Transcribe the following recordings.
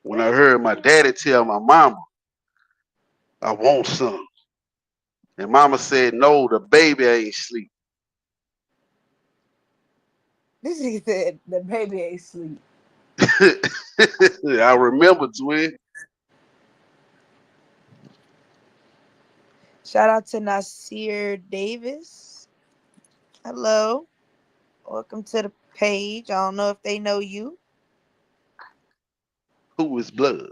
when I heard my daddy tell my mama, I want some. And mama said, no, the baby ain't sleep. This nigga said the baby ain't sleep. I remember, twin. Shout out to Nasir Davis. Hello. Welcome to the page. I don't know if they know you. Who is blood?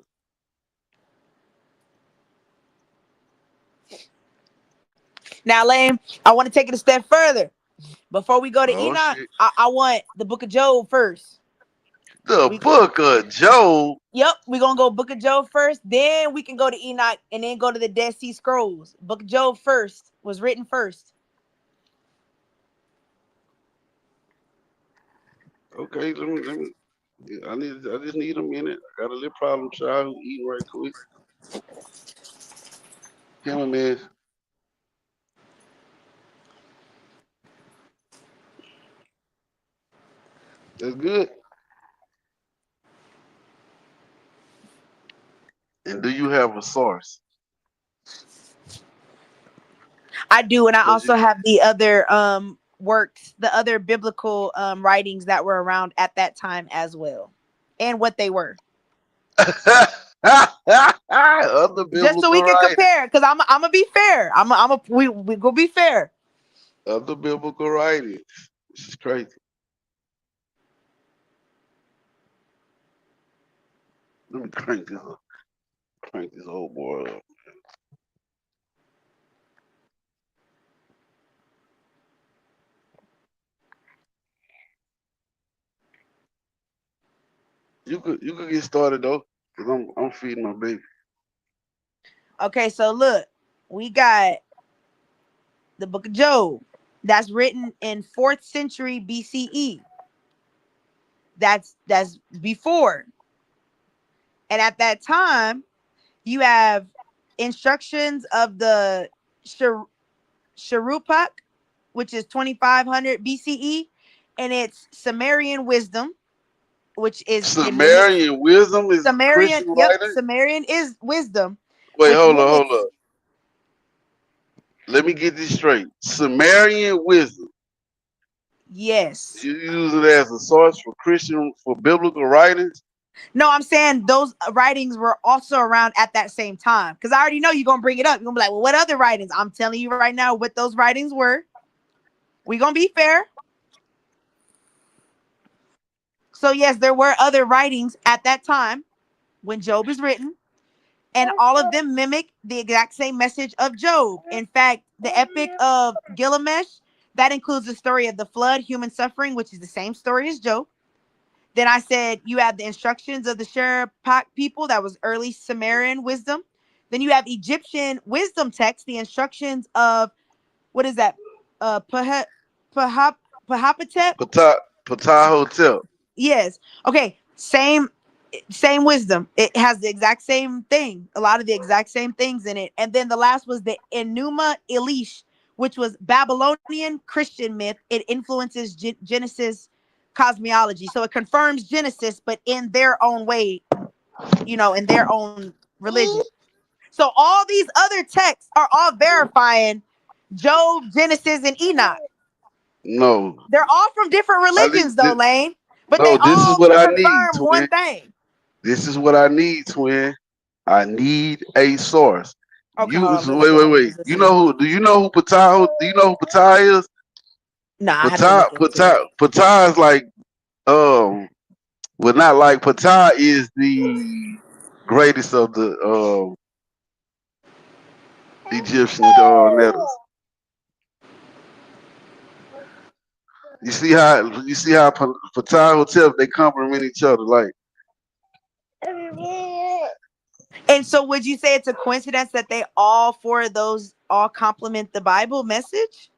Now, Lane, I want to take it a step further. Before we go to Oh, Enoch, shit. I want the Book of Job first. The We book of Job. Yep, we're gonna go Book of Job first, then we can go to Enoch and then go to the Dead Sea Scrolls. Book of Job first was written first. Okay, let me. I just need a minute. I got a little problem child who eating right quick. Come on, man. That's good. And do you have a source? I do, and I Cause also you. have the other works, the other biblical writings that were around at that time as well, and what they were. Other Just so biblical we can writing. compare, because I'm gonna be fair. We gonna be fair. Other biblical writing. This is crazy. Let me crank this old boy up. You could get started though, cause I'm feeding my baby. Okay, so look, we got the Book of Job that's written in 4th century BCE. That's before, and at that time you have instructions of the Sharupak, which is 2500 BCE, and it's Sumerian wisdom, which is it mimics Sumerian wisdom is a Sumerian. Christian Yep, writer. Sumerian is wisdom, Wait, which hold mimics. up. Let me get this straight. Sumerian wisdom. Yes. You use it as a source for biblical writings. No, I'm saying those writings were also around at that same time. Because I already know you're gonna bring it up. You're gonna be like, well, what other writings? I'm telling you right now what those writings were. We're gonna be fair. So yes, there were other writings at that time when Job is written, and all of them mimic the exact same message of Job. In fact, the Epic of Gilgamesh, that includes the story of the flood, human suffering, which is the same story as Job. Then I said you have the instructions of the Sherapak people, that was early Sumerian wisdom. Then you have Egyptian wisdom text, the instructions of what is that? Pahap Pahapatep. Patah Hotel. Yes. Okay. Same wisdom. It has the exact same thing. A lot of the exact same things in it. And then the last was the Enuma Elish, which was Babylonian Christian myth. It influences Genesis cosmology. So it confirms Genesis, but in their own way, in their own religion. So all these other texts are all verifying Job, Genesis, and Enoch. No, They're all from different I need religions, though, Lane, but they no. This is all what I need, confirm one twin. thing. This is what I need, twin. I need a source. Okay, You hold on. Let's wait, go. wait, wait. Let's You see. know who? Do you know who Patah? Do you know who Patah is? Nah, I have to look into it. Patah is like um, well, not like Patah is the greatest of the Egyptian letters. You see how Patah Hotel they complement each other. Like And so, would you say it's a coincidence that they all four of those all complement the Bible message?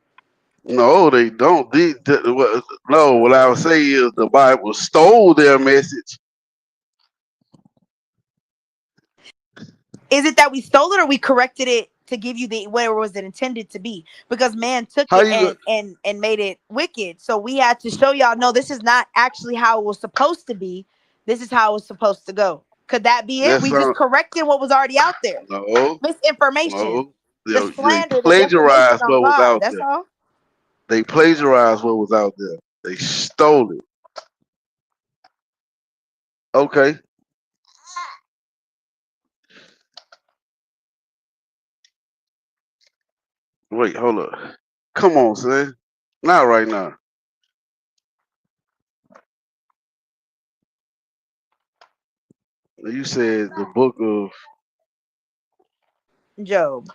no, they don't. No, what I would say is the Bible stole their message. Is it that we stole it or we corrected it to give you the where was it intended to be? Because man took How it you? and made it wicked. So we had to show y'all, no, this is not actually how it was supposed to be. This is how it was supposed to go. Could that be it? That's We just corrected what was already out there. no, Misinformation, no. the They slander, the defamation plagiarized on what was God. out That's there. all. They plagiarized what was out there. They stole it. Okay. Wait, hold up. Come on, son. Not right now. You said the book of Job.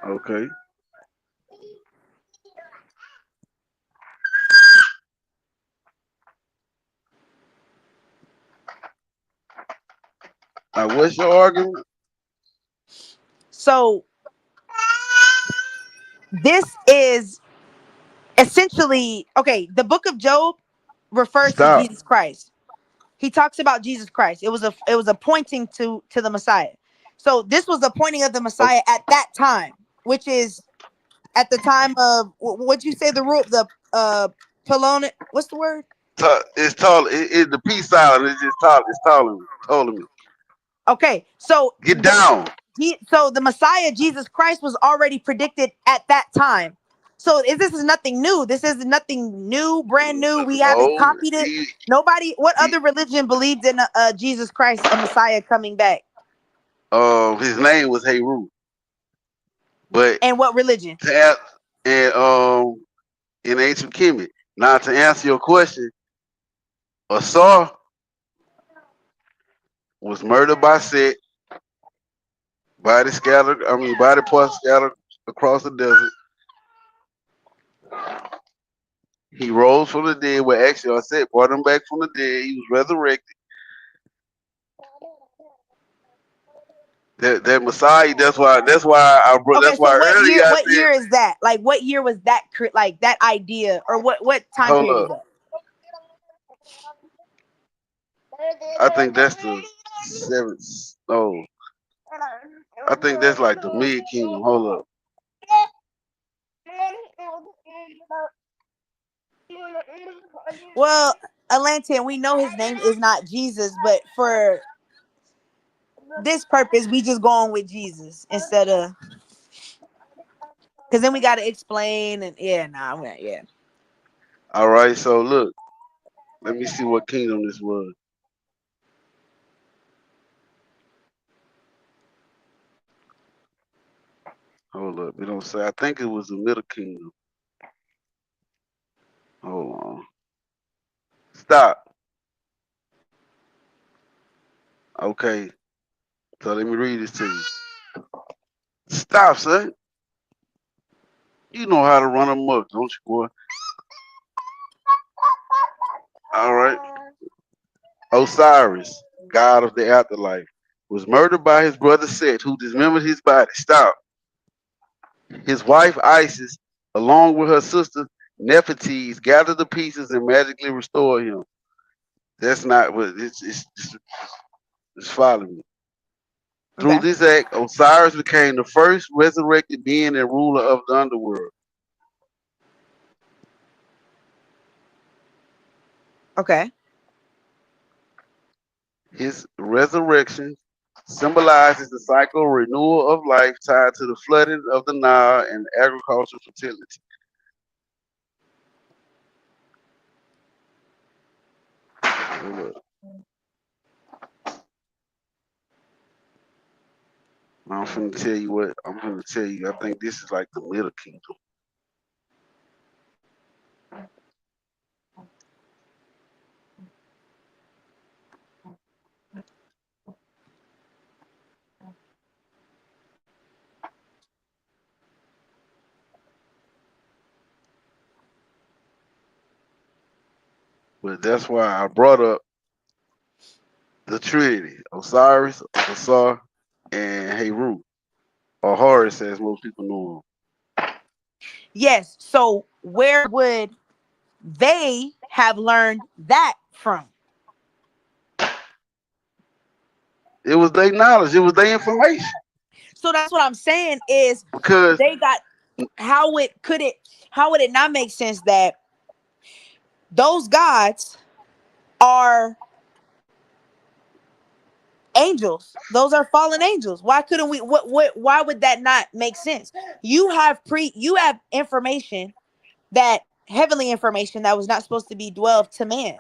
okay. What's your argument? So this is essentially okay. The book of Job refers to Stop. Jesus Christ. He talks about Jesus Christ. It was a pointing to the Messiah. So this was a pointing of the O- Messiah at that time, which is at the time of what you say the rule the Pelon. What's the word? It's tall. It the peace island. It's just tall. It's taller me. Okay, so Get down. so the Messiah Jesus Christ was already predicted at that time. So this is nothing new. This is nothing new, brand new. We haven't No, copied it. Nobody. What he other religion believed in Jesus Christ, a Messiah coming back? his name was Heru, but And what religion? to ask, and in ancient Kemet. Now to answer your question, Asar was murdered by Set, body scattered. I mean, body parts scattered across the desert. He rose from the dead. Well, actually, Set brought him back from the dead. He was resurrected. That Messiah. Okay, That's so why what earlier year? I What said, year is that? Like, what year was that? Like that idea, or what time hold period is up. that? I think that's the seventh. Oh, I think that's like the mid kingdom. Hold up. Well, Atlantean, we know his name is not Jesus, but for this purpose, we just go on with Jesus instead of because then we got to explain and yeah, nah, yeah. All right. So look, let me see what kingdom this was. Hold up. It don't say. I think it was the middle kingdom. Hold on. Stop. Okay. So let me read this to you. Stop, son. You know how to run amok, don't you, boy? All right. Osiris, god of the afterlife, was murdered by his brother Set, who dismembered his body. Stop. His wife Isis, along with her sister Nefertiti, gathered the pieces and magically restored him. That's not what it's following me. Through Okay, this act, Osiris became the first resurrected being and ruler of the underworld. okay, His resurrection symbolizes the cycle renewal of life tied to the flooding of the Nile and agricultural fertility. I'm finna tell you what I'm gonna tell you. I think this is like the middle kingdom. But that's why I brought up the Trinity: Osiris, Osar, and Heru, or Horus, as most people know Yes. So where would they have learned that from? him. It was their knowledge. It was their information. So that's what I'm saying is Because they got how would it not make sense that those gods are angels? Those are fallen angels. Why couldn't we what why would that not make sense? You have information, that heavenly information that was not supposed to be dwelled to man,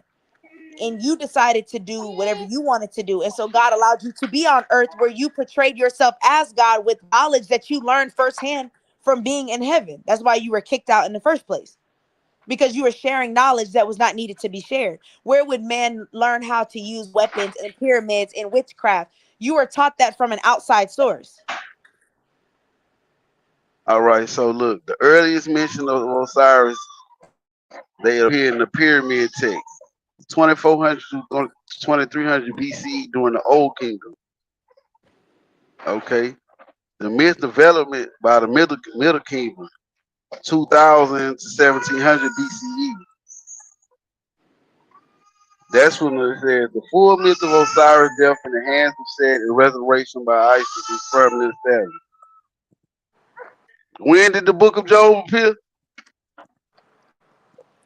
and you decided to do whatever you wanted to do. And so God allowed you to be on earth where you portrayed yourself as God with knowledge that you learned firsthand from being in heaven. That's why you were kicked out in the first place, because you were sharing knowledge that was not needed to be shared. Where would man learn how to use weapons and pyramids and witchcraft? You were taught that from an outside source. all right, so look, the earliest mention of Osiris, they appear in the pyramid text, 2400 to 2300 BCE during the Old Kingdom. Okay, the myth development by the Middle Kingdom, 2000 to 1700 BCE. That's when it says the full myth of Osiris' death in the hands of Set and resurrection by Isis is firmly established. When did the Book of Job appear?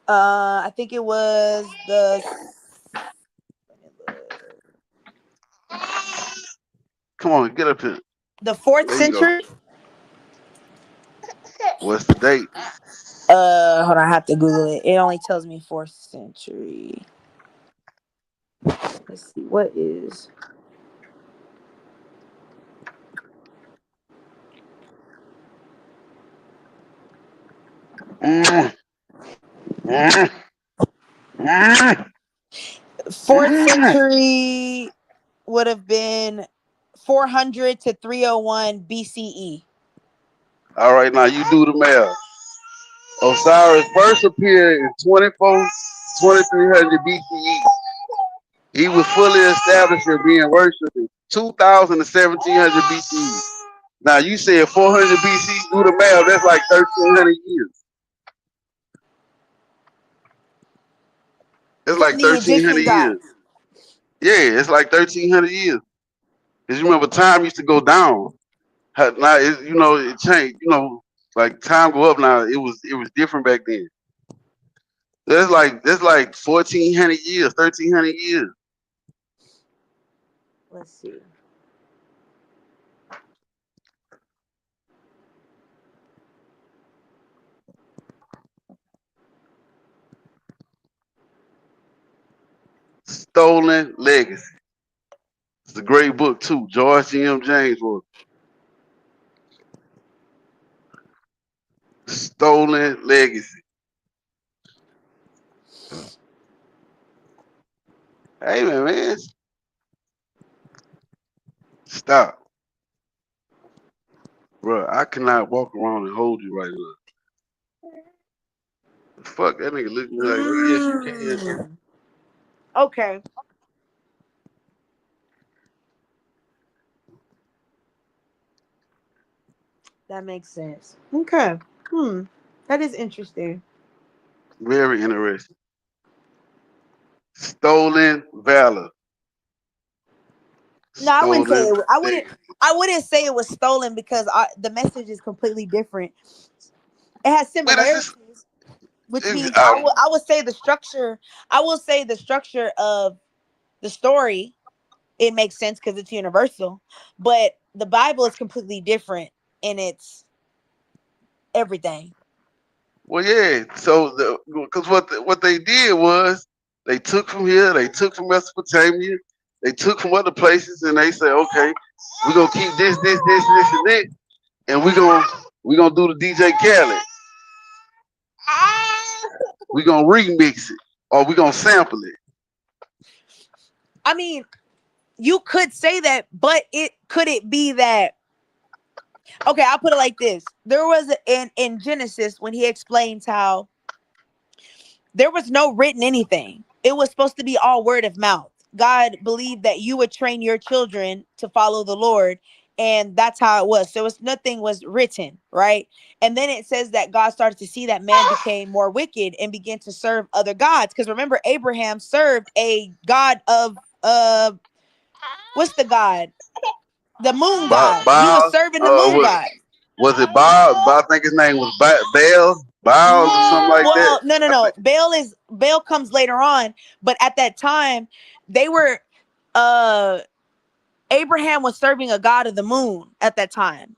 I think it was Come on, get up here. the fourth There you go. century. What's the date? Hold on, I have to Google it. It only tells me fourth century. Let's see, what is Mm, mm, mm, fourth mm. century would have been 400 to 301 BCE. All right, now you do the math. Osiris first appeared in 2300 BCE. He was fully established as being worshipped in 2000 to 1700 BCE. Now you said 400 BC. Do the math. That's like 1300 years. It's From like the 1300 Egyptian years. gods. Yeah, it's like 1300 years. Cause you remember time used to go down. Now it changed. Like time go up now. It was different back then. That's like 1400 years, 1300 years. Let's see. Stolen Legacy. It's a great book too. George M. James wrote Stolen Legacy. Hey man, stop, bro. I cannot walk around and hold you right now. Fuck that nigga look at me like, oh yes you can. Okay, that makes sense. Okay. Hmm. That is interesting. Very interesting. Stolen Valor. No, I wouldn't say Stolen it. I wouldn't. Legacy. I wouldn't say it was stolen because the message is completely different. It has But it's just, similarities, which it's, means I would say the structure. I will say the structure of the story, it makes sense because it's universal, but the Bible is completely different in its everything. well, yeah. So, because what they did was they took from here, they took from Mesopotamia, they took from other places, and they said, okay, we're gonna keep this, and this, and we gonna do the DJ Khaled. We're gonna remix it, or we're gonna sample it. I mean, you could say that, but it could it be that? Okay, I'll put it like this: there was in Genesis when he explains how there was no written anything. it was supposed to be all word of mouth. God believed that you would train your children to follow the Lord, and that's how it was. So it's nothing was written, right? And then it says that God started to see that man became more wicked and began to serve other gods. Because remember, Abraham served a god of what's the god? The moon god. He was Baal, serving the moon was god. it Baal? I think his name was Baal, Baal or something like that. Well, no, no, I no. think Baal comes later on, but at that time, they were uh Abraham was serving a god of the moon at that time.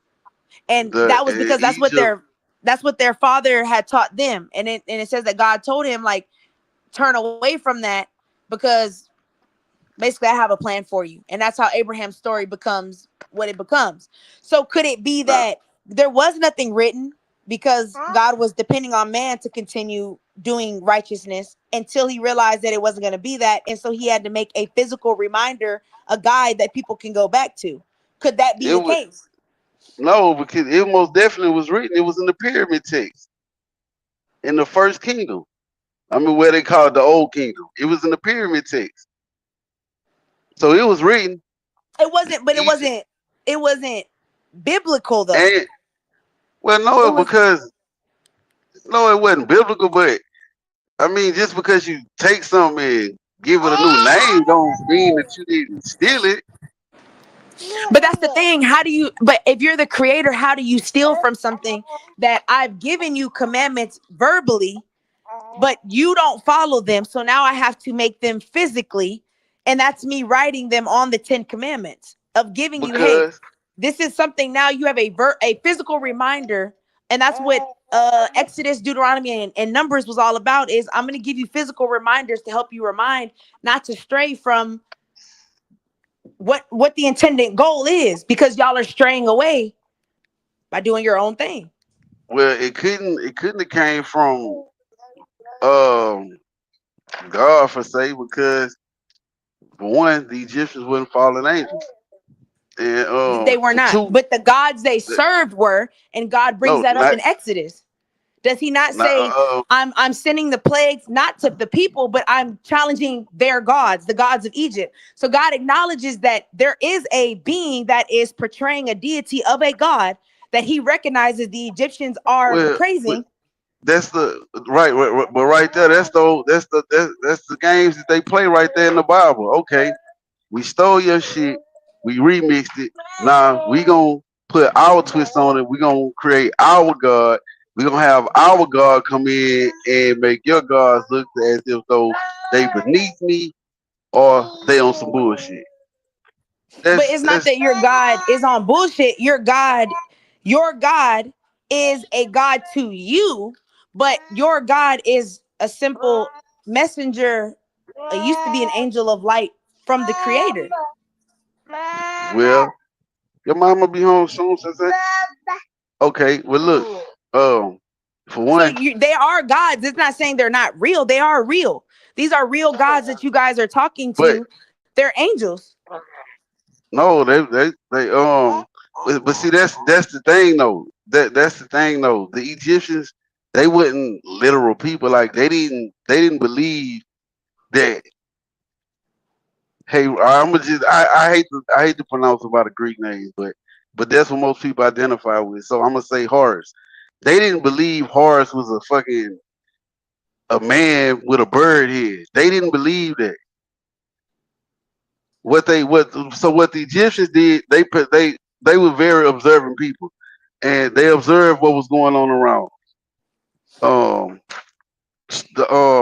And the that was in because Egypt. that's what their father had taught them. And it says that God told him like turn away from that because basically I have a plan for you. And that's how Abraham's story becomes what it becomes. So could it be Nah, that there was nothing written because God was depending on man to continue doing righteousness until he realized that it wasn't going to be that, and so he had to make a physical reminder, a guide that people can go back to? Could that be it the was case? no, because it most definitely was written. It was in the pyramid text in the first kingdom. I mean, where they call it the old kingdom. It was in the pyramid text, so it was written. It wasn't, but it Egypt wasn't it wasn't biblical though. and well, It no, was. because no, it wasn't biblical. But I mean, just because you take something and give it a new name, don't mean that you didn't steal it. But that's the thing. How do you, but if you're the creator, how do you steal from something that I've given you commandments verbally, but you don't follow them? So now I have to make them physically. And that's me writing them on the 10 commandments of giving you, hey, Because this is something now you have a physical reminder. And that's what Exodus, Deuteronomy, and Numbers was all about is I'm going to give you physical reminders to help you remind not to stray from what the intended goal is, because y'all are straying away by doing your own thing. well, it couldn't have came from um God for say because for one, the Egyptians wasn't fallen angels, and They were for not, two, but the gods they the- served were, and God brings no, that up not in Exodus. Does he not not say, I'm sending the plagues not to the people, but I'm challenging their gods, the gods of Egypt? So God acknowledges that there is a being that is portraying a deity of a god that he recognizes the Egyptians are well, but praising. that's the but right there, that's the games that they play right there in the Bible. Okay, we stole your shit, we remixed it. Now we gonna put our twist on it. We gonna create our God. We gonna have our God come in and make your gods look as if though they beneath me or they on some bullshit. But That's it's not that's that your God is on bullshit. Your God is a God to you, but your God is a simple messenger. It used to be an angel of light from the creator. well, your mama be home soon, since okay. Well, look, um, for So one, they are gods. It's not saying they're not real. They are real. These are real gods that you guys are talking but to. They're angels. no, but see, that's the thing though. That's the thing though. The Egyptians, they wasn't literal people. Like they didn't believe that. Hey, I hate to pronounce a lot of Greek names, but that's what most people identify with. So I'm gonna say Horus. They didn't believe Horus was a man with a bird head. They didn't believe that. What the Egyptians did, they were very observant people, and they observed what was going on around. Um,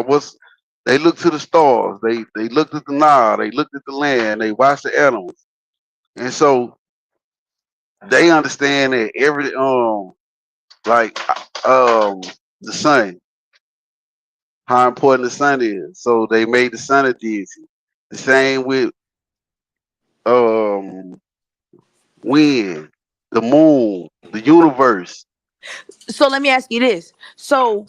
what's they looked to the stars, they looked at the Nile, they looked at the land, they watched the animals, and so they understand that every like um the sun, how important the sun is. So they made the sun a deity. The same with um wind, the moon, the universe. So let me ask you this. So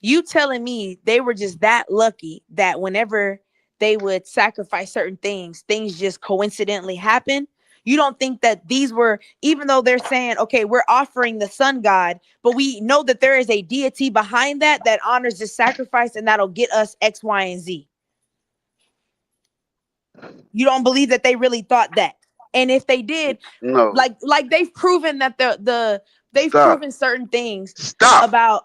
you telling me they were just that lucky that whenever they would sacrifice certain things, things just coincidentally happen? You don't think that these were, even though they're saying, okay, we're offering the sun god, but we know that there is a deity behind that that honors this sacrifice and that'll get us X, Y, and Z. You don't believe that they really thought that. And if they did, No. like they've proven that they've Stop. proven certain things Stop. about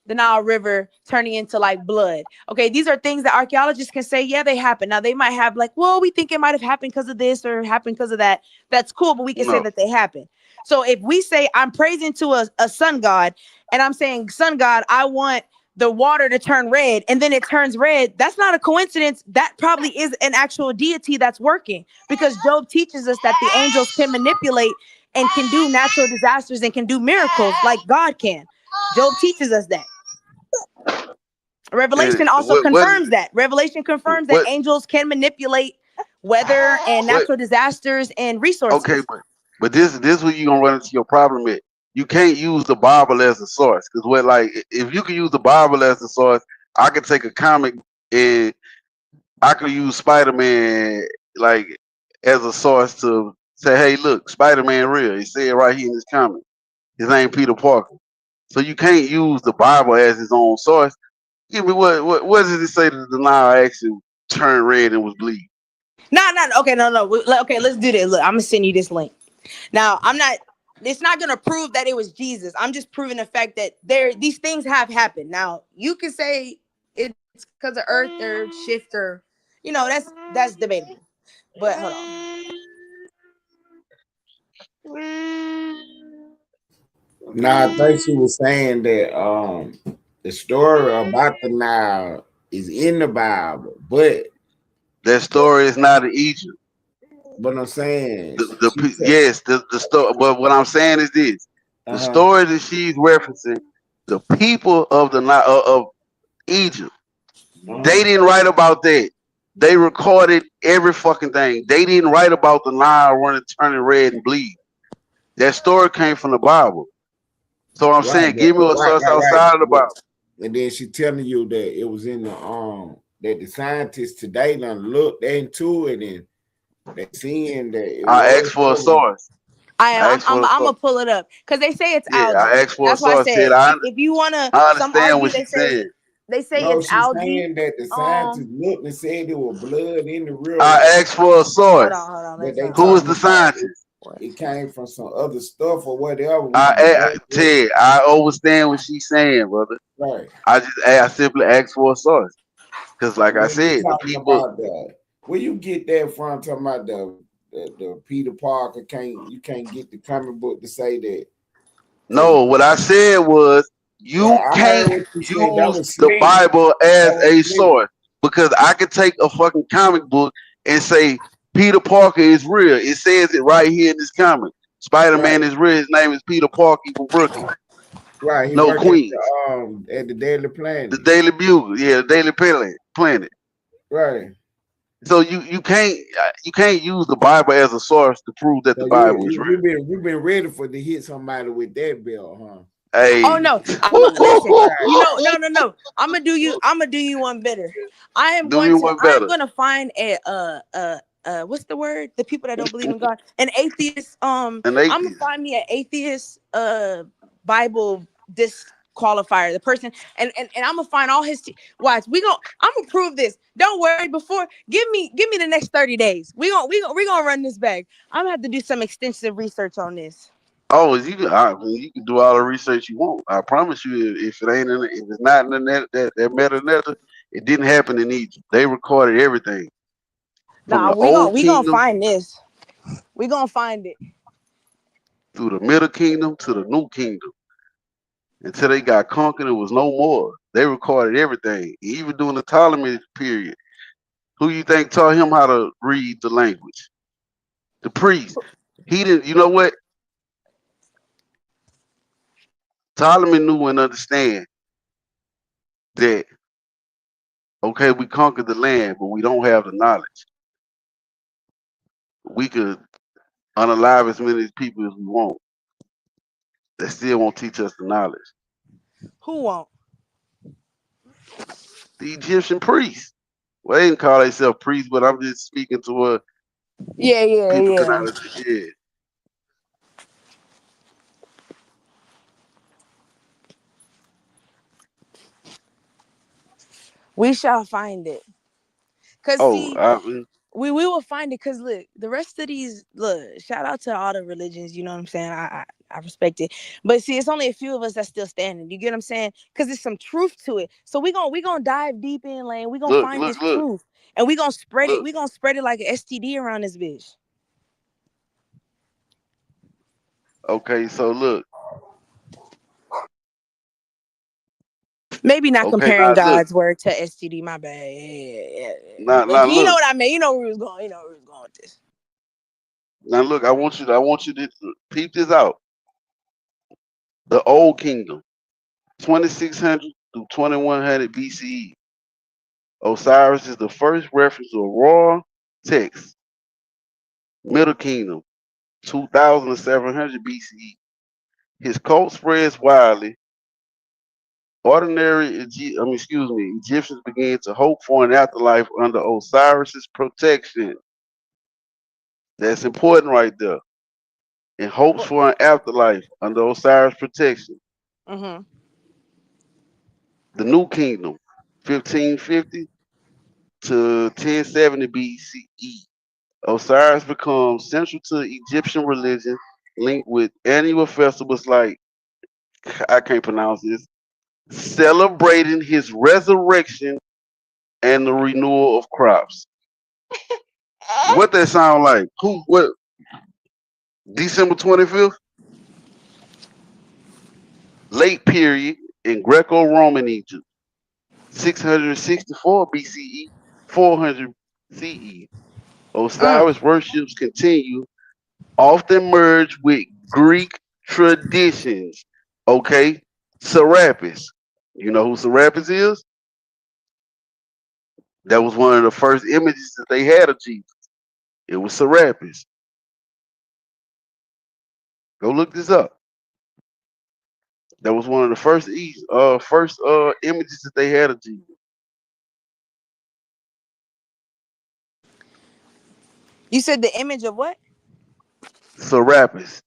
the Nile River turning into like blood. Okay, these are things that archaeologists can say, yeah, they happened. Now they might have like, well, we think it might have happened because of this or happened because of that. That's cool, but we can say No. that they happened. So if we say I'm praising to a sun god and I'm saying, sun god, I want the water to turn red and then it turns red, that's not a coincidence. That probably is an actual deity that's working, because Job teaches us that the angels can manipulate and can do natural disasters and can do miracles like God can. Job teaches us that. And Revelation also confirms that. Revelation confirms that what angels can manipulate weather and what natural disasters and okay, resources. but this where you gonna run into your problem at. You can't use the Bible as a source. Because what like if you can use the Bible as a source, I could take a comic and I could use Spider Man like as a source to say, hey, look, Spider Man real. He said right here in this comic. His name Peter Parker. So you can't use the Bible as his own source. Give me what does it say that the Nile actually turned red and was bleeding? No, no, okay, no. Okay, let's do this. Look, I'm gonna send you this link. Now, I'm not. It's not gonna prove that it was Jesus. I'm just proving the fact that these things have happened. Now, you can say it's because of Earth or shift or, that's debatable. But hold on. Nah, I think she was saying that the story about the Nile is in the Bible, That story is not in Egypt. but I'm saying she The said, yes, the story. But what I'm saying is this: the uh-huh, story that she's referencing, the people of the of Egypt, they uh-huh. didn't write about that. They recorded every fucking thing. They didn't write about the Nile running, turning red and bleed. That story came from the Bible. So I'm Right, saying, give me a source outside of the but Bible. and then she telling you that it was in the that the scientists today done looked into it and they seeing that it I was asked for a so. source. I am. I asked for a I'm source. gonna pull it up because they say it's Yeah, I algae. asked for a That's why I source. said Said if you wanna, I some understand argue. what she's saying. They say No, it's she's algae. saying that the scientists Um, looked and said there was blood in the river, I asked for a source. hold on. Let but me they find it. Who is talking the about scientist? it came from some other stuff or whatever. We can debate it. Ted, I understand what she's saying, brother. Right. I simply asked for a source because, like And I then you said, the talking people. about where you get that from, talking about the Peter Parker can't get the comic book to say that because No, what I said was you I heard can't what you said. That use was the slick. Bible That as was a slick. source because I could take a fucking comic book and say Peter Parker is real. It says it right here in this comic. Spider Right. Man is real. His name is Peter Parker from Brooklyn. Right. He No worked at Queens. the Daily The Planet. Daily Bugle, yeah, Daily Planet. Planet. Right. So you can't use the Bible as a source to prove that the So you Bible is you real. you've been ready for to hit somebody with that bell, huh? Oh Hey, no, I'm listen. Right. No. I'm gonna do you. I'm gonna do you one better. I am do going me to. one I am better. gonna find what's the word? The people that don't believe in God, an atheist. An I'm gonna atheist. find me an atheist. Bible disqualifier. The person, and I'm gonna find all his. Watch, I'm gonna prove this. Don't worry. Before, give me the next 30 days. We gonna run this back. I'm gonna have to do some extensive research on this. Oh, you can do all the research you want. I promise you, if it ain't in, if it's not in the net, that meta, it didn't happen in Egypt. They recorded everything from Nah, the we gonna old we gonna kingdom find this. We gonna find it. through the middle kingdom to the new kingdom until they got conquered. It was no more. They recorded everything, even during the Ptolemy period. Who you think taught him how to read the language? The priest. He didn't. You know what? Ptolemy knew and understand that okay, we conquered the land, but we don't have the knowledge. We could unalive as many people as we want. They still won't teach us the knowledge. Who won't? The Egyptian priests. Well, they didn't call themselves priests, but I'm just speaking to what Yeah, yeah, people can yeah. understand. Yeah. We shall find it. Cause Oh, see, I mean, we will find it because look, the rest of these look. Shout out to all the religions. You know what I'm saying? I respect it, but see, it's only a few of us that's still standing. You get what I'm saying? Because there's some truth to it. So we gonna dive deep in, Lane. We gonna Look, find look, this look, truth, and we gonna spread it. look. We gonna spread it like an STD around this bitch. Okay, so look. Maybe not Okay, comparing now look. God's word to STD. My bad. Yeah. Now, But now you know look. what I mean. You know where we was going. You know where we was going with this. Now look. I want you to peep this out. The Old Kingdom, 2600 through 2100 BCE. Osiris is the first reference to a royal text. Middle Kingdom, 2700 BCE. His cult spreads widely. Egyptians began to hope for an afterlife under Osiris's protection. That's important right there. And hopes What? for an afterlife under Osiris' protection. Mm-hmm. The New Kingdom, 1550 to 1070 BCE. Osiris becomes central to Egyptian religion, linked with annual festivals like, I can't pronounce this, celebrating his resurrection and the renewal of crops. What that sound like? Who? What? December 25th, late period in Greco-Roman Egypt, 664 BCE, 400 CE. Mm. Osiris worships continue, often merged with Greek traditions. Okay, Serapis. You know who Serapis is? That was one of the first images that they had of Jesus. It was Serapis. Go look this up. That was one of the first images that they had of Jesus. You said the image of what? Serapis.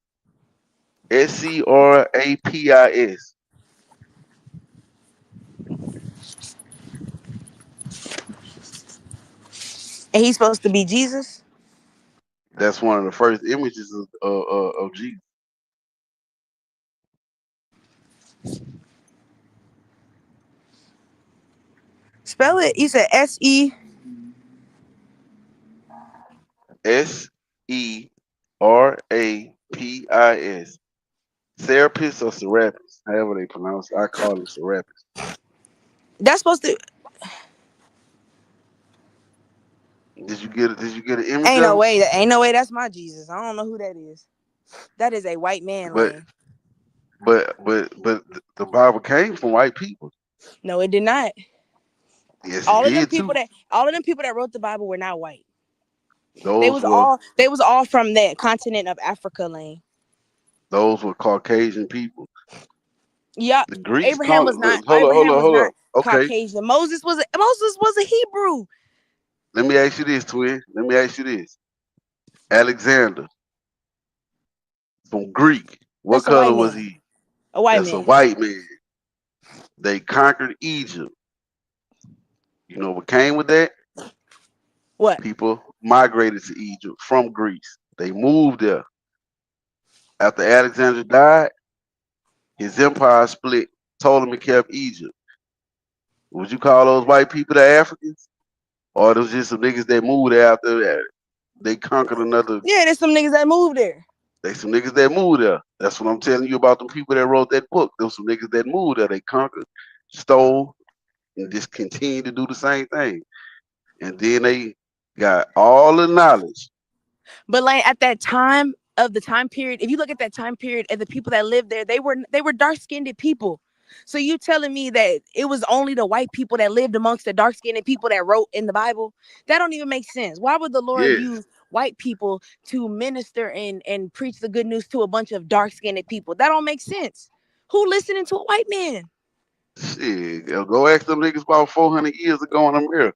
Scrapis. And he's supposed to be Jesus. That's one of the first images of Jesus. Spell it. You said S-E. Serapis. Serapis or Serapis, however they pronounce it. I call it Serapis. That's supposed to. Did you get it? Did you get an image Ain't no of him? way. Ain't no way. That's my Jesus. I don't know who that is. That is a white man, But Lane. the Bible came from white people. No, it did not. Yes, it All of them did people too. that all of them people that wrote the Bible were not white. They Those was were all they was all from that continent of Africa, Lane. those were Caucasian people. Yeah, The Greeks Abraham conquered. was not. Hold up, hold Abraham up, was hold up. not Okay, Caucasian. Moses was a Hebrew. let me ask you this, twin. Let me ask you this. Alexander from Greek. What That's a white color was man. he? A white That's a man. white man. They conquered Egypt. You know what came with that? What? People migrated to Egypt from Greece. They moved there. After Alexander died, his empire split. Ptolemy kept Egypt. Would you call those white people the Africans? Or those just some niggas that moved there after that? They conquered another. Yeah, there's some niggas that moved there. They some niggas that moved there. That's what I'm telling you about the people that wrote that book. Those some niggas that moved there. They conquered, stole, and just continued to do the same thing. And then they got all the knowledge. But like at that time of the time period, if you look at that time period and the people that lived there, they were dark skinned people. So you telling me that it was only the white people that lived amongst the dark skinned people that wrote in the Bible? That don't even make sense. Why would the Lord Yes. use white people to minister and preach the good news to a bunch of dark skinned people? That don't make sense. Who listening to a white man? Shit. Go ask them niggas about 400 years ago in America.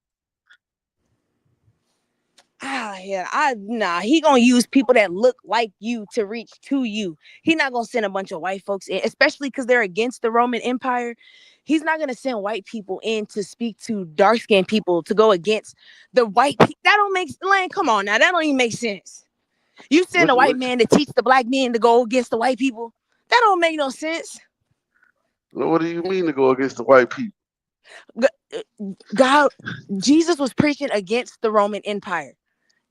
Yeah, he gonna use people that look like you to reach to you. He not gonna send a bunch of white folks in, especially because they're against the Roman Empire. He's not gonna send white people in to speak to dark skinned people to go against the white people. That don't make land. Come on now, that don't even make sense. You send What a white what man to teach the black men to go against the white people. That don't make no sense. what do you mean to go against the white people? God, Jesus was preaching against the Roman Empire,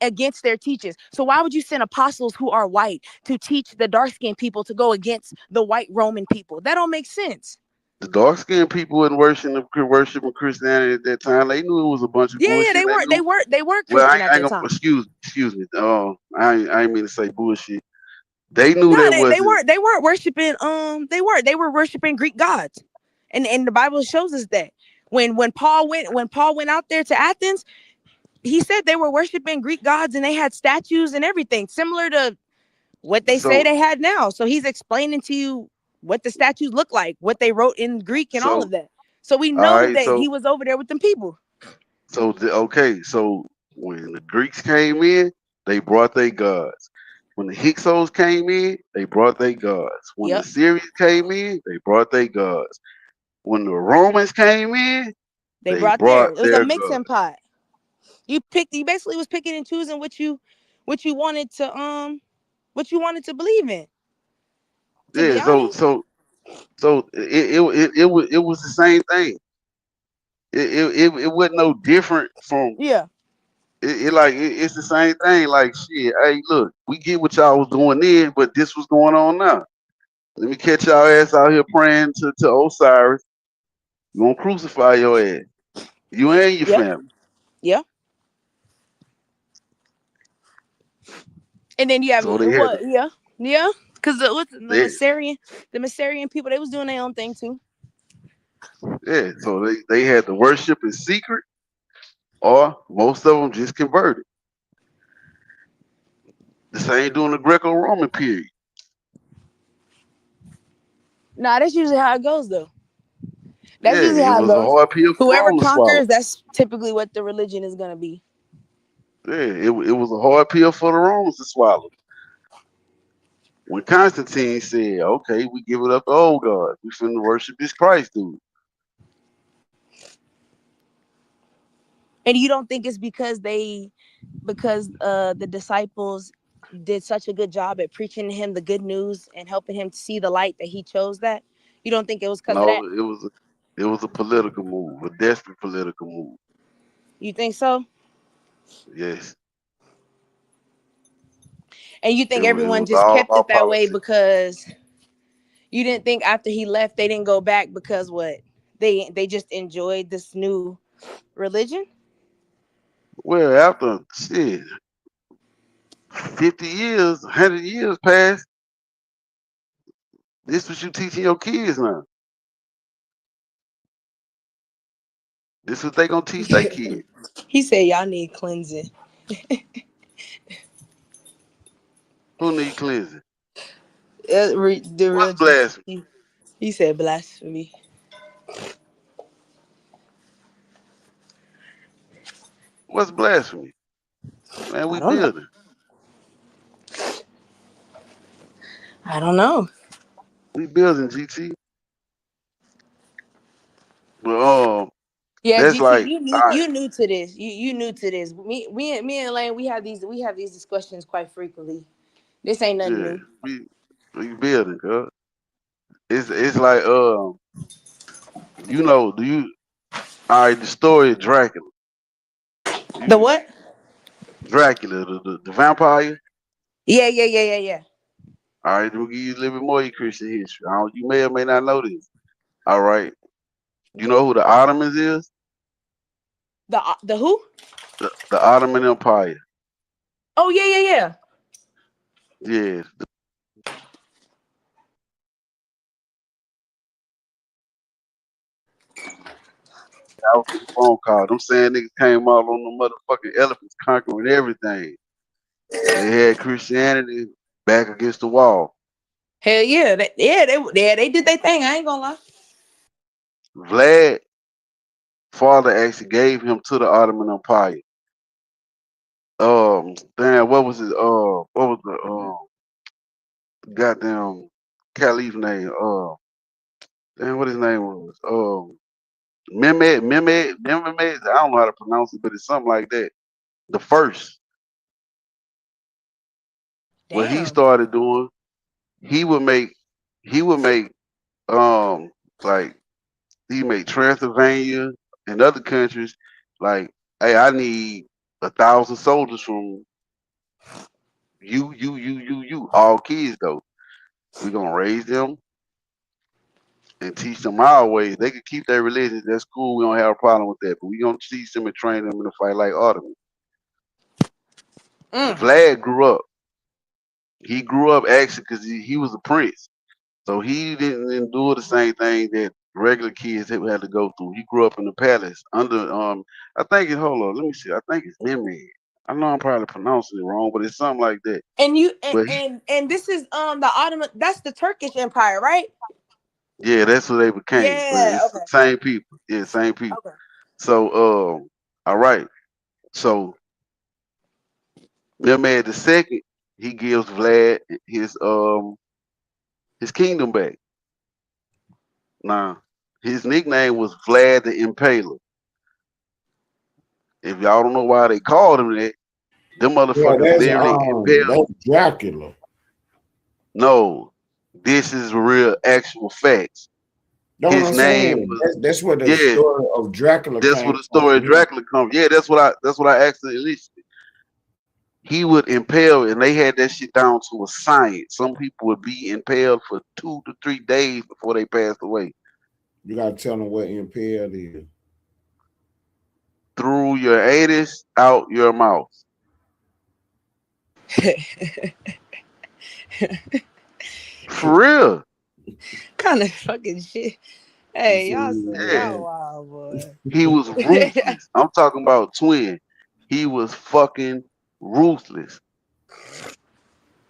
against their teachings. So why would you send apostles who are white to teach the dark skinned people to go against the white Roman people? That don't make sense. The dark skinned people wasn't worshiping Christianity at that time. They knew it was a bunch of Yeah, yeah, bullshit. they They weren't. They knew. weren't. They weren't Well, Christian at I ain't that gonna time. excuse me. I ain't mean to say bullshit. They knew No, that they wasn't. weren't. They weren't worshiping. They weren't. They were worshiping Greek gods, and the Bible shows us that when Paul went out there to Athens, he said they were worshiping Greek gods and they had statues and everything similar to what they say So they had now. So he's explaining to you what the statues look like, what they wrote in Greek, and all of so that. So we all know right. that he was over there with them people. Okay. So when the Greeks came in, they brought their gods. When the Hyksos came in, they brought their gods. When the Yep, Syrians came in, they brought their gods. When the Romans came in, they they brought theirs. brought It was a their mixing gods. pot. You picked. You basically was picking and choosing what you wanted to what you wanted to believe in. To be Yeah. So honest, so so it was the same thing. It wasn't no different from yeah, it's the same thing. Like shit, hey, look, we get what y'all was doing then, but this was going on now. Let me catch y'all ass out here praying to Osiris. You gonna crucify your ass, you and your yep, family. yeah. And then you have So they had what? Yeah, yeah. Because what's they The Masarian people, they was doing their own thing too. yeah, so they had to worship in secret, or most of them just converted. The same during the Greco-Roman period. Nah, that's usually how it goes though. That's Yeah, usually it how it was a goes. hard pill for Whoever Rome to swallow. conquers, that's typically what the religion is gonna be. Yeah, it was a hard pill for the Romans to swallow. When Constantine said, "Okay, we give it up to old God. We finna worship this Christ dude." And you don't think it's because the disciples did such a good job at preaching to him the good news and helping him to see the light that he chose that? You don't think it was because of No, that? it was a political move, a desperate political move. You think so? Yes, And you it think was, it everyone was just all kept it about that way politics. because you didn't think after he left they didn't go back because what? They just enjoyed this new religion? Well, after shit, 50 years, 100 years passed. This what you teaching your kids now. This what they gonna teach their kids. He said y'all need cleansing. Who need cleansing? The real What's Jesus. blasphemy? He said blasphemy. What's blasphemy? Man, I we don't know. building. I don't know. We building GT. But Yeah, that's GT, like, all right, you new to this. You new to this. Me and Lane, we have these discussions quite frequently. This ain't nothing yeah, new. we building, cuz. It's like do you all right, the story of Dracula. The You what? Dracula, the vampire. Yeah, yeah, yeah, yeah, yeah. All right, we'll give you a little bit more of your Christian history. You may or may not know this. All right. You know who the Ottomans is? The who? The Ottoman Empire. Oh yeah, yeah, yeah. Yeah. I was getting a phone call. Them saying niggas came out on the motherfucking elephants conquering everything. They had Christianity back against the wall. Hell yeah, they did their thing. I ain't gonna lie. Vlad father actually gave him to the Ottoman Empire. Damn, what was it? What was the goddamn Caliph name? Damn, what his name was? Mehmed. I don't know how to pronounce it, but it's something like that. The first, what he Damn. started doing, he would make, he would make, like he made Transylvania and other countries like, hey, I need 1,000 soldiers from you, all kids though. We're gonna raise them and teach them our ways. They can keep their religion. That's cool. We don't have a problem with that. But we gonna teach them and train them in a fight like Ottoman. Mm. Vlad grew up. He grew up actually because he was a prince. So he didn't endure the same thing that regular kids had to go through. He grew up in the palace under I think it hold on, let me see. I think it's Nimrod. I know I'm probably pronouncing it wrong, but it's something like that. And you and, But he, and and this is the Ottoman. That's the Turkish Empire, right? yeah, that's what they became. But Yeah. it's the Okay. same people. Yeah, same people. Okay. So all right. So Mehmed the second, he gives Vlad his kingdom back. Now, his nickname was Vlad the Impaler. If y'all don't know why they called him that, them Yeah, motherfuckers literally impaled. that's Dracula. No, this is real actual facts. Know what His I'm name saying? was, That's where the yeah, story of Dracula that's came where the from story for of him. Dracula comes. Yeah, that's what I asked initially. He would impale, and they had that shit down to a science. Some people would be impaled for 2 to 3 days before they passed away. You gotta tell them what impaled is. Through your anus, out your mouth. For real. Kind of fucking shit. You Hey, see y'all, Yeah. y'all wild boy. He was ruthless. I'm talking about twin. He was fucking ruthless.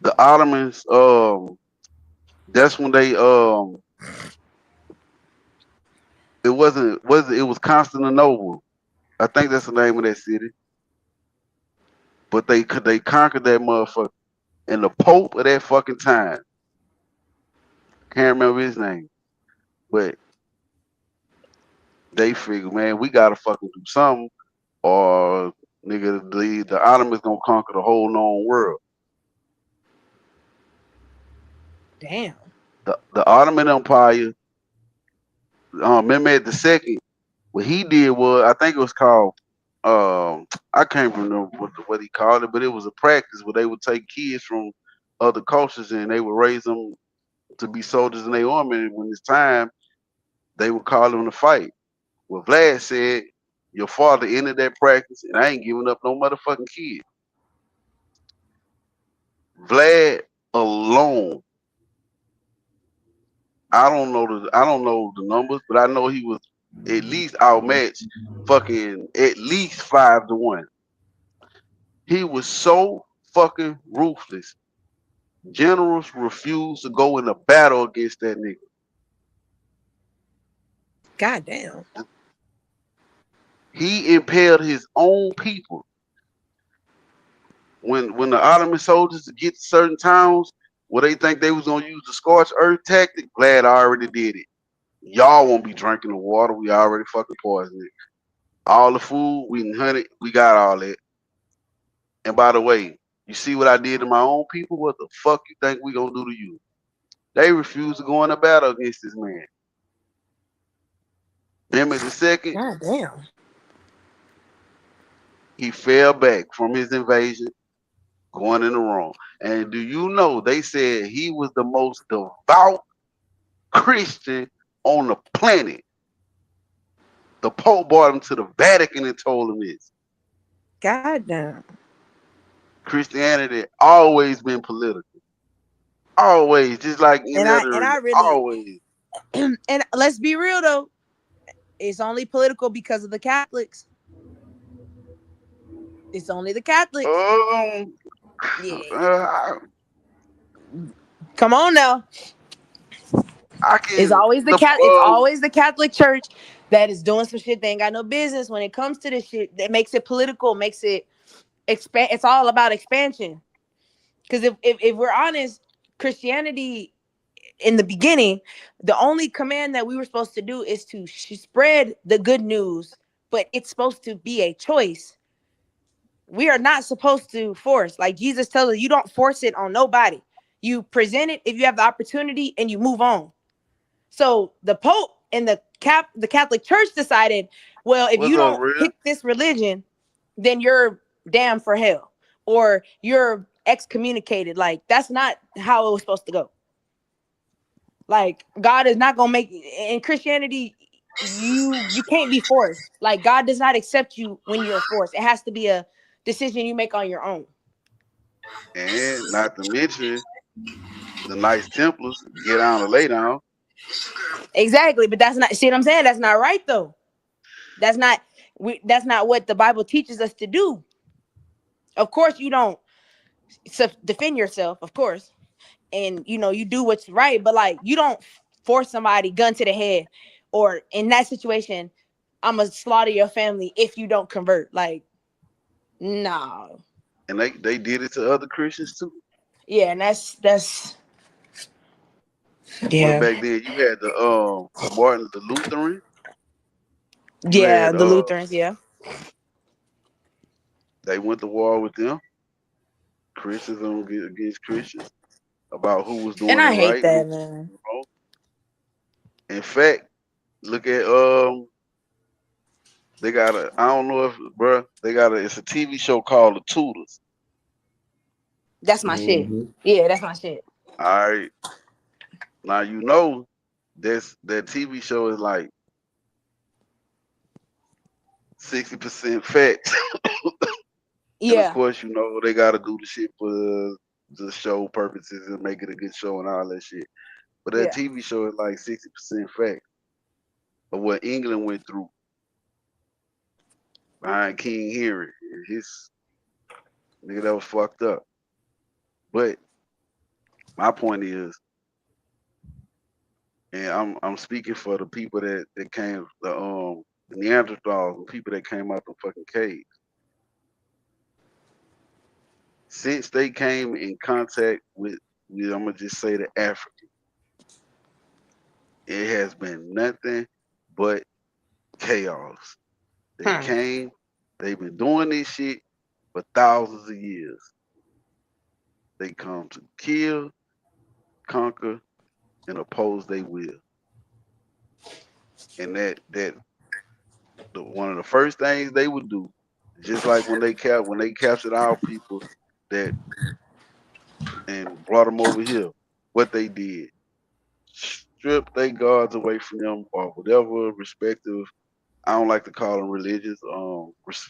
The Ottomans, that's when they it was Constantinople. I think that's the name of that city. But they conquered that motherfucker. And the Pope of that fucking time, can't remember his name, but they figured, man, we gotta fucking do something, or nigga, the Ottomans gonna conquer the whole known world. Damn. The Ottoman Empire, Mehmed II, what he did was, I think it was called, I can't remember what he called it, but it was a practice where they would take kids from other cultures and they would raise them to be soldiers in their army. And when it's time, they would call them to fight. Well, Vlad said, your father ended that practice, and I ain't giving up no motherfucking kid. Vlad alone, I don't know the numbers, but I know he was at least outmatched, fucking at least 5 to 1. He was so fucking ruthless. Generals refused to go into battle against that nigga. God damn. He impaled his own people. When the Ottoman soldiers get to certain towns where they think they was gonna use the scorched earth tactic, Vlad already did it. Y'all won't be drinking the water. We already fucking poisoned it. All the food, we can hunt it. We got all that. And by the way, you see what I did to my own people? What the fuck you think we gonna do to you? They refused to go into battle against this man. Mehmed II, God damn. he fell back from his invasion, going in the wrong. And do you know they said he was the most devout Christian on the planet? The Pope brought him to the Vatican and told him this. God damn. Christianity always been political. Always, just like And any I other and religion. I really Always. and let's be real though, it's only political because of the Catholics. It's only the Catholics. Um, Yeah. I, Come on now. I It's can always the the cat. It's always the Catholic Church that is doing some shit they ain't got no business when it comes to this shit. That makes it political. Makes it expand. It's all about expansion. Because if we're honest, Christianity in the beginning, the only command that we were supposed to do is to spread the good news, but it's supposed to be a choice. We are not supposed to force. Like Jesus tells us, you don't force it on nobody. You present it if you have the opportunity and you move on. So the Pope and the Catholic Church decided, well, if What's you up, don't real? pick this religion, then you're damned for hell or you're excommunicated. Like that's not how it was supposed to go. Like God is not gonna make in Christianity. You can't be forced. Like God does not accept you when you're forced. It has to be a decision you make on your own. And not to mention the Knights Templars get down to lay down. Exactly, but that's not. See what I'm saying? That's not right though. That's not. That's not what the Bible teaches us to do. Of course, you don't defend yourself. Of course, and you do what's right. But like, you don't force somebody gun to the head, or in that situation, I'm gonna slaughter your family if you don't convert. Like, no. And they did it to other Christians too. Yeah, and that's What yeah, back then you had the Martin the Lutheran, you yeah. had The Lutherans, yeah, they went to war with them, Christians against Christians, about who was and doing it I hate right, who that, was man. doing it wrong. In fact, look at they got a I don't know if bruh, they got a it's a TV show called The Tudors. That's my shit. Mm-hmm. Yeah, that's my shit. All right. Now you know that TV show is like 60% facts. And of Yeah, course, you know, they gotta do the shit for the show purposes and make it a good show and all that shit. But that yeah, TV show is like 60% fact of what England went through behind King Henry. His nigga that was fucked up. But my point is, and I'm speaking for the people that came the Neanderthals and people that came out the fucking caves. Since they came in contact with I'm gonna just say the African, it has been nothing but chaos. They hmm. came, they've been doing this shit for thousands of years. They come to kill, conquer, and oppose their will. And one of the first things they would do, just like when they captured our people that and brought them over here, what they did, strip their gods away from them or whatever respective. I don't like to call them religious.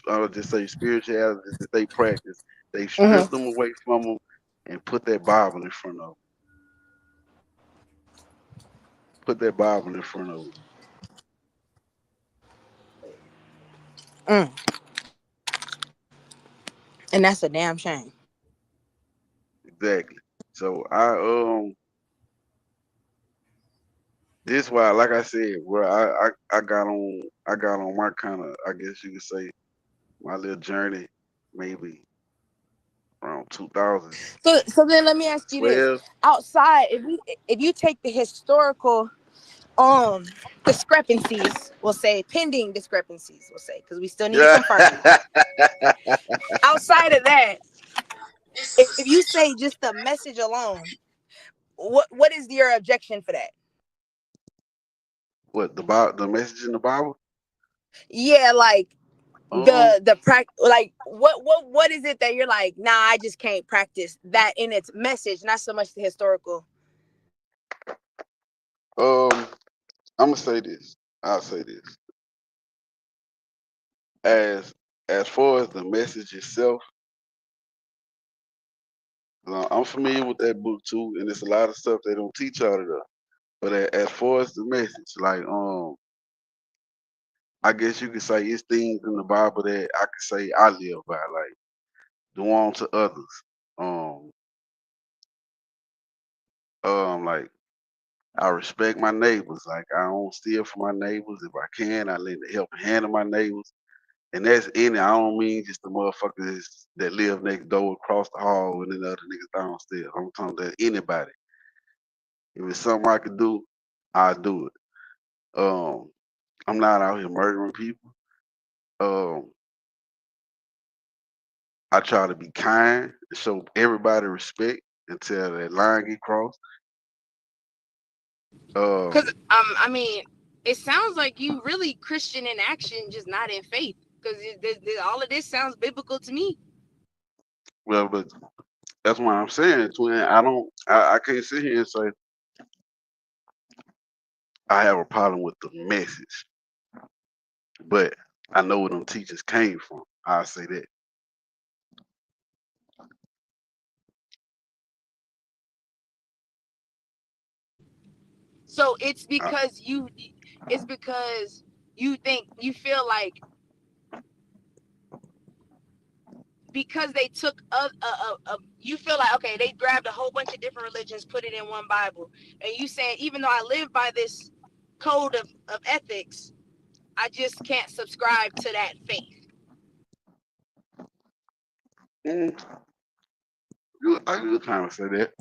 I would just say spirituality that they practice. They stripped Hmm. them away from them and put that Bible in front of them. Put that Bible in front of them. Mm. And that's a damn shame. Exactly. So this why, like I said, where I got on my kind of, I guess you could say, my little journey, maybe around So then let me ask you this: 2012. outside, if you take the historical um discrepancies, we'll say pending discrepancies, we'll say, because we still need to Yeah. confirm it. Outside of that, if you say just the message alone, what is your objection for that? What the Bible, the message in the Bible? Yeah, like Um, like what is it that you're like, nah, I just can't practice that in its message, not so much the historical. um, I'm gonna say this. I'll say this. As as far as the message itself, I'm familiar with that book too, and it's a lot of stuff they don't teach out of there. But as far as the message, like I guess you could say it's things in the Bible that I could say I live by, like do unto others. Um, like I respect my neighbors. Like I don't steal from my neighbors. If I can, I lend a helping hand to my neighbors. And that's any. I don't mean just the motherfuckers that live next door, across the hall, and then the other niggas downstairs. I'm talking about anybody. If it's something I could do, I do it. Um, I'm not out here murdering people. Um, I try to be kind and show everybody respect until that line get crossed. Because Um, I mean, it sounds like you really Christian in action, just not in faith. Because all of this sounds biblical to me. well, but that's what I'm saying, twin. I don't. I can't sit here and say I have a problem with the message, but I know where them teachers came from. I say that. So I, it's because you think you feel like because they took you feel like okay they grabbed a whole bunch of different religions, put it in one Bible, and you saying even though I live by this code of ethics, I just can't subscribe to that faith. mm, you kind of say that.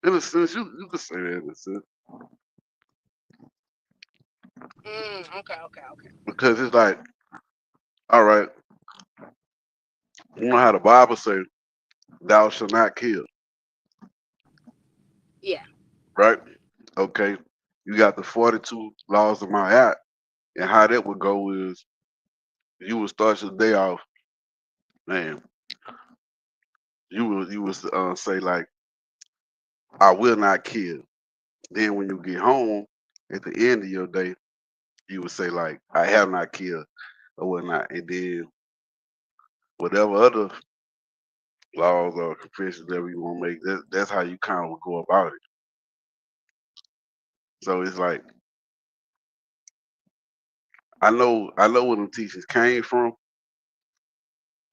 In a sense, you could say that in a sense Okay, okay, okay. because it's like, all right, you know how the Bible say, "Thou shalt not kill," Yeah. right? Okay, you got the 42 laws of my and how that would go is you would start your day off, man. You would say like, "I will not kill." Then when you get home at the end of your day, you would say like, "I have not killed" or whatnot, and then whatever other laws or confessions that we want to make, that's how you kind of would go about it. So it's like I know where them teachers came from,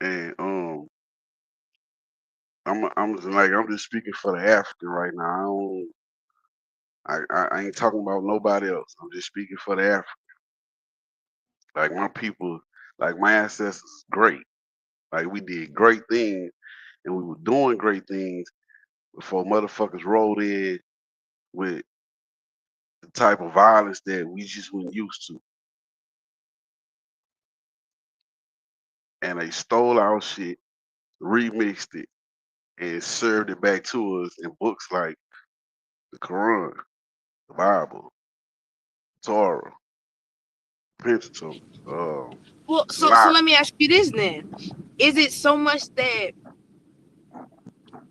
and I'm just speaking for the African right now. I ain't talking about nobody else. I'm just speaking for the African. Like my people, like my ancestors, great. Like we did great things, and we were doing great things before motherfuckers rolled in with the type of violence that we just weren't used to, and they stole our shit, remixed it, and served it back to us in books like the Quran, the Bible, Torah, Pentateuch, Well, so Tanakh. let me ask you this then: is it so much that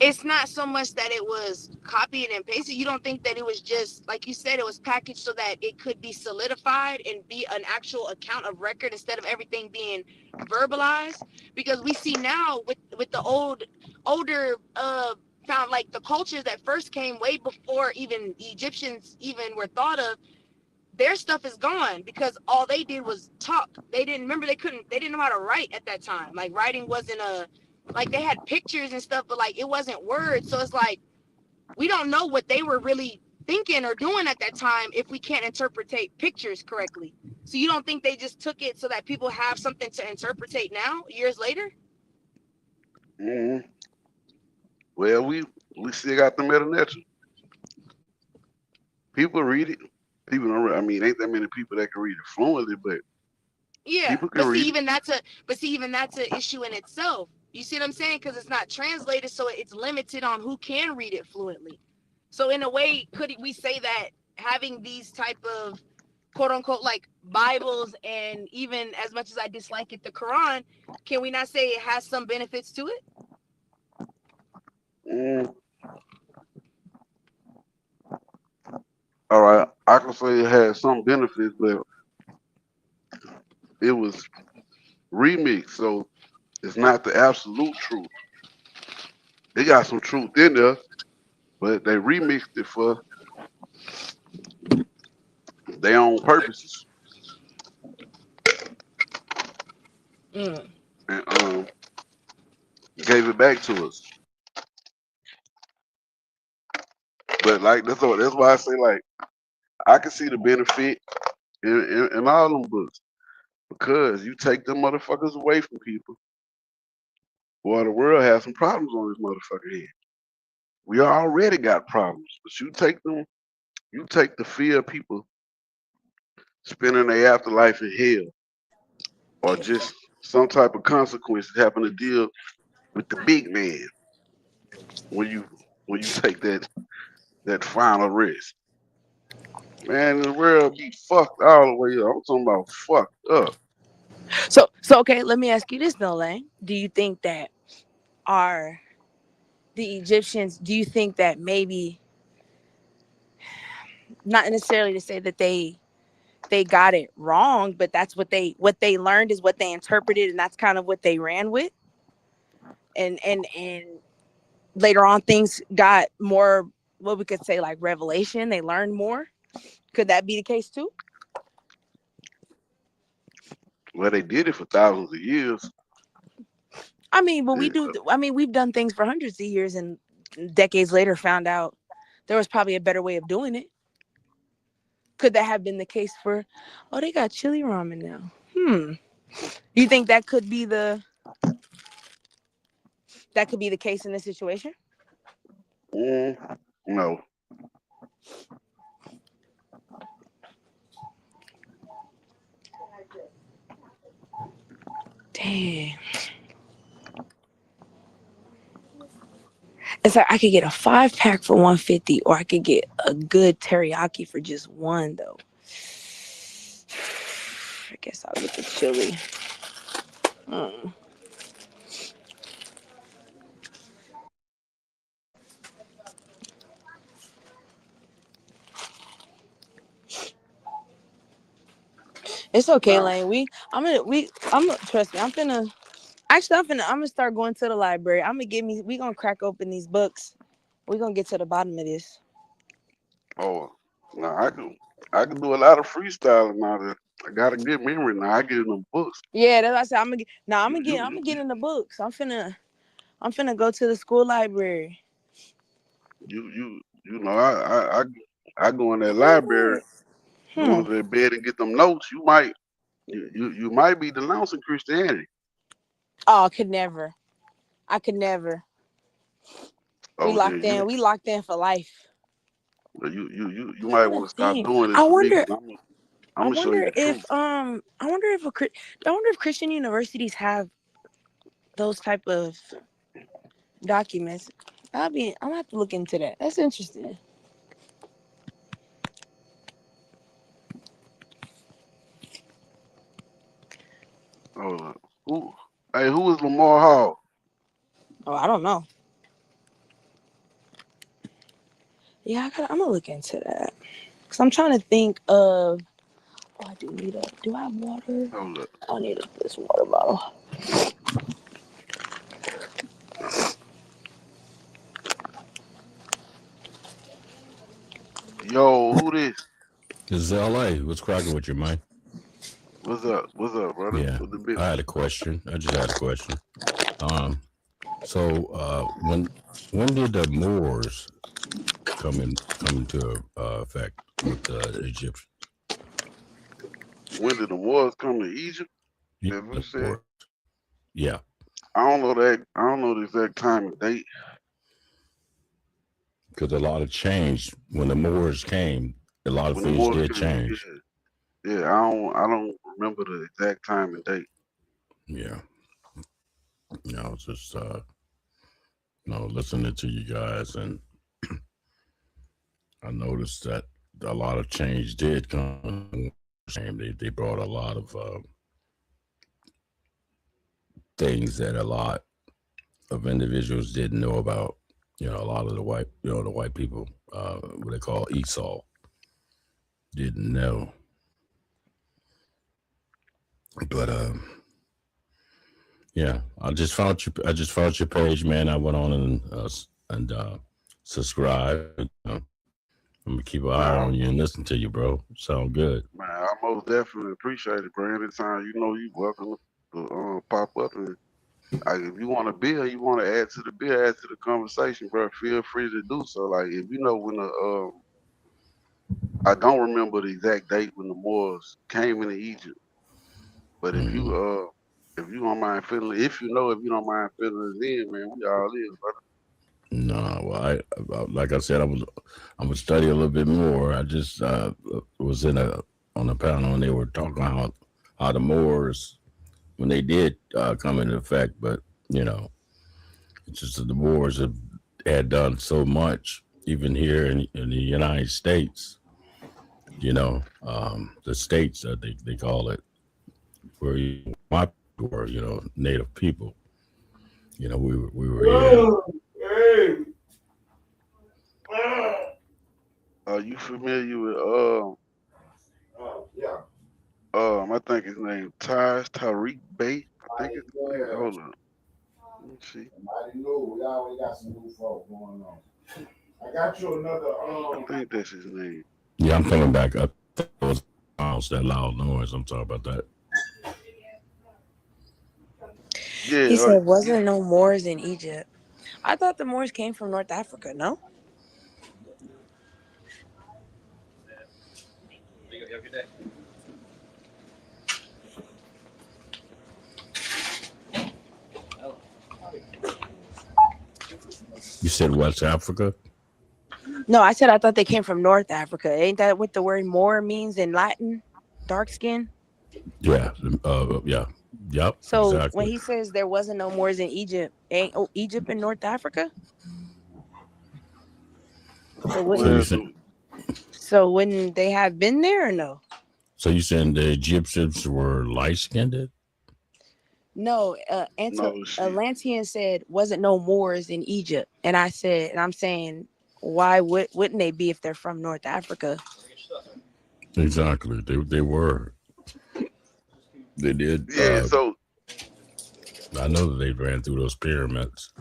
it's not so much that it was copied and pasted? You don't think that it was just like you said, it was packaged so that it could be solidified and be an actual account of record instead of everything being verbalized? Because we see now with the older found like the cultures that first came way before even the Egyptians even were thought of, their stuff is gone because all they did was talk. They didn't remember, they didn't know how to write at that time. Like writing wasn't a like they had pictures and stuff, but like it wasn't words. So it's like we don't know what they were really thinking or doing at that time if we can't interpretate pictures correctly. So you don't think they just took it so that people have something to interpretate now, years later? Mhm. Well, we still got the middle natural. People read it. People don't. I mean, ain't that many people that can read it fluently, but Yeah, people can read it. but see even that's an issue in itself. You see what I'm saying? Because it's not translated, so it's limited on who can read it fluently. So in a way, could we say that having these type of quote unquote like Bibles, and even as much as I dislike it, the Quran, can we not say it has some benefits to it? Mm, all right, I can say it had some benefits, but it was remixed, so it's not the absolute truth. They got some truth in there, but they remixed it for their own purposes, Mm. and gave it back to us. But like that's why I say like I can see the benefit in all them books. because you take them motherfuckers away from people, boy, the world has some problems on this motherfucker head. We already got problems, but you take the fear of people spending their afterlife in hell or just some type of consequences having to deal with the big man when you take that final risk. Man, the world be fucked all the way up. I'm talking about fucked up. So okay, let me ask you this though, Lane. Do you think that are the Egyptians? Do you think that maybe not necessarily to say that they got it wrong, but that's what they learned is what they interpreted, and that's kind of what they ran with, and later on things got more what we could say like revelation. They learned more. Could that be the case too? Well, they did it for thousands of years. I mean, but we And, do. I mean, we've done things for hundreds of years, and decades later found out there was probably a better way of doing it. Could that have been the case for? Oh, they got chili ramen now. You think that could be the case in this situation? no, Dang. It's like I could get a 5 pack for 150, or I could get a good teriyaki for just one though. I guess I'll get the chili. Mm. It's okay, no. Lane. I'm gonna trust me. I'm gonna start going to the library. We gonna crack open these books. We gonna get to the bottom of this. Oh, no, I can do a lot of freestyling now. That I got a good memory now. I get in them books. Yeah, that's what I said. I'm gonna get. Nah, You I'm you gonna get in the books. I'm finna go to the school library. you know I go in that I library, wonder. go Hmm. into that bed and get them notes. You might be denouncing Christianity. Oh, I could never. I could never. We Oh, locked then in. We locked in for life. you I'm might trying to want to stop think. doing this I for me wonder. because I'm I gonna show you wonder the truth. if I wonder if I wonder if Christian universities have those type of documents. I'm gonna have to look into that. That's interesting. Oh, who? Hey, who is Lamar Hall? Oh, I don't know. Yeah, I'm gonna look into that because I'm trying to think of. Oh, I do need a. Do I have water? Hold up. I need this water bottle. Yo, who this? This is LA. What's cracking with you, man? What's up? What's up, brother? Yeah, What's the I business? had a question. I just had a question. Um, so when did the Moors come into effect with the Egyptians? When did the Moors come to Egypt? Yeah, If we the said, Moors. Yeah, I don't know that. I don't know the exact time and date. because a lot of changed when the Moors came. A lot of When the things Moors did came, change. yeah. I don't remember the exact time and date. Yeah, just listening to you guys, and I noticed that a lot of change did come. They brought a lot of things that a lot of individuals didn't know about. A lot of the white people, what they call Esau, didn't know. But yeah, I just found your page, man. I went on and subscribed. I'm gonna keep an eye Man, on you and listen to you, bro. Sound good. I most definitely appreciate it, bro. Anytime you welcome to pop up and if you want to bill, you want to add to the bill, add to the conversation, bro. Feel free to do so. Like if you know when I don't remember the exact date when the Moors came into Egypt, But Hmm. if you don't mind filling, if you don't mind filling us in, man, we all in, brother. No, well, like I said, I would study a little bit more. I just was in a on a panel and they were talking how the Moors when they did come into effect, but you know, it's just that the Moors had done so much, even here in the United States. You know, the states they call it, where my people were, native people. We were here. Oh, hey, ah. Are you familiar with Yeah, I think his name Tariq Bey. I think it's his name. yeah. Hold on. Let me see. Somebody new. We always got some new folk going on. I got you another. I think that's his name. Yeah, I'm coming back up. Those house, that loud noise. I'm talking about that. He Yeah, said, wasn't no Moors in Egypt. I thought the Moors came from North Africa, no? You said West Africa? No, I said I thought they came from North Africa. Ain't that what the word Moor means in Latin? Dark skin? Yeah, yeah, yep, So when exactly. he says there wasn't no Moors in Egypt, ain't Egypt in North Africa? So So wouldn't you well, said so wouldn't they have been there or no? so you saying the Egyptians were light skinned? No, no shit. Atlantean said wasn't no Moors in Egypt, and I said, and I'm saying, why wouldn't they be if they're from North Africa? Exactly. They were. They did. Yeah, so I know that they ran through those pyramids.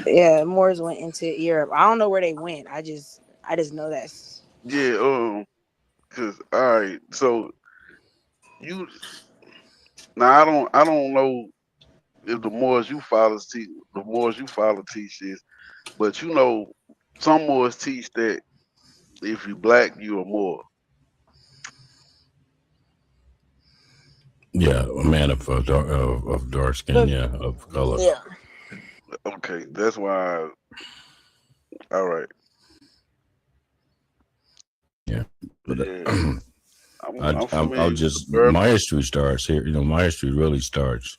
Yeah, Moors went into Europe. I don't know where they went. I just know that's yeah, cause all right, so you now I don't know if the Moors you follow teach this, but some Moors teach that if you black you are Moor. Yeah, a man of dark skin. but Yeah, of color. yeah. Okay, that's why. All right, Yeah, but yeah, I'm I'll familiar with the just birth. my history starts here. My history really starts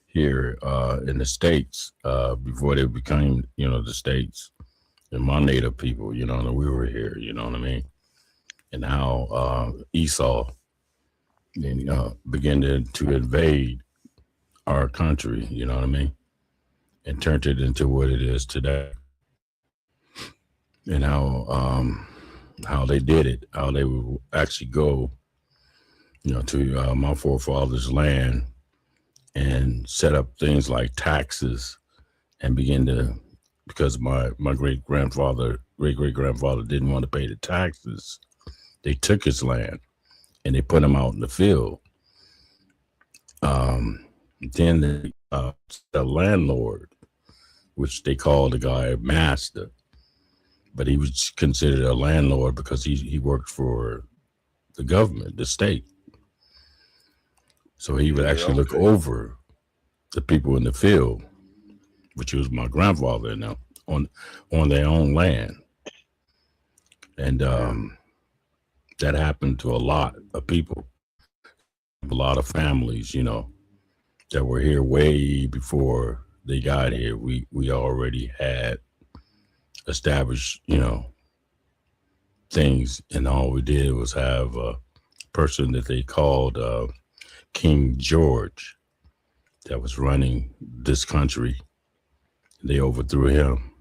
here in the states before they became the states and my native people. And we were here. You know what I mean? And how Esau began to invade our country. You know what I mean? And turned it into what it is today. And how they did it, how they would actually go, to my forefathers' land and set up things like taxes and begin to, because my great great grandfather didn't want to pay the taxes, they took his land and they put him out in the field. Then the landlord, which they called the guy master, but he was considered a landlord because he worked for the government, the state. So he would Yeah, actually look okay, over the people in the field, which was my grandfather and them, on on their own land. And yeah, that happened to a lot of people, a lot of families, that were here way before they got here. We already had established, things, and all we did was have a person that they called King George that was running this country. They overthrew him.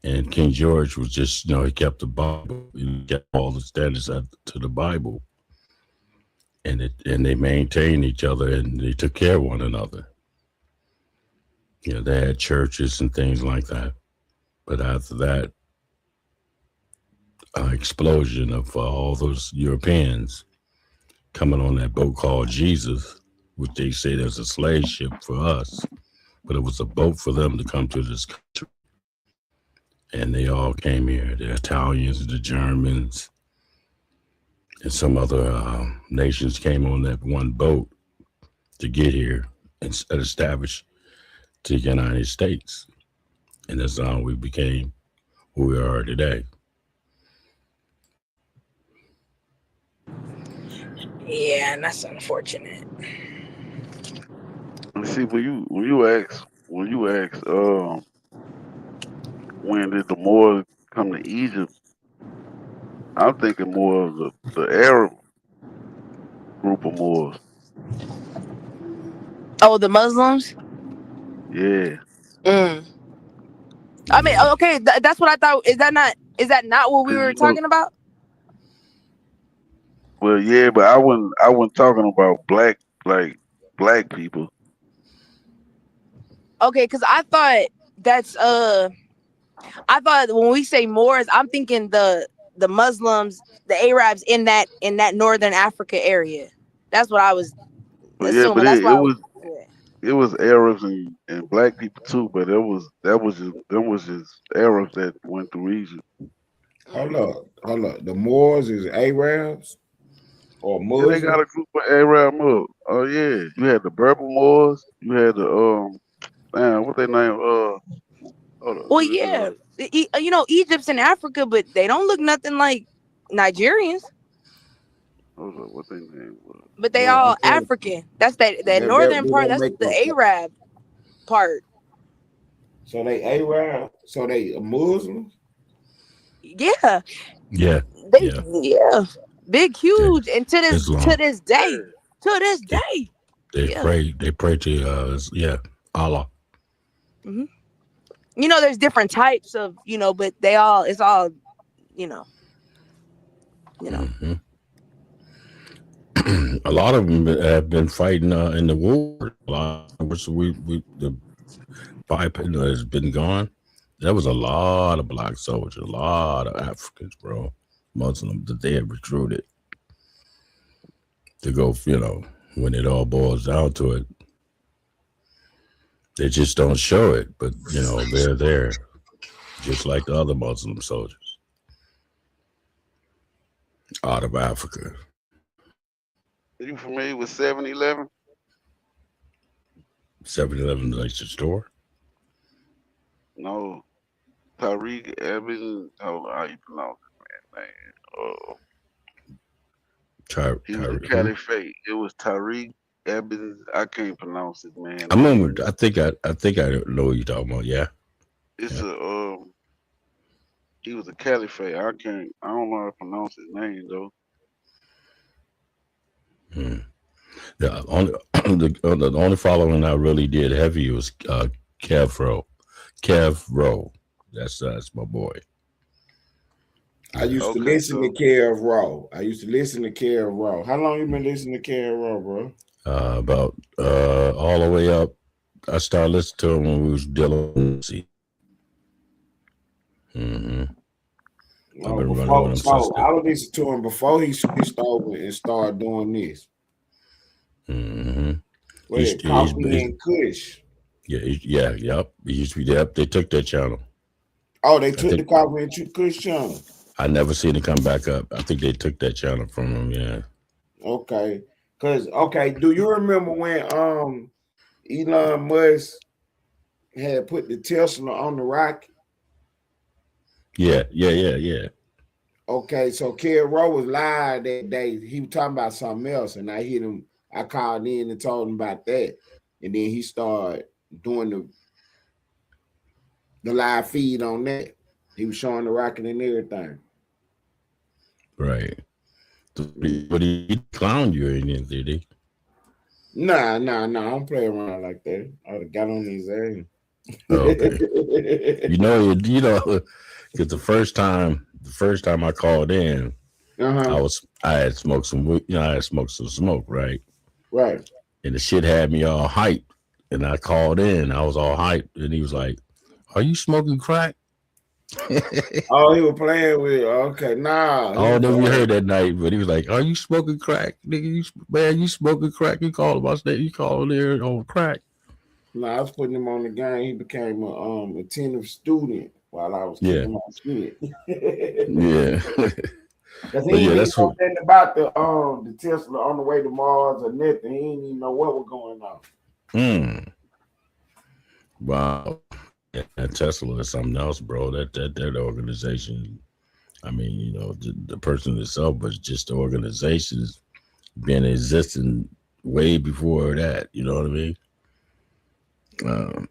And King George was just, he kept the Bible, he kept all the standards to the Bible, and they maintained each other and they took care of one another. They had churches and things like that. But after that explosion of all those Europeans coming on that boat called Jesus, which they say there's a slave ship for us, but it was a boat for them to come to this country. And they all came here, the Italians, the Germans, and some other nations came on that one boat to get here and establish the United States, and that's how we became who we are today. Yeah, and that's unfortunate. And see, when you ask, when did the Moors come to Egypt? I'm thinking more of the Arab group of Moors. Oh, the Muslims. Yeah, Mm. I mean, Yeah, okay, that's what I thought. Is that not what we cause were you know, talking about? well, yeah, but I wasn't talking about like black people. Okay, because that's I thought when we say Moors, I'm thinking the Muslims, the Arabs in that northern Africa area. That's what I was But yeah, but assuming. That's why I was. Yeah. it was Arabs and black people too. But that was just Arabs that went through Egypt. Hold Mm. up, hold up. The Moors is Arabs or Yeah, they got Muslim? a group of Arab Moors. Oh yeah, you had the Berber Moors. You had the damn, what they name? Hold on. Well, yeah, you know Egypt's in Africa, but they don't look nothing like Nigerians. Hold on, what they name was? But they Well, I'm all saying African. That's that that northern they part. don't That's make the them. Arab part. So they Arab. So they Muslims. Yeah, yeah, they yeah. yeah, big, They, huge, and to Islam. this day, to this They day, they yeah. pray. They pray to yeah, Allah. Hmm. You know, there's different types of but they all it's all you know, you know. Hmm. A lot of them have been fighting in the war. A lot of which we the pipe has been gone. There was a lot of black soldiers, a lot of Africans, bro, Muslims that they had recruited to go. When it all boils down to it, they just don't show it, but they're there, just like the other Muslim soldiers out of Africa. Are you familiar with 7-Eleven? 7-Eleven like the store. No, Tariq Eben. Hold on, how you pronounce his name? He was a Who? caliphate. It was Tariq Eben. I can't pronounce his man I name. remember. I think I know what you're talking about. Yeah, It's yeah. a He was a caliphate. I don't know how to pronounce his name though. Hmm. The only the only following I really did heavy was Kevro. Kevro. That's my boy. I Yeah. used to Okay, listen to so Care of Raw. I used to listen to Care of Raw. How long you been listening to Care of Raw, bro? About all the way up. I started listening to him when we was dealing with Nipsey. Hmm. I've Oh, been running with before him since so then. I would listen to him before he switched over and started doing this. Hmm. What is it? Coffee and Kush. Yeah, yep. He used to be there. They took that channel. Oh, they I took the think Coffee and Kush channel. I never seen it come back up. I think they took that channel from him. Yeah, Okay. Do you remember when Elon Musk had put the Tesla on the rocket? yeah. Okay, so Kid Rowe was live that day. He was talking about something else, and I hit him. I called in and told him about that, and then he started doing the live feed on that. He was showing the rocket and everything. Right. But he clowned you or anything, did he? Nah. I don't play around like that. I would have got on his Oh, okay. ass. Because the first time I called in, Uh-huh. I had smoked I had smoked some smoke, right? Right. And the shit had me all hyped. And I called in, I was all hyped, and he was like, "Are you smoking crack?" Oh, he was playing with. Okay, nah. I don't know if you heard that night, but he was like, "Are you smoking crack, nigga? You smoking crack? You call about that? You call there on crack?" Nah, I was putting him on the game. He became a attentive student while I was Yeah, kicking my shit. yeah. Cause he But ain't yeah, even that's know what. nothing about the Tesla on the way to Mars or nothing. He ain't even know what was going on. Mm, wow. Yeah, Tesla is something else, bro. That organization. I mean, the person itself, but just the organization's been existing way before that. You know what I mean? Um,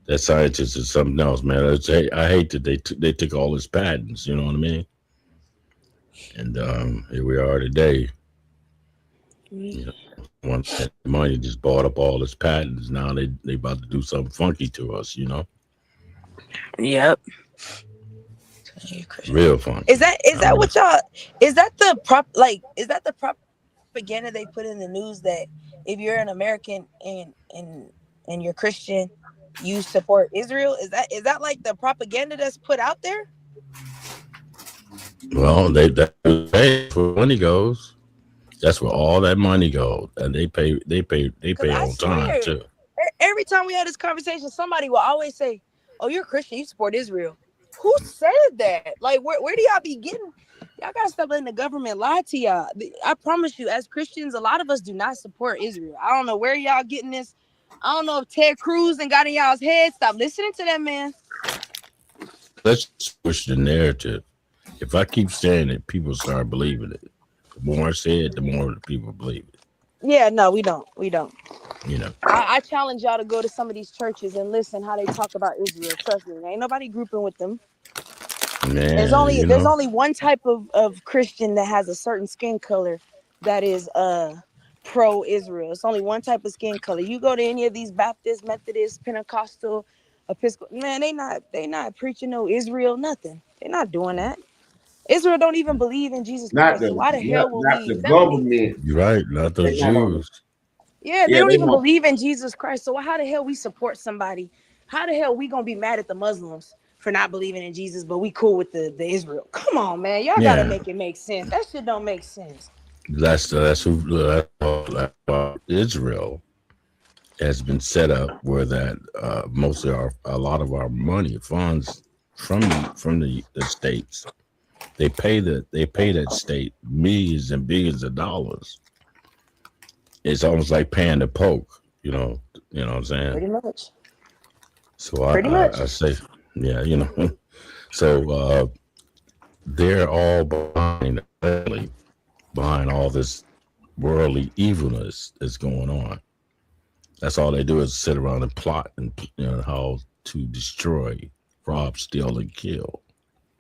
that scientist is something else, man. I hate that they took all his patents. You know what I mean? And here we are today. You know, one that money just bought up all his patents. Now they about to do something funky to us. Yep. Real Is funky. that is I that mean, what y'all? Is that the prop? Like, is that the propaganda they put in the news that if you're an American and you're Christian, you support Israel? Is that like the propaganda that's put out there? well, they pay where money goes. That's where all that money goes, and they Because pay I on time swear, too. every time we had this conversation, somebody will always say, "Oh, you're a Christian, you support Israel." Who said that? Like, where do y'all be getting? Y'all gotta stop letting the government lie to y'all. I promise you, as Christians, a lot of us do not support Israel. I don't know where y'all getting this. I don't know if Ted Cruz and got in y'all's head. Stop listening to that man. Let's switch the narrative. If I keep saying it, people start believing it. The more I say it, the more the people believe it. Yeah, no, we don't. We don't. You know, I challenge y'all to go to some of these churches and listen how they talk about Israel. Trust me, ain't nobody grouping with them. There's man. only there's only one type of Christian that has a certain skin color that is pro Israel. It's only one type of skin color. You go to any of these Baptist, Methodist, Pentecostal, Episcopal, man, they not preaching no Israel, nothing. They're not doing that. Israel don't even believe in Jesus Not Christ. the So why the not, hell will not we the accept it? government. you're right. Not They those not on it. Jews. Yeah, they Yeah, don't they even not. believe in Jesus Christ. So how the hell we support somebody? How the hell we gonna be mad at the Muslims for not believing in Jesus, but we cool with the Israel? Come on, man. Y'all gotta Yeah, make it make sense. That shit don't make sense. that's why Israel has been set up where that most of a lot of our money funds from the states. They pay that state millions and billions of dollars. It's almost like paying the poke. You know what I'm saying. Pretty much. So Pretty I much. say, yeah, so they're all behind all this worldly evilness that's going on. That's all they do is sit around and plot and how to destroy, rob, steal, and kill.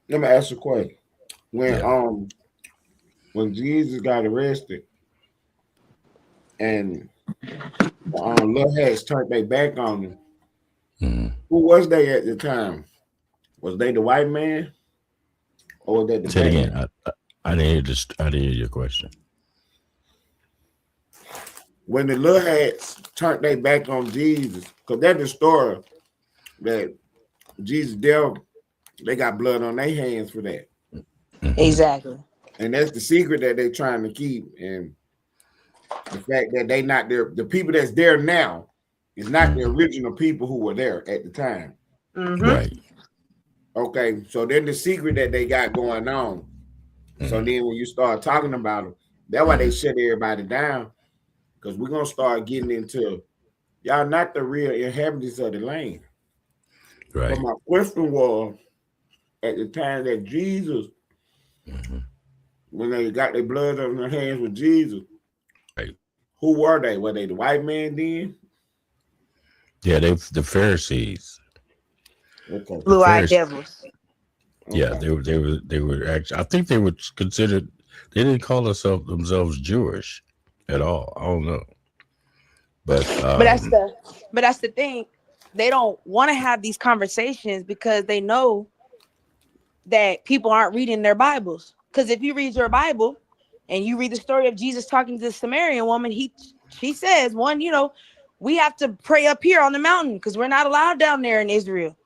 Let me ask you a question. When Yeah. um when Jesus got arrested and little hats turned their back on him, Hmm. who was they at the time? Was they the white man or was that the Say it black again. man? I didn't hear this. I didn't hear your question. When the little hats turned their back on Jesus, because that's the story that Jesus dealt, they got blood on their hands for that. Hmm. Exactly. And that's the secret that they're trying to keep. And the fact that they not there, the people that's there now is not the Hmm. original people who were there at the time. Mm-hmm. Right. Okay, so then the secret that they got going on. So Hmm. then when you start talking about them, that's why they Hmm. shut everybody down. Because we're gonna start getting into y'all not the real inhabitants of the land. But Right. my question was at the time that Jesus, Hmm. when they got their blood on their hands with Jesus, Right. who were they? Were they the white man then? Yeah. The Pharisees. Okay, The Blue-eyed Pharisees. devils. Yeah. okay. They were actually. I think they were considered. They didn't call themselves Jewish at all. I don't know. But But that's the thing. They don't want to have these conversations because they know that people aren't reading their Bibles. Because if you read your Bible and you read the story of Jesus talking to the Samaritan woman, she says, one, we have to pray up here on the mountain because we're not allowed down there in Israel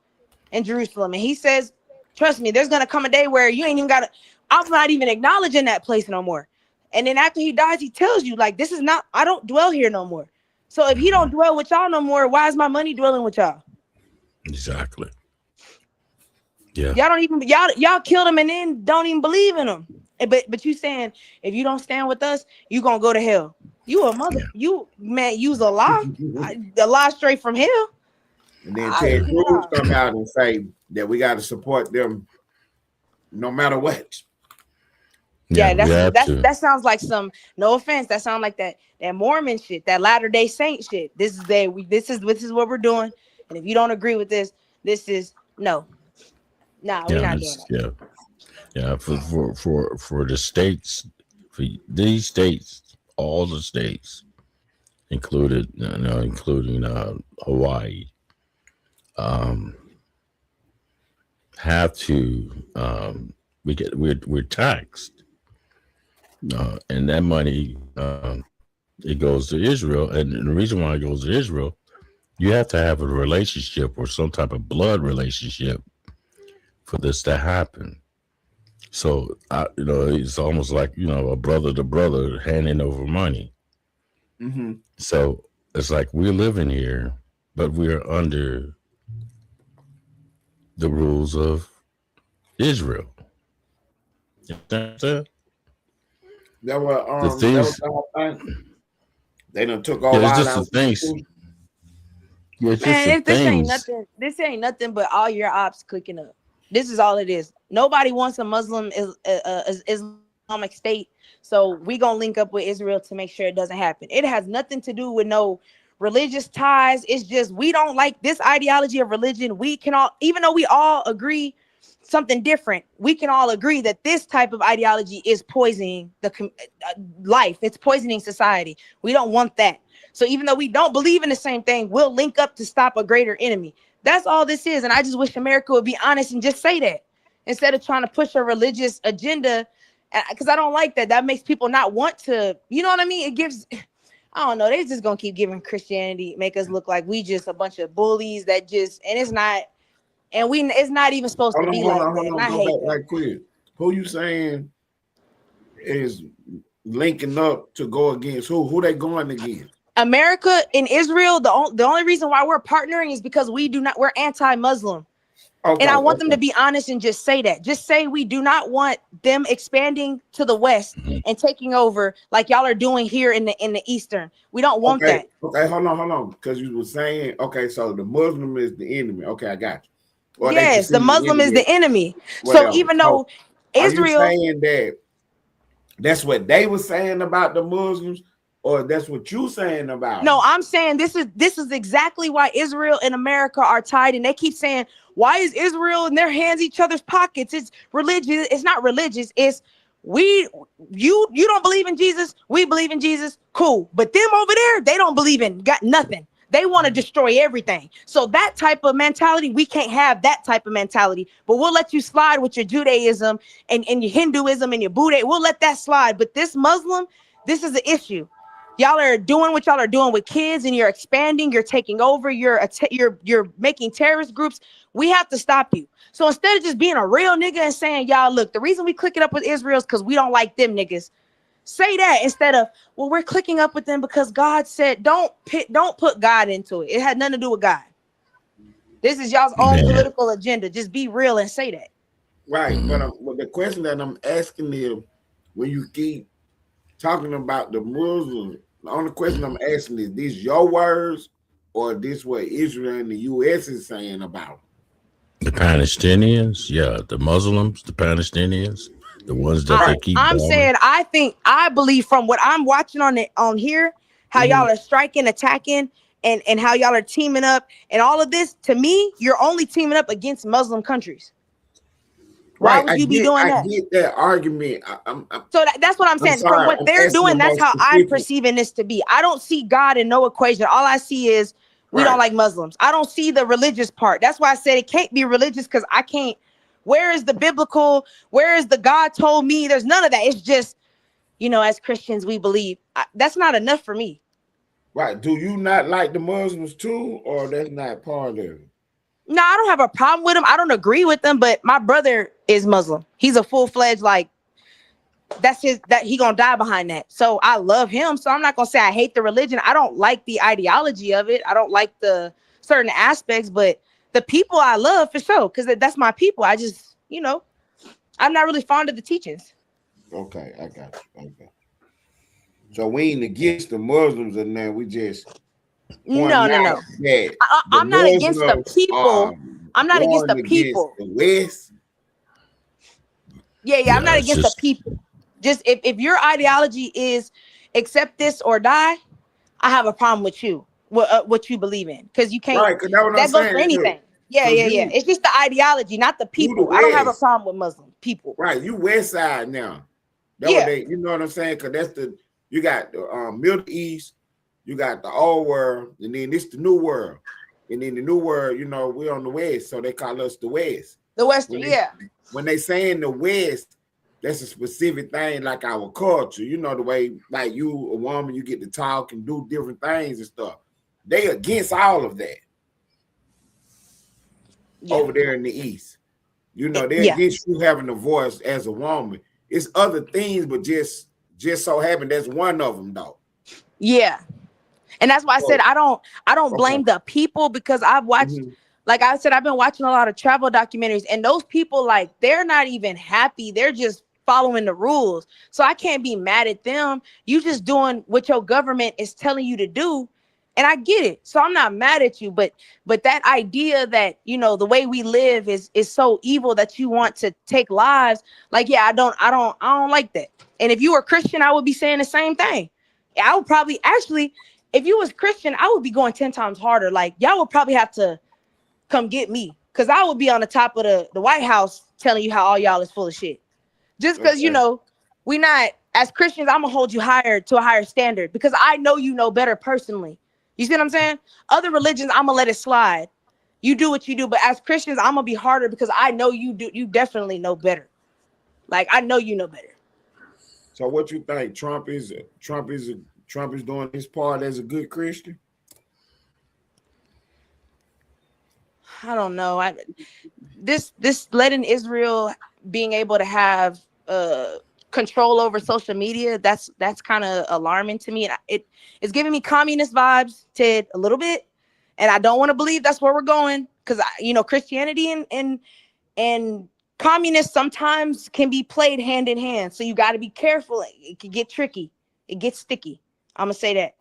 and Jerusalem. And he says, trust me, there's gonna come a day where you ain't even gotta, I'm not even acknowledging that place no more. And then after he dies, he tells you, like, this is not, I don't dwell here no more. So if he don't mhm, dwell with y'all no more, why is my money dwelling with y'all? exactly. Yeah. Y'all don't even y'all killed him and then don't even believe in him. But you saying if you don't stand with us, you gonna go to hell. You a mother, Yeah. you man, use a lie, the lie straight from hell. And then I Ted Yeah. Cruz nah. come out and say that we got to support them no matter what. Yeah. Yeah, We have to. that sounds like some, no offense, that sounds like that Mormon shit, that Latter-day Saint shit. This is what we're doing. And if you don't agree with this, this is no. Nah, we're Yeah. not doing It's, that. yeah. Yeah. For the states, for these states, all the states, included, including Hawaii, um, have to. We're taxed, and that money it goes to Israel. And the reason why it goes to Israel, you have to have a relationship or some type of blood relationship for this to happen. So, it's almost like a brother to brother handing over money. Mm-hmm. So it's like we're living here, but we're under the rules of Israel. You understand? The That was things, the whole thing. They done took yeah, over it's all just our the things. institutions. Yeah, it's just Man, the this ain't things. nothing. This ain't nothing but all your ops cooking up. This is all it is. Nobody wants a Muslim Islamic state, so we gonna link up with Israel to make sure it doesn't happen. It has nothing to do with no religious ties. It's just we don't like this ideology of religion. We can all, even though we all agree something different, we can all agree that this type of ideology is poisoning life. It's poisoning society. We don't want that. So even though we don't believe in the same thing, we'll link up to stop a greater enemy. That's all this is. And I just wish America would be honest and just say that instead of trying to push a religious agenda. Because I don't like that. That makes people not want to, you know what I mean? It gives, I don't know. They just gonna keep giving Christianity, make us look like we just a bunch of bullies that just, and it's not, and it's not even supposed to be like that. Hold And on. I Go back hate that. right quick. Who you saying is linking up to go against who? Who they going against? America and Israel, the only reason why we're partnering is because we're anti-Muslim. And Okay, I want them to okay, be honest and just say that. Just say we do not want them expanding to the west Mhm. and taking over like y'all are doing here in the eastern. We don't want okay, that. okay. Hold on, because you were saying okay. So the Muslim is the enemy. Okay, I got you. Or they Yes, the consider the Muslim is enemy, the enemy. So whatever. even So though are you Israel, saying that that's what they were saying about the Muslims, or that's what you saying about no, them? I'm saying this is exactly why Israel and America are tied. And they keep saying, why is Israel in their hands each other's pockets? It's religious. It's not religious. It's we you don't believe in Jesus. We believe in Jesus. Cool. But them over there, they don't believe in got nothing. They want to destroy everything. So that type of mentality, we can't have that type of mentality. But we'll let you slide with your Judaism and your Hinduism and your Buddha. We'll let that slide. But this Muslim, this is an issue. Y'all are doing what y'all are doing with kids, and you're expanding, you're taking over, you're making terrorist groups. We have to stop you. So instead of just being a real nigga and saying, y'all, look, the reason we click it up with Israel is because we don't like them niggas. Say that instead of, well, we're clicking up with them because God said, don't put God into it. It had nothing to do with God. This is y'all's own Man. political agenda. Just be real and say that. Right, but, Mhm. but the question that I'm asking is, when you keep talking about the Muslims, the only question I'm asking is, these your words or this what Israel and the U.S. is saying about The Palestinians, yeah, the Muslims, the Palestinians, the ones that them? they Right. keep I'm bombing. saying I believe from what I'm watching on here, how Mm-hmm. y'all are striking, attacking, and how y'all are teaming up and all of this. To me, you're only teaming up against Muslim countries. Why Right. would you be doing I that? get that argument. So that's what I'm I'm saying. From sorry. what I'm they're asking a doing, that's more how I'm specific. perceiving this to be. I don't see God in no equation. All I see is we don't Right. like Muslims. I don't see the religious part. That's why I said it can't be religious because I can't. Where is the biblical? Where is the God told me? There's none of that. It's just, as Christians, we believe. That's not enough for me. Right. Do you not like the Muslims too, or that's not part of it? No, I don't have a problem with them. I don't agree with them, but my brother is Muslim. He's a full-fledged, like, that he gonna die behind that. So I love him. So I'm not gonna say I hate the religion. I don't like the ideology of it. I don't like the certain aspects, but The people I love for sure, because that's my people. I just, I'm not really fond of the teachings. Okay, I got you. Okay. So we ain't against the Muslims and then we just No, pointing no, out no. that the I'm not against the Muslims are people. I'm not against the warring against people. the West. Yeah, I'm Yeah, not it's against the just people. Just if your ideology is accept this or die, I have a problem with you. What you believe in, because you can't. Right, because that's what I'm That goes for saying. Look, anything. Yeah, because yeah, yeah. It's just the ideology, not the you the people. I don't have a West. problem with Muslim people. Right, you West side now. That what Yeah, they, you know what I'm saying? Because that's you got the Middle East, you got the old world, and then this the new world. And in the new world, we're on the West, so they call us the West. the When Western. they Yeah, when they say in the West, that's a specific thing like our culture. You know the way like you a woman, you get to talk and do different things and stuff. They against all of that yeah, over there in the East. They're yeah, against you having a voice as a woman. It's other things, but just so happen that's one of them though. yeah. And that's why I said So I don't okay. blame the people, because I've watched, Mhm. like I said, I've been watching a lot of travel documentaries, and those people, like, they're not even happy. They're just following the rules. So I can't be mad at them. You just doing what your government is telling you to do. And I get it. So I'm not mad at you, but that idea that, the way we live is so evil that you want to take lives, like, yeah, I don't like that. And if you were Christian, I would be saying the same thing. I would probably actually, if you was Christian, I would be going 10 times harder. Like, y'all would probably have to come get me, because I would be on the top of the White House telling you how all y'all is full of shit. Just because, Okay. we not, as Christians, I'm gonna hold you higher to a higher standard, because I know you know better personally. You see what I'm saying? Other religions, I'm gonna let it slide. You do what you do, but as Christians, I'm gonna be harder because I know you do. You definitely know better. Like, I know you know better. So what you think? Trump is doing his part as a good Christian? I don't know. This letting Israel being able to have control over social media, that's kind of alarming to me. And it's giving me communist vibes, Ted, a little bit. And I don't want to believe that's where we're going, because Christianity and communists sometimes can be played hand in hand. So you got to be careful. It can get tricky. It gets sticky. I'm gonna say that. Right.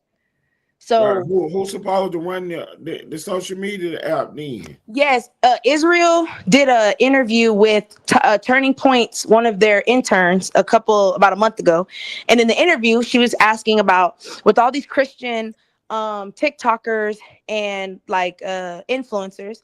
So Who's supposed to run the social media app then? yes, Israel did a interview with Turning Points, one of their interns, about a month ago, and in the interview, she was asking about, with all these Christian TikTokers and like influencers,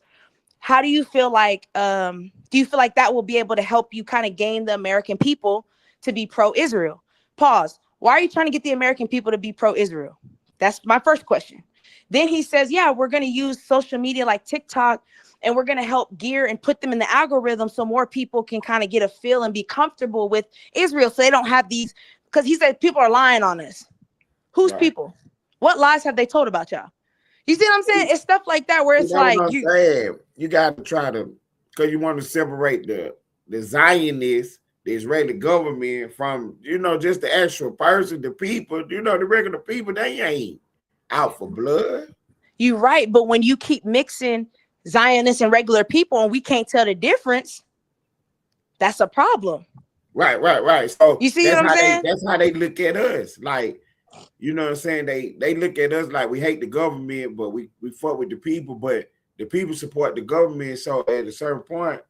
how do you feel like that will be able to help you kind of gain the American people to be pro-Israel? Pause. Why are you trying to get the American people to be pro-Israel? That's my first question. Then he says, yeah, we're going to use social media like TikTok, and we're going to help gear and put them in the algorithm so more people can kind of get a feel and be comfortable with Israel, so they don't have these, because he said people are lying on us. Whose Right. people? What lies have they told about y'all? You see what I'm saying? It's stuff like that where See, it's that's what like I'm saying. You got to try to, because you want to separate the Zionists, the Israeli government from, just the actual person, the people, the regular people, they ain't out for blood. you're right, but when you keep mixing Zionists and regular people and we can't tell the difference, that's a problem. Right. So You see what I'm saying? that's how they look at us. Like, you know what I'm saying? They look at us like we hate the government, but we fuck with the people, but the people support the government. So at a certain point,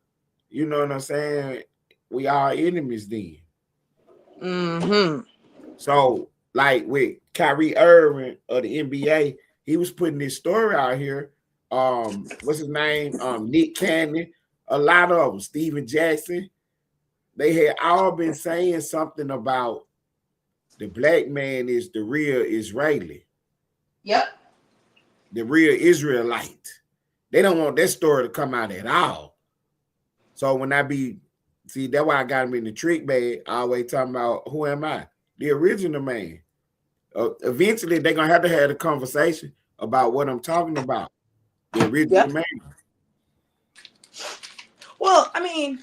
you know what I'm saying? We are enemies then. Mm-hmm. So, like with Kyrie Irving of the NBA, he was putting this story out here. What's his name? Nick Cannon, a lot of them, Steven Jackson. They had all been saying something about the black man is the real Israeli, Yep. the real Israelite. They don't want that story to come out at all. So when that's why I got him in the trick bag, always talking about who am I? The original man. Eventually, they're gonna have a conversation about what I'm talking about. The original Yep. man. Well, I mean,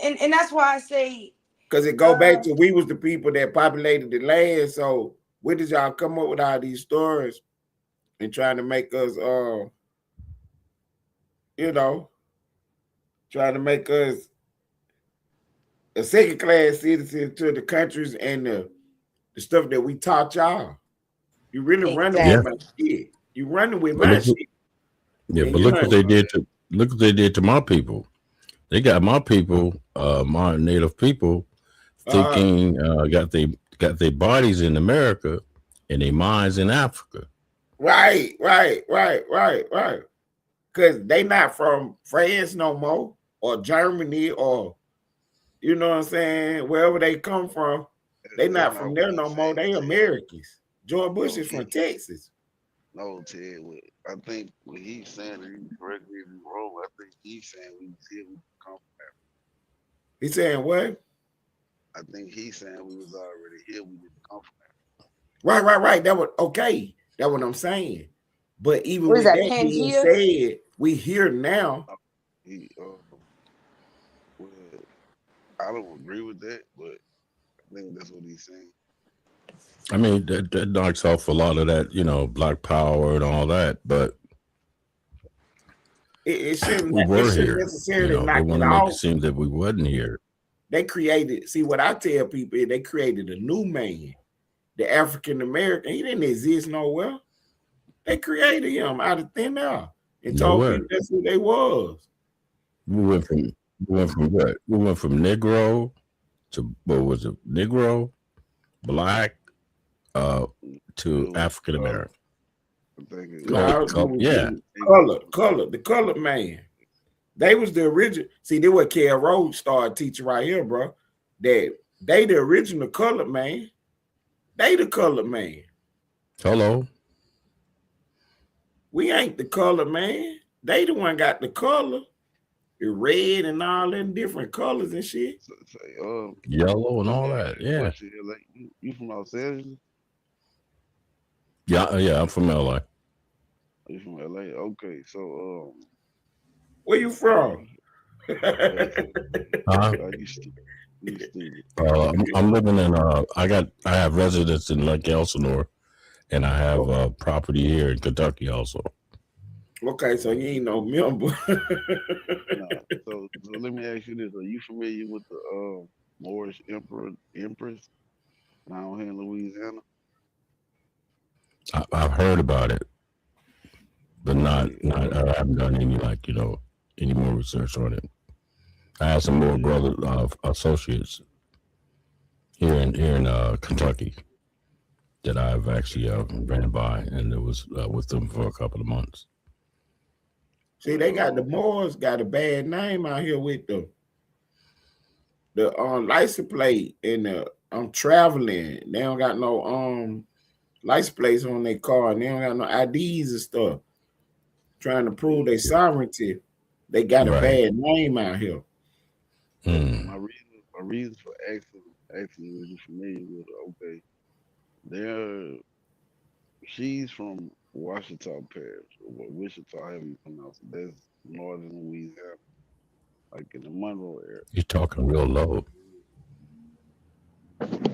and that's why I say, Because it go back to we was the people that populated the land. So where did y'all come up with all these stories and trying to make us you know, trying to make us a second class citizen to the countries and the stuff that we taught y'all. You really running with Yeah, my Exactly. shit. You running with but my look, shit. yeah, And but you look what know, they did to my people. They got my people, my native people, uh, thinking got their bodies in America and their minds in Africa. right. Cause they not from France no more or Germany or you know what I'm saying, wherever they come from, they That's not not from what there he's no more. saying, They Ted. Americans. George Bush No, is from Texas. no, Ted. I think what he's saying, and he correct me if I'm wrong. I think he's saying we was here, we come. He saying what? I think he's saying we was already here, we didn't come from. Right. That was okay. That's what I'm saying. But even What is with that, that being Pangea? said, we here now. No, he, well, I don't agree with that, but I think that's what he's saying. I mean, that knocks off a lot of that, black power and all that. But we It were shouldn't here. necessarily They knock want it to make it off. seem that we wasn't here. They created, see what I tell people, they created a new man, the African American. He didn't exist nowhere. They created him out of thin air and told Nowhere. people that's who they was. We went from what? We went from Negro to what was it? Negro, black, uh, It to was African color. American. I think it Oh, was No, yeah. the colored man. They was the original. See, they what Kel Rose started teaching right here, bro. That they the original colored man. They the colored man. Hello. We ain't the colored man. They the one got the color, the red and all them different colors and shit. say, Yellow and let all me ask that. you a Yeah. question here. Like, you from Los Angeles? Yeah. Yeah. I'm from LA. You from LA? Okay, so Where you from? okay, so Huh? you stupid. You stupid. I'm living in. I have residence in Lake Elsinore, and I have property here in Kentucky also. Okay, so you ain't no member. Nah. So let me ask you this: are you familiar with the Moorish Empress down here in Louisiana? I've heard about it, but not Okay. not. I haven't done any any more research on it. I have some more Yeah. brother associates here in Kentucky that I've actually ran by, and it was with them for a couple of months. See, they got the Moors got a bad name out here with the license plate and I'm traveling. They don't got no license plates on their car, and they don't got no IDs and stuff. Trying to prove their sovereignty, they got a Right. bad name out here. So Hmm. my reason for asking you is you familiar with her? Okay. There she's from Washita Parish, or Wichita, however you pronounce it. That's northern Louisiana, like in the Monroe area. You're talking real low.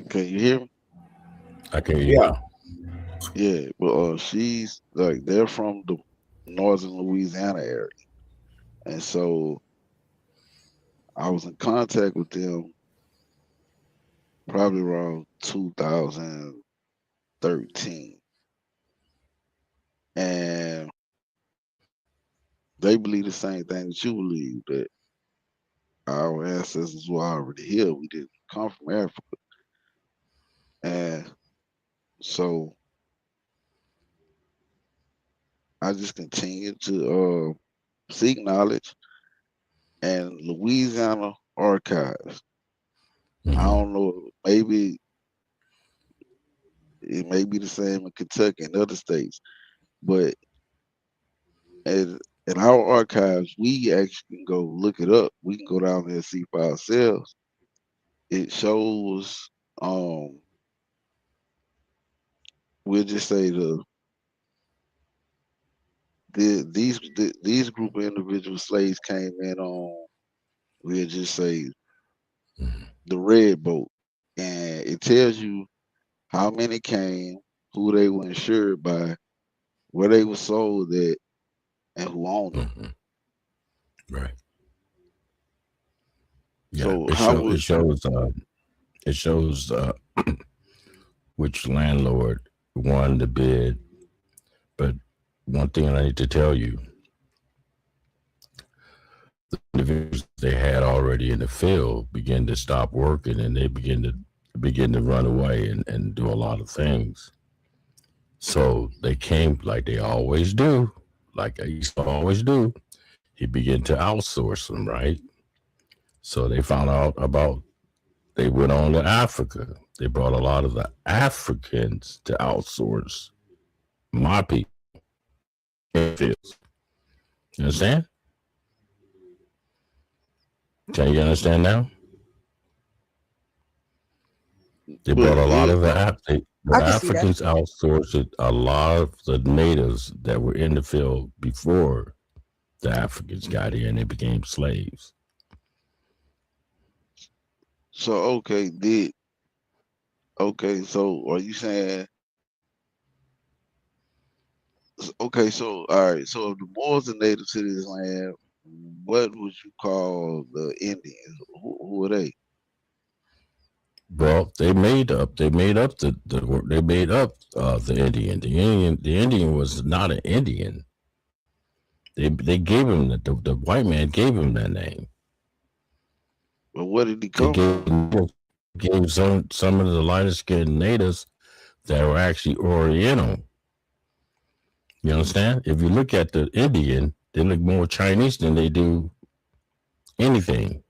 Can you hear me? I can hear you Yeah. now. Yeah, but she's like they're from the northern Louisiana area, and so I was in contact with them probably around 2013, and they believe the same thing that you believe, that our ancestors were already here. We didn't come from Africa, and so I just continued to seek knowledge and Louisiana archives. I Hmm. don't know, maybe it may be the same in Kentucky and other states, but in, in our archives, we actually can go look it up. We can go down there and see for ourselves. It shows, um, we'll just say these group of individual slaves came in on, we'll just say, the red boat, and it tells you how many came, who they were insured by, where they were sold at, and who owned them. Hmm. Right. Yeah. So how would It shows which landlord won the bid. But one thing I need to tell you, the individuals they had already in the field begin to stop working, and they begin to run away and do a lot of things. So they came like they always do, like I used to always do. He began to outsource them, right? So they found out about, they went on to Africa. They brought a lot of the Africans to outsource my people in the fields. You understand? Can you understand now? They brought a lot yeah, of I the can see that. Africans outsourced it. A lot of the natives that were in the field before the Africans got here and they became slaves. so so are you saying okay, so all right, so if the Moors are native to this land, what would you call the Indians? Who are they? Well, they made up the Indian. The Indian was not an Indian. They gave him the white man gave him that name. But where did he They come from? gave some of the lighter skinned natives that were actually Oriental. You understand? If you look at the Indian, they look more Chinese than they do anything.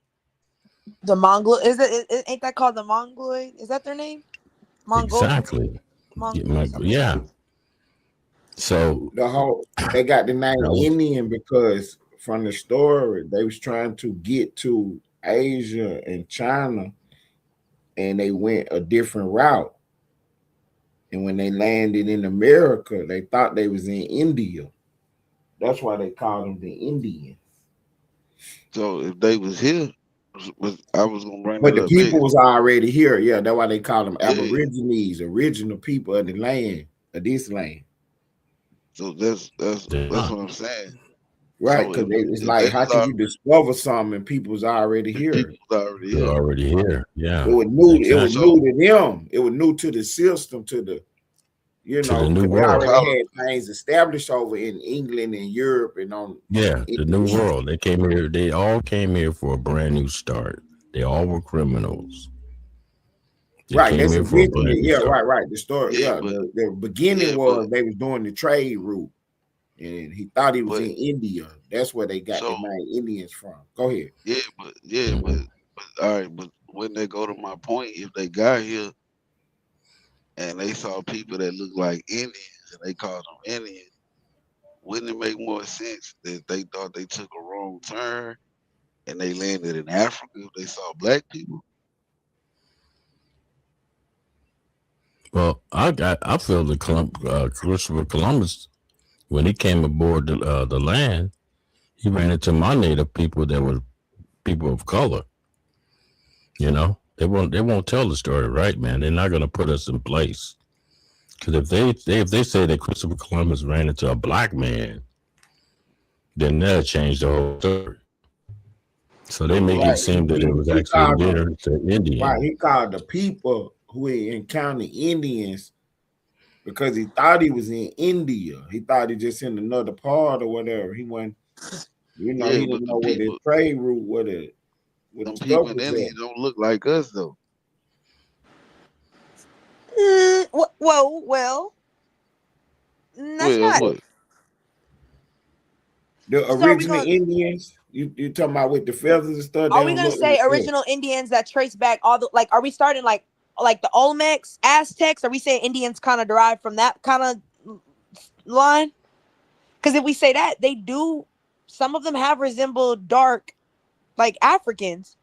The Mongol ain't that called the Mongoloid? Is that their name? Mongolian? Exactly. Something like that. Yeah. So The whole they got the name that was Indian because from the story they was trying to get to Asia and China, and they went a different route. And when they landed in America, they thought they was in India. That's why they called them the Indians. So if they was here, I was gonna bring But that the up people next. was already here. Yeah, that's why they call them Yeah. Aborigines, original people of the land, of this land. So that's the what I'm saying. Right, So because it's if they like, how was can already you discover something and people's already people here? was already they're here. already here. It Yeah. was new. It was Exactly. new So to them. It was new to the system, to the To the new because they the world. already color, had things established over in England and Europe and on Yeah, in the the new east. world. They came here. They all came here for a brand new start. They all were criminals. They Right, came that's here for a eventually, brand new yeah, start. right. The story, yeah, yeah, but the beginning yeah, but was they was doing the trade route, and he thought he was but in India. That's where they got the so name Indians from. Go ahead. Mhm. but all right, but when they go to my point, if they got here and they saw people that look like Indians and they called them Indians, wouldn't it make more sense that they thought they took a wrong turn and they landed in Africa if they saw black people? Well, I feel Christopher Columbus, when he came aboard the land, he ran into my native people that were people of color. You know, they won't tell the story right, man. They're not gonna put us in place. Because if they say that Christopher Columbus ran into a black man, then that'll change the whole story. So they make it Right, seem that it was he actually called them. indigenous to Right, Indian. he called the people who he encountered Indians because he thought he was in India. He thought he just in another part or whatever. He went, Yeah, he but didn't know where the trade route, where the them stuff people in was India at. don't look like us though. Well, that's Well, not. what? The So are we original going? Indians, you talking about with the feathers and stuff? They Are we don't gonna look say like us. original Indians that trace back all the like? Are we starting like the Olmecs, Aztecs? Are we saying Indians kind of derived from that kind of line? Because if we say that, they do. Some of them have resembled dark like Africans.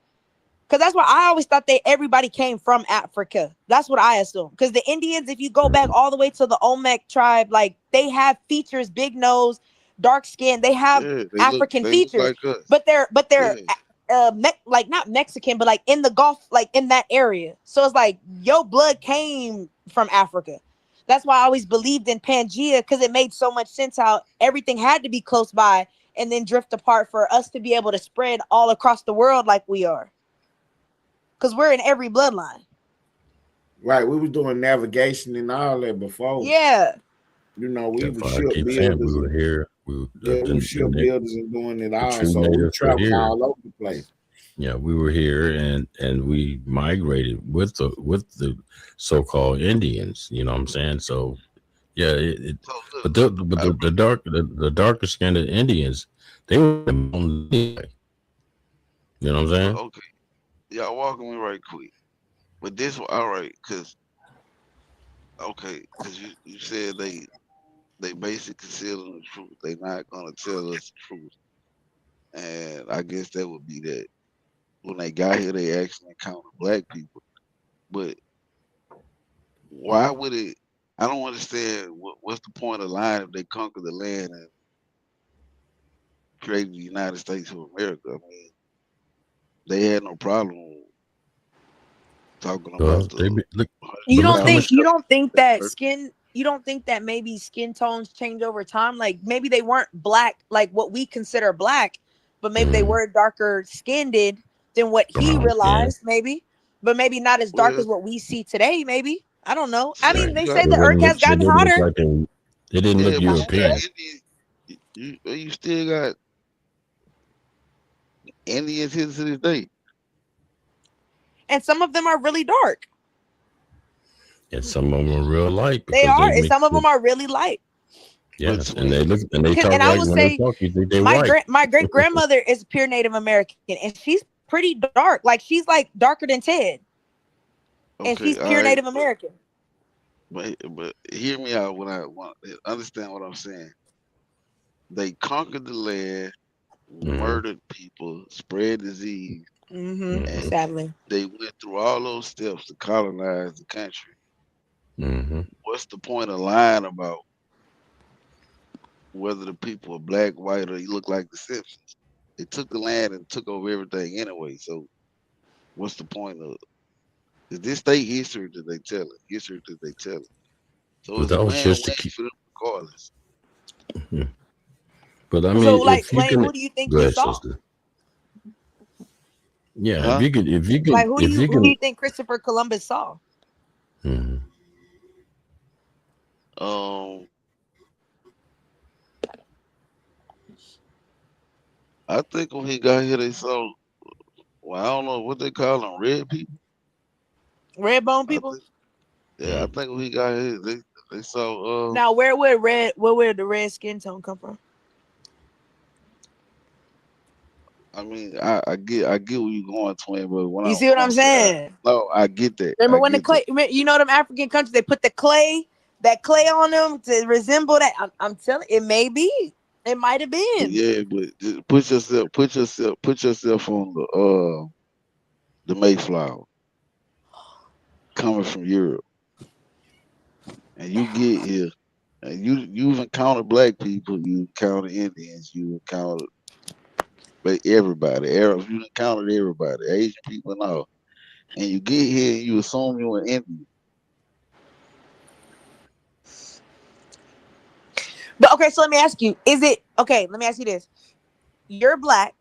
Because that's why I always thought they everybody came from Africa. That's what I assume. Because the Indians, if you go back all the way to the Olmec tribe, like they have features, big nose, dark skin. They have Yeah, African they look features, like us. but they're Yeah, like not Mexican, but like in the Gulf, like in that area. So it's like your blood came from Africa. That's why I always believed in Pangea because it made so much sense how everything had to be close by and then drift apart for us to be able to spread all across the world like we are. Because we're in every bloodline. Right, we was doing navigation and all that before. Yeah. You know, we That's were why I ship keep saying we builders were and here. yeah, we were ship builders and doing it the all. true So we natives were traveled here. all over the place. Yeah, we were here, and we migrated with the so-called Indians. You know what I'm saying? So yeah, So look, but look. the darker skinned Indians, they were in the mountains anyway. You know what I'm But saying? okay, y'all walking me right quick. But this one, all right, cause okay, cause you said they basically concealing the truth. They not gonna tell us the truth, and I guess that would be that when they got here, they actually encountered black people. But why would it? I don't understand what's the point of lying if they conquer the land and created the United States of America. I mean, they had no problem talking about Well, the they be, look, You but look don't how hundred think much. you thousand don't think that that first. skin you don't think that maybe skin tones change over time? Like maybe they weren't black like what we consider black, but maybe they Mm, were darker skinned than what he brown skin. realized, maybe. But maybe not as dark Well, as what we see today, maybe. I don't know. I see, mean, Right. they you say got the It earth didn't look. has It gotten didn't look hotter. like a. It didn't look yeah, but you got European. Indians. You still got Indians here to this day. And some of them are really dark. And some of them are real light They because are, they and mix some of with them are really light. But yes, to and they me, look and they talk And I like will when they say talk, you think they white. my great grandmother is pure Native American, and she's pretty dark. Like she's like darker than Ted, and she's okay, all pure right, Native American. but hear me out when I want understand what I'm saying. They conquered the land, Hmm. murdered people, spread disease, Mm-hmm. and Hmm. Sadly. they went through all those steps to colonize the country. Hmm. What's the point of lying about whether the people are black, white, or you look like the Simpsons? They took the land and took over everything anyway. So what's the point of? Is this state history that they tell it? History that they tell it. So But it's a that was just to win-win keep. for them regardless. Mhm. But I So, mean, like, if you Lane, can, who do you think go he ahead, saw? sister. Yeah, Huh? Like, if you who do can. you think Christopher Columbus saw? Mhm. Um, I think when he got here, they saw. Well, I don't know what they call them, red people. Red bone I people. think. Yeah, I Mm. think when he got here, they saw. Now, where would the red skin tone come from? I mean, I get where you going, twin. But You see what what I'm I'm saying, saying? no, I get that. Remember I when the get that. clay? You know them African countries? They put the clay, that clay on them to resemble that. I'm telling. It may be. It might have But been. yeah, but just put yourself on the Mayflower coming from Europe, and you get here, and you've encountered black people, you encountered Indians, you encountered everybody, Arabs, you encountered everybody, Asian people and all, and you get here and you assume you're an Indian. But okay, so let me ask you: Is it okay? Let me ask you this: You're black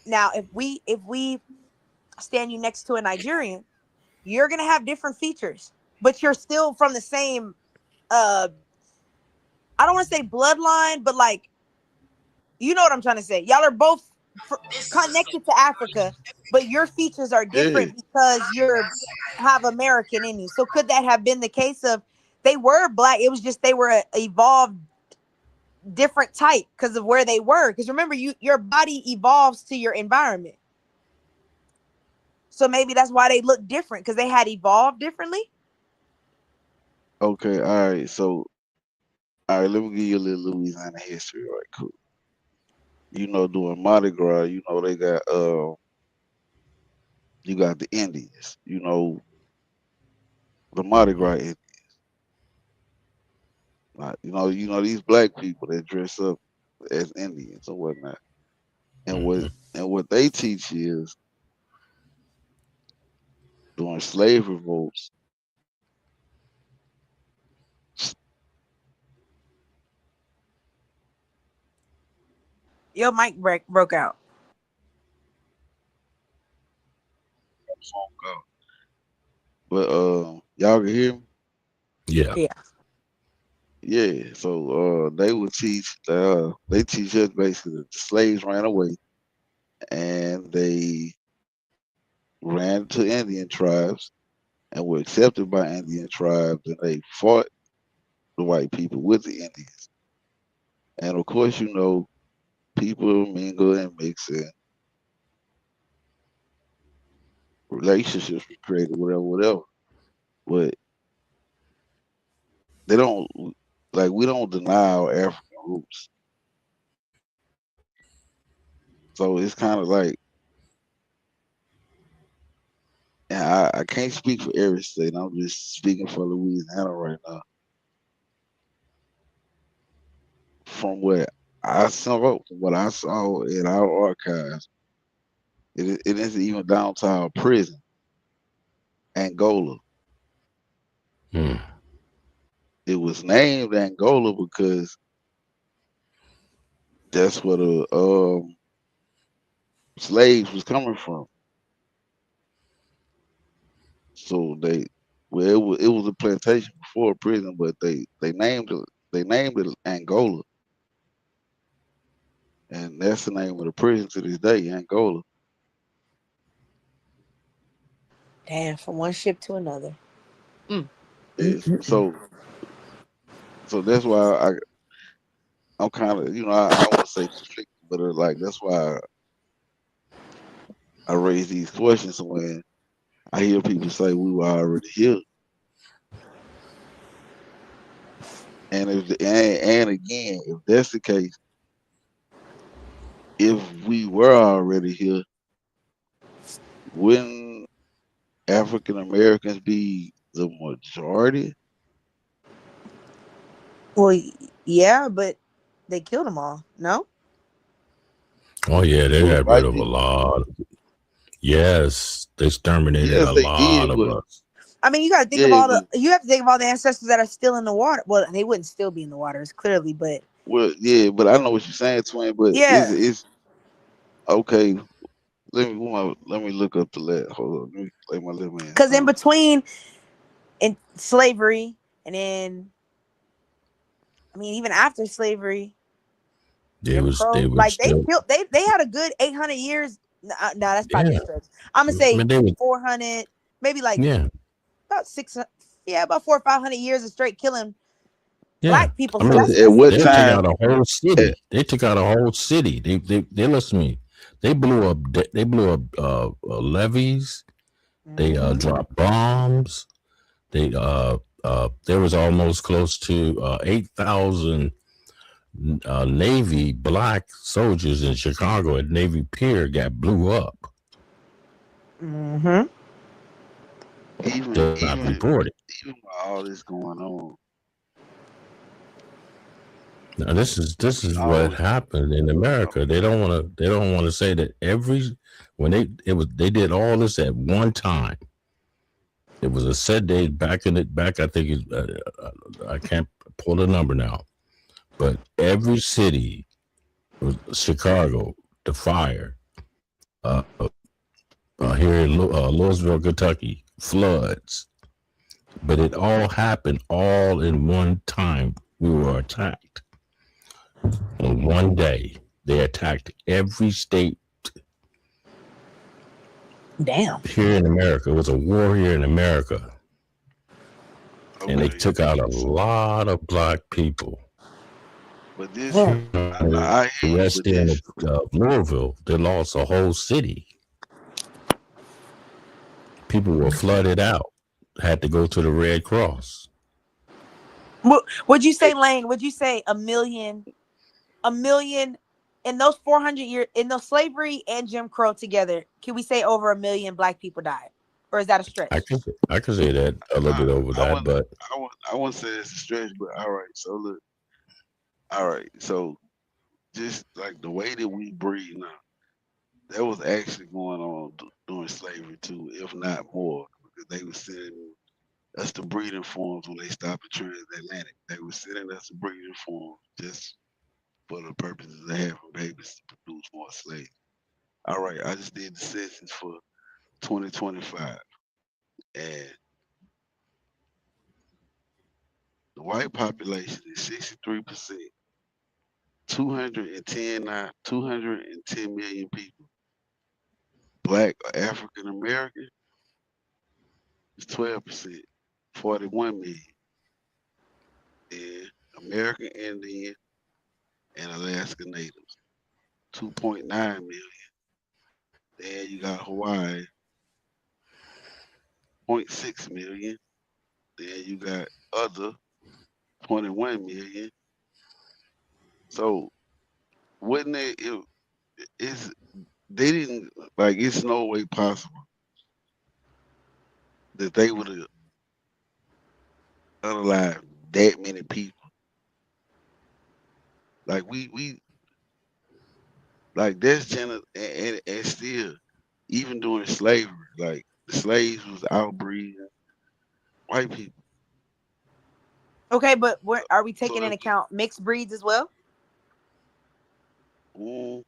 now. If we stand you next to a Nigerian, you're gonna have different features, but you're still from the same. Uh, I don't want to say bloodline, but like you know what I'm trying to say. Y'all are both connected to Africa, but your features are Yeah, different because you're have American in you. So could that have been the case of they were black? It was just they were a evolved different type because of where they were. Because remember, your body evolves to your environment. So maybe that's why they look different because they had evolved differently. okay, all right, so all right, let me give you a little Louisiana history, right? Cool. Doing Mardi Gras, they got you got the Indians, the Mardi Gras Indians. These black people that dress up as Indians or whatnot. And what Mhm. and what they teach is during slave revolts, Your mic broke out. Phone call. But y'all can hear me? Yeah. Yeah. Yeah. So they would teach they teach us basically that the slaves ran away and they ran to Indian tribes and were accepted by Indian tribes and they fought the white people with the Indians. And of course, people mingle and mix and relationships were created, whatever, whatever. But they don't like we don't deny our African roots. So it's kind of like, and I can't speak for every state. I'm just speaking for Louisiana right now. From what I saw in our archives, it isn't even down to our prison, Angola. Hmm. It was named Angola because that's where the slaves was coming from. So it was a plantation before a prison, but they named it Angola, and that's the name of the prison to this day, Angola. Damn, from one ship to another. Mm. Is so that's why I'm kind of I don't want to say conflicted, but like that's why I raise these questions when I hear people say we were already here, and again, if that's the case, if we were already here, wouldn't African Americans be the majority? Well, yeah, but they killed them all. No. Oh yeah, they It was got rid white of a people. lot. Yes, they exterminated Yes, a they lot did, of but us. I mean, you got to think of yeah, all but the. You have to think of all the ancestors that are still in the water. Well, they wouldn't still be in the waters, clearly, but well, yeah, but I know what you're saying, twin. But is yeah, is okay? Let me look up the let. Hold on, let me play my little man because in song. between in slavery and then, I mean, even after slavery, Jim They Crow, were like they still, killed. They had a good 800 years. No, that's probably a yeah. stretch. I'm gonna I say mean, they were, 400, maybe like yeah, about 600. Yeah, about 400 or 500 years of straight killing yeah. black people. I So mean, At that's what they took out time? a whole At, city. They took out a whole city. They listen to me. They blew up levees. They hmm dropped bombs. There was almost close to 8,000 Navy black soldiers in Chicago at Navy Pier got blew up. hmm even Just not even reported. even with all this going on, Now this we is what always happened in talk America. about. They don't want to say that when they did all this at one time. It was a set date back. I think I can't pull the number now, but every city was Chicago, the fire, uh, here in Louisville, Kentucky, floods. But it all happened all in one time. We were attacked on one day. They attacked every state Damn. here in America. It was a war here in America, and they Okay, took out a lot of black people. but this Damn. I hear The you, rest but end this of Louisville, they lost a whole city. People were flooded out. Had to go to the Red Cross. Would you eh, say, Lane? Would you say a million? A million in those 400 years in those slavery and Jim Crow together? Can we say over a million black people died, or is that a I stretch? can I can say that a little I bit over I that, wouldn't but I wouldn't say it's a stretch, but all right. So look, all right. So just like the way that we breathe now, that was actually going on during slavery too, if not more, because they were sending us the breeding forms when they stopped the transatlantic. They were sending us the breeding forms just for the purposes of having babies to produce more slaves. All right, I just did the census for 2025, and the white population is 63%, 210 million people. Black or African American is 12%, 41 million. Then American Indian and Alaska Natives, 2.9 million. Then you got Hawaii, zero point 0.6 million. Then you got other, 21 million. So wouldn't it's they didn't like it's no way possible that they would have unalived that many people. Like we like that's and still even during slavery, like the slaves was outbreeding white people. Okay, but are we So taking into account mixed breeds as well? mm,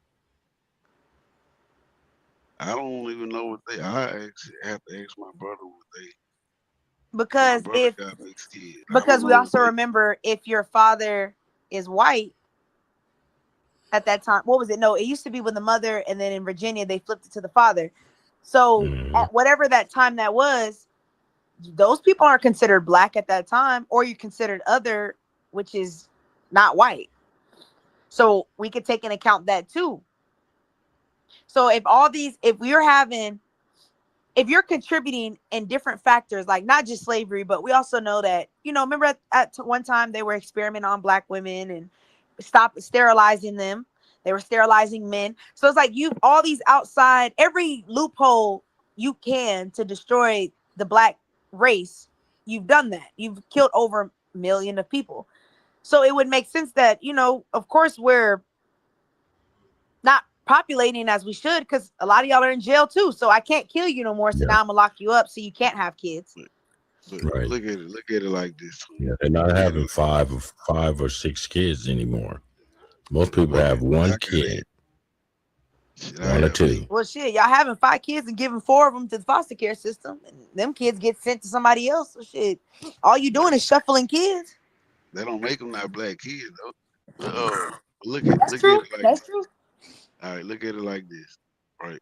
I don't even know what they. I actually have to ask my brother what they. My Because brother if got mixed kids. I don't because we know what also they. remember if your father is white at that time, what was it? No, it used to be with the mother, and then in Virginia they flipped it to the father. So Hmm. at whatever that time that was, those people aren't considered black at that time, or you considered other, which is not white. So we could take into account that too. So if all these, if we're having, if you're contributing in different factors, like not just slavery, but we also know that, remember at one time they were experimenting on black women and stop sterilizing them. They were sterilizing men. So it's like you've all these outside, every loophole you can to destroy the black race. You've done that. You've killed over a million of people. So it would make sense that, of course, we're not populating as we should because a lot of y'all are in jail too. So I can't kill you no more. So Yeah, now I'm gonna lock you up so you can't have kids. But, but right. look at it like this, twin. Yeah, they're not Look at it having like this. five or six kids anymore. Most people Wait a have minute. one I got it. kid, Shit, I one or have eight. two. Well, shit, y'all having 5 kids and giving 4 of them to the foster care system, and them kids get sent to somebody else. So shit, all you But doing is shuffling kids. they don't make them not black kids though. But That's look at true. it like That's this. true. All right, look at it like this. Right.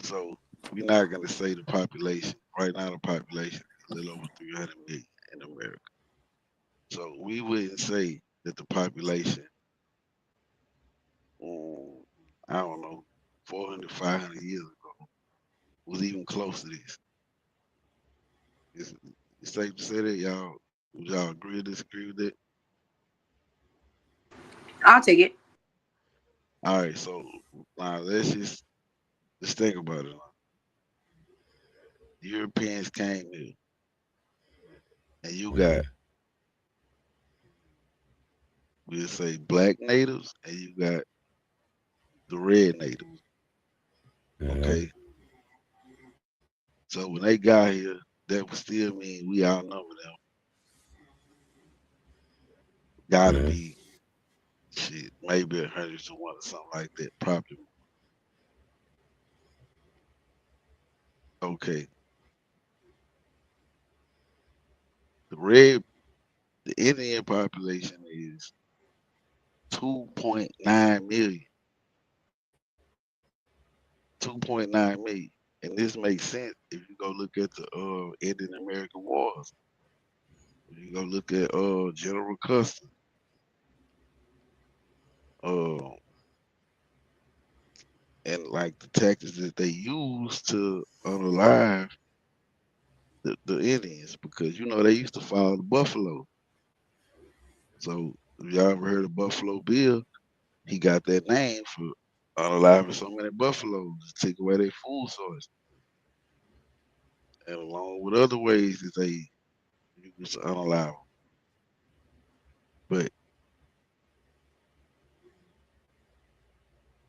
So we're not gonna say the population. Right now, the population is a little over 300 million in America. So we wouldn't say that the population, mm, I don't know, 400, 500 years ago was even close to this. It's, it's safe to say that y'all, would y'all agree or disagree with that? I'll take it. All right, so now let's think about it. Europeans came here, and you got, Hmm. we'll say, black natives, and you got the red natives. Hmm. Okay, so when they got here, that would still mean we outnumber them. Got to Hmm. be shit, maybe 100 to 1 or something like that. Probably. Okay, the red, the Indian population is 2.9 million. 2.9 million. And this makes sense if you go look at the Indian American Wars. If you go look at General Custer, uh, and like the tactics that they used to unalive the Indians, because they used to follow the buffalo. So if y'all ever heard of Buffalo Bill, he got that name for unaliving so many buffaloes to take away their food source, and along with other ways that they used to unalive them. But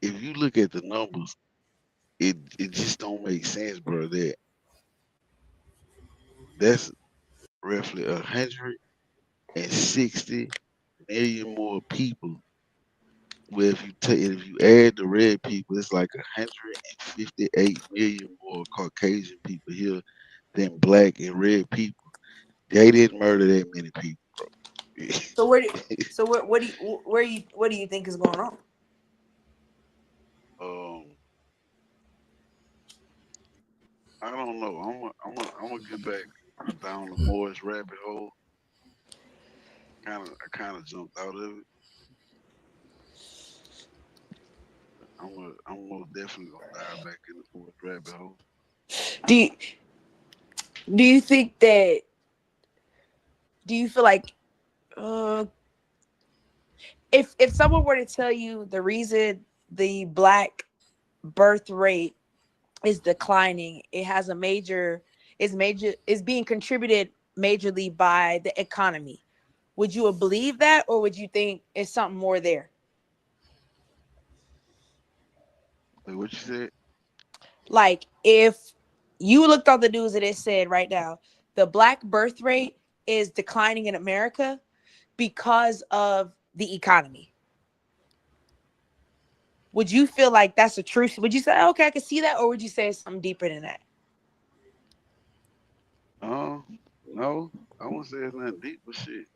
if you look at the numbers, it just don't make sense, bro. That's roughly 160 million more people Well, if you add the red people, it's like 158 million more Caucasian people here than black and red people. They didn't murder that many people, bro. So where do so what do you think is going on? um, I don't know. I'm gonna get back down the Morris rabbit hole. I kind of jumped out of it. I'm most definitely gonna dive back in the Morris rabbit hole. Do you, do you think that do you feel like uh if someone were to tell you the reason the black birth rate is declining, it has a major is being contributed majorly by the economy. Would you believe that, or would you think it's something more there? Like what you said? Like if you looked on the news and it said right now the black birth rate is declining in America because of the economy. Would you feel like that's a truth? Would you say, okay, I can see that, or would you say it's something deeper than that? No, I won't say it's nothing deep, but shit.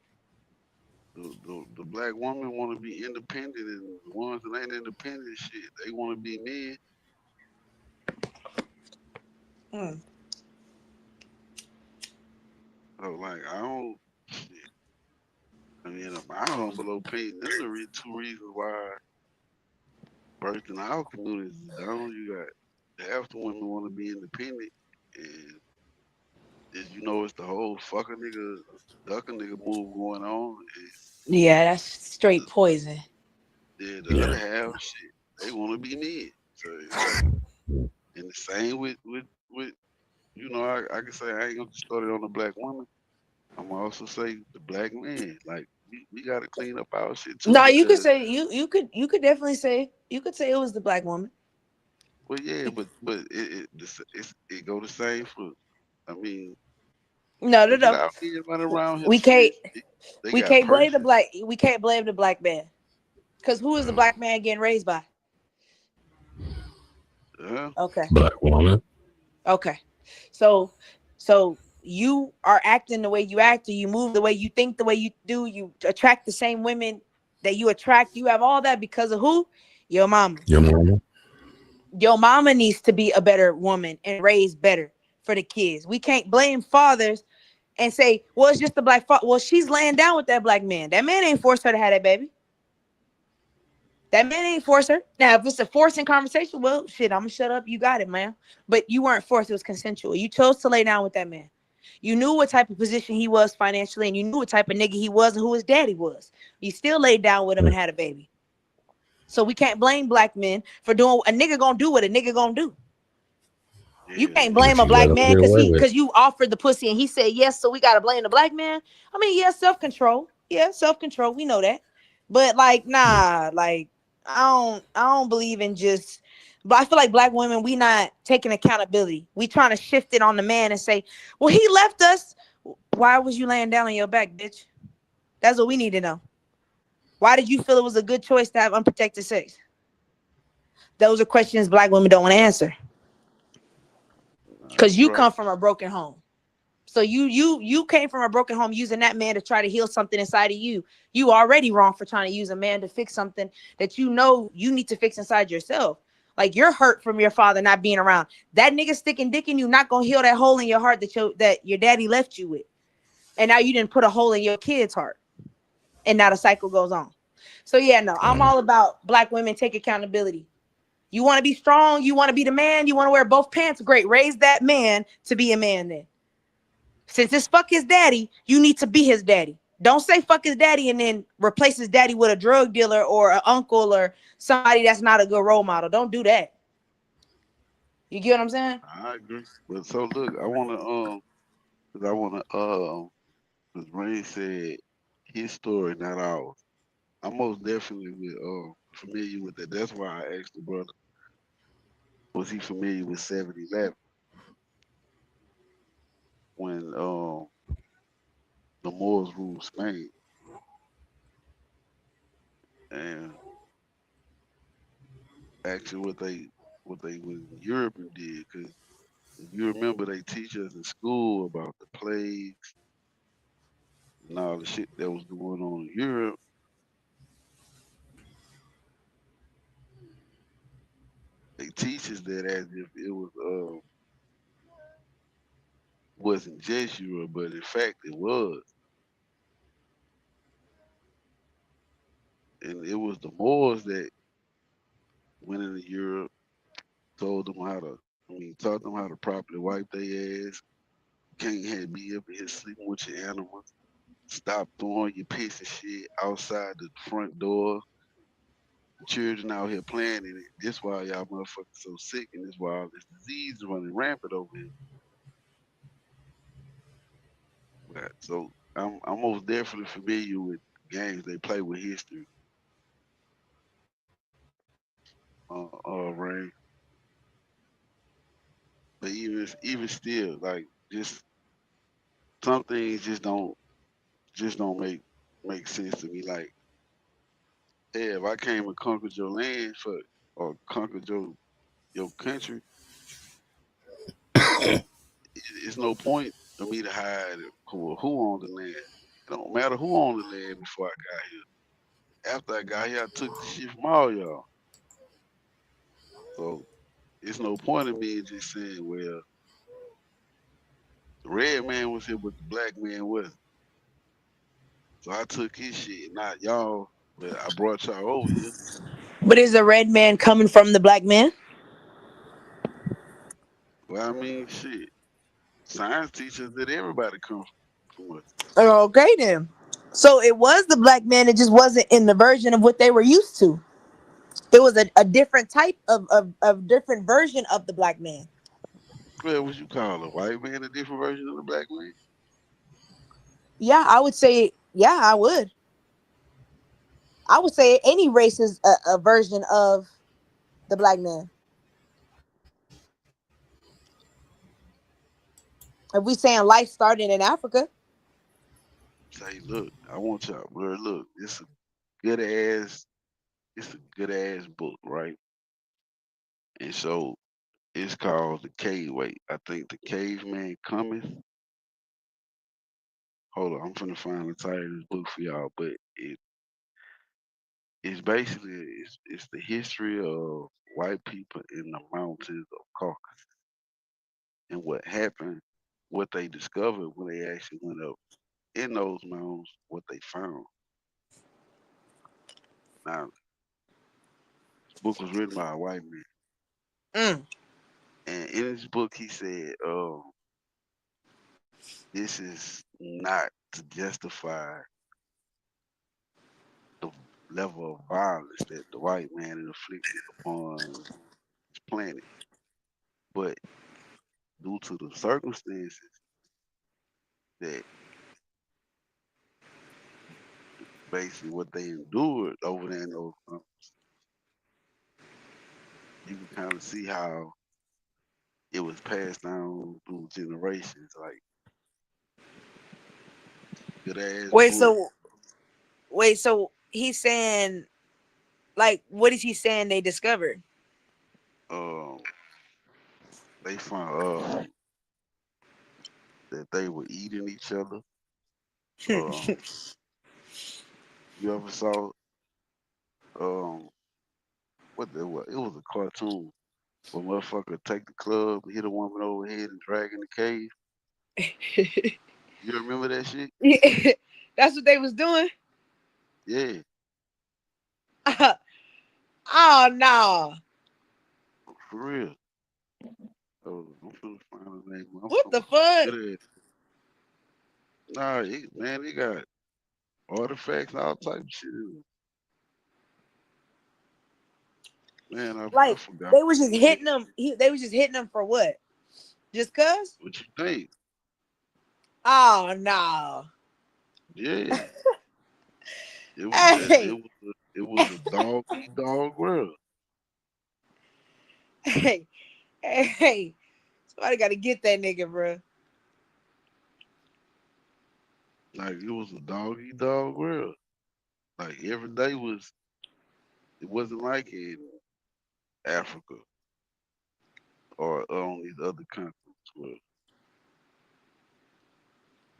The black woman want to be independent, and the ones that ain't independent, shit, they want to be men. Mm. So like, I don't. Shit. I mean, in my humble opinion, them the two reasons why birth in our communities is down. You got half the women want to be independent, and as you know, it's the whole fuck a nigga, duck a nigga move going on, and Yeah, that's straight the, poison. the other Yeah. half, shit, they want to be men. So it's like, and the same with I can say I ain't gonna start it on the black woman. I'm also say the black man. Like we gotta clean up our shit too No, you could because say you could definitely say you could say it was the black woman. well yeah, but it go the same for I mean No, no, look at no. our men running around here We can't shit. They got purses. we can't blame the black man. Because who is the Uh, black man getting raised by? uh, Okay. Black woman. Okay. So so you are acting the way you act, or you move the way you think, the way you do, you attract the same women that you attract. You have all that because of who? Your mama. Your mama. Your mama needs to be a better woman and raise better for the kids. We can't blame fathers and say, well, it's just the black father. Well, she's laying down with that black man. That man ain't forced her to have that baby. That man ain't force her. Now, if it's a forcing conversation, well, shit, I'm gonna shut up. You got it, man. But you weren't forced. It was consensual. You chose to lay down with that man. You knew what type of position he was financially, and you knew what type of nigga he was and who his daddy was. You still laid down with him and had a baby. So we can't blame black men for doing a nigga gonna do what a nigga gonna do. You yeah, can't yeah, blame But a you let black them man get away with it. because you offered the pussy and he said yes, so we gotta blame the black man. I mean, yeah, self-control. Yeah, self-control. We know that. But like, nah, like I don't believe in just but I feel like black women, we not taking accountability. We trying to shift it on the man and say, well, he left us. Why was you laying down on your back, bitch? That's what we need to know. Why did you feel it was a good choice to have unprotected sex? Those are questions black women don't want to answer. nah, Because you you right. come from a broken home. So you came from a broken home using that man to try to heal something inside of you. You already wrong for trying to use a man to fix something that you know you need to fix inside yourself. Like you're hurt from your father not being around. That nigga sticking dick in you not gonna heal that hole in your heart that your daddy left you with. And now you didn't put a hole in your kid's heart. And now the cycle goes on. So yeah, no, I'm Uh, all about black women take accountability. You want to be strong, you want to be the man, you want to wear both pants, great. Raise that man to be a man then. Since it's fuck his daddy, you need to be his daddy. Don't say fuck his daddy and then replace his daddy with a drug dealer or an uncle or somebody that's not a good role model. Don't do that. You get what I'm saying? I agree. But so look, I wanna cause I wanna cause Ray said his story, not ours. I'm most definitely familiar with that. That's why I asked the brother, was he familiar with 7-Eleven when the Moors ruled Spain? And actually what they was in Europe and did. Because if you remember, they teach us in school about the plagues and all the shit that was going on in Europe. They teach us that as if it wasn't just Europe, but in fact it was, and it was the Moors that went into Europe, told them how to, taught them how to properly wipe their ass. Can't have be up here sleeping with your animals. Stop throwing your piss and shit outside the front door. Children out here playing in it. This why y'all motherfuckers so sick, and this why all this disease is running rampant over here. Right. So I'm most definitely familiar with games they play with history. Rain. But even still, like just some things just don't make sense to me. Like, hey, if I came and conquered your land for or conquered your country, it's no point for me to hide who owned the land. It don't matter who owned the land before I got here. After I got here, I took the shit from all y'all. So it's no point in me just saying, well, the red man was here, but the black man wasn't. So I took his shit, not y'all, but I brought y'all over here. But is a red man coming from the black man? Well, shit. Science teaches that everybody comes from us. Okay then. So it was the black man. It just wasn't in the version of what they were used to. It was a different type of different version of the black man. Well, what you call a white man a different version of the black man? Yeah, I would say. Yeah, I would. I would say any race is a version of the black man. If we saying life started in Africa, Say, look, I want y'all, bro. Look, good ass, it's a good ass book, right? And so it's called the Cave. Wait, I think the Caveman Cometh. Hold on, I'm finna find the title of this book for y'all, but it's basically it's the history of white people in the mountains of Caucasus and what happened, what they discovered when they actually went up in those mountains, what they found. Now, this book was written by a white man, mm. and in his book he said, this is not to justify the level of violence that the white man inflicted upon his planet, but due to the circumstances that basically what they endured over there in those you can kind of see how it was passed down through generations. Like good ass Wait, book. so he's saying, like, what is he saying they discovered? Um, they found that they were eating each other. Um, you ever saw um it was a cartoon where motherfucker take the club, hit a woman over the head, and drag in the cave. You remember that shit? Yeah, that's what they was doing. Yeah, Oh no! for real. I'm finna find the name. I'm What talking the about fuck? good ass. Nah, man, they got artifacts, all type of shit. Man, I Like forgot they was just what it hitting them. They was just hitting them for what? Just cause? what you think. Oh no! Yeah, it was Hey, it was a dog eat dog world. hey, hey! Somebody got to get that nigga, bro. Like it was a dog eat dog world. Like every day was it wasn't like in Africa or on these other continents where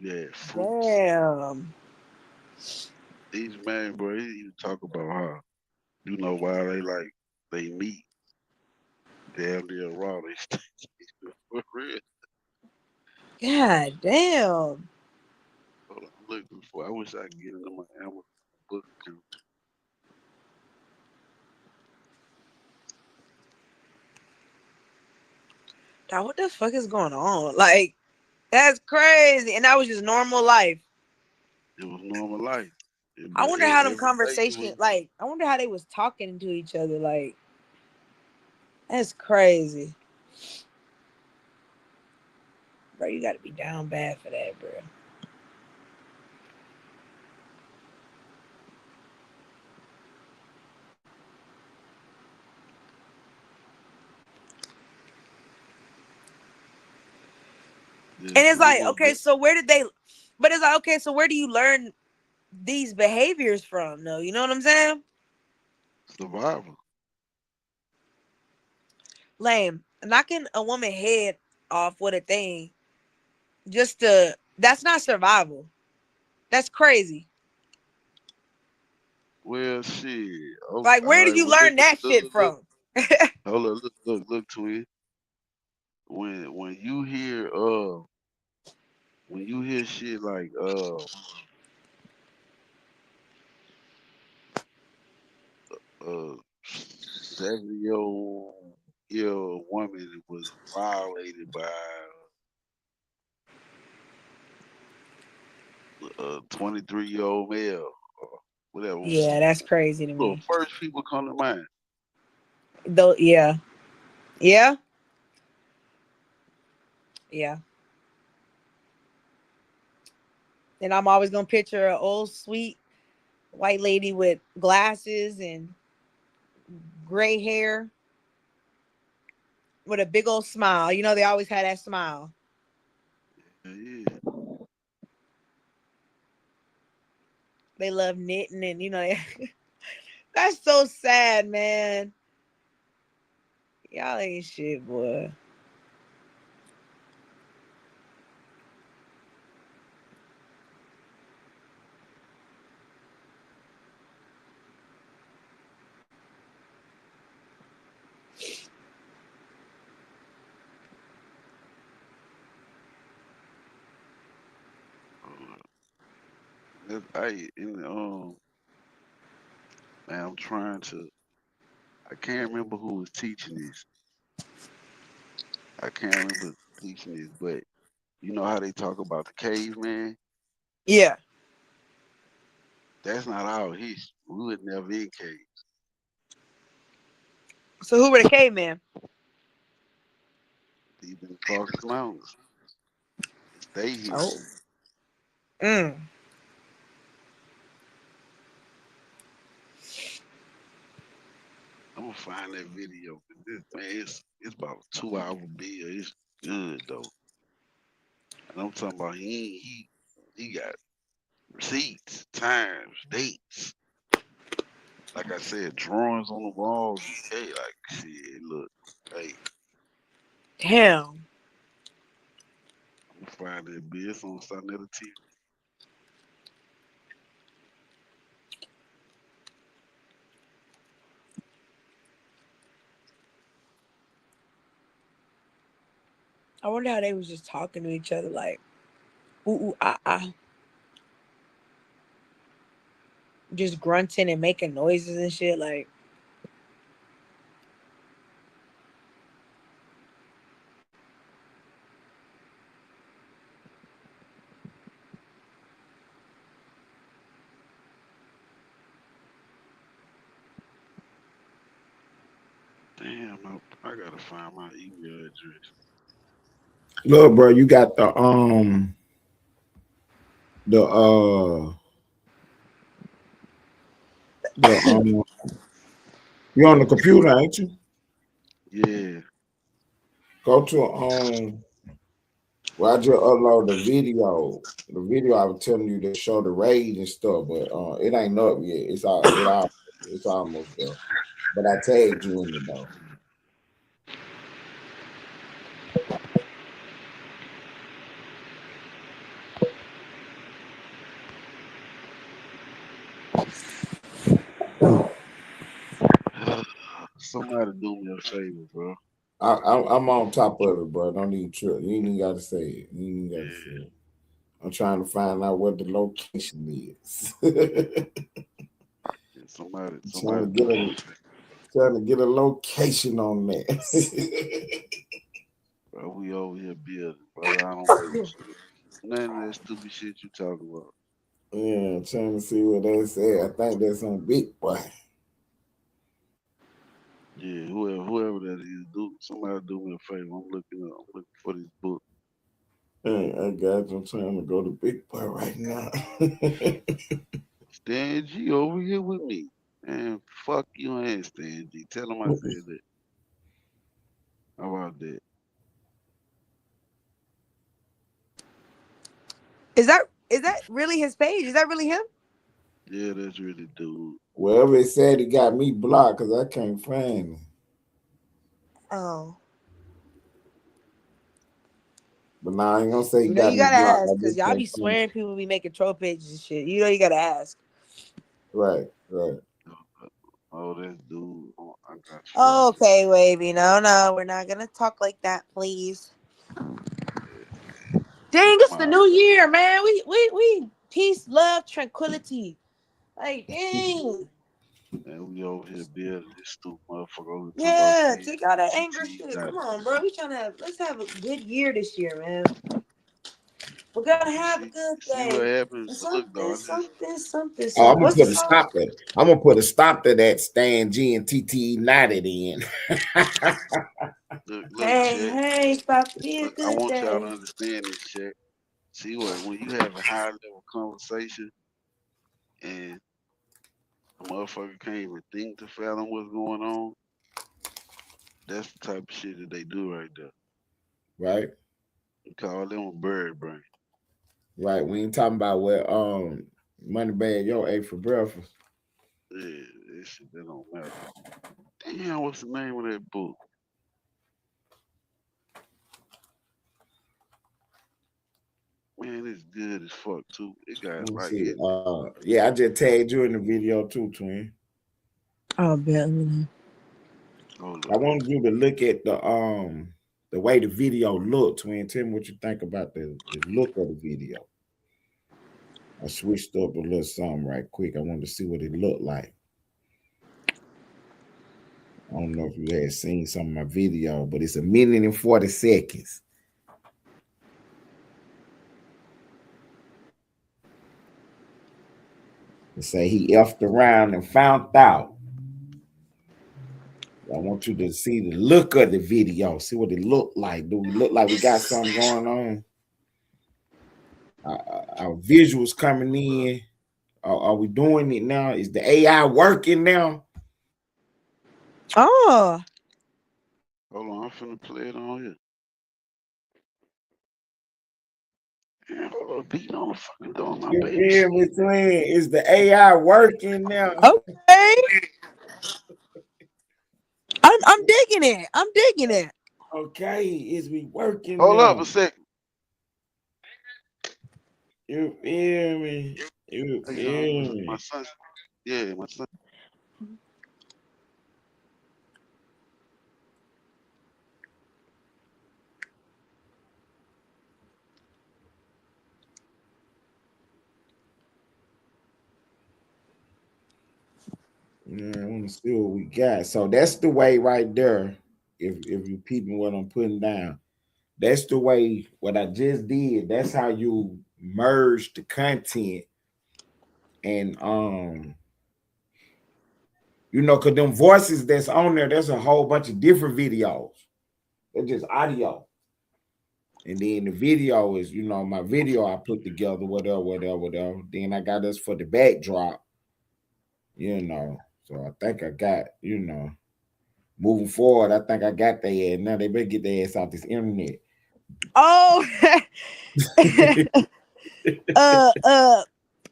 you had fruits. Damn. These man, bro, he even talk about how why they like they meat damn near raw. They for real. God damn. Hold on, I'm looking for. I wish I could get into my Amazon book account. Dog, what the fuck is going on? Like, that's crazy. And that was just normal life. It was normal life. I But wonder how them every day you was conversations, like, I wonder how they was talking to each other. Like, that's crazy. Bro, you gotta be down bad for that, bro. And just it's like, normal okay, so where did they, but it's like, okay, so where do you learn these behaviors from, though? You know what I'm saying? survival. Lame. Knocking a woman head off with a thing just to, that's not survival. That's crazy. Well, shit. Oh, Like, all where did right. you Well, learn that shit look. from? Hold on. Look, twin. When you hear shit like 70-year-old woman was violated by a 23-year-old male or whatever. Yeah, that's crazy to So me. first people come to mind. Though, yeah, yeah, yeah. And I'm always gonna picture an old sweet white lady with glasses and gray hair with a big old smile. You know, they always had that smile. Yeah. They love knitting, and that's so sad, man. Y'all ain't shit, boy. I man, I'm trying to. I can't remember who was teaching this. I can't remember teaching this, but you know how they talk about the caveman? Yeah. That's not our history. We would never in caves. So who were the cavemen? Deep in the Caucasus Mountains. They stay here. Oh. Mm. I'm gonna find that video. This man, it's about a 2 hour video. It's good though. And I'm talking about he got receipts, times, dates. Like I said, drawings on the walls. Hey, like shit, look, hey, Damn. I'm gonna find that bitch on Sunday TV. I wonder how they was just talking to each other like, ooh, ooh, ah, ah. Just grunting and making noises and shit. Like, Damn, I gotta find my email address. Look, bro, you got the you on the computer, ain't you? Yeah, Go to well, I just upload the video. The video I was telling you to show the raid and stuff, but it ain't up yet. It's almost there. But I tagged you in it though. Somebody do me a favor, bro. I'm on top of it, bro. Don't even trip. You ain't even gotta say it. You ain't even gotta say Yeah, it. I'm trying to find out what the location is. yeah, somebody, trying to somebody get do me a a favor, trying to get a location on that. bro. We over here building, brother. I don't bullshit. None of that stupid shit you talking about. Yeah, trying to see what they say. I think that's on Big Boy. Yeah, whoever that is, do somebody do me a favor. I'm looking up. I'm looking for this book. Hey, I got you. I'm trying to go to Big Boy right now. Stan G over here with me. Man, fuck you and Stan G. Tell him I said that. How about that? Is that really his page? Is that really him? Yeah, that's really dude. Wherever it said, it got me blocked because I can't find it. Oh. But now I ain't gonna say he You know got you me gotta blocked. I ask because just y'all can't be find it. swearing people be making troll pages and shit. You know you gotta ask. Right, right. Oh, that's dude. Oh, I got you right here. Okay, Wavy. No, we're not gonna talk like that, please. Yeah, Dang, keep it's the my new year, man. We peace, love, tranquility. Like, dang. man. We over here building this stupid motherfucker over to Yeah, locate take all that anger TT shit. Come United. on, bro. Let's have a good year this year, man. We're gonna You have a see, good you see what day. happened? And Look, though, something, I just something, something, Oh, I'm something. gonna What's the put a song? stop to. I'm gonna put a stop to that Stan G and TT United in. look, Hey, check. hey, it's about to be a Look, I good want y'all to day. understand this, check. See what when you have a high level conversation and a motherfucker can't even think to fathom what's going on, that's the type of shit that they do right there. Right, You call them a bird brain. right. We ain't talking about what Moneybag yo ate for breakfast. Yeah, that shit that don't matter. Damn, what's the name of that book? Man, it's good as fuck too. It got Let me like see. it. Yeah, I just tagged you in the video too, twin. Oh, man. Hold I up. wanted you to look at the way the video looked, twin. Tell me what you think about the look of the video. I switched up a little something right quick. I wanted to see what it looked like. I don't know if you had seen some of my video, but it's 1 minute and 40 seconds. It say he effed around and found out. I want you to see the look of the video. See what it look like. Do we look like we got something going on? Our visuals coming in. Are we doing it now? Is the AI working now? Oh, Hold on, I'm finna play it on here. Man, hold up, beating on the fucking door, my You baby feel me, sleep. twin? Is the AI working now? okay. I'm digging it. I'm digging it. Okay, is we working Hold up now? a second. You feel me? You Hey, feel my me? son. Yeah, my son. Yeah, I want to see what we got. So that's the way right there. If you peeping what I'm putting down, that's the way. What I just did. That's how you merge the content and cause them voices that's on there. There's a whole bunch of different videos. They're just audio, and then the video is my video I put together, whatever, whatever, whatever. Then I got us for the backdrop, So I think I got moving forward, I think I got their ass. Now they better get their ass off this internet. Oh, uh, uh,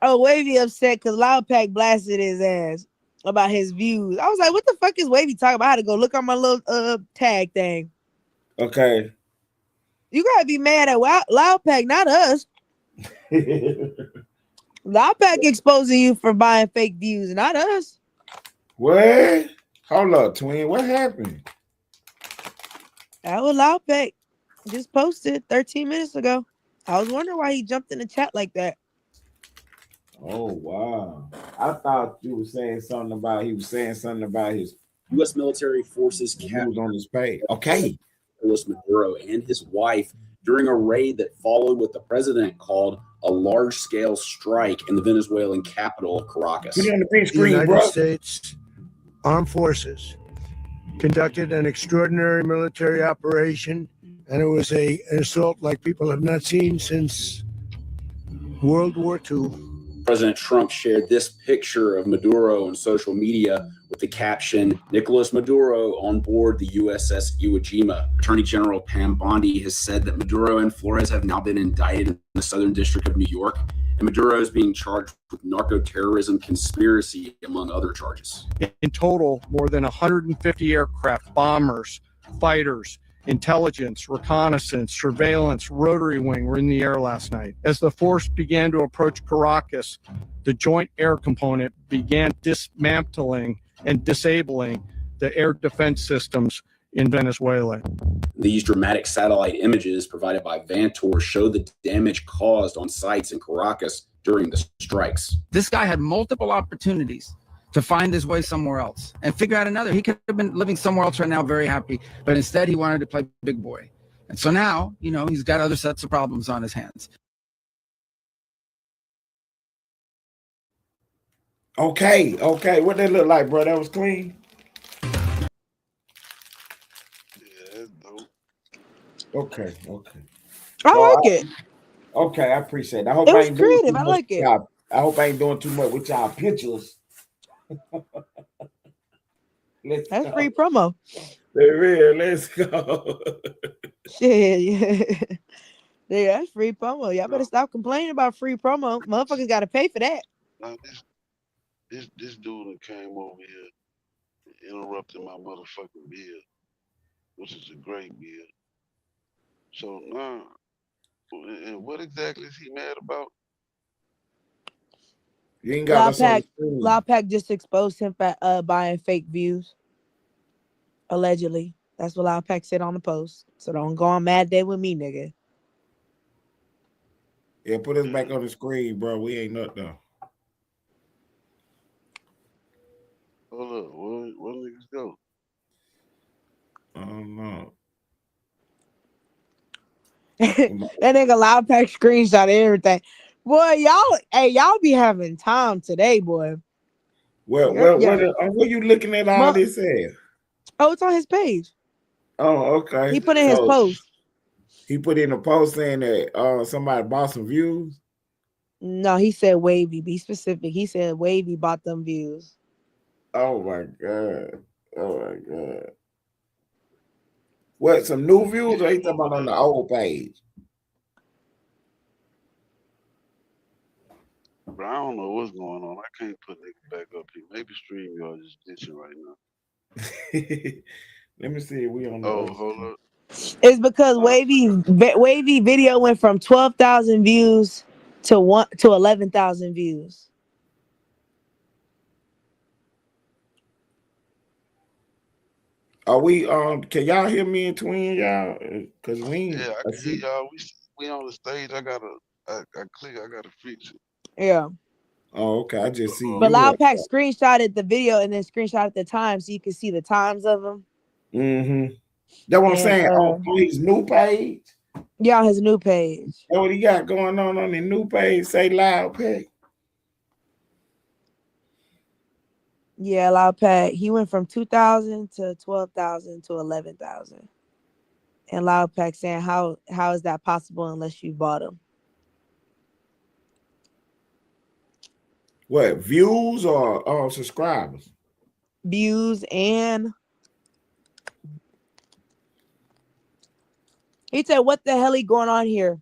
oh, Wavy upset because Loud Pack blasted his ass about his views. I was like, what the fuck is Wavy talking about? I had to go look on my little tag thing. Okay. You gotta be mad at Loud Pack, not us. Loud Pack exposing you for buying fake views, not us. What? Hold up, twin. What happened? That was Loudpack just posted 13 minutes ago. I was wondering why he jumped in the chat like that. Oh wow. I thought you were saying something about he was saying something about his U.S. military forces captured views on his page. Okay. Nicolas Maduro and his wife during a raid that followed what the president called a large-scale strike in the Venezuelan capital of Put Caracas. it on the big The screen, United bro. States Armed Forces conducted an extraordinary military operation, and it was an assault like people have not seen since World War II. President Trump shared this picture of Maduro on social media with the caption, Nicolas Maduro on board the USS Iwo Jima. Attorney General Pam Bondi has said that Maduro and Flores have now been indicted in the Southern District of New York, and Maduro is being charged with narco-terrorism conspiracy, among other charges. In total, more than 150 aircraft, bombers, fighters, intelligence, reconnaissance, surveillance, rotary wing were in the air last night. As the force began to approach Caracas, the Joint Air Component began dismantling and disabling the air defense systems in Venezuela. These dramatic satellite images provided by Vantor show the damage caused on sites in Caracas during the strikes. This guy had multiple opportunities to find his way somewhere else and figure out another. He could have been living somewhere else right now, very happy, but instead he wanted to play big boy. And so now, he's got other sets of problems on his hands. Okay. What that look like, bro? That was clean. Yeah, that's dope. Okay. I So like it. Okay, I appreciate it. I hope It I was ain't doing creative. too I much like with it. y'all. I hope I ain't doing too much with y'all pictures. Let's That's go. free promo. Real, let's go. Shit, yeah. Yeah, that's free promo. Y'all better stop complaining about free promo. Motherfuckers got to pay for that. Now this dude that came over here interrupted my motherfucking bill, which is a great bill. So now, and what exactly is he mad about? You ain't got us on the screen. Loudpack just exposed him for buying fake views. Allegedly. That's what Loudpack said on the post. So don't go on Mad Day with me, nigga. Yeah, put us back on the screen, bro. We ain't up though. Hold up, where niggas go? I don't know. That nigga Loudpack screenshot everything. Boy, y'all be having time today, boy. Well, what you looking at all this at? Oh, it's on his page. Oh, okay. He put in his post. He put in a post saying that somebody bought some views. No, he said Wavy. Be specific. He said Wavy bought them views. Oh my god. What, some new views or he talking about on the old page? Bro, I don't know what's going on. I can't put niggas back up here. Maybe StreamYard is glitching right now. Let me see if we on the hold up. It's because Wavy video went from 12,000 views to 11,000 views. Are we can y'all hear me and twin y'all? Cause we Yeah, I can hear y'all. We on the stage. I gotta fix it. Yeah. Oh, okay. I just see But you. Loudpack screenshotted the video and then screenshotted the time so you can see the times of them. Mm-hmm. That's what I'm saying. On his new page. Yeah, on his new page. That's what he got going on his new page. Say Loudpack. Yeah, Loudpack. He went from 2,000 to 12,000 to 11,000. And Loudpack saying, how is that possible unless you bought them? What, views or subscribers? Views. And he said, what the hell is going on here?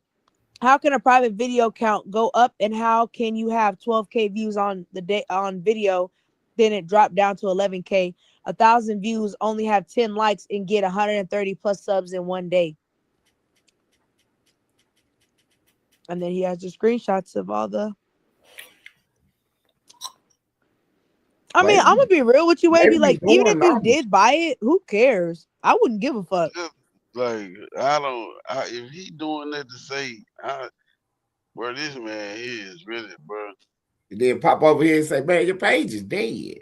How can a private video count go up, and how can you have 12K views on the day on video, then it dropped down to 11K? 1,000 views only have 10 likes and get 130 plus subs in one day. And then he has the screenshots of all the I mean, I'm gonna be real with you, Maybe Wavy. you Like, even if doing you numbers. did buy it, who cares? I wouldn't give a fuck. Just like I don't. If he doing that to say, where this man is really, bro. And then pop over here and say, man, your page is dead.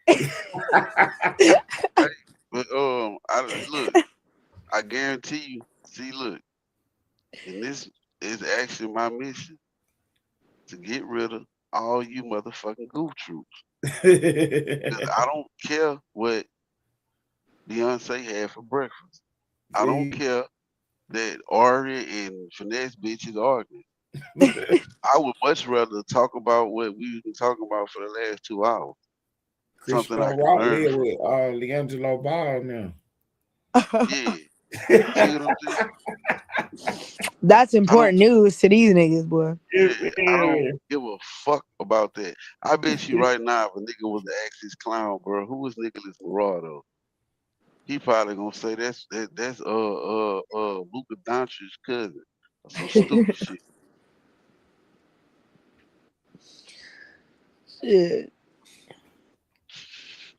Hey, but look. I guarantee you. See, look, and this is actually my mission to get rid of all you motherfucking goof troops. 'Cause I don't care what Beyonce had for breakfast. I don't See? care that Ari and Finesse bitches arguing. I would much rather talk about what we've been talking about for the last 2 hours. Christian Something I can Rock learn live from. with Leangelo Ball now. Yeah. See what I'm saying? That's I don't important news to these niggas, boy. Yes, I don't man. give a fuck about that. I bet you right now if a nigga was to ask this clown, bro, who was Nicholas Morado? He probably gonna say that's Luka Doncic's cousin or some stupid shit. Shit.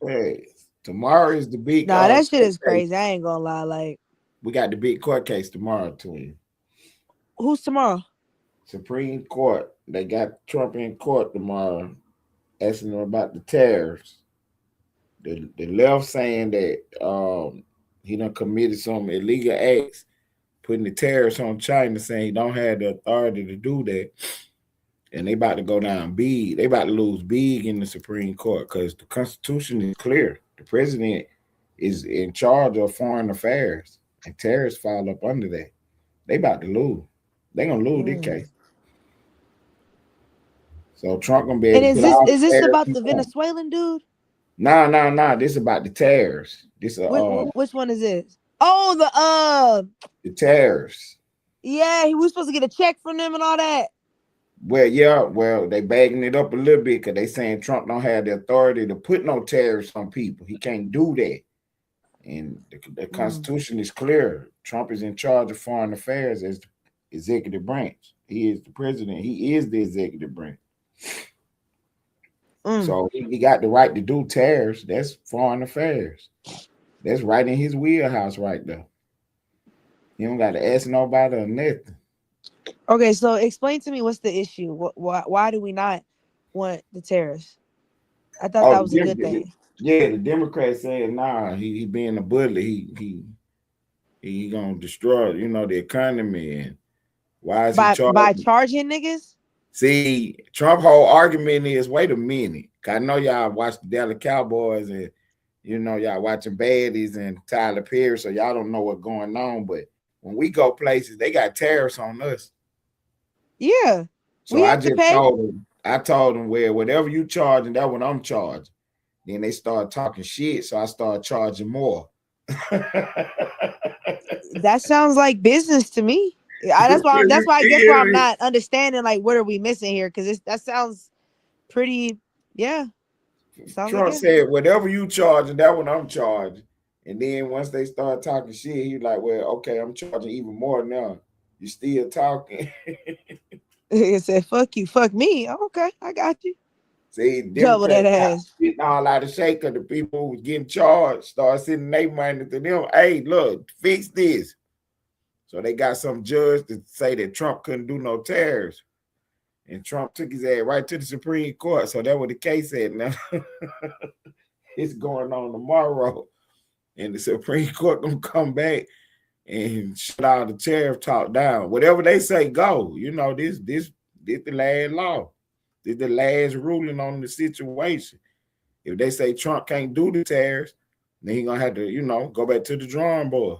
Hey, tomorrow is the big Nah, that shit court is case. crazy. I ain't gonna lie. Like, We got the big court case tomorrow, twin. who's tomorrow? Supreme Court. They got Trump in court tomorrow, asking them about the tariffs. The left saying that he done committed some illegal acts, putting the tariffs on China, saying he don't have the authority to do that. And they about to go down big. They about to lose big in the Supreme Court because the Constitution is clear. The president is in charge of foreign affairs, and tariffs fall up under that. They about to lose. They gonna lose this Mm. case. So Trump gonna be And able to is put this all is the this tariffs about he the want. Venezuelan dude? No. This is about the tariffs. Which one is this? Oh, The tariffs. yeah, he was supposed to get a check from them and all that. Well, yeah, they bagging it up a little bit because they saying Trump don't have the authority to put no tariffs on people. He can't do that. And the Mm. Constitution is clear. Trump is in charge of foreign affairs as the executive branch. He is the president. He is the executive branch. Mm. So he got the right to do tariffs. That's foreign affairs. That's right in his wheelhouse right there. He don't got to ask nobody or nothing. Okay, so explain to me what's the issue. Why do we not want the tariffs? I thought Oh, that was a good thing. the Democrats saying nah, he being a bully. He gonna destroy, the economy. And why is he By charging? charging niggas? See, Trump whole argument is wait a minute. I know y'all watch the Dallas Cowboys and y'all watching Baddies and Tyler Perry, so y'all don't know what's going on. But when we go places, they got tariffs on us. Yeah. So We I have to just pay. told them, well, whatever you charging, that's what I'm charging. Then they start talking shit, so I started charging more. That sounds like business to me. That's why I guess why I'm not understanding like what are we missing here? Because that sounds pretty, yeah. Sounds like Trump yeah. said, whatever you charging, that's what I'm charging. And then once they start talking shit, he like, well, okay, I'm charging even more now. You still talking. He said, fuck you, fuck me. Okay, I got you. See, Double that Democrats ass. getting all out of shake because the people who was getting charged start sending their money to them. Hey, look, fix this. So they got some judge to say that Trump couldn't do no tariffs. And Trump took his ass right to the Supreme Court. So that was the case said now. It's going on tomorrow. And the Supreme Court gonna come back and shut all the tariff talk down. Whatever they say, go. This the last law. This the last ruling on the situation. If they say Trump can't do the tariffs, then he gonna have to, go back to the drawing board.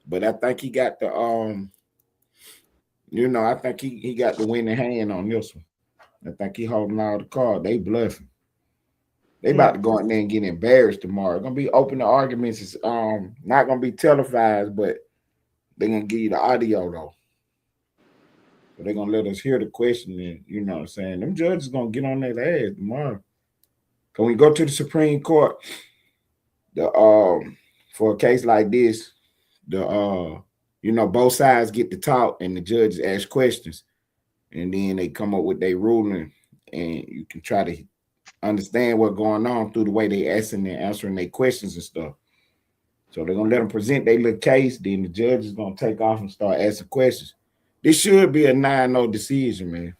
But I think he got the I think he got the winning hand on this one. I think he holding all the cards. They bluffing. They about to go in there and get embarrassed tomorrow. It's gonna be open to arguments. It's not gonna be televised, but they're gonna give you the audio though. So they're gonna let us hear the question, and you know what I'm saying. Them judges gonna get on their ass tomorrow. When we go to the Supreme Court, the for a case like this, the both sides get to talk and the judges ask questions, and then they come up with their ruling, and you can try to understand what's going on through the way they asking and answering their questions and stuff. So they're gonna let them present their little case. Then the judge is gonna take off and start asking questions. This should be a 9-0 decision, man.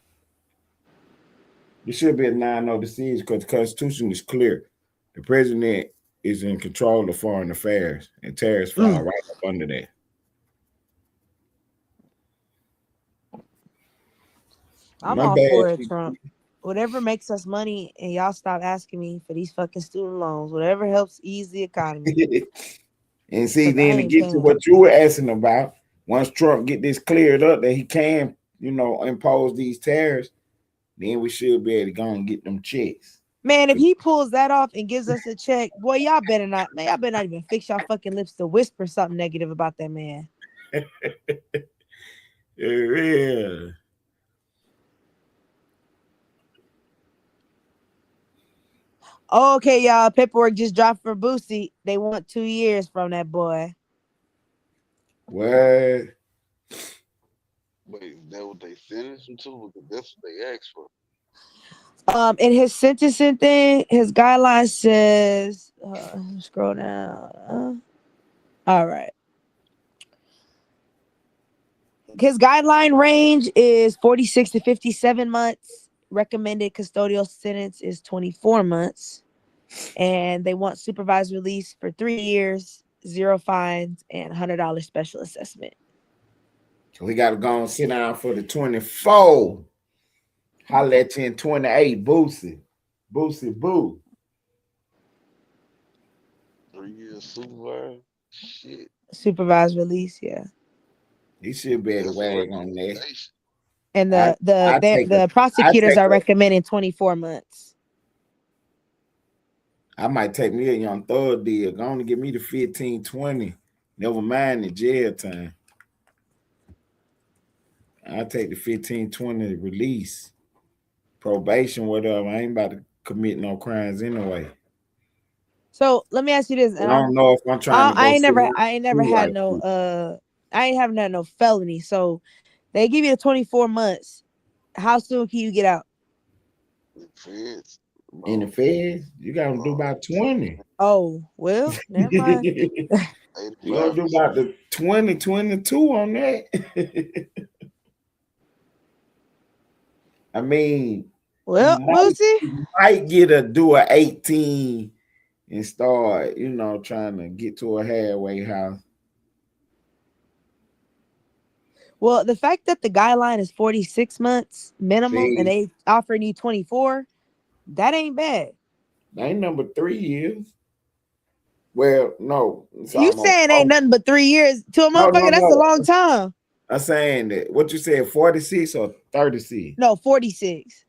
This should be a 9-0 decision because the Constitution is clear. The president is in control of foreign affairs, and tariffs fall right up under that. I'm My all bad. for it, Trump. Whatever makes us money, and y'all stop asking me for these fucking student loans. Whatever helps ease the economy, And see, because I then to ain't get to paying. what you were asking about, once Trump get this cleared up that he can, impose these tariffs, then we should be able to go and get them checks. Man, if he pulls that off and gives us a check, boy, y'all better not. Man, y'all better not even fix y'all fucking lips to whisper something negative about that man. Yeah. Okay, y'all. Paperwork just dropped for Boosie. They want 2 years from that boy. What? Wait, that what they sentenced him to? Because that's what they asked for. In his sentencing thing, his guideline says, scroll down. All right. His guideline range is 46 to 57 months. Recommended custodial sentence is 24 months. And they want supervised release for 3 years, 0 fines, and $100 special assessment. So we got to go and sit down for the 24. Holla at you in 28, Boosie. Boosie Boo. 3 years supervised? Shit. Supervised release, yeah. He should be able to That's wag on that. recommendation. And I the prosecutors are recommending 24 months. I might take me a young thug deal. Go on and give me the 15, 20. Never mind the jail time. I'll take the 15, 20 release. Probation, whatever. I ain't about to commit no crimes anyway. So let me ask you this. I don't know if I'm trying to go. I ain't never had no I ain't having had no felony. So they give you the 24 months. How soon can you get out? Feds. In the feds, you gotta do about 20. Oh, well, never mind. You gonna do about the 20, 22 on that. I mean, well, you might get do a 18 and start, trying to get to a halfway house. Well, the fact that the guideline is 46 months minimum and they offering you 24, that ain't bad. That ain't number 3 years. Well, no. You saying ain't nothing but 3 years to a motherfucker? That's a long time. I'm saying that. What you said, 46 or 36? No, 46.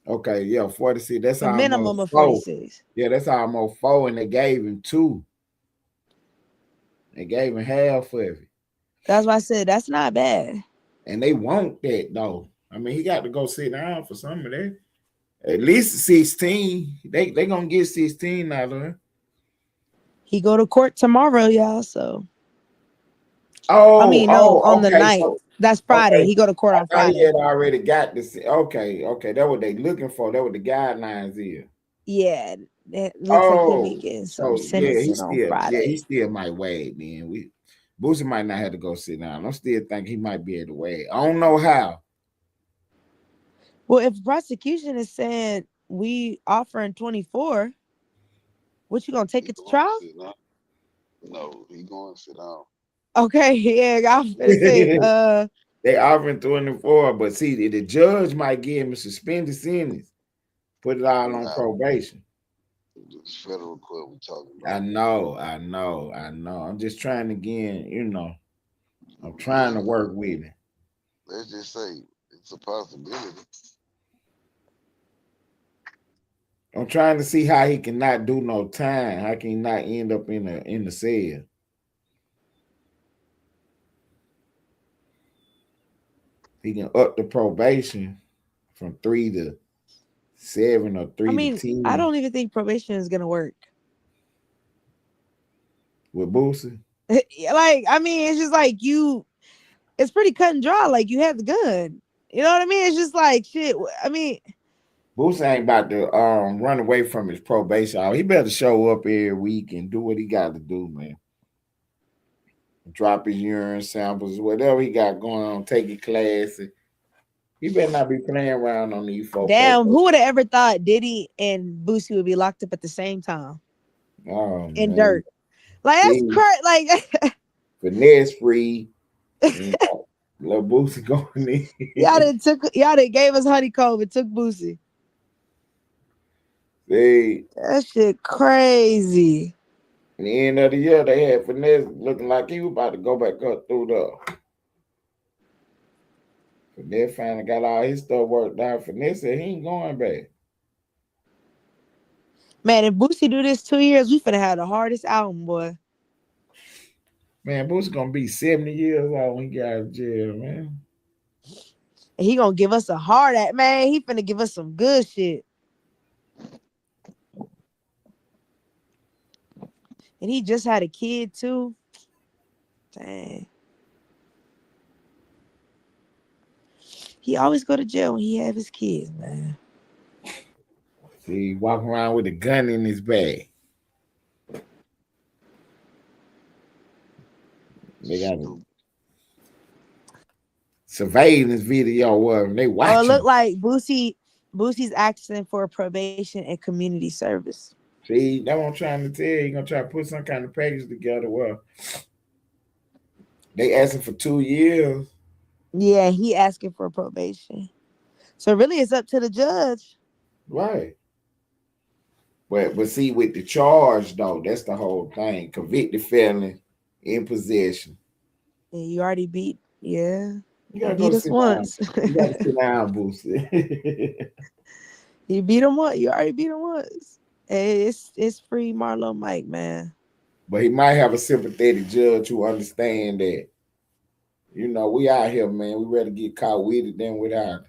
Okay, yeah, 46. That's a minimum of 46. Yeah, that's almost 4, and they gave him 2. They gave him half of it. That's why I said that's not bad. And they want that though. I mean, he got to go sit down for some of that. At least 16. They gonna get 16 out of him. He go to court tomorrow, y'all. So on the 9th. So, that's Friday. Okay. He go to court on Friday. He had already got this. Okay. That's what they looking for. That's what the guidelines is. Yeah, it looks like he'll be getting some sentencing on Friday. Yeah, he still might wait. Then Boosie might not have to go sit down. I still think he might be able to wait. I don't know how. Well, if prosecution is saying we offering 24, what you gonna take it to trial? No, he going to sit down. Okay, yeah, I was gonna say they offering 24, but see, the judge might give him a suspended sentence, put it all on probation. It's federal court we're talking about. I know. I'm just trying to I'm trying to work with it. Let's just say it's a possibility. I'm trying to see how he can not do no time. How can he not end up in the cell? He can up the probation from 3 to 7 or 3 to 10. I don't even think probation is gonna work with Boosie. It's just like it's pretty cut and dry. Like you have the gun. You know what I mean? It's just like shit. I mean, Boosie ain't about to run away from his probation. He better show up every week and do what he got to do, man. Drop his urine samples, whatever he got going on, take his class. He better not be playing around on these folk Damn, probation. who would have ever thought Diddy and Boosie would be locked up at the same time Oh in man. dirt? Like that's See, crazy. Like finesse free. You know, little Boosie going in. y'all done gave us honeycomb and took Boosie. They That shit crazy. in the end of the year they had finesse looking like he was about to go back up through the finesse finally got all his stuff worked out. Finesse said he ain't going back. Man, if Boosie do this 2 years, we finna have the hardest album, boy. Man, Boosie gonna be 70 years old when he get out of jail, man. And he gonna give us a hard at man. He finna give us some good shit. And he just had a kid too. Dang. He always go to jail when he have his kids, man. See, he walking around with a gun in his bag. They got a surveillance video of him. They Oh, it watching. looked like Boosie's asking for probation and community service. See, that's what I'm trying to tell you. He gonna try to put some kind of package together. Well, they asking for 2 years. Yeah, he asking for probation. So really it's up to the judge. Right. But see, with the charge though, that's the whole thing. Convicted felon in possession. Yeah, you already beat. Yeah. You You gotta go beat us sit down. once. You gotta sit down, Boosie. You beat him once. You already beat him once. Hey, it's free Marlo Mike, man. But he might have a sympathetic judge who understand that. You know, we out here, man. We rather get caught with it than without it.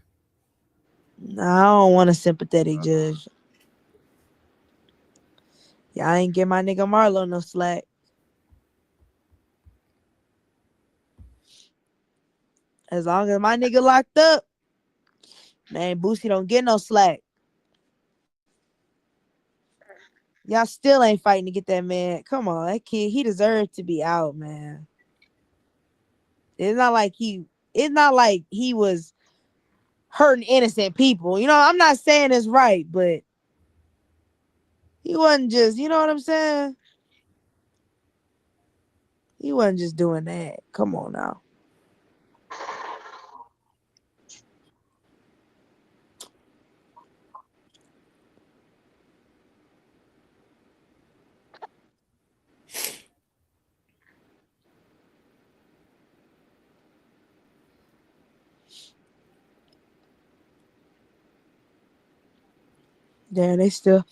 No, I don't want a sympathetic judge. Y'all ain't give my nigga Marlo no slack. As long as my nigga locked up, man, Boosie don't get no slack. Y'all still ain't fighting to get that man. Come on, that kid, he deserved to be out, man. It's not like he was hurting innocent people. You know, I'm not saying it's right, but he wasn't just, you know what I'm saying? He wasn't just doing that. Come on now. Damn, they still.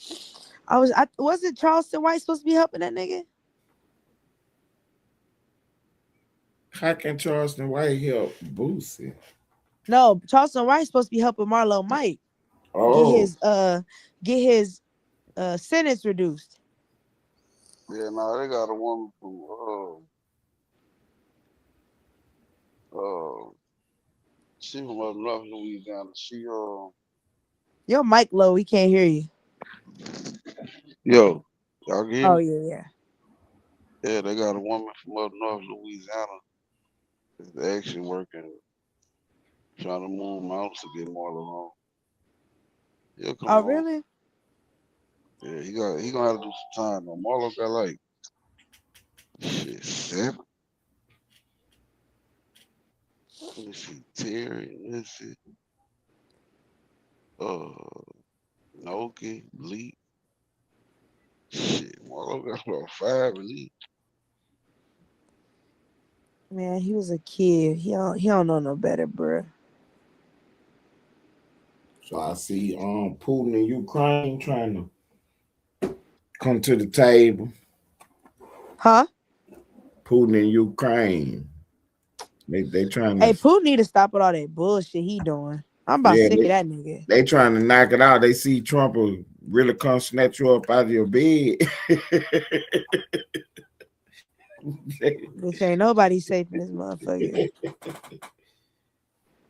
Wasn't Charleston White supposed to be helping that nigga? How can Charleston White help Boosie? No, Charleston White supposed to be helping Marlo Mike get Oh, his sentence reduced. Yeah, no, they got a woman from she from up north Louisiana. Your mic low, we can't hear you. Yo, y'all can hear Oh me? yeah. Yeah, they got a woman from up north Louisiana that's actually working, trying to move mountains to get more along. He'll come Oh along. really? Yeah, he gonna have to do some time though. Marlo got like shit 7. Let me see, Terry, let's see, uh, Noki, Lee. Shit, Marlo got about 5 at least. Man, he was a kid. He don't know no better, bro. so I see Putin and Ukraine trying to come to the table. Huh? Putin and Ukraine. They trying Hey, to Pooh need to stop with all that bullshit he doing. I'm about yeah, sick of that nigga. they trying to knock it out. They see Trump will really come snatch you up out of your bed. Bitch, ain't nobody safe in this motherfucker.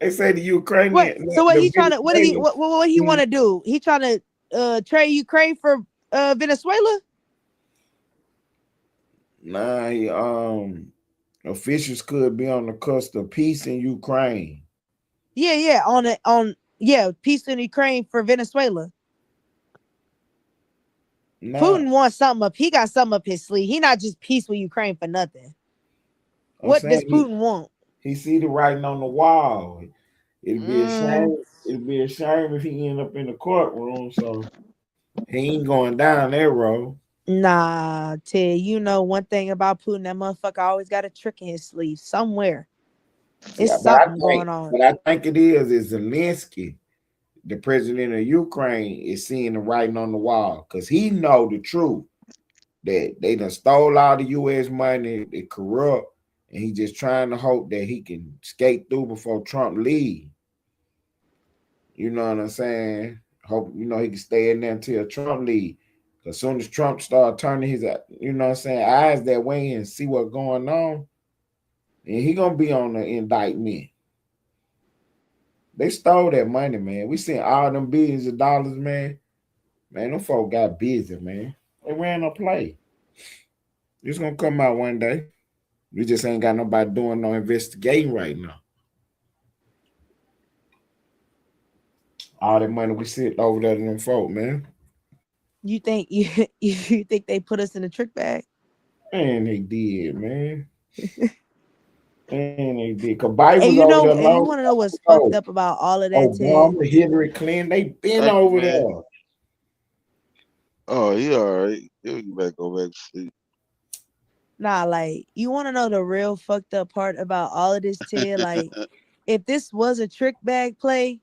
They say the What? Ukrainian, So what the he trying to? What did he? Venezuelans. What he want to do? He trying to trade Ukraine for Venezuela? Nah, officials could be on the cusp of peace in Ukraine. Yeah, peace in Ukraine for Venezuela. Nah, Putin wants something up. He got something up his sleeve. He not just peace with Ukraine for nothing. I'm What does saying Putin want? he see the writing on the wall. It'd be a Mm, shame. It'd be a shame if he end up in the courtroom. So he ain't going down that road. nah, Ted. You know one thing about Putin. That motherfucker always got a trick in his sleeve somewhere. See, It's but something going on. what I think it is Zelensky, the president of Ukraine, is seeing the writing on the wall because he know the truth that they done stole all the U.S. money, they corrupt, and he just trying to hope that he can skate through before Trump leave. You know what I'm saying? Hope he can stay in there until Trump leave. As soon as Trump start turning his, eyes that way and see what's going on, and he gonna be on the indictment. They stole that money, man. We seen all them billions of dollars, man. Man, them folk got busy, man. They ran a play. It's gonna come out one day. We just ain't got nobody doing no investigating right now. All that money we sit over there to them folk, man. You think you think they put us in a trick bag? Man, they did, man. Man, they did. Cause Biden And was you over there know, and you long want to know time what's fucked ago. up about all of that, Ted? Obama, Hillary Clinton, they been Thank you, over man. there. Oh, he all right. He'll go back to sleep. Nah, like you want to know the real fucked up part about all of this, Ted? Like, if this was a trick bag play,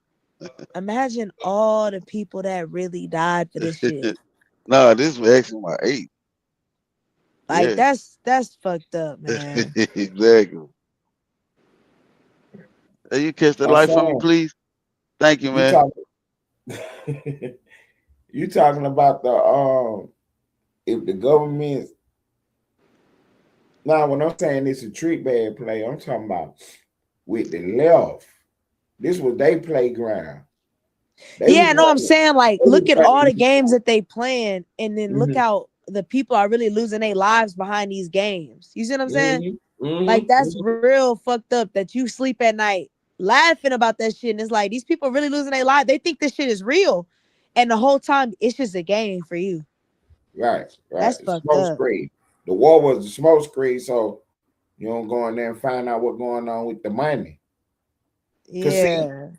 imagine all the people that really died for this shit. Nah, this was actually my eighth. Like Yeah. that's fucked up, man. Exactly. Hey, you catch the I'm light for me, saying please? Thank you, you man. talking you talking about the if the government now when I'm saying it's a trick bag play, I'm talking about with the left. This was their playground. They was Yeah, no, I'm running. saying like They was look at all running the this games show. that they playing, and then look Mhm, how the people are really losing their lives behind these games. You see what I'm saying? mhm, Like mhm, that's mhm. real fucked up that you sleep at night laughing about that shit. And it's like these people really losing their life. They think this shit is real. And the whole time it's just a game for you. Right, right. That's fucked Smoke up. screen. The war was the smoke screen, so you don't go in there and find out what's going on with the money. Cause see, Yeah.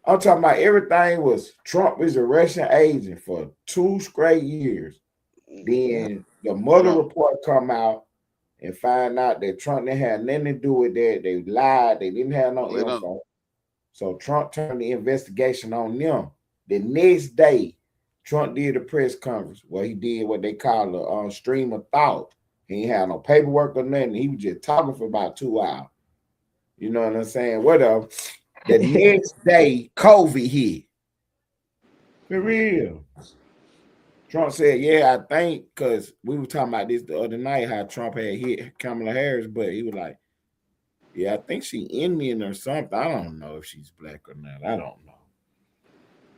I'm talking about everything was Trump is a Russian agent for 2 straight years. Yeah. Then the Mueller Trump. report come out and find out that Trump didn't have nothing to do with that. They lied. They didn't have no No, they don't. info. So Trump turned the investigation on them. The next day, Trump did a press conference where he did what they call a stream of thought. He ain't had no paperwork or nothing. He was just talking for about 2 hours. You know what I'm saying? Whatever. The next day, COVID hit. For real. Trump said, "Yeah, I think," because we were talking about this the other night, how Trump had hit Kamala Harris, but he was like, "Yeah, I think she Indian or something. I don't know if she's black or not. I don't know."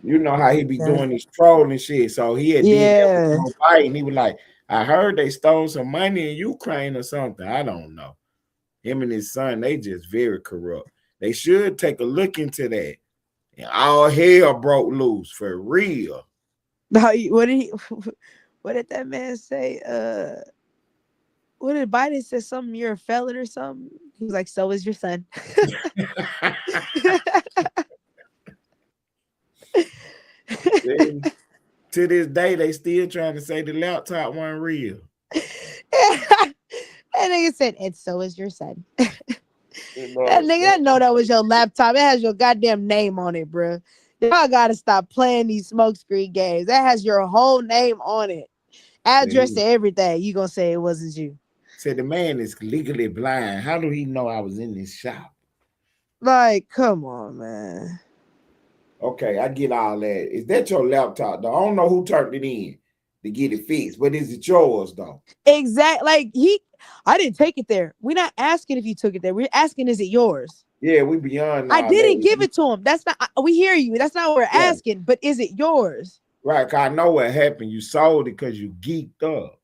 You know how he be doing his trolling shit. So he had did that with Yeah. Joe Biden. He was like, "I heard they stole some money in Ukraine or something. I don't know." Him and his son, they just very corrupt. They should take a look into that. And all hell broke loose for real. No, what did he what did that man say? What did Biden say? Something you're a felon or something? He was like, so is your son. To this day, they still trying to say the laptop wasn't real. And nigga said, and so is your son. You That know, nigga, I know that was your laptop. It has your goddamn name on it, bro. Y'all gotta stop playing these smokescreen games. That has your whole name on it, address to he everything. You gonna say it wasn't you? said the man is legally blind. How do he know I was in this shop? Like, come on, man. Okay, I get all that. Is that your laptop? Though? I don't know who turned it in to get it fixed, but is it yours though? Exact. Like I didn't take it there. We're not asking if you took it there. We're asking, is it yours? Yeah, we beyond I all didn't that. give it to him. That's not. We hear you. That's not what we're Yeah, asking. But is it yours? right. 'Cause I know what happened. You sold it because you geeked up.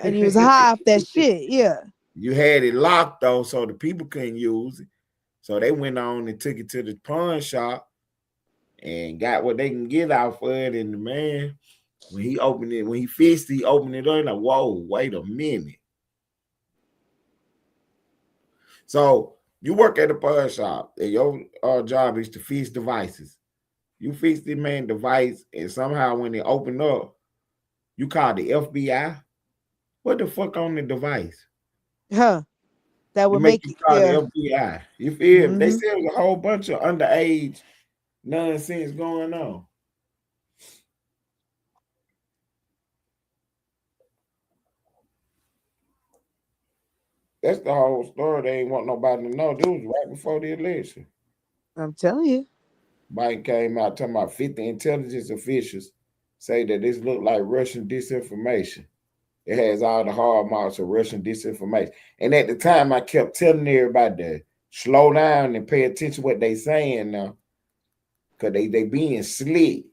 And he was high off that shit. Yeah. You had it locked though, so the people couldn't use it. So they went on and took it to the pawn shop and got what they can get out for it. And the man, when he opened it, when he fixed it, he opened it up like, whoa, wait a minute. So you work at a pawn shop and your job is to fix devices. You fix the man device, and somehow when it opened up, you call the FBI. What the fuck on the device? Huh. That To would make make you it. call the Yeah. FBI. You feel me? They Mm-hmm. said it was a whole bunch of underage nonsense going on. That's the whole story. They ain't want nobody to know. This was right before the election. I'm telling you. Biden came out talking about 50 intelligence officials say that this looked like Russian disinformation. It has all the hard marks of Russian disinformation. And at the time, I kept telling everybody to slow down and pay attention to what they saying now, because they being slick.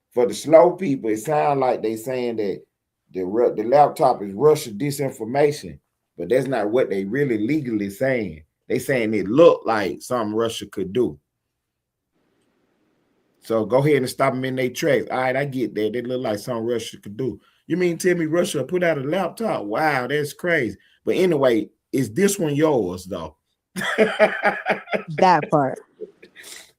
For the slow people, it sounds like they saying that the laptop is Russian disinformation, but that's not what they really legally saying. They saying it looked like something Russia could do. So go ahead and stop them in their tracks. All right, I get that. They look like something Russia could do. You mean tell me Russia put out a laptop? Wow, that's crazy. But anyway, is this one yours though? That part.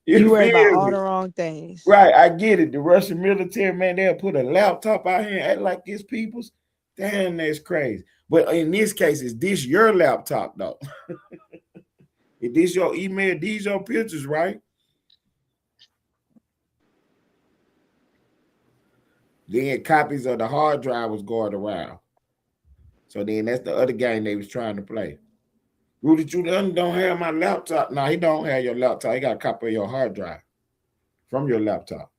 You You worried about feel all me? the wrong things. Right, I get it. The Russian military, man, they'll put a laptop out here and act like it's people's. Damn, that's crazy. But in this case, is this your laptop though? Is this your email? These your pictures, right? Then copies of the hard drive was going around. So then that's the other game they was trying to play. Rudy Jr. don't have my laptop. No, he don't have your laptop. He got a copy of your hard drive from your laptop.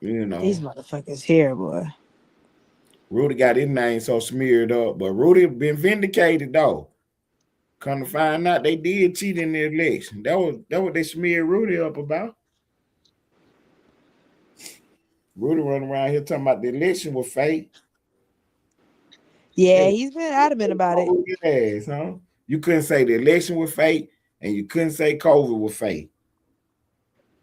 You These know, motherfuckers here, boy. Rudy got his name so smeared up, but Rudy been vindicated though. Come to find out, they did cheat in the election. That what they smeared Rudy up about. Rudy running around here talking about the election was fake. Yeah, Hey, he's been adamant about it. ass, huh? You couldn't say the election was fake, and you couldn't say COVID was fake.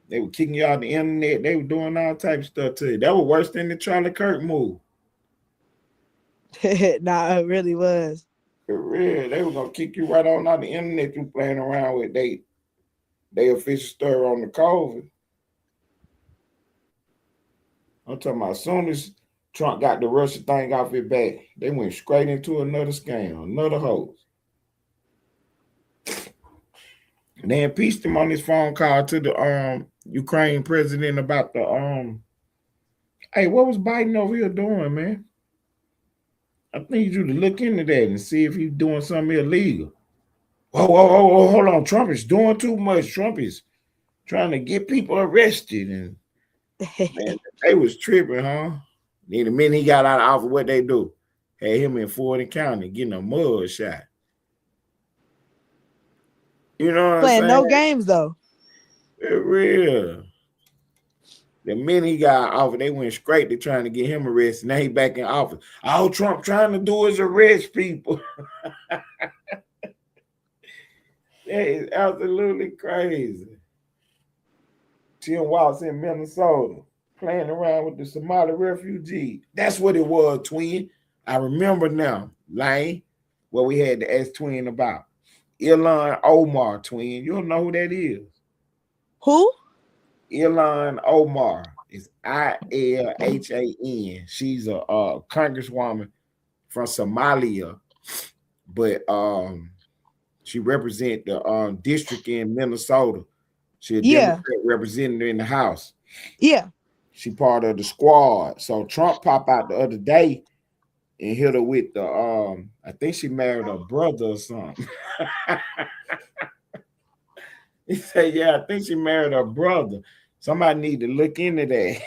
They were kicking you out the internet. They were doing all types of stuff to you. That was worse than the Charlie Kirk move. Nah, it really was. For real, they were gonna kick you right on out the internet. You playing around with they official story on the COVID. I'm talking about as soon as Trump got the Russia thing off his back, they went straight into another scam, another hoax. And they impeached him on his phone call to the Ukraine president about the hey, what was Biden over here doing, man? I need you to look into that and see if he's doing something illegal. Hold on. Trump is doing too much. Trump is trying to get people arrested. And man, they was tripping, huh? Then the minute he got out of office, what they do? Had him in Ford County getting a mud shot. You know what I'm Playing saying? no games though. For real. The minute he got off, they went straight to trying to get him arrested. Now he back in office. All Trump trying to do is arrest people. That is absolutely crazy. Tim Watts in Minnesota playing around with the Somali refugee. That's what it was, twin. I remember now, Lane, what we had to ask twin about. Ilhan Omar, twin. You don't know who that is. Who? Ilhan Omar is Ilhan. She's a congresswoman from Somalia, but she represent the district in Minnesota. She a Yeah. Democrat representative in the House. Yeah. She part of the squad. So Trump popped out the other day and hit her with the I think she married her brother or something. He said, yeah, I think she married her brother. Somebody need to look into that.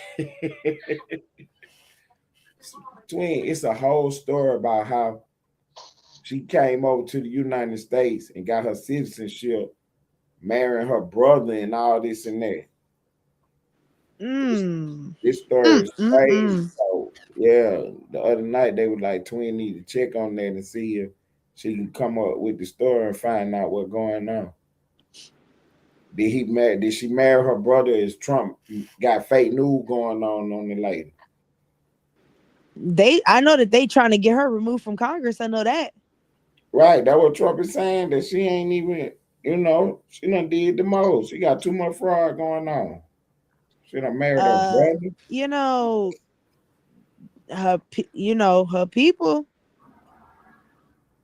Twin, it's a whole story about how She came over to the United States and got her citizenship, marrying her brother and all this and that. Mm. This story is crazy. Mm. So yeah, the other night they were like, Twin need to check on that and see if she can come up with the story and find out what's going on. Did she marry her brother? Is Trump got fake news going on the lady? I know that they trying to get her removed from Congress. I know that. Right, that's what Trump is saying, that she ain't even, she done did the most. She got too much fraud going on. She done married her brother. You know, her people,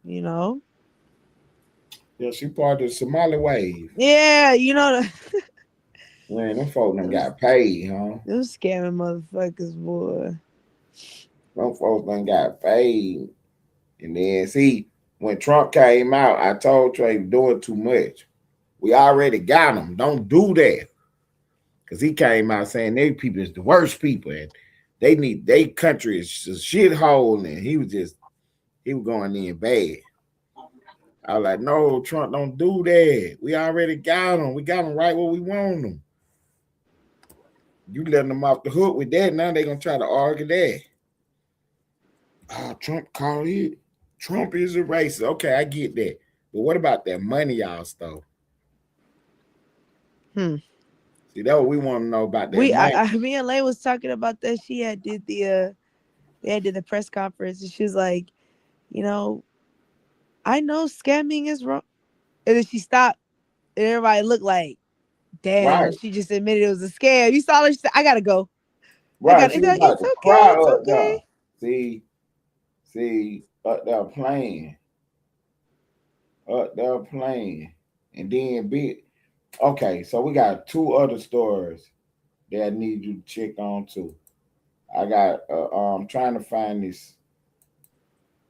you know. Yeah, she part of the Somali wave. Yeah, Man, them folk done got paid, huh? them scamming motherfuckers, boy. Them folks done got paid. And then see, when Trump came out, I told Trey doing too much. We already got him. Don't do that. Because he came out saying they people is the worst people and they country is a shithole, and he was going in bad. I was like, no, Trump, don't do that. We already got him. We got him right where we want him. You letting them off the hook with that. Now they're gonna try to argue that. Trump called it. Trump is a racist. Okay, I get that. But what about that money y'all stole? See, that's what we want to know about that money. Me and Lay was talking about that. She had did the press conference, and she was like, I know scamming is wrong. And then she stopped, and everybody looked like, damn, Right, she just admitted it was a scam. You saw her, she said, I gotta go. right. She was about It's to okay, cry it's up okay. there. See, up there playing. And then big. Okay, so we got two other stories that I need you to check on too. I got I'm trying to find this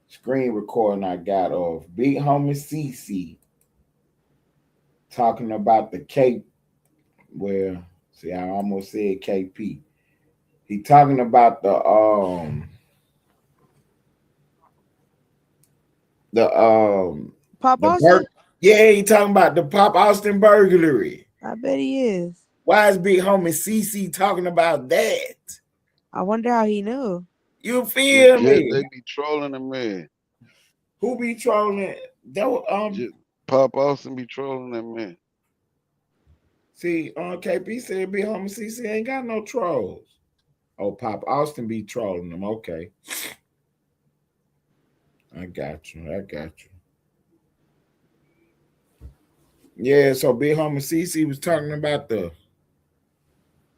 screen recording I got of Big Homie CC talking about the Cape. Well, see, I almost said KP. He talking about Pop the Austin? yeah, he talking about the Pop Austin burglary. I bet he is. Why is Big Homie CC talking about that? I wonder how he knew. You feel me? They be trolling the man. Who be trolling? That Pop Austin be trolling that man. See, KP said Big Homie CC ain't got no trolls. Oh, Pop Austin be trolling them. Okay. I got you. Yeah, so Big Homie CC was talking about the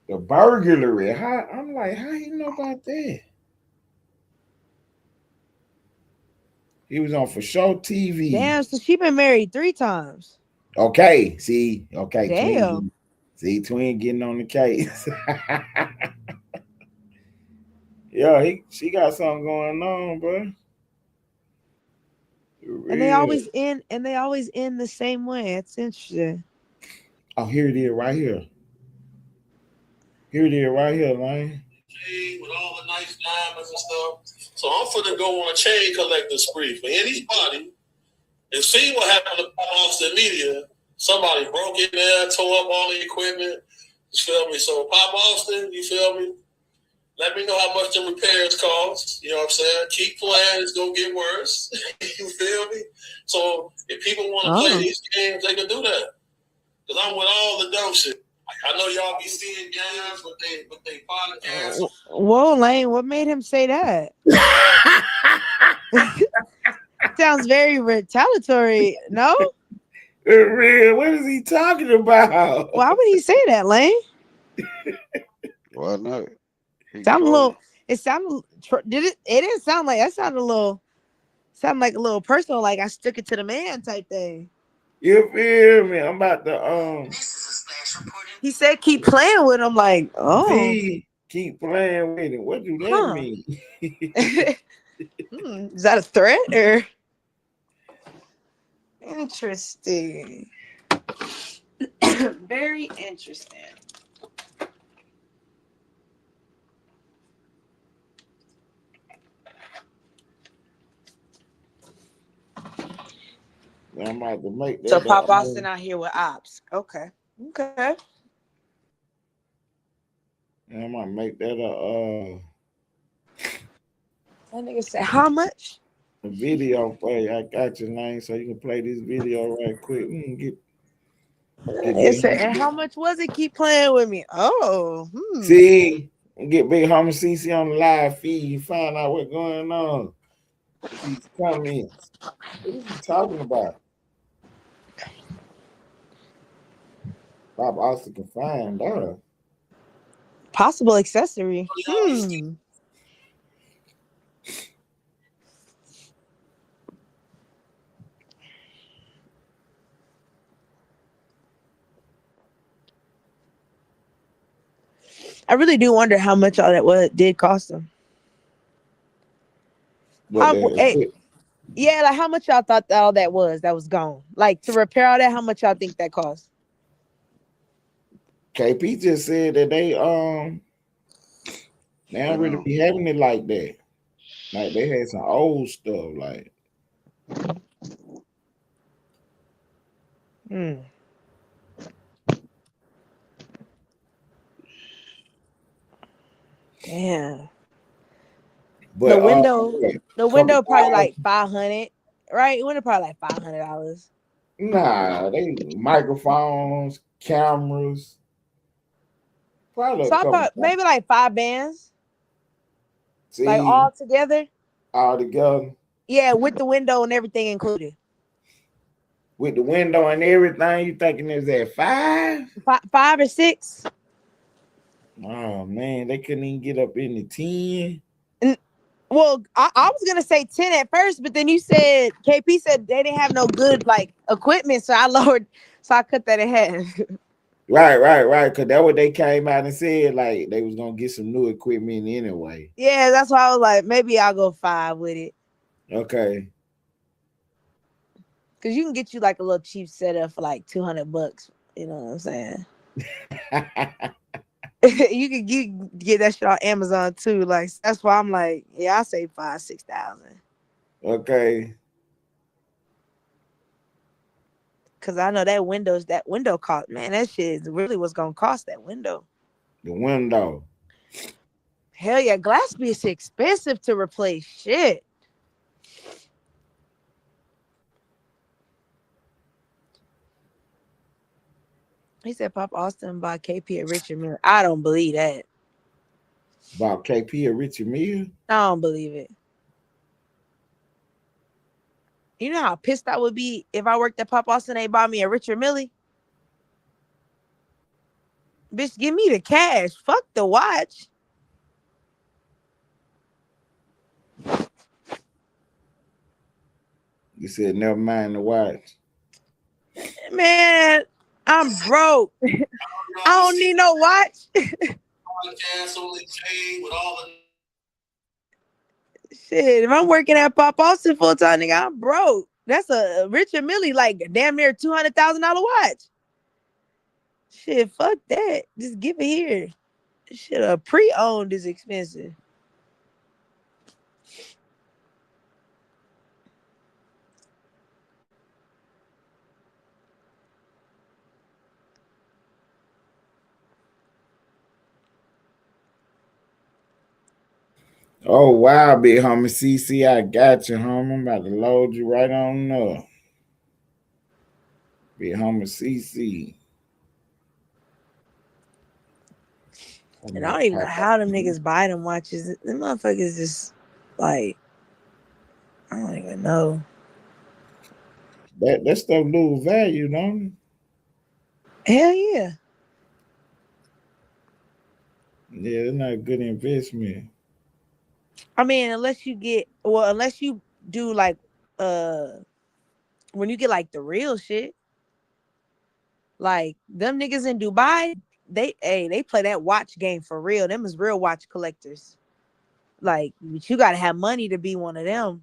burglary. I'm like, how you know about that? He was on For Show TV. Damn, so she been married 3 times. Okay, see, okay, Damn. Twin getting on the case. Yeah, she got something going on, bro. And they always end the same way. It's interesting. Oh, here it is right here. Man. With all the nice diamonds and stuff. So I'm finna go on a chain collector spree for anybody and see what happened to Austin Media. Somebody broke in there, tore up all the equipment. You feel me? So Pop Austin, you feel me? Let me know how much the repairs cost. You know what I'm saying? Keep playing, it's gonna get worse. You feel me? So if people want to play these games, they can do that. Because I'm with all the dumb shit. I know y'all be seeing guys with they podcasts. Whoa, Lane, what made him say that? Sounds very retaliatory, no? Real, what is he talking about? Why would he say that, Lane? Why not? It didn't sound like that. Sounded like a little personal, like I stuck it to the man type thing. You feel me? I'm about to He said keep playing with him, like, see, keep playing with him. What do that mean? Is that a threat or interesting? Very interesting. I'm about to make So that. Pop Austin out here with ops. Okay. I'm gonna make that That nigga said, how much? a video for you. I got your name, so you can play this video right quick. We can get It big. said, and how much was it? Keep playing with me. Oh, See, get big homie CC on the live feed. You find out what's going on. These comments. What is he talking about? Bob Austin can find out. possible accessory. I really do wonder how much all that did cost them. But Yeah, like how much y'all thought that all that was gone? Like to repair all that, how much y'all think that cost? KP just said that they don't really be having it like that. Like they had some old stuff, like Damn. but The window probably like 500, right? The window probably like $500. nah, they microphones, cameras, probably So a I couple thought times. maybe like 5 bands, like See, all together. all together Yeah, with the window and everything included. with the window and everything. You thinking is at 5? 5 or 6. Oh man, they couldn't even get up in the 10. Well, I was gonna say 10 at first, but then you said KP said they didn't have no good like equipment, so I lowered, so I cut that in half. Right. Because that's what they came out and said. Like they was gonna get some new equipment anyway. Yeah, that's why I was like, maybe I'll go 5 with it. Okay. Cause you can get you like a little cheap setup for like $200. You know what I'm saying? you get that shit on Amazon too. Like that's why I'm like, yeah, I say 5,000-6,000. Okay. Cause I know that window cost, man. That shit is really what's gonna cost that window. The window. Hell yeah, glass is expensive to replace. Shit. He said Pop Austin by KP at Richard Mille. I don't believe that. About KP or Richard Mille? I don't believe it. You know how pissed I would be if I worked at Pop Austin and they bought me a Richard Mille? Bitch, give me the cash. Fuck the watch. You said never mind the watch. Man, I'm broke. I don't need no watch. Shit, if I'm working at Pop Austin full time, nigga, I'm broke. That's a Richard Mille, like damn near $200,000 watch. Shit, fuck that. Just give it here. Shit, a pre-owned is expensive. Oh wow, big homie CC, I got you, homie. I'm about to load you right on up. Big homie CC. And I don't even know how them niggas buy them watches. Them motherfuckers just like, I don't even know. That stuff lose value, don't it? Hell yeah. Yeah, it's not a good investment. I mean, unless you do like when you get like the real shit, like them niggas in Dubai, they play that watch game for real. Them is real watch collectors. Like, but you gotta have money to be one of them.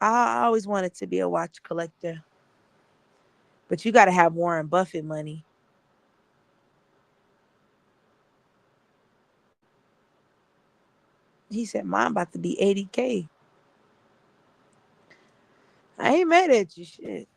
I always wanted to be a watch collector, but you gotta have Warren Buffett money. He said mine about to be 80K. I ain't mad at you. Shit.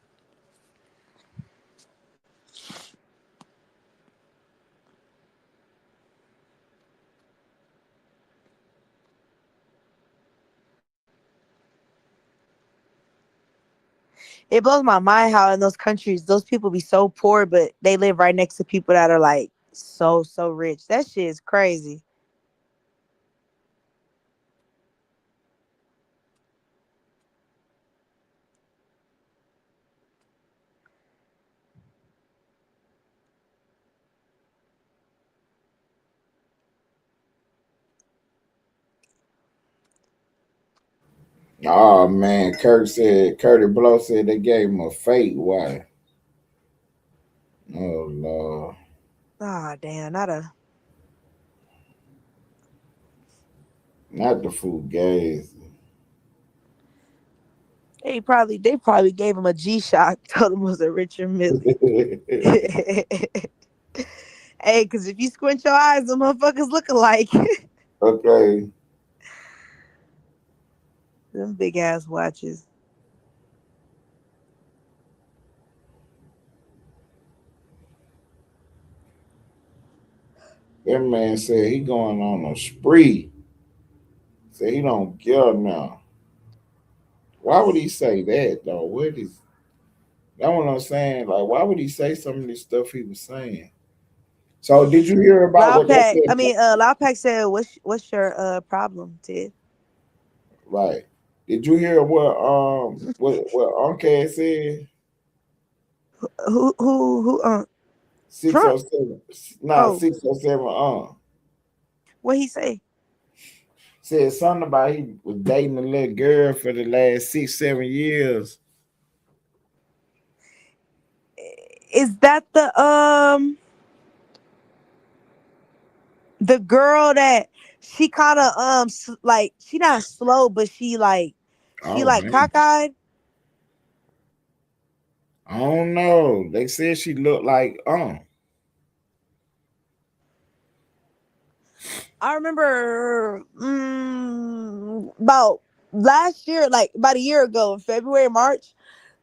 It blows my mind how in those countries those people be so poor, but they live right next to people that are like so rich. That shit is crazy. Oh man, Curtis Blow said they gave him a fake wife. Oh Lord. Ah, damn, not a. Not the food gays. They probably gave him a G shock. Told him it was a Richard Millie. Hey, because if you squint your eyes, the motherfuckers look alike. Okay. Them big ass watches. That man said he going on a spree. Said he don't care now. Why would he say that though? What is that what I'm saying? Like why would he say some of this stuff he was saying? So did you hear about Loud what they Pack. I said? mean, Loud Pack said, "What's your problem, Ted?" Right. Did you hear what Uncle said? Who? 607. Trump. Nah, Oh, 607 what he say? said something about he was dating a little girl for the last 6, 7 years. Is that the girl that she kind of like she not slow, but she Oh like man. cockeyed? I don't know. They said she looked like I remember about last year, like about a year ago in February, March,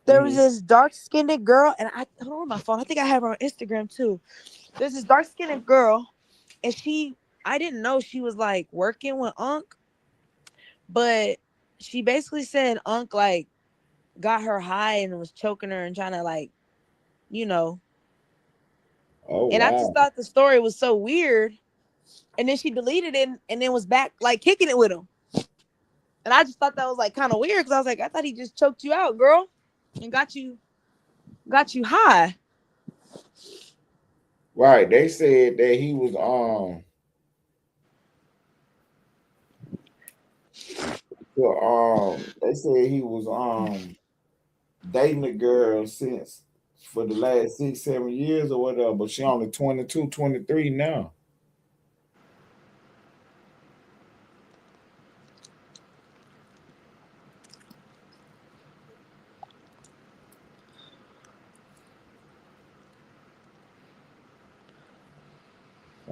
there was mhm. this dark skinned girl, and I don't know my phone. I think I have her on Instagram too. There's this dark skinned girl, and I didn't know she was like working with Unc, but she basically said Unc like got her high and was choking her and trying to like, you know. Oh And I just wow. thought the story was so weird. And then she deleted it and then was back like kicking it with him. And I just thought that was like kind of weird because I was like, I thought he just choked you out, girl, and got you high. Right. They said that he was they said he was dating a girl since for the last 6, 7 years or whatever, but she only 22, 23 now.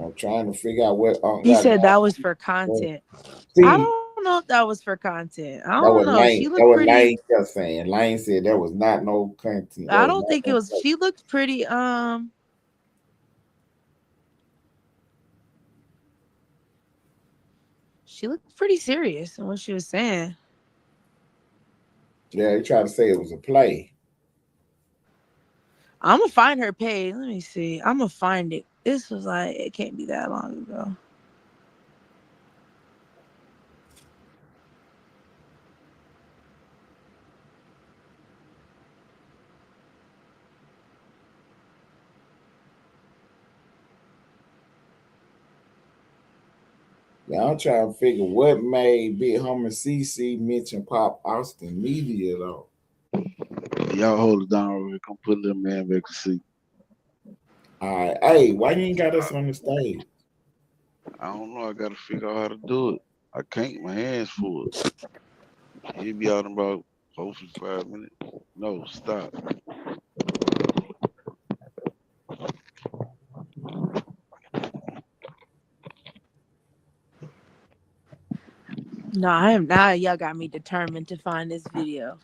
I'm trying to figure out what He got said that going. was for content. I See, don't know if that was for content. I don't that was know. She Lane. looked That was pretty. Lane just saying. Lane said that was not no content. That I was don't not think it no was. fake. She looked pretty. She looked pretty serious in what she was saying. Yeah, they tried to say it was a play. I'm gonna find her page. Let me see. I'm gonna find it. This was like it can't be that long ago. Yeah, I'm trying to figure what made Big Homie CC mention Pop Austin Media though. Y'all hold it down real quick. I'm putting that man back to sleep. All right, hey, why you ain't got us on the stage? I don't know. I gotta figure out how to do it. I can't. My hands full. He'll be out in about hopefully 5 minutes. No, stop. No, I am now. Y'all got me determined to find this video.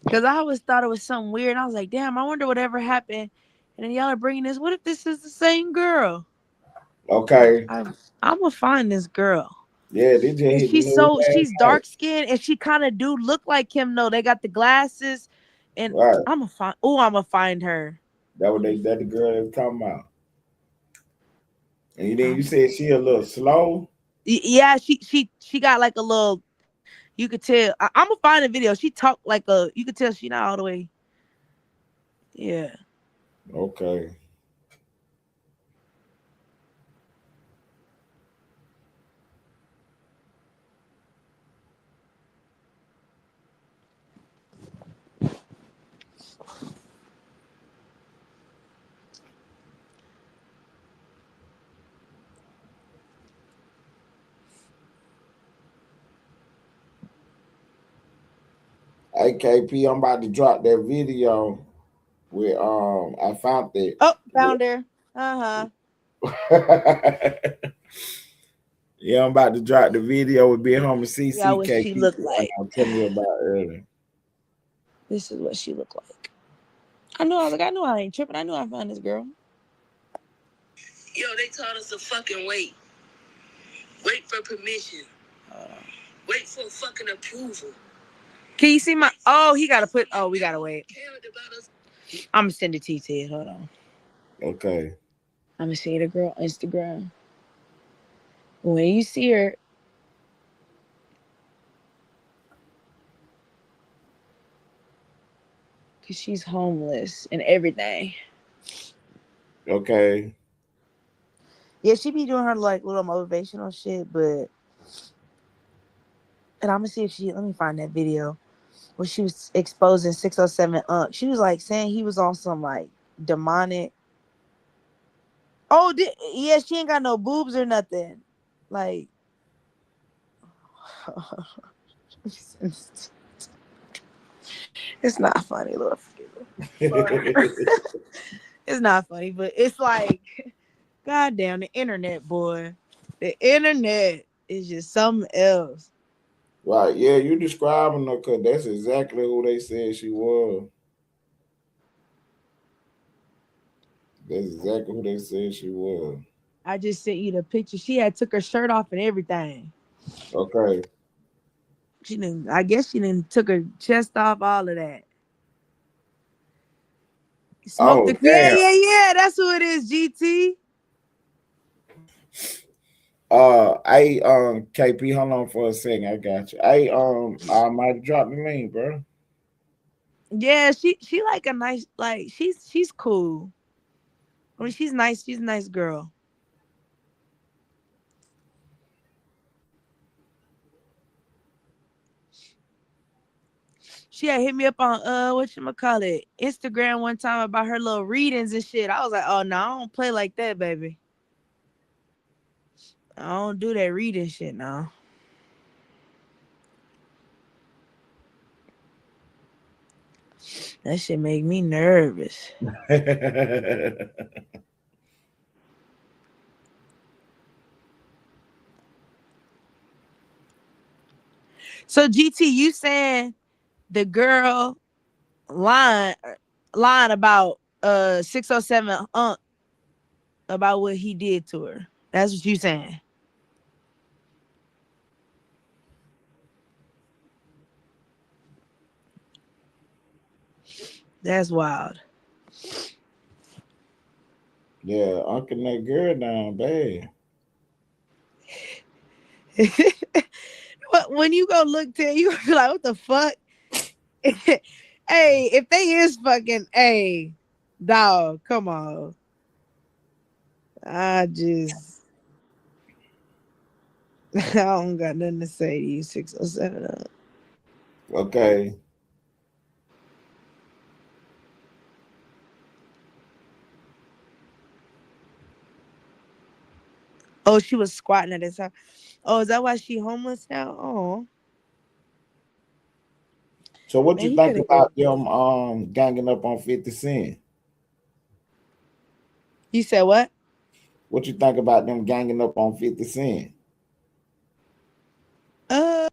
Because I always thought it was something weird. And I was like, damn, I wonder whatever happened. And then y'all are bringing this. What if this is the same girl? Okay. I'm gonna find this girl. Yeah, they just And hit the news she's last night. dark skinned and she kind of do look like him though. They got the glasses, and Right. I'm gonna find her. That the girl that's talking about. And then you Um, said she a little slow. yeah, she got like a little. You could tell. I'm gonna find a video. She talked like a. You could tell she not all the way. Yeah. Okay. AKP, I'm about to drop that video with I found it. Oh, found her. Yeah, I'm about to drop the video with Big Homie Yeah, what she CCKP. looked like. I'm telling you about earlier. This is what she looked like. I knew I was like, I knew I ain't tripping. I knew I found this girl. Yo, they told us to fucking wait. Wait for permission. Wait for fucking approval. Can you see my? Oh, he gotta put. Oh, we gotta wait. I'm gonna send it to you, Ted. Hold on. Okay. I'm gonna see the girl on Instagram. When you see her, cause she's homeless and everything. Okay. Yeah, she be doing her like little motivational shit, but and I'm gonna see if she. Let me find that video where she was exposing 607 Unc. She was like saying he was on some like demonic. Oh, yeah, she ain't got no boobs or nothing. Like, it's not funny, Lord. It's not funny, but it's like, goddamn, the internet, boy. The internet is just something else. Right. Yeah, you describing her because that's exactly who they said she was. That's exactly who they said she was. I just sent you the picture. She had took her shirt off and everything. Okay. She didn't. I guess she didn't took her chest off. All of that. Smoked Oh the. Yeah, damn. yeah, yeah. That's who it is. GT. I KP, hold on for a second. I got you. I might drop the link, bro. Yeah, she like a nice like she's cool. I mean, she's nice. She's a nice girl. She had hit me up on whatchamacallit, Instagram one time about her little readings and shit. I was like, oh no, I don't play like that, baby. I don't do that reading shit now. That shit make me nervous. So GT, you saying the girl lying lying about 607 about what he did to her. That's what you saying. That's wild. Yeah, uncle that girl down bad. But when you go look to you gonna be like, what the fuck? Hey, if they is fucking, hey, dog, come on. I just I don't got nothing to say to you, 607. Okay. Oh, she was squatting at his house. Oh, is that why she homeless now? Oh, So what man, you he think could have gave. about them ganging up on 50 Cent? You said what? What you think about them ganging up on 50 Cent? Uh,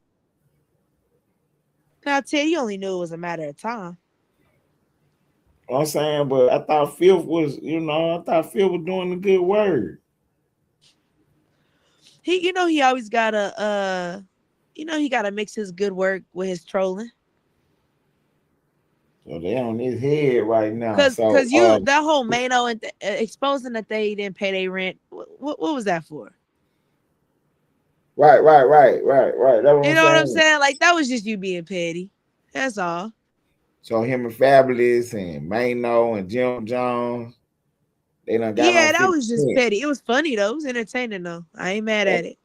Now, Ted, you only knew it was a matter of time. I'm saying, but I thought Phil was, I thought Phil was doing the good word. He always gotta he gotta mix his good work with his trolling. So they on his head right now. Cause, So cause you that whole Mano and exposing that they didn't pay their rent. What was that for? right. That's what You I'm know what I'm saying. saying? Like that was just you being petty. That's all. So him and Fabulous and Mano and Jim Jones, they done got on Yeah, that 50 was just Cent. petty. It was funny though. It was entertaining though. I ain't mad at it.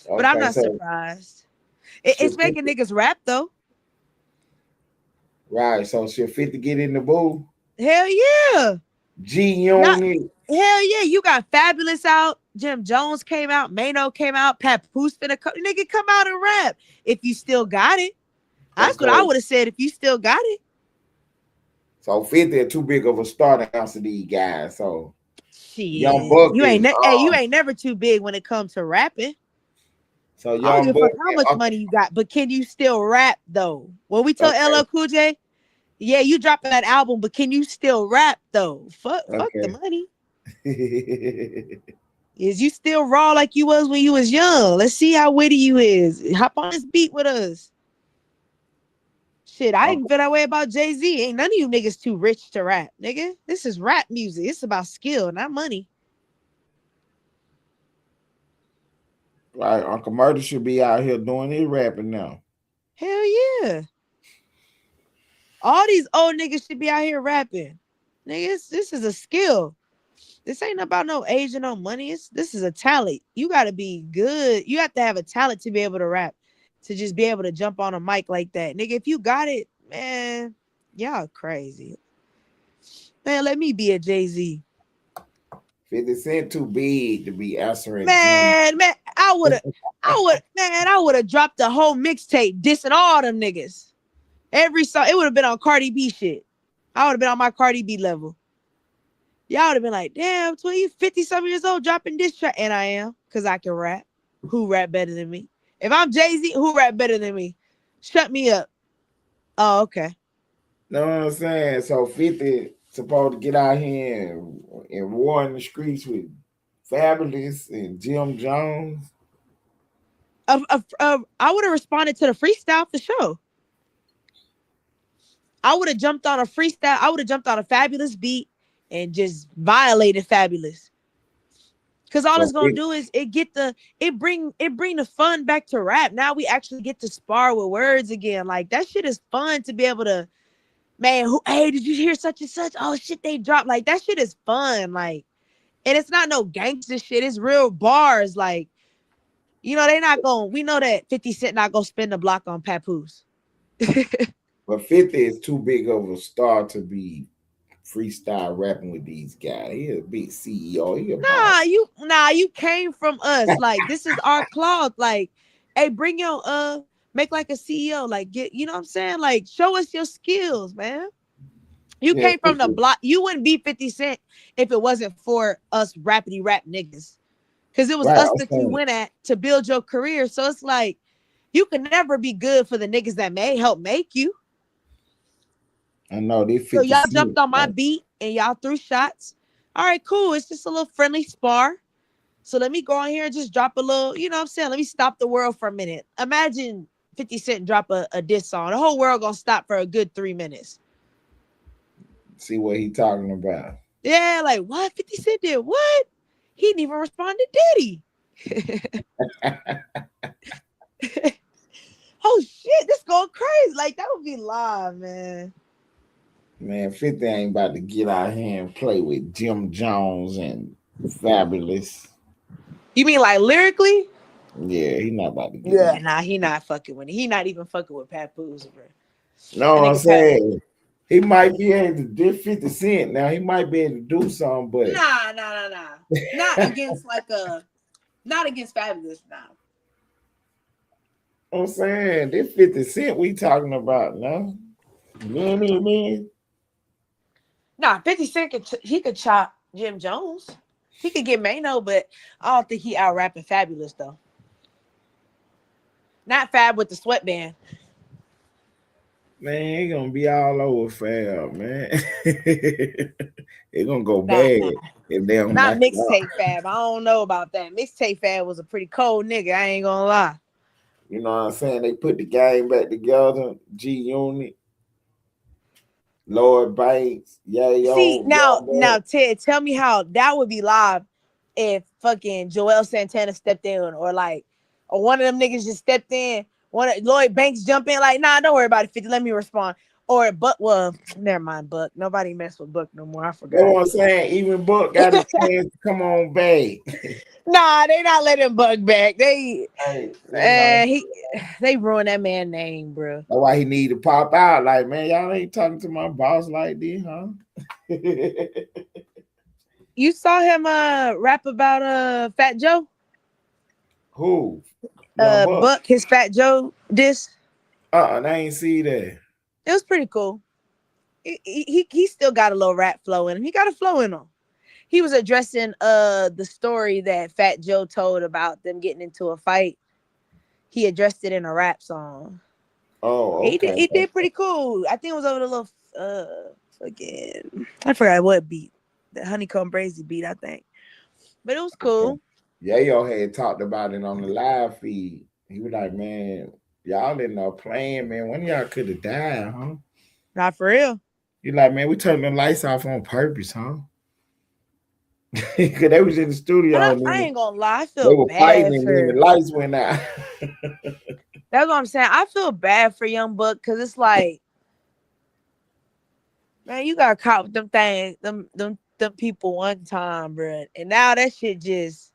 But I'm Okay, not so surprised. should It's 50, making niggas rap though. right? So should 50 get in the booth? Hell yeah. G Yeah. Unit, Hell yeah. You got Fabulous out. Jim Jones came out. Mano came out. Papoose finna come. Nigga, come out and rap. If you still got it. That's what I okay. would have said if you still got it. So 50 are too big of a star to answer these guys. So Young Shit. Buck You ain't is hey, you ain't never too big when it comes to rapping. so I don't Young give a Buck fuck how much money you got, but can you still rap though? When we told okay, LL Cool J, yeah, you dropping that album, but can you still rap though? Fuck the okay. money. Is you still raw like you was when you was young? Let's see how witty you is. Hop on this beat with us. Shit, I even Uncle, feel that way about Jay-Z. Ain't none of you niggas too rich to rap, nigga. This is rap music. It's about skill, not money. right, Uncle Murder should be out here doing his rapping now. Hell yeah. All these old niggas should be out here rapping. Niggas, this is a skill. This ain't about no age or no money. This is a talent. You gotta be good. You have to have a talent to be able to rap, to just be able to jump on a mic like that. Nigga, if you got it, man, y'all crazy. Man, let me be a Jay-Z. 50 Cent too big to be answering Jim. Man, I would have dropped the whole mixtape dissing all them niggas. Every song, it would have been on Cardi B shit. I would have been on my Cardi B level. Y'all would have been like, damn, 20, 50 some years old dropping this track. And I am, because I can rap. Who rap better than me? If I'm Jay-Z, who rap better than me? Shut me up. Oh, okay. Know what I'm saying? So 50 supposed to get out here and war in the streets with Fabulous and Jim Jones. I would have responded to the freestyle for sure. I would have jumped on a freestyle. I would have jumped on a Fabulous beat and just violated Fabulous. Cause all So it's gonna do is it bring the fun back to rap. Now we actually get to spar with words again. Like that shit is fun to be able to, man. Hey, did you hear such and such? Oh shit, they dropped. Like that shit is fun. Like, and it's not no gangster shit. It's real bars. Like, they not going. We know that 50 Cent not gonna spin the block on Papoose. but 50 is too big of a star to be freestyle rapping with these guys. He a big CEO. He a boss. You came from us. Like this is our cloth. Like, hey, bring your make like a CEO. Like you know what I'm saying? Like show us your skills, man. You Yeah, came from the 50. block. You wouldn't be 50 Cent if it wasn't for us rapidy rap niggas. Cause it was Right. us I'm that you saying, went at to build your career. So it's like you can never be good for the niggas that may help make you. I know they So 50 y'all jumped Cent. on my Like, beat and y'all threw shots. All right, cool. It's just a little friendly spar. So let me go on here and just drop a little, you know what I'm saying? Let me stop the world for a minute. Imagine 50 Cent drop a diss song. The whole world gonna stop for a good 3 minutes. see what he talking about. Yeah, like what? 50 Cent did what? He didn't even respond to Diddy. Oh shit, this going crazy. Like that would be live, man. Man, 50 ain't about to get out here and play with Jim Jones and Fabulous. You mean like lyrically? Yeah, he not about to get Yeah, in. nah, he not fucking with it. He not even fucking with Papoose, bro. No, That I'm nigga Pat. saying he might be able to do 50 Cent now. He might be able to do something, but Nah. Not against not against Fabulous now. I'm saying this 50 Cent we talking about now. Man. Nah, 50 Cent he could chop Jim Jones. He could get Mano, but I don't think he out rapping Fabulous though. Not Fab with the sweatband. Man, it gonna be all over Fab, man. It's gonna go Nah, bad if they don't not knock it out. mixtape Fab. I don't know about that. Mixtape Fab was a pretty cold nigga. I ain't gonna lie. You know what I'm saying? They put the game back together. G Unit, Lord Banks, See, Yayo, now, Young Ted, tell me how that would be live if fucking Joel Santana stepped in, or one of them niggas just stepped in. One of Lloyd Banks jump in, like, nah, don't worry about it, 50. Let me respond. Or Buck, well, never mind, Buck. Nobody mess with Buck no more. I That's forgot. what I'm saying. Even Buck got a chance to come on back. Nah, they not letting Buck back. Hey, you know, They ruined that man name, bro. that's why he need to pop out. Like, man, y'all ain't talking to my boss like this, huh? You saw him rap about Fat Joe? Who? Young Buck. Buck, his Fat Joe diss. I ain't see that. It was pretty cool. He still got a little rap flow in him. He got a flow in him. He was addressing the story that Fat Joe told about them getting into a fight. He addressed it in a rap song. Oh, okay. He did pretty cool. I think it was over the little I forgot what beat. The Honeycomb Brazy beat, I think. But it was cool. Yayo had talked about it on the live feed. He was like, man, y'all in there playing, man. One of y'all could have died, huh? Not for real. He like, man, we turned the lights off on purpose, huh? Because they was in the And studio and I then ain't gonna lie, I they feel were fighting bad and then the for. lights went out. That's what I'm saying. I feel bad for Young Buck because it's like, man, you got caught with them things, them people one time, bro, and now that shit just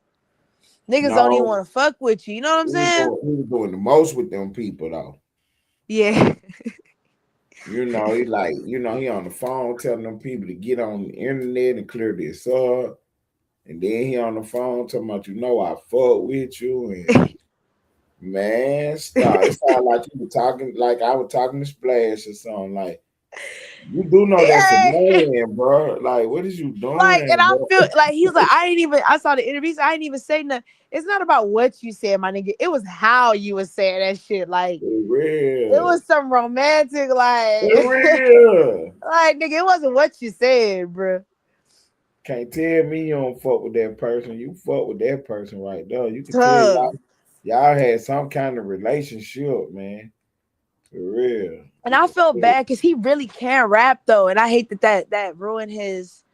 niggas don't even No, want to fuck with you. You know what I'm saying? he was doing the most with them people though. Yeah. You know, he like, you know, he on the phone telling them people to get on the internet and clear this up. And then he on the phone talking about, you know, I fuck with you. And man, stop. It sounded like you were talking, like I was talking to Splash or something. Like, you do know that's a Yeah. man, bro. Like, what is you Like, and doing, I bro? feel like he was like, I saw the interviews, I didn't even say nothing. It's not about what you said, my nigga. It was how you was saying that shit. Like, For it real. was some romantic, like, For real. like, nigga, it wasn't what you said, bro. Can't tell me you don't fuck with that person. You fuck with that person right there. You can tell Tough. y'all had some kind of relationship, man. For real. And You I can felt tell. bad because he really can rap though, and I hate that ruined his,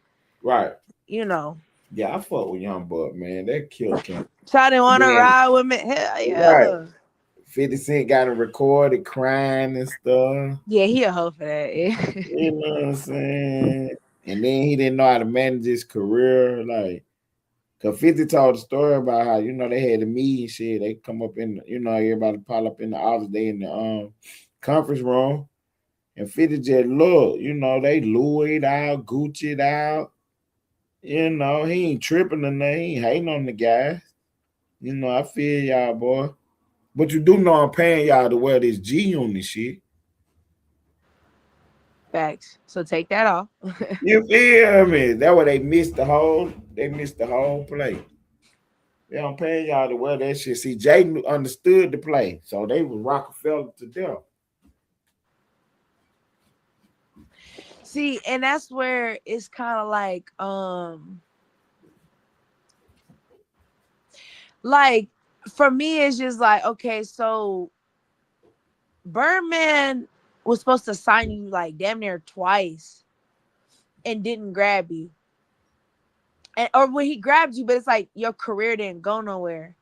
Right. you know. Yeah, I fuck with Young Buck, man. That killer can. Try to wanna Then ride with me. Hell right. yeah. 50 Cent got him recorded crying and stuff. Yeah, he a hoe for that. Yeah. You know what I'm saying? And then he didn't know how to manage his career. Like, cause 50 told the story about how, you know, they had a meeting shit. They come up in, you know, everybody pile up in the office. They in the conference room. And 50 just look, you know, they Louis out, Gucci out. You know, he ain't tripping or nothing. He ain't hating on the guys. You know, I feel y'all, boy. But you do know I'm paying y'all to wear this G on this shit. Facts. So take that off. You feel me? That way they missed the whole play. They don't pay y'all to wear that shit. See, Jaden understood the play. So they was Rockefeller to death. See, and that's where it's kind of like for me, it's just like, okay, so Birdman was supposed to sign you like damn near twice and didn't grab you. And or when he grabbed you, but it's like your career didn't go nowhere.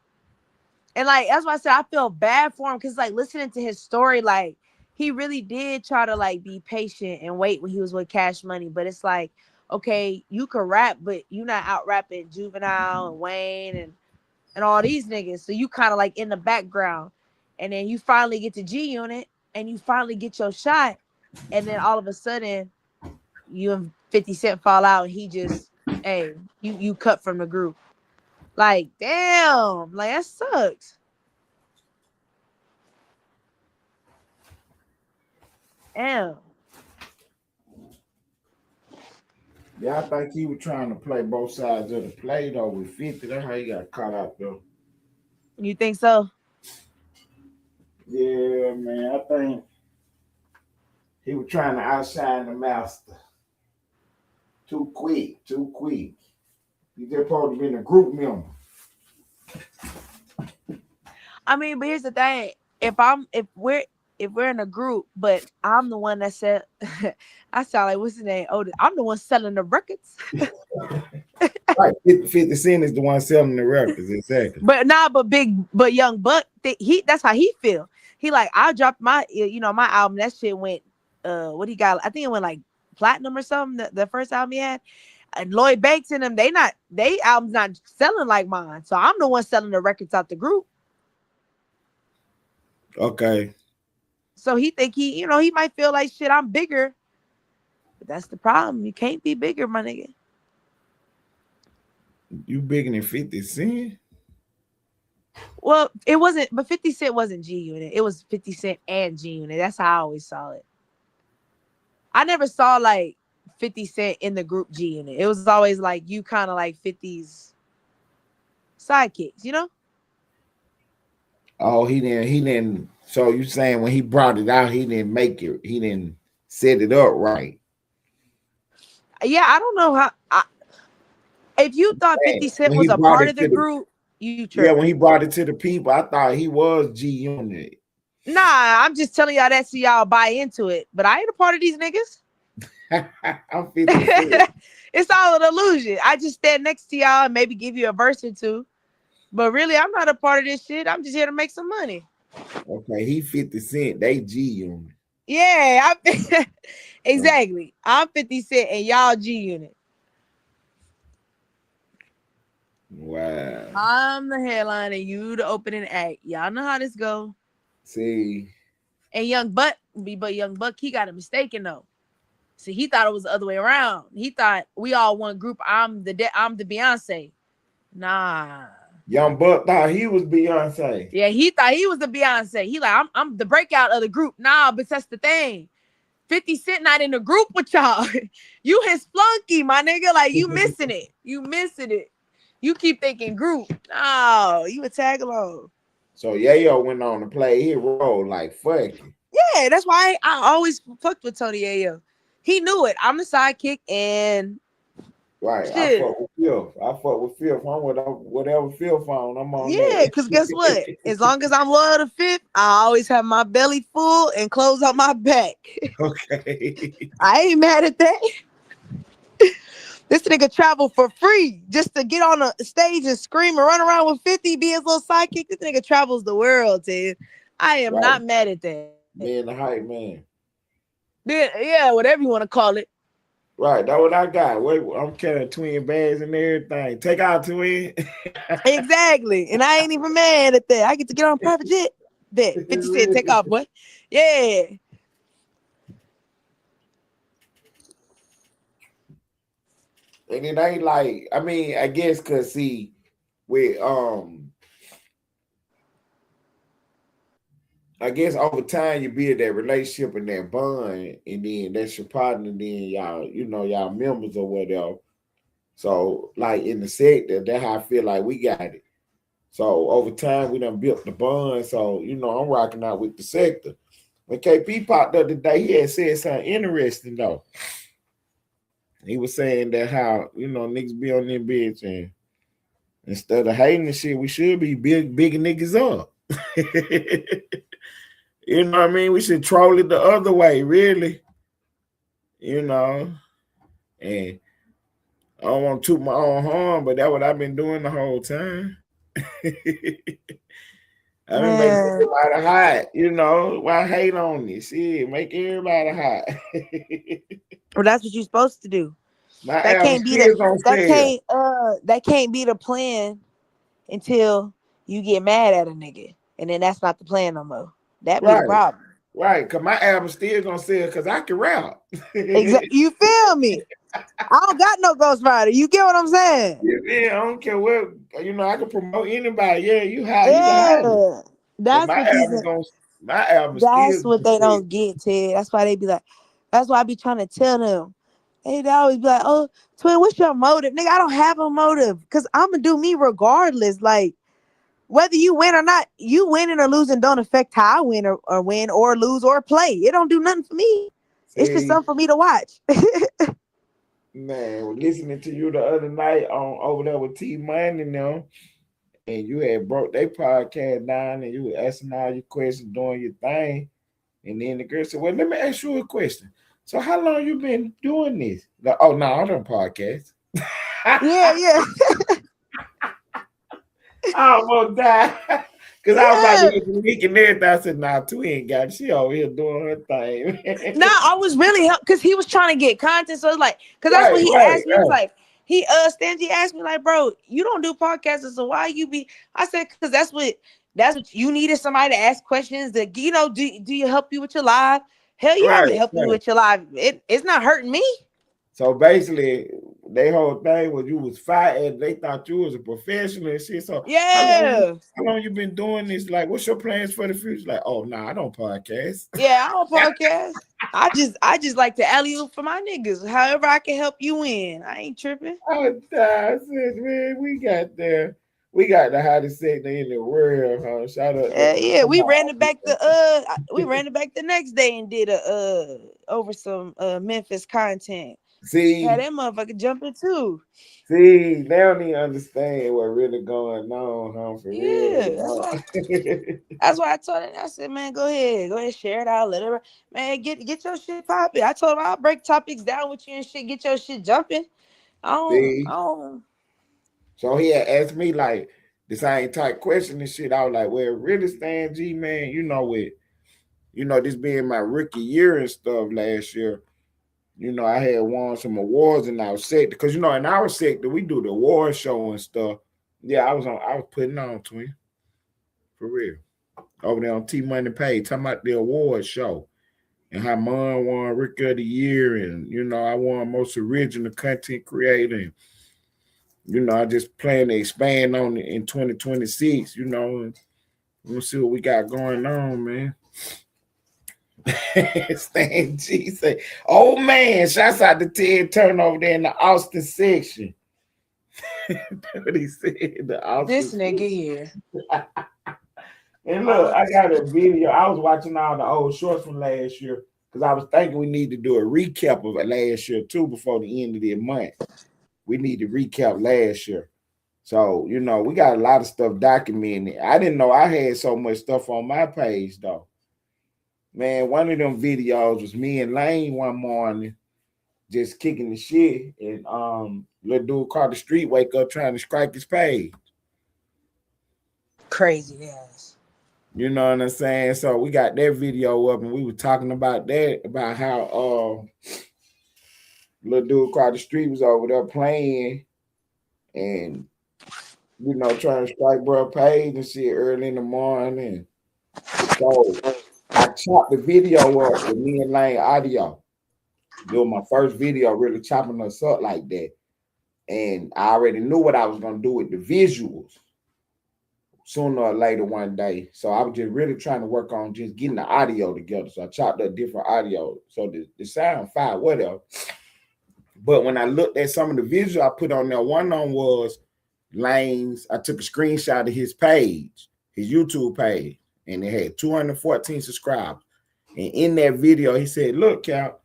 And like that's why I said I feel bad for him because like listening to his story, like he really did try to like be patient and wait when he was with Cash Money. But it's like, okay, you can rap, but you not out rapping Juvenile and Wayne and all these niggas. So you kind of like in the background. And then you finally get to G Unit and you finally get your shot. And then all of a sudden, you and 50 Cent fall out and he just, hey, you cut from the group. Like, damn, like that sucks. Damn. Yeah, I think he was trying to play both sides of the play though with 50. That's how he got caught out though. You think so? Yeah, man. He was trying to outshine the master. Too quick, too quick. He just supposed to be a group member. I mean, but here's the thing: if we're in a group, but I'm the one that said, I sound like what's his name? Oh, I'm the one selling the records. Right, 50 Cent is the one selling the records, exactly. But nah, but Young Buck, that's how he feel. He like, I dropped my, my album. That shit went, what he got? I think it went like platinum or something. The first album he had, and Lloyd Banks and them, they albums not selling like mine. So I'm the one selling the records out the group. Okay. So he think he might feel like shit. I'm bigger, but that's the problem. You can't be bigger, my nigga. You bigger than 50 Cent? Well, it wasn't, but 50 Cent wasn't G Unit. It was 50 Cent and G Unit. That's how I always saw it. I never saw like 50 Cent in the group G Unit. It was always like you kind of like 50's sidekicks, you know? Oh, he didn't. So you saying when he brought it out, he didn't make it, he didn't set it up right. Yeah, I don't know if you thought 50 Cent When was he a brought part it of the to the group, you yeah, tripping. when he brought it to the people, I thought he was G Unit. Nah, I'm just telling y'all that so y'all buy into it. But I ain't a part of these niggas. I'm 50 Cent. It's all an illusion. I just stand next to y'all and maybe give you a verse or two. But really, I'm not a part of this shit. I'm just here to make some money. Okay, he 50 Cent. They G Unit. Yeah, exactly. I'm 50 Cent and y'all G Unit. Wow. I'm the headline and you the opening act. Y'all know how this go. See. And Young Buck, he got it mistaken though. See, he thought it was the other way around. He thought we all one group. I'm the Beyonce. Nah. Young Buck thought he was Beyonce. Yeah, he thought he was the Beyonce. He like, I'm the breakout of the group. Nah, but that's the thing. 50 Cent not in the group with y'all. You his flunky, my nigga. Like, you missing it. You missing it. You keep thinking group. No, you a tag along. So Yayo went on to play his role like fuck it. Yeah, that's why I always fucked with Tony Yayo. He knew it. I'm the sidekick and right. shit. I fuck with Fifth. I'm with whatever Fifth on. I'm on yeah, that. because guess what? As long as I'm loyal to Fifth, I always have my belly full and clothes on my back. Okay. I ain't mad at that. This nigga travel for free just to get on a stage and scream and run around with 50, be his little sidekick. This nigga travels the world, Ted. I am not mad at that. Being the hype man. Yeah, whatever you want to call it. Right, that's what I got. Wait, I'm carrying twin bags and everything. Take out twin. Exactly. And I ain't even mad at that. I get to get on a private jet. Bet. 50 Cent, take off, boy. Yeah. And it ain't like, I mean, I guess cause see, with I guess over time you build that relationship and that bond, and then that's your partner, then y'all, y'all members or whatever. So, like in the sector, that's how I feel like we got it. So over time we done built the bond. So, I'm rocking out with the sector. When KP popped up today, he had said something interesting though. He was saying that how, niggas be on their bitch and instead of hating the shit, we should be big niggas up. You know what I mean? We should troll it the other way, really. And I don't want to toot my own horn, but that's what I've been doing the whole time. I've been making everybody hot, why hate on this? Shit, make everybody hot. Well, that's what you're supposed to do. My That album can't be still on sale. that can't be the plan until you get mad at a nigga. And then that's not the plan no more. That be the problem. Right, because my album still gonna sell because I can rap. Exactly. You feel me? I don't got no Ghost Rider. You get what I'm saying? Yeah, I don't care what, I can promote anybody. Yeah, you hot, Yeah. That's my album that's still what they don't get, Ted. That's why they be like, that's why I be trying to tell them. They always be like, oh, twin, what's your motive? Nigga, I don't have a motive because I'm going to do me regardless. Like, whether you win or not, you winning or losing don't affect how I win or win or lose or play. It don't do nothing for me. It's just See, something for me to watch. man, listening to you the other night on over there with T Money now, and you had broke their podcast down and you were asking all your questions, doing your thing. And then the girl said, well, let me ask you a question. So how long you been doing this? Like, oh no, I don't podcast. Yeah, yeah, I almost died. Cause I was about to yeah. hit the link and everything. I said, nah, two ain't got it. She over here doing her No, thing. I was really help because he was trying to get content. So it's like, because that's Right, what he right, asked me. He was right. like, Stangy asked me, like, bro, you don't do podcasts, so why you be? I said, because that's what you needed, somebody to ask questions. That, do you help you with your live? Hell yeah, I'm Right, gonna help you right. with your live. It's not hurting me. So basically, their whole thing was you was fired. They thought you was a professional and shit. So Yeah, how long you been doing this? Like, what's your plans for the future? Like, oh no, I don't podcast. yeah, I don't podcast. I just like to alley oop for my niggas. However, I can help you win. I ain't tripping. Oh, I said, man, we got the hottest sector in the world, huh? Shout out to Yeah, come we on. ran it back the next day and did a over some Memphis content. Had See, that motherfucker jumping too. see, they don't even understand what really going on, huh? For Yeah, real. Huh? that's why I told him. I said, man, go ahead, share it out, let her, man, get your shit popping. I told him I'll break topics down with you and shit, get your shit jumping. I See, don't. so he had asked me like the same type question and shit. I was like, well, really, Stan G, man, this being my rookie year and stuff last year. I had won some awards in our sector because in our sector we do the award show and stuff. Yeah, I was putting on twin for real over there on T Money Pay talking about the award show and how Mon won Rookie of the Year and I won most original content creator. And, I just plan to expand on it in 2026. And we'll see what we got going on, man. Stan G say, oh man, shouts out to Ted Turner over there in the Austin section. That's what he said, the Austin This nigga section. here. And look, I got a video. I was watching all the old shorts from last year because I was thinking we need to do a recap of it last year too before the end of the month. We need to recap last year. So, we got a lot of stuff documented. I didn't know I had so much stuff on my page though. Man, one of them videos was me and Lane one morning just kicking the shit, and little dude called the street wake up trying to strike his page. Crazy ass. You know what I'm saying? So we got that video up, and we were talking about that, about how little dude called the street was over there playing, and trying to strike bro page and shit early in the morning. So I chopped the video up with me and Lane audio. It was my first video really chopping us up like that. And I already knew what I was going to do with the visuals sooner or later one day. So I was just really trying to work on just getting the audio together. So I chopped up different audio. So the sound fine, whatever. But when I looked at some of the visuals I put on there, one on was Lane's. I took a screenshot of his page, his YouTube page, and it had 214 subscribers. And in that video, he said, look, Cal,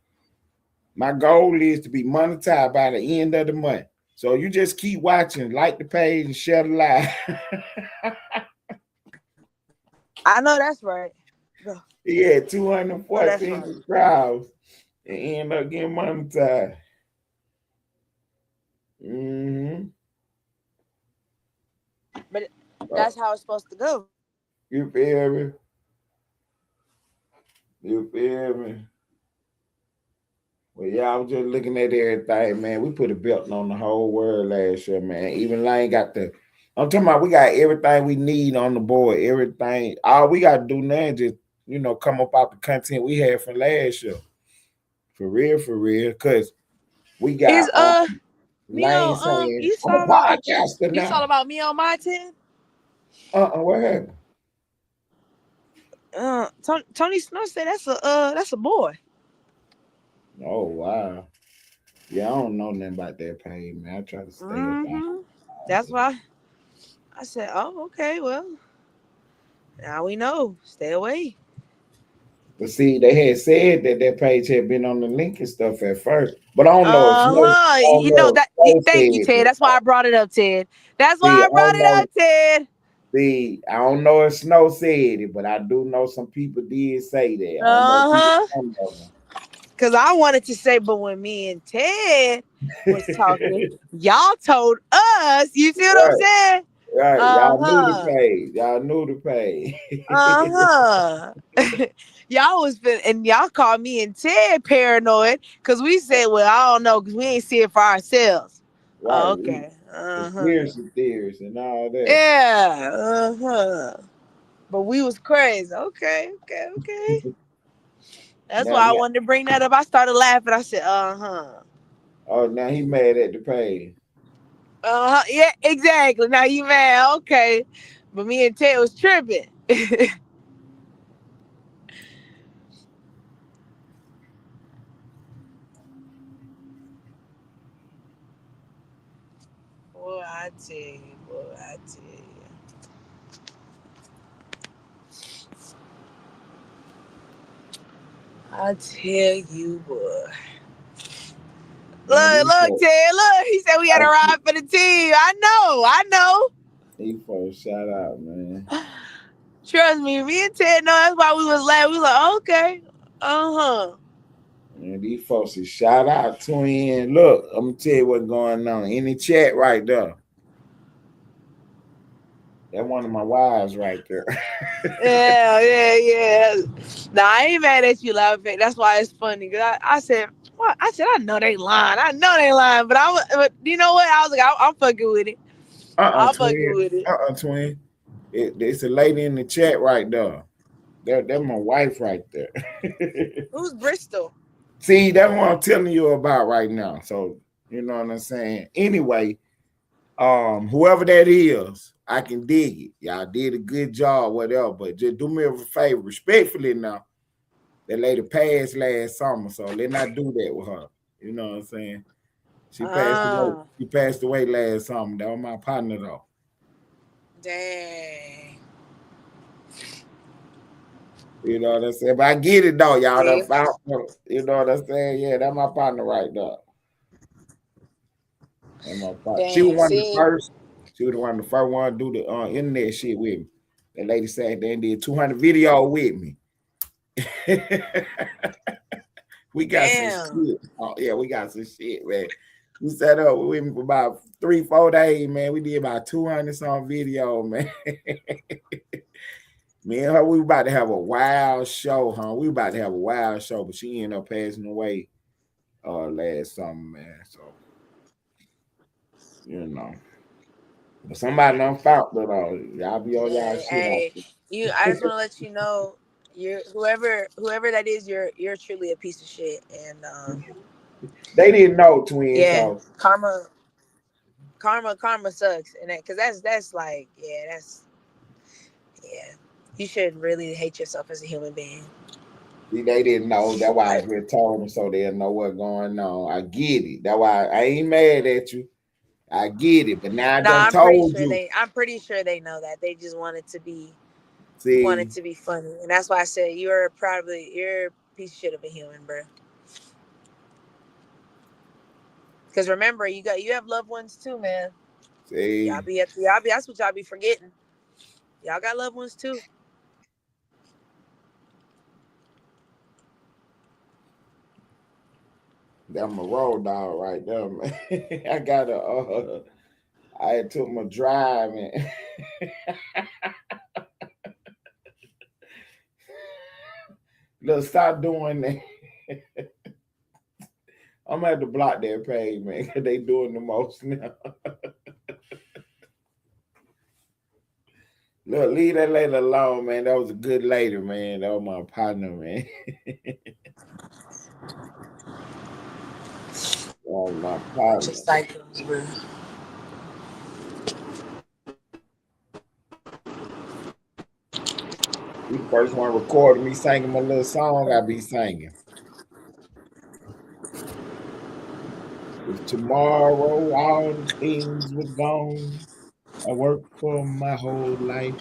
my goal is to be monetized by the end of the month. So you just keep watching, like the page, and share the live. I know that's right. He had 214 right. subscribers and ended up getting monetized. Mm-hmm. But that's how it's supposed to go. You feel me? You feel me? Well, yeah, I was just looking at everything, man. We put a belt on the whole world last year, man. Even Lane got I'm talking about we got everything we need on the board. Everything. All we got to do now is just, come up out the content we had from last year. For real. Because we got Is me Lane on saying, you I'm a saw about podcaster you saw now. about me on my 10? What happened? Tony Snow said that's a boy. Oh, wow. Yeah, I don't know nothing about that page, man. I try to stay about. That's why I said, oh, okay, well, now we know. Stay away. But see, they had said that that page had been on the link and stuff at first. But I don't know if Snow, I don't You know know if that. Snow Thank you, said Ted. it. That's why I brought it up, Ted. That's See, why I I brought don't it know. up, Ted. See, I don't know if Snow said it, but I do know some people did say that. I don't know if he was Uh huh. one of them. Because I wanted to say, but when me and Ted was talking, y'all told us. You see what I'm Right, saying? right. Uh Y'all knew the huh. page. Y'all knew the page. Uh huh. Y'all was and y'all called me and Ted paranoid because we said, well, I don't know because we ain't see it for ourselves. Right. Oh, We okay. Uh huh. conspiracy theories and all that. Yeah. Uh huh. But we was crazy. Okay. Okay. Okay. That's Now, why I now, wanted to bring that up. I started laughing. I said, uh huh. oh, now he mad at the page. Uh huh. Yeah, exactly. Now you mad. Okay. But me and Ted was tripping. Boy, I tell you. Boy, I tell you. I tell you, boy. Man, Look, Ted. Look. He said we had I, to ride for the team. I know. I know. these folks shout out, man. Trust me and Ted know that's why we was laughing. We was like, okay. Uh-huh. Man, these folks is shout out to him. Look, I'm gonna tell you what's going on in the chat right there. That's one of my wives right there. Yeah. Nah, I ain't mad at you, laughing. That's why it's funny. Cause I said, what? I said, I know they lying. I know they lying. But you know what? I was like, I'm fucking with it. I'm fucking Twin. with it. Twin. It's a lady in the chat right there. That's my wife right there. Who's Bristol? See, that's what I'm telling you about right now. So you know what I'm saying. Anyway, whoever that is, I can dig it. Y'all did a good job, whatever. But just do me a favor, respectfully now. That lady passed last summer, so let's not do that with her. You know what I'm saying? She passed away. Ah, She passed away last summer. That was my partner though. dang. You know what I'm saying? But I get it though, y'all. Done See? found, you know what I'm saying? Yeah, that's my partner right there. That's my partner. She was Dang. one of the See? first. She was one of the first one to do the internet shit with me. That lady sat there and did 200 video with me. We got some Damn. shit. Oh yeah, we got some shit, man. We sat up with him for about 3-4 days, man. We did about 200 some video, man. Me and her, we about to have a wild show, huh? We about to have a wild show, but she ended up passing away last summer, man. So you know, but somebody done found it all. Y'all be on y'all Yeah, shit out hey, I just want to let you know, you're whoever that is, you're truly a piece of shit, and there. They didn't know, twin. yeah, So karma sucks, and because that's like, yeah, that's yeah, you should really hate yourself as a human being. see, they didn't know. That's why I Like, just told them so they'll know what's going on. I get it. That's why I ain't mad at you. I get it, but now I nah, done told you. I'm pretty sure they know that. They just wanted See, to be funny, and that's why I said you're a piece of shit of a human, bro. Because remember, you have loved ones too, man. see, Y'all be that's what y'all be forgetting. Y'all got loved ones too. that's my road dog right there, man. I got I took my drive and look, stop doing that. I'm gonna have to block that page, man, because they doing the most now. Look, leave that lady alone, man. That was a good lady, man. That was my partner, man. That was my Bunch of partner. cycles, bro. He first one recorded me singing my little song I be singing. If tomorrow all the things were gone, I worked for my whole life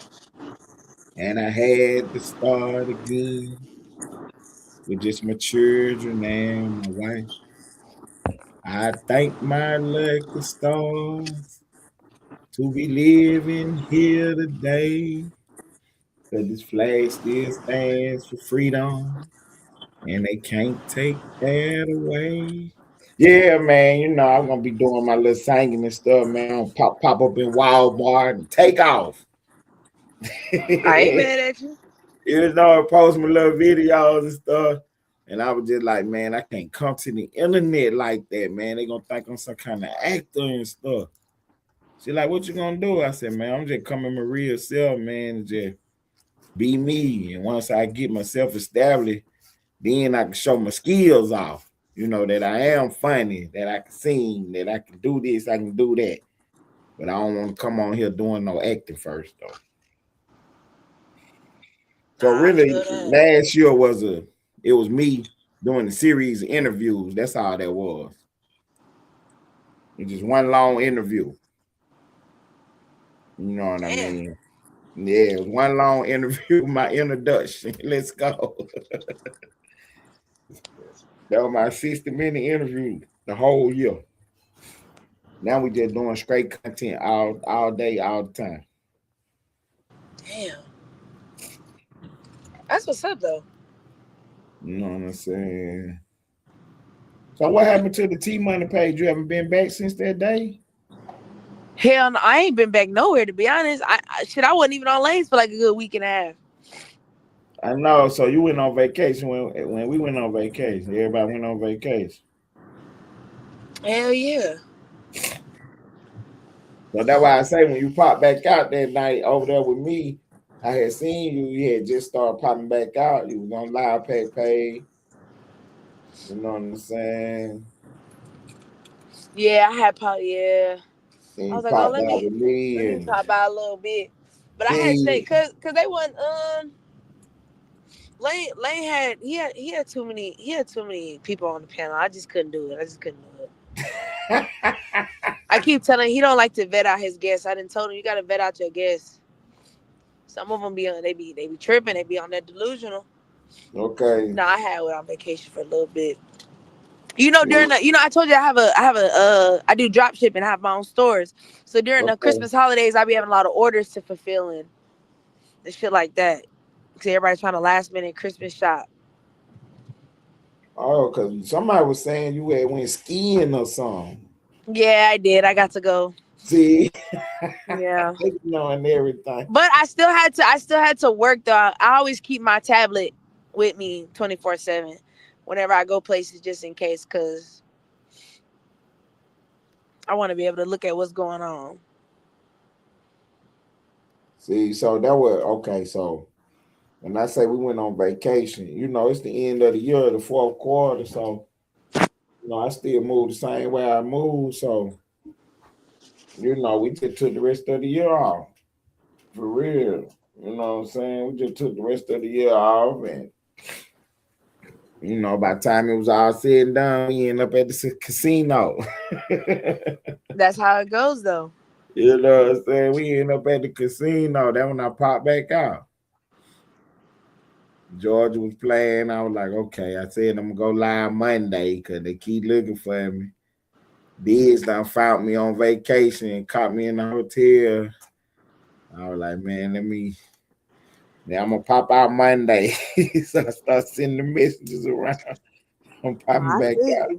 and I had to start again. with just my children and my wife. I thank my lucky stars to be living here today. Cause this flag still stands for freedom, and they can't take that away. Yeah, man. I'm gonna be doing my little singing and stuff, man. I'm pop up in Walmart and take off. I ain't mad at you. Post my little videos and stuff. And I was just like, man, I can't come to the internet like that, man. They gonna think I'm some kind of actor and stuff. She like, what you gonna do? I said, man, I'm just coming my real self, man, and just be me. And once I get myself established, then I can show my skills off. That I am funny, that I can sing, that I can do this, I can do that. But I don't want to come on here doing no acting first, though. So Nah, I really, feel that. last year it was me doing the series of interviews. That's all that was. It was just one long interview. You know what I mean? Yeah, it was one long interview. My introduction. Let's go. That was my 60-minute interview the whole year. Now we just doing straight content all day, all the time. Damn. That's what's up, though. You know what I'm saying? So what happened to the T Money page? You haven't been back since that day? Hell no, I ain't been back nowhere, to be honest. I wasn't even on lanes for like a good week and a half. I know. So you went on vacation when we went on vacation. Everybody went on vacation. Hell yeah. So that's why I say when you pop back out that night over there with me, I had seen you. You had just started popping back out. You was on Live Pay. You know what I'm saying? Yeah, I had yeah. And I you was like, oh, popped out with me let me and pop out a little bit. But I had to then stay cause they wasn't Lane had too many people on the panel. I just couldn't do it. I keep telling him he don't like to vet out his guests. I done told him you gotta vet out your guests. Some of them they be tripping, they be on that delusional. Okay. No, I had went on vacation for a little bit. During I told you I do drop shipping, I have my own stores. So during the Christmas holidays, I be having a lot of orders to fulfill and shit like that. Cause everybody's trying to last minute Christmas shop. Oh, because somebody was saying you had went skiing or something. Yeah, I did. I got to go. See? Yeah. And everything. But I still had to work though. I always keep my tablet with me 24/7 whenever I go places just in case, cause I want to be able to look at what's going on. See, so that was okay. So when I say we went on vacation, it's the end of the year, the fourth quarter. So, I still move the same way I move. So, we just took the rest of the year off. For real. You know what I'm saying? We just took the rest of the year off. And, by the time it was all said and done, we ended up at the casino. That's how it goes, though. You know what I'm saying? We ended up at the casino. That when I popped back out. Georgia was playing. I was like, okay. I said I'm gonna go live Monday because they keep looking for me. Diz done found me on vacation and caught me in the hotel. I was like, man, now I'm gonna pop out Monday. So I start sending the messages around. I'm popping back out.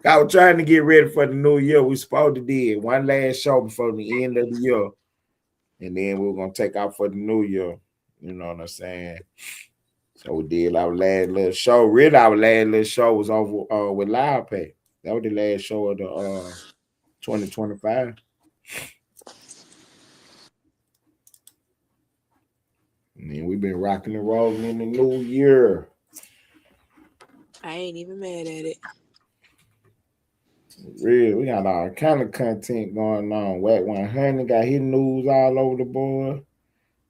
I was trying to get ready for the new year. We supposed to do one last show before the end of the year. And then we were gonna take off for the new year. You know what I'm saying? So we did our last little show. Really, our last little show was over with Live Pay. That was the last show of the 2025. And then we've been rocking and rolling in the new year. I ain't even mad at it. Real, we got all kind of content going on. Whack 100 got his news all over the board.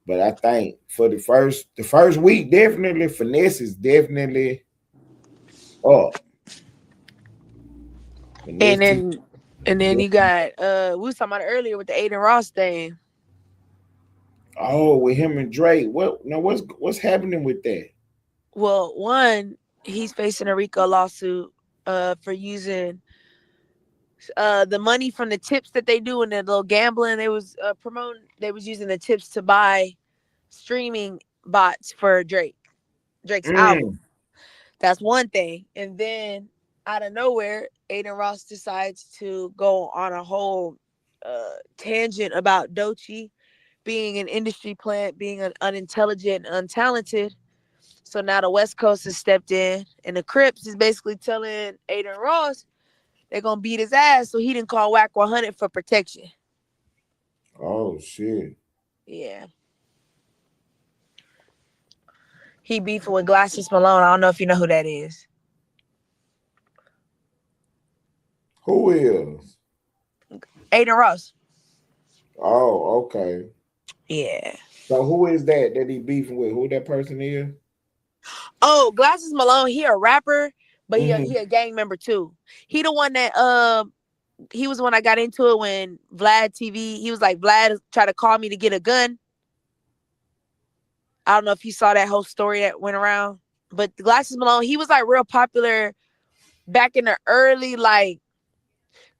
But I think for the first week, definitely finesse is definitely up. And then you got we was talking about it earlier with the Aiden Ross thing. Oh, with him and Drake. What's happening with that? Well, one, he's facing a RICO lawsuit for using the money from the tips that they do in the little gambling they was promoting. They was using the tips to buy streaming bots for Drake's album. Mm. That's one thing. And then out of nowhere, Aiden Ross decides to go on a whole tangent about Doechii being an industry plant, being unintelligent and untalented. So now the West Coast has stepped in, and the Crips is basically telling Aiden Ross they're gonna beat his ass. So he didn't call Whack 100 for protection. Oh shit. Yeah, he beefing with Glasses Malone. I don't know if you know who that is. Who is? Aiden Ross. Oh, okay. Yeah. So who is that he beefing with? Who that person is? Oh, Glasses Malone. He a rapper, but he Mm-hmm. a gang member too. He the one that he was the one I got into it when Vlad TV. He was like Vlad tried to call me to get a gun. I don't know if you saw that whole story that went around, but the Glasses Malone. He was like real popular back in the early like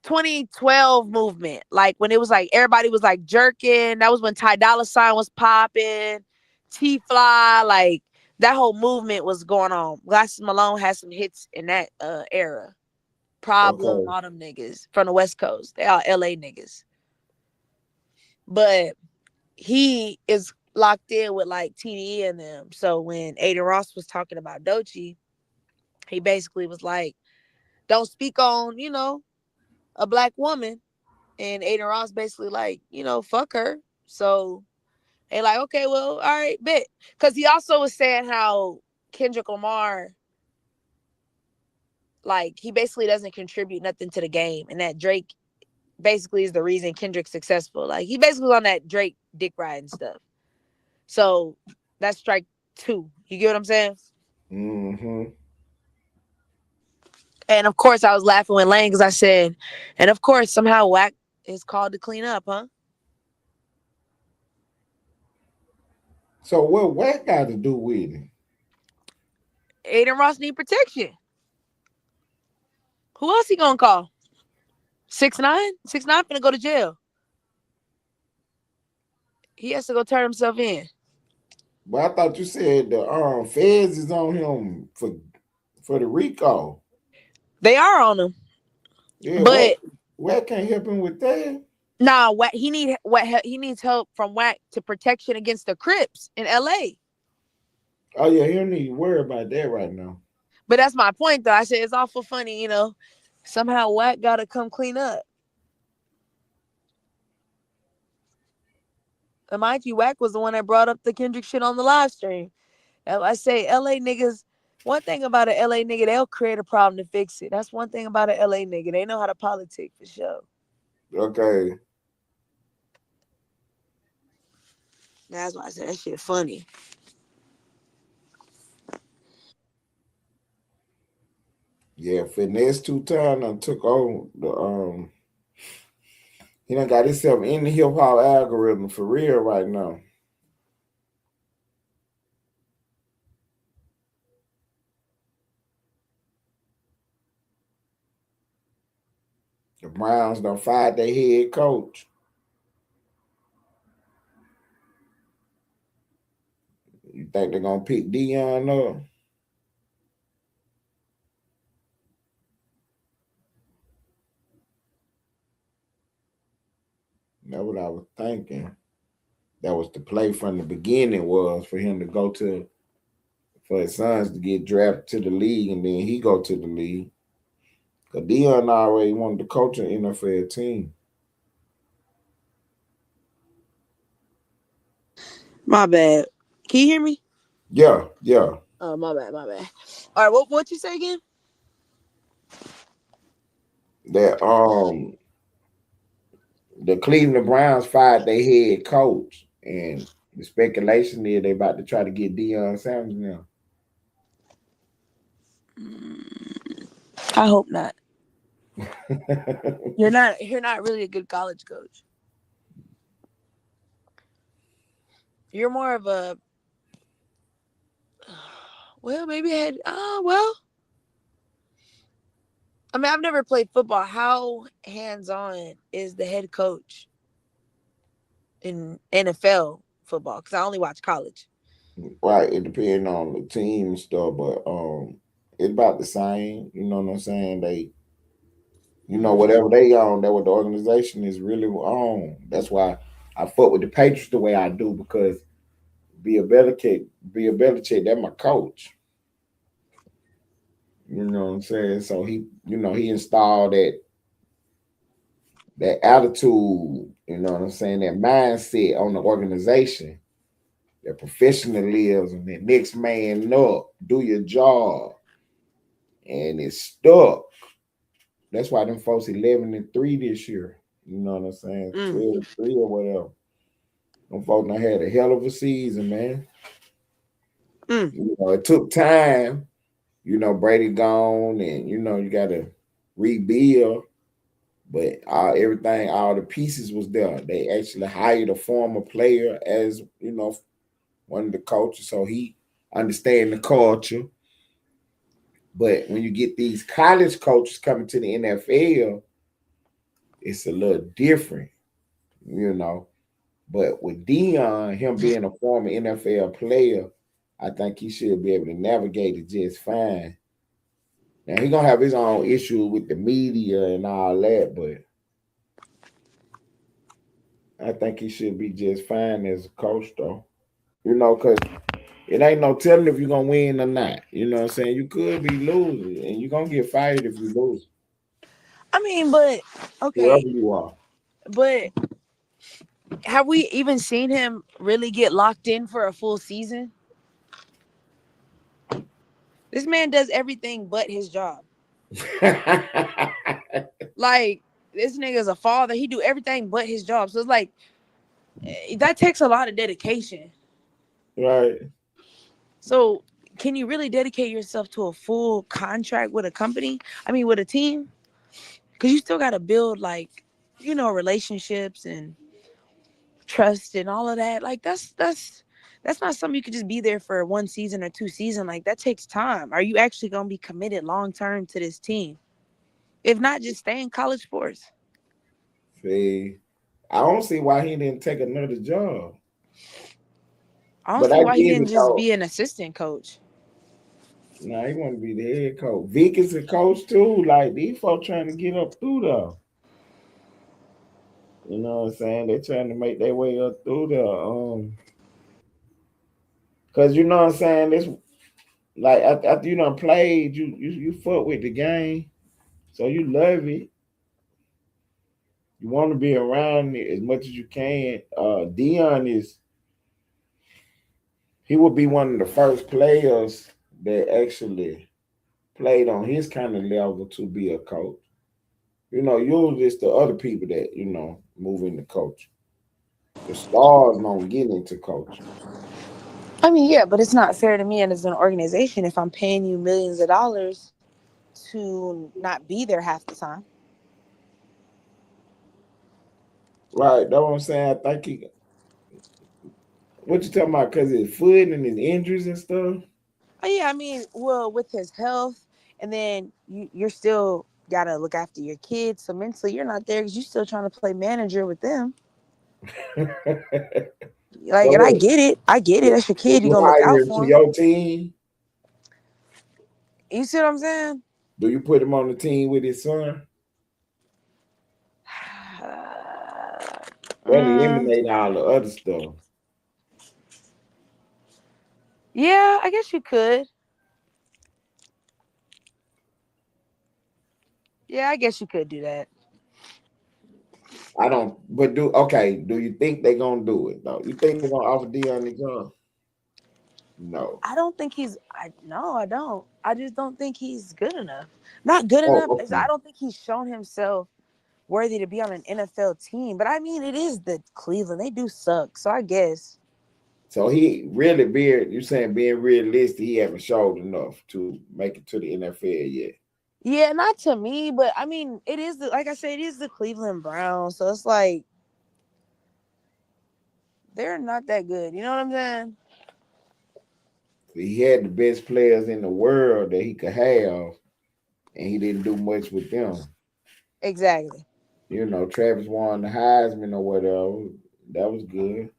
2012 movement, like when it was like everybody was like jerking. That was when Ty Dolla $ign was popping, T Fly, like that whole movement was going on. Glasses Malone had some hits in that era. Problem, Okay. all them niggas from the West Coast. They all LA niggas. But he is locked in with like TDE and them. So when Aiden Ross was talking about Doechii, he basically was like, don't speak on, a black woman. And Aiden Ross basically like, fuck her. So they like, okay, well, all right, bet. Because he also was saying how Kendrick Lamar, like, he basically doesn't contribute nothing to the game, and that Drake basically is the reason Kendrick's successful. Like, he basically was on that Drake dick riding stuff. So that's strike two. You get what I'm saying? Mm-hmm. And of course, I was laughing with Lane because I said, and of course, somehow Whack is called to clean up, huh? So what got to do with it? Aiden Ross need protection. Who else he gonna call? 6ix9ine? 6ix9ine finna go to jail. He has to go turn himself in. But I thought you said the feds is on him for the RICO. They are on him, Yeah, but what can't help him with that? nah, he needs help from Whack to protection against the Crips in LA. Oh yeah, he don't need to worry about that right now. But that's my point, though. I said it's awful funny, Somehow Whack gotta come clean up. And mind you, Whack was the one that brought up the Kendrick shit on the live stream. I say LA niggas. One thing about an LA nigga, they'll create a problem to fix it. That's one thing about an LA nigga. They know how to politic for sure. Okay. That's why I said that shit funny. Yeah, finesse 2 times and took on the he done got himself in the hip hop algorithm for real right now. The Browns done fired their head coach. You think they're gonna pick Dion up? That's what I was thinking. That was the play from the beginning, was for him to go to, for his sons to get drafted to the league, and then he go to the league. Cause Dion already wanted to coach an NFL team. My bad. Can you hear me? Yeah, yeah. Oh, my bad, my bad. All right, what you say again? That the Cleveland Browns fired their head coach, and the speculation is they about to try to get Deion Sanders now. I hope not. You're not really a good college coach. You're more of a Well, maybe I had. Well, I mean, I've never played football. How hands-on is the head coach in NFL football? Because I only watch college. Right, it depends on the team and stuff, but it's about the same. You know what I'm saying? They, whatever they own, that what the organization is really on. That's why I fuck with the Patriots the way I do because Bill Belichick, that my coach. You know what I'm saying? So he installed that attitude. You know what I'm saying? That mindset on the organization, that professionalism, that next man up, do your job, and it's stuck. That's why them folks 11-3 this year. You know what I'm saying? Mm, 12-3 or whatever. Them folks done had a hell of a season, man. mm. It took time. Brady gone, and you got to rebuild. But everything, all the pieces was there. They actually hired a former player as one of the coaches, so he understand the culture. But when you get these college coaches coming to the NFL, it's a little different, you know. But with Dion, him being a former NFL player, I think he should be able to navigate it just fine. Now he gonna have his own issue with the media and all that, but I think he should be just fine as a coach, though. Because it ain't no telling if you're gonna win or not. You know what I'm saying? You could be losing, and you're gonna get fired if you lose, I mean, but whoever okay, you are. but have we even seen him really get locked in for a full season? This man does everything but his job. Like this nigga's a father. He do everything but his job. So it's like that takes a lot of dedication. Right. So can you really dedicate yourself to a full contract with a company? I mean, with a team? Because you still got to build like, relationships and trust and all of that. Like that's not something you could just be there for one season or two seasons. Like that takes time. Are you actually gonna be committed long term to this team? If not, just stay in college sports. See, I don't see why he didn't take another job. I don't But see I why he get didn't it just though. be an assistant coach. Nah, he want to be the head coach. Vic is a coach too. Like these folks trying to get up through there. You know what I'm saying? They're trying to make their way up through there. Cause you know what I'm saying? This like after you done played, you fuck with the game, so you love it. You want to be around it as much as you can. Dion he would be one of the first players that actually played on his kind of level to be a coach. Usually it's the other people that move into coaching. The stars don't get into coaching. I mean, yeah, but it's not fair to me and as an organization if I'm paying you millions of dollars to not be there half the time. Right, that's what I'm saying. I think what you talking about? Because his foot and his injuries and stuff. Oh yeah, I mean, well, with his health, and then you're still gotta look after your kids. So mentally, you're not there because you're still trying to play manager with them. So Like, and I what? get it. I get it. That's your Do kid. You're you gonna look hire out him to for him. your team? You see what I'm saying? Do you put him on the team with his son? That Mm, eliminate all the other stuff. yeah, I guess you could. Yeah, I guess you could do that. I don't. But do you think they're gonna do it though? You think they're gonna offer Dion the job? No. I don't think he's. I no, I don't. I just don't think he's good enough. Not good enough. Oh, okay. I don't think he's shown himself worthy to be on an NFL team. But I mean, it is the Cleveland. They do suck. So I guess. So he really being you saying being realistic, he haven't showed enough to make it to the NFL yet. Yeah, not to me, but I mean, it is like I said, it is the Cleveland Browns. So it's like they're not that good. You know what I'm saying? He had the best players in the world that he could have, and he didn't do much with them. Exactly. You know, Travis won the Heisman or whatever. That was good.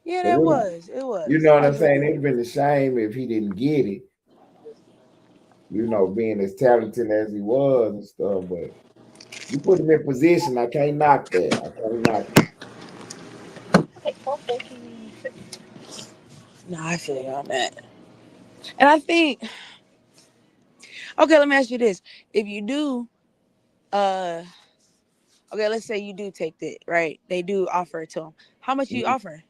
Yeah, But that was. It you was. know what I I'm agree. saying? It'd been a shame if he didn't get it. You know, being as talented as he was and stuff. But you put him in position, I can't knock that. I can't knock it. No, I feel you on that. And I think, okay, let me ask you this. If you do, uh, okay, let's say you do take it, right? They do offer it to him. How much you Mhm. offering?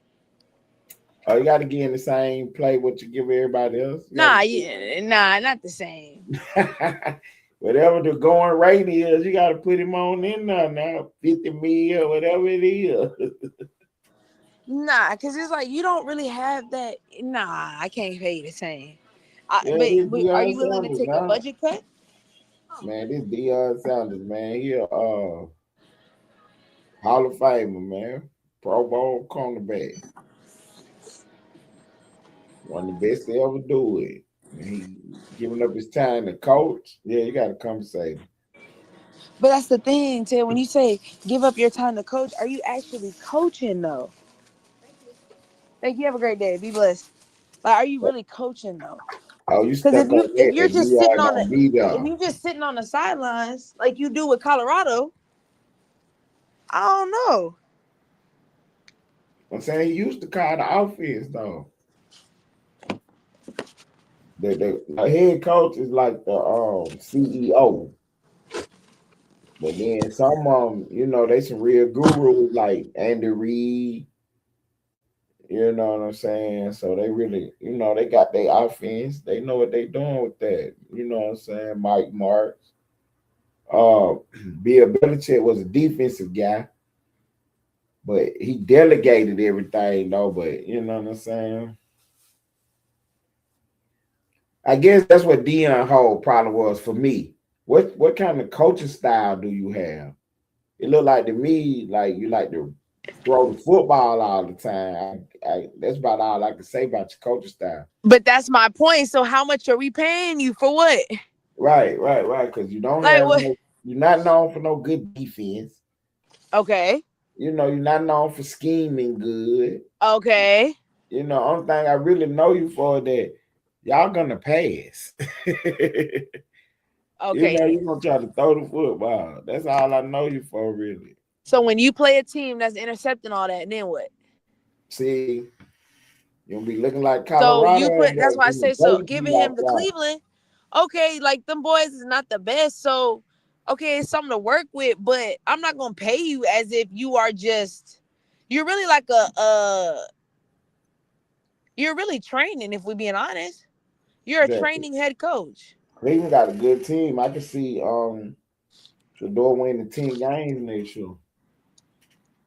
Oh, you got to get in the same play what you give everybody else. You Nah, yeah, nah, not the same. gotta, whatever the going rate is, you got to put him on in there now. 50 mil, whatever it is. Nah, because it's like you don't really have that. Nah, I can't pay you the same. Yeah, But, this but are Deion you willing to Sanders, take a man. budget cut? Man, this Deion Sanders, man. He a Hall of Famer, man. Pro Bowl cornerback. One of the best to ever do it. And he giving up his time to coach. Yeah, you got to compensate him. But that's the thing, Ted. When you say give up your time to coach, are you actually coaching though? Thank you. Have a great day. Be blessed. Like, are you really coaching though? Oh, you Because stuck on if that you're and just sitting Deion on the don't be if there. you just sitting on the sidelines like you do with Colorado, I don't know. I'm saying he used to call the offense though. The head coach is like the CEO. But then some you know, they some real gurus like Andy Reid. You know what I'm saying? So they really, you know, they got their offense. They know what they doing with that. You know what I'm saying? Mike Marks. Uh, Bill Belichick was a defensive guy, but he delegated everything though. But you know what I'm saying? I guess that's what Deion whole problem was for me. What kind of coaching style do you have? It looked like to me like you like to throw the football all the time. That's about all I can say about your coaching style. But that's my point. So how much are we paying you for what? Right. Because you don't Like have what? no. You're not known for no good defense. Okay. You know, you're not known for scheming good. Okay. You know, only thing I really know you for is that y'all gonna pass. You know, Okay. you're gonna try to throw the football. That's all I know you for, really. So when you play a team that's intercepting all that, then what? See, you'll be looking like So Colorado you put that's why I in the say so safety giving him out to there. Cleveland, okay, like them boys is not the best. So okay, it's something to work with, but I'm not gonna pay you as if you are just you're really like you're really training, if we're being honest. You're a Exactly. training head coach. Cleveland got a good team. I can see Shador winning 10 games next year.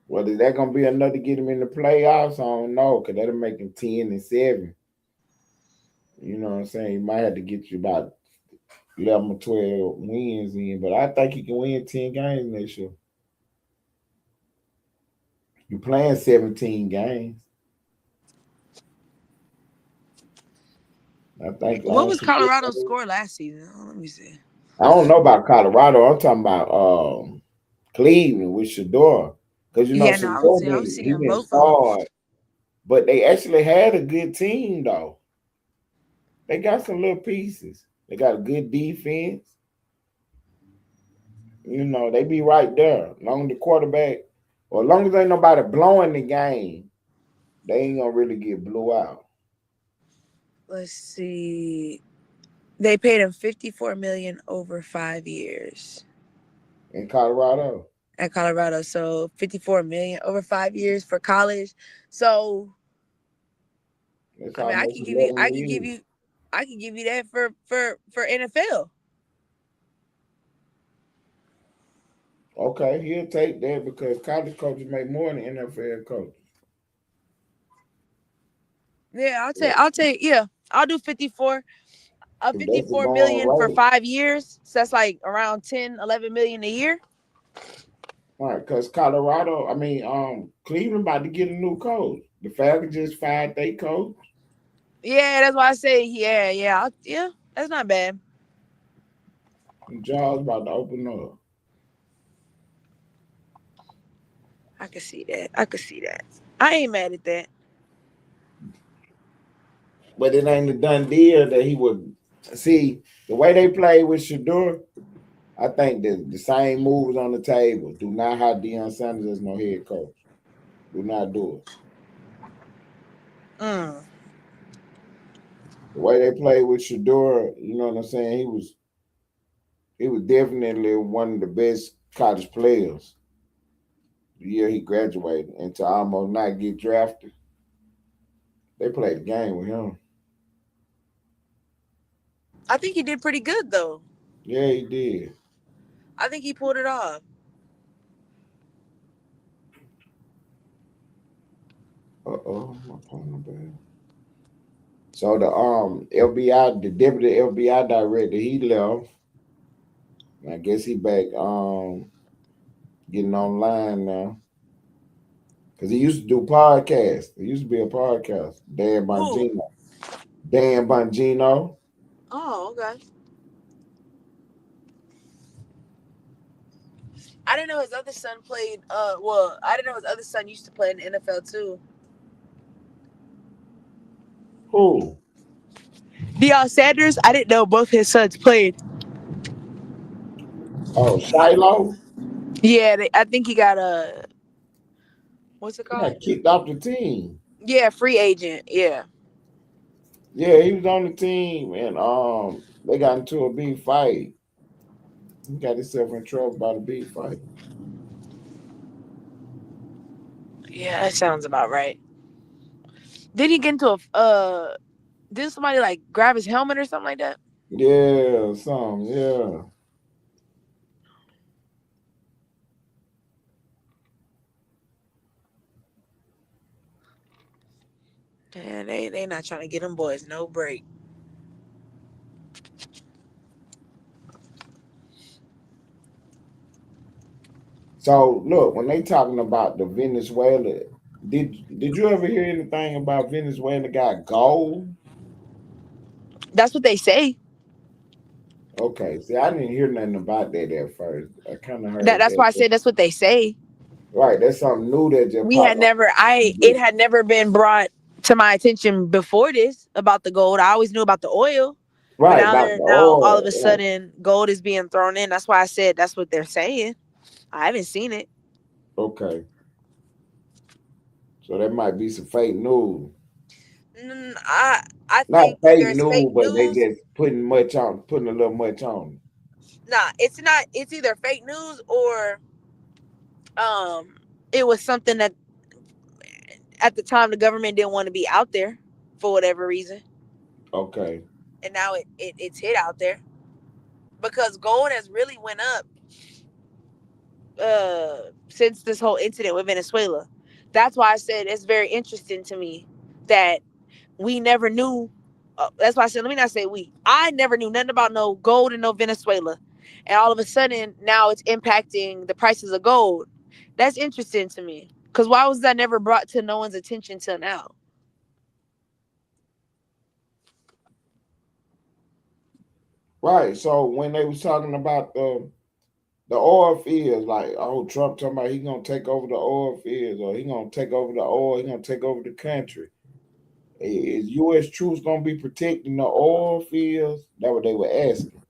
Whether that gonna be enough to get him in the playoffs, I don't know, because that'll make him 10-7. You know what I'm saying? He might have to get you about 11 or 12 wins in, but I think he can win 10 games next year. You're playing 17 games. I think What was Colorado's score last season? Oh, let me see. I don't know about Colorado. I'm talking about Cleveland with Shador. Because you know Yeah, no, Shador I was he seeing didn't both of them. start, but they actually had a good team though. They got some little pieces. They got a good defense. You know, they be right there. Long as the quarterback, or as long as ain't nobody blowing the game, they ain't gonna really get blew out. Let's see. They paid him 54 million over 5 years In Colorado. at Colorado. So 54 million over 5 years for college. So It's I mean, almost 11 years. I can give you that for NFL. Okay, he'll take that because college coaches make more than NFL coaches. Yeah, Yeah, yeah, I'll do 54. if that's the 54 going million for rate. 5 years. So that's like around 10, 11 million a year. All right, because Colorado, I mean, Cleveland about to get a new coach. The Falcons just fired their coach. Yeah, that's why I say yeah. That's not bad. The jaws about to open up. I can see that. I could see that. I ain't mad at that. But it ain't a done deal that he would see the way they play with Shador. I think that the same moves on the table. Do not have Deion Sanders as no head coach. Do not do it. Mm. The way they played with Shador, you know what I'm saying? He was definitely one of the best college players the year he graduated, and to almost not get drafted. They played the game with him. I think he did pretty good though. Yeah, he did. I think he pulled it off. Uh-oh, my partner bad. So the FBI, the deputy FBI director, he left. I guess he back getting online now. Cause he used to do podcasts. He used to be a podcast. Dan Who? Bongino. Dan Bongino. Oh, okay. I didn't know his other son played. Well, I didn't know his other son used to play in the NFL too. Who? Deion Sanders. I didn't know both his sons played. Oh, Shiloh. Yeah, I think he got a what's it He called? got kicked off the team. Yeah, free agent. Yeah. Yeah, he was on the team, and they got into a big fight. He got himself in trouble by the big fight. Yeah, that sounds about right. Did he get into a did somebody like grab his helmet or something like that? Yeah, some, yeah. Man, they not trying to get them boys no break. So look, when they talking about the Venezuela, did you ever hear anything about Venezuela got gold? That's what they say. Okay, see, I didn't hear nothing about that at first. I kind of heard That's why I that. said that's what they say. Right, that's something new that just We had popped up. never it had never been brought to my attention before this about the gold. I always knew about the oil, but Right, about the now all of oil. a sudden gold is being thrown in. That's why I said that's what they're saying. I haven't seen it. Okay, so that might be some fake news. I Not think fake either it's news, fake but they news. just putting a little much on. Nah, it's not. It's either fake news or um, it was something that at the time the government didn't want to be out there for whatever reason, Okay, and now it's hit out there because gold has really went up since this whole incident with Venezuela. That's why I said it's very interesting to me that we never knew. That's why I said, let me not say we. I never knew nothing about no gold and no Venezuela. And all of a sudden, now it's impacting the prices of gold. That's interesting to me. Because why was that never brought to no one's attention till now? right. So when they was talking about the oil fields, like oh Trump talking about he gonna take over the oil fields or he gonna take over the oil, he gonna take over the country. Is U.S. troops gonna be protecting the oil fields? That's what they were asking.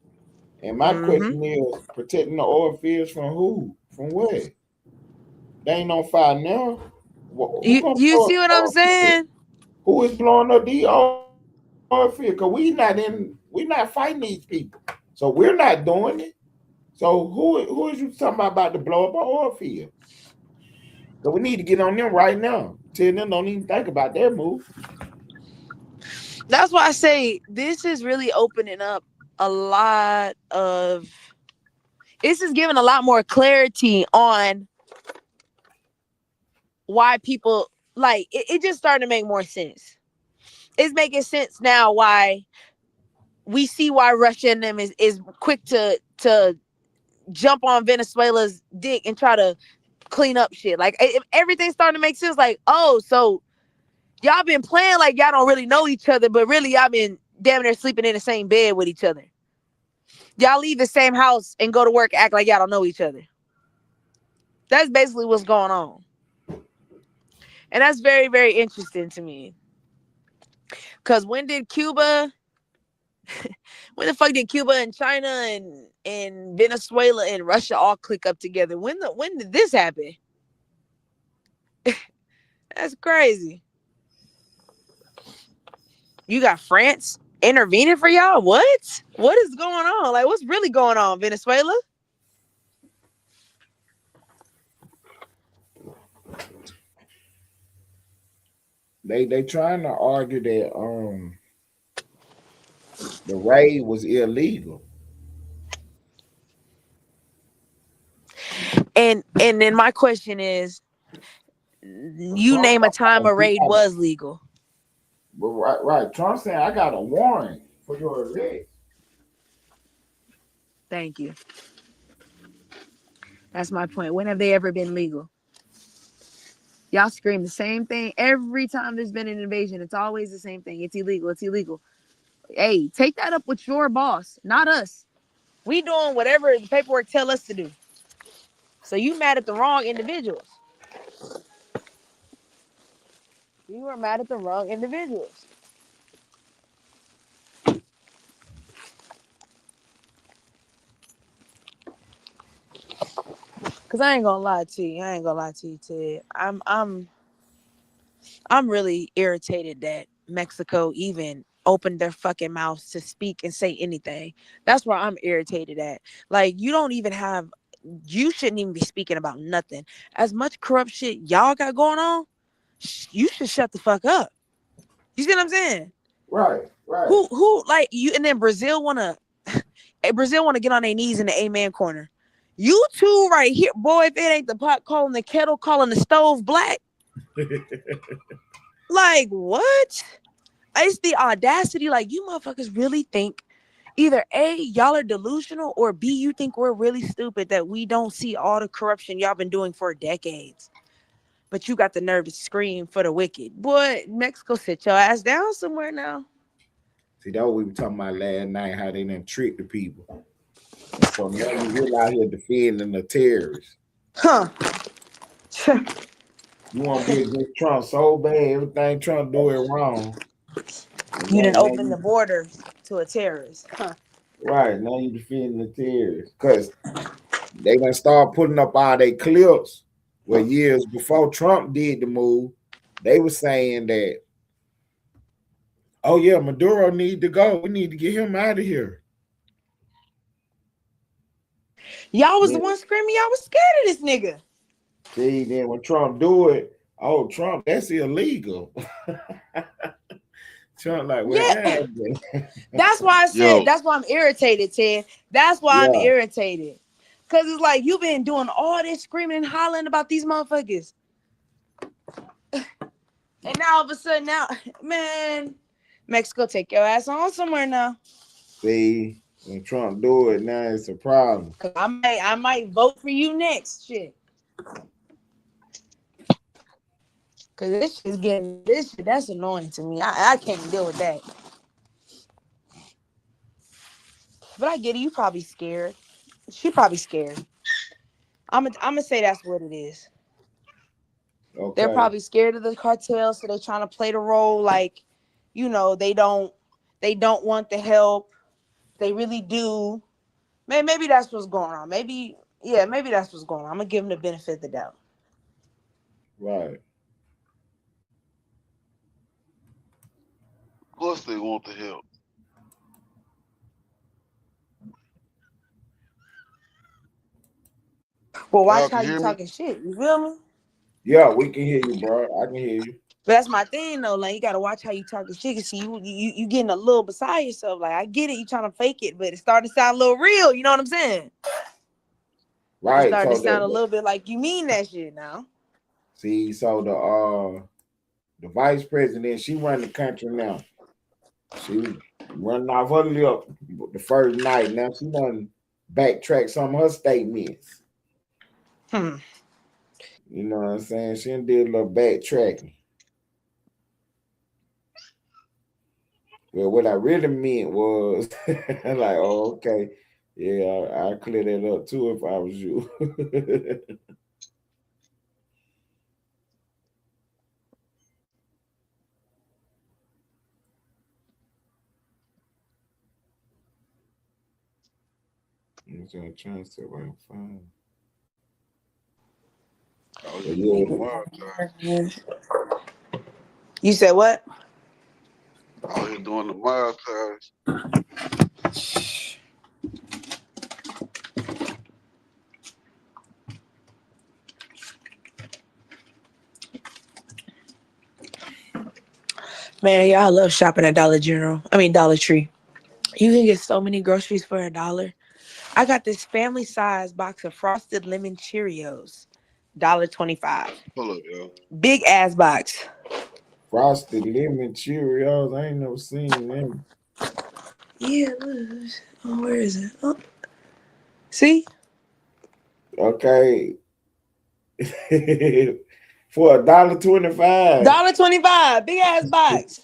And my Mm-hmm. question is, protecting the oil fields from who? From where? They ain't on fire now. Who gonna You blow up see what the I'm oil field? saying? Who is blowing up the oil field? Because we not fighting these people. So we're not doing it. So who is you talking about to blow up an oil field? So we need to get on them right now. Tell them don't even think about that move. That's why I say this is really opening up a lot of. This is giving a lot more clarity on why people like it just started to make more sense. It's making sense now why we see why Russia and them is quick to jump on Venezuela's dick and try to clean up shit. Like everything's starting to make sense. Like, oh, so Y'all been playing like y'all don't really know each other, but really y'all been damn near sleeping in the same bed with each other. Y'all leave the same house and go to work, act like y'all don't know each other. That's basically what's going on. And that's very, very interesting to me. Because when the fuck did Cuba and China and Venezuela and Russia all click up together? When did this happen? That's crazy. You got France intervening for y'all? What? What is going on? Like, what's really going on, Venezuela? They trying to argue that the raid was illegal. And then my question is, you Trump name a time a raid got was legal. right. Trump saying I got a warrant for your arrest. Thank you. That's my point. When have they ever been legal? Y'all scream the same thing every time there's been an invasion. It's always the same thing. It's illegal. It's illegal. Hey, take that up with your boss, not us. We doing whatever the paperwork tell us to do. So you mad at the wrong individuals. You are mad at the wrong individuals. Cause I ain't gonna lie to you. I ain't gonna lie to you, Ted. I'm really irritated that Mexico even opened their fucking mouths to speak and say anything. That's where I'm irritated at. Like, you shouldn't even be speaking about nothing. As much corrupt shit y'all got going on, you should shut the fuck up. You see what I'm saying? Right. Who like you? And then Brazil wanna get on their knees in the amen corner. You two right here, boy. If it ain't the pot calling the kettle, calling the stove black. Like, what? It's the audacity. Like, you motherfuckers really think either A, y'all are delusional, or B, you think we're really stupid that we don't see all the corruption y'all been doing for decades. But you got the nerve to scream for the wicked. Boy, Mexico, sit your ass down somewhere now. See, that what we were talking about last night, how they done trick the people. And so now you really out here defending the terrorists. Huh. You want to be against Trump so bad, everything Trump do it wrong. And You didn't now open the border to a terrorist. Huh. right, now you defending the terrorists. Because they gonna start putting up all their clips where years before Trump did the move, they were saying that, oh yeah, Maduro need to go. We need to get him out of here. Y'all was the Then, one screaming. Y'all was scared of this nigga. see, then when Trump do it, oh Trump, that's illegal. Trump like, well, Yeah. damn. That's why I said, that's why I'm irritated, Ted. That's why I'm Yeah. irritated. Because it's like, you've been doing all this screaming and hollering about these motherfuckers. And now all of a sudden, now, man, Mexico, take your ass on somewhere now. See, when Trump do it, now it's a problem. Cause I might vote for you next. Shit. Cause this shit, that's annoying to me. I can't deal with that. But I get it. You probably scared. She probably scared. I'm gonna say that's what it is. They're Okay. probably scared of the cartel, so they're trying to play the role like, they don't want the help. They really do. Maybe that's what's going on. Maybe that's what's going on. I'm gonna give them the benefit of the doubt. Right. Of course they want the help. Well, watch Y'all how can you hear me? talking shit. You feel me? Yeah, we can hear you, bro. I can hear you. But that's my thing though. Like, you gotta watch how you talking shit. See, you getting a little beside yourself. Like, I get it. You trying to fake it, but it's starting to sound a little real. You know what I'm saying? It's Right. starting to So sound a little bit like you mean that shit now. see, so the vice president, she run the country now. She was running off her lip the first night. Now she done backtrack some of her statements. Hmm. You know what I'm saying? She done did a little backtracking. Well, what I really meant was like, oh, okay. Yeah, I'd clear that up too if I was you. I'm trying to see what I'm fine. All But you yeah, doing tomorrow time. You said what? All you doing tomorrow time. Man, y'all love shopping at Dollar General. I mean Dollar Tree. You can get so many groceries for $1. I got this family size box of frosted lemon Cheerios. $1.25. Pull up, yo. Big ass box. frosted lemon Cheerios. I ain't never seen them. Yeah, look. Oh, where is it? Oh, see? Okay. For $1.25. $1.25. Big ass box.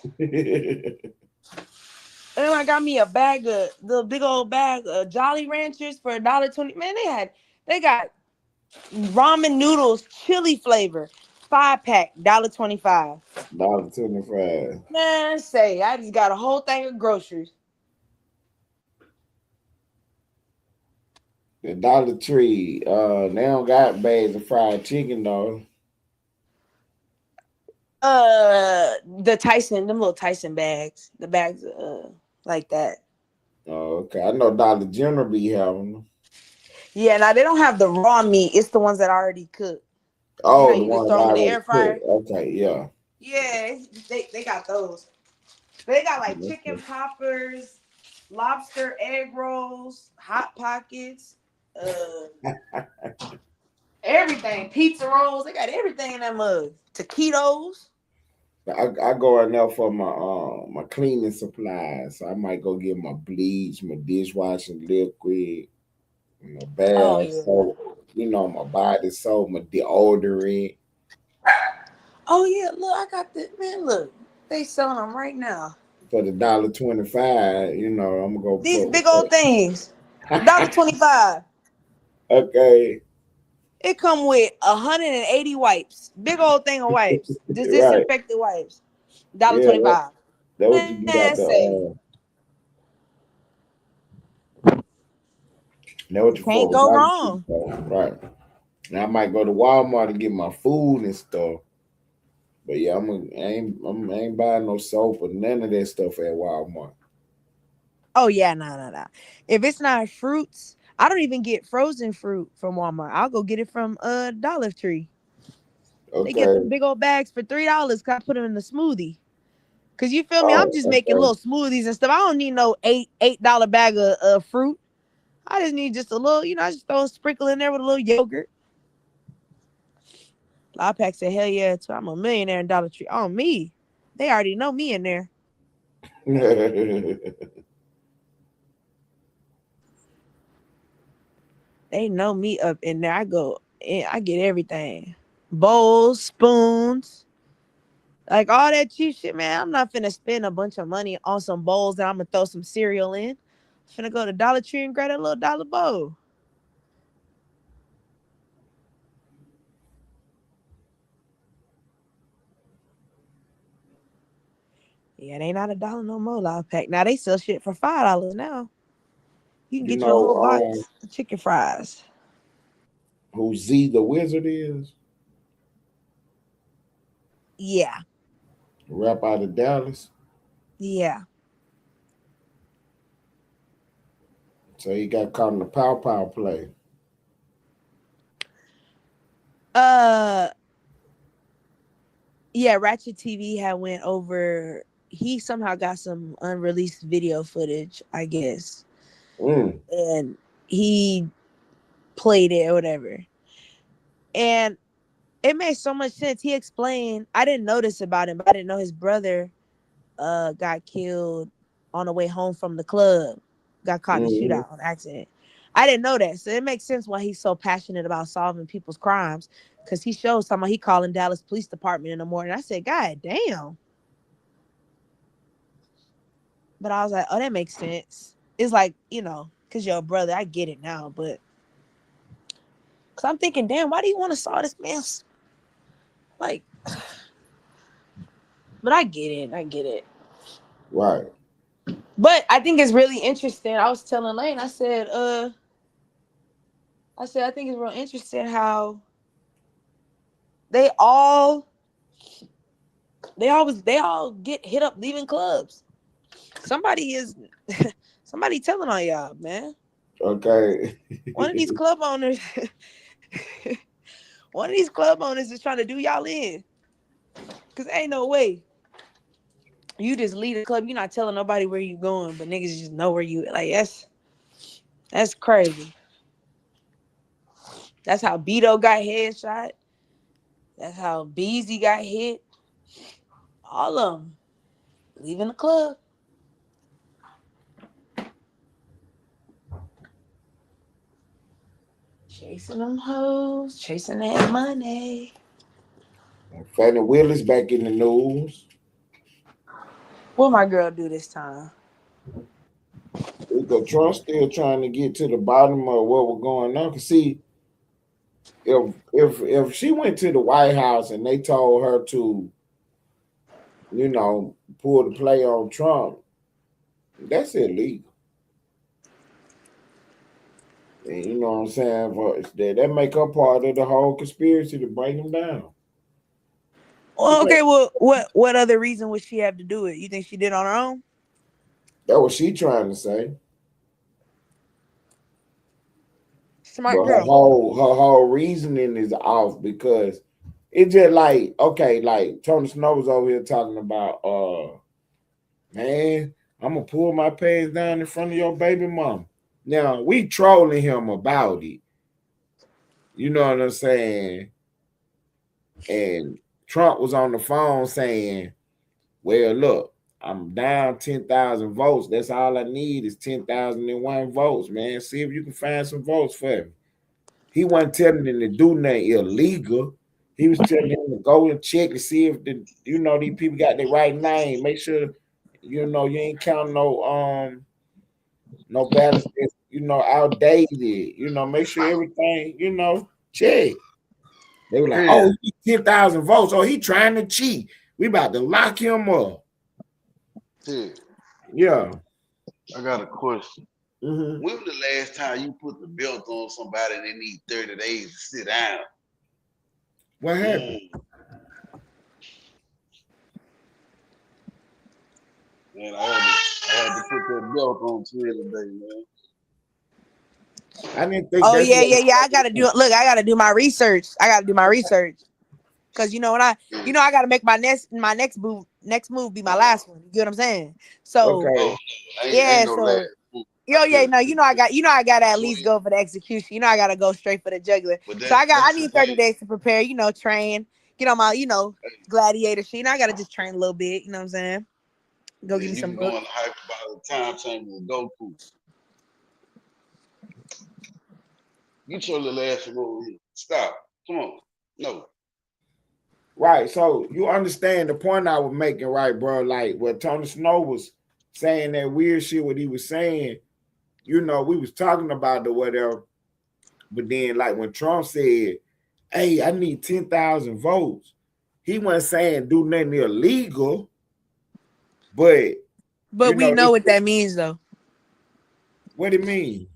And then I got me a bag of the big old bag of Jolly Ranchers for $1.20. Man, they got ramen noodles, chili flavor, 5 pack, $1.25. $1.25. Man, say I just got a whole thing of groceries. The Dollar Tree, they don't got bags of fried chicken though. The Tyson, them little Tyson bags, the bags, like that. Oh, okay. I know Dollar General be having them. Yeah, now they don't have the raw meat. It's the ones that are already cooked. You know, Oh, the you just ones throw them in the already air fryer. cooked. Okay, yeah. Yeah, they got those. They got like chicken poppers, lobster egg rolls, hot pockets, uh, everything. Pizza rolls. They got everything in that mug. Taquitos. I go right now for my cleaning supplies. So I might go get my bleach, my dishwashing liquid, my Oh bath yeah. soap, my body soap, my deodorant Oh yeah. Look, I got the man. Look, they selling them right now. for the $1.25. I'm gonna go These fuck big old with things. that. $1.25. Okay, It come with 180 wipes. Big old thing of wipes. Just right. disinfected wipes. Dollar Yeah, twenty five. that what you get Man, out the say that what you you for can't with go Dollar Tree wrong. stuff, right? Now I might go to Walmart and get my food and stuff. But yeah, I ain't buying no soap or none of that stuff at Walmart. Oh yeah, no. If it's not fruits, I don't even get frozen fruit from Walmart. I'll go get it from Dollar Tree. They get them Okay. big old bags for $3. Cause I put them in the smoothie. Cause you feel me? I'm Oh, just making okay. little smoothies and stuff. I don't need no $8 bag of fruit. I just need just a little, I just throw a sprinkle in there with a little yogurt. Pack said, hell yeah, too. I'm a millionaire in Dollar Tree. On me. They already know me in there. They know me up in there. I go and I get everything. Bowls, spoons, like all that cheap shit, man. I'm not finna spend a bunch of money on some bowls that I'm gonna throw some cereal in. I'm finna go to Dollar Tree and grab a little dollar bowl. Yeah, it ain't not $1 no more, Live Pack. Now they sell shit for $5 now. You can you get you a whole know box of chicken fries. who Z the Wizard is? Yeah, Rap out of Dallas. yeah. So he got caught in the pow play. Uh, yeah. Ratchet TV had went over. He somehow got some unreleased video footage, I guess, Mm, and he played it or whatever. And it made so much sense. He explained. I didn't notice about him, but I didn't know his brother got killed on the way home from the club. Got caught in a mm, shootout on accident. I didn't know that, so it makes sense why he's so passionate about solving people's crimes. Cause he shows someone he calling Dallas Police Department in the morning. I said, God damn. But I was like, oh, that makes sense. It's like, because you're a brother. I get it now. But because I'm thinking, damn, why do you want to saw this man? Like, but I get it. I get it. Right. But I think it's really interesting. I was telling Lane, I think it's real interesting how they all get hit up leaving clubs. Somebody is somebody telling on y'all, man. Okay. One of these club owners one of these club owners is trying to do y'all in. Cause ain't no way you just leave the club. You're not telling nobody where you going, but niggas just know where you like. That's crazy. That's how Beto got headshot. That's how Beezy got hit. All of them leaving the club. Chasing them hoes, chasing that money. Fannie Willis back in the news. What my girl do this time? Because Trump still trying to get to the bottom of what was going on. Cause see, if she went to the White House and they told her to, pull the play on Trump, that's illegal. And you know what I'm saying? That make her part of the whole conspiracy to bring him down. Well, okay, well, what other reason would she have to do it? You think she did on her own? That's what she trying to say. Smart But girl. her whole reasoning is off because it's just like, okay, like Tony Snow was over here talking about man, I'm gonna pull my pants down in front of your baby mom. Now we trolling him about it. You know what I'm saying? And Trump was on the phone saying, well, look, I'm down 10,000 votes. That's all I need is 10,001 votes, man. See if you can find some votes for me. He wasn't telling him to do nothing illegal. He was telling him to go and check and see if these people got the right name. Make sure you ain't counting no ballots that's outdated. Make sure everything check. They were like, oh, he 10,000 votes. Oh, he trying to cheat. We about to lock him up. Yeah. I got a question. Mm-hmm. When was the last time you put the belt on somebody and they need 30 days to sit down? What happened? Man, I had to put that belt on Twitter today, man. I didn't think. Oh yeah. I gotta do my research. Cause when I gotta make my next move be my last one. You get what I'm saying? So okay. Ain't no last. I gotta at least go for the execution. I gotta go straight for the jugular. So I need 30 days to prepare. Train, get on my gladiator shit. I gotta just train a little bit. You know what I'm saying? Go give me some books. You can go on the hyperbolic time chamber with Goku. Get your little ass from over here. Stop. Come on. No. Right. So you understand the point I was making, right, bro? Like what Tony Snow was saying, that weird shit, what he was saying, we was talking about the whatever. But then, like when Trump said, hey, I need 10,000 votes, he wasn't saying do nothing illegal. But we know what that means, though. What it mean?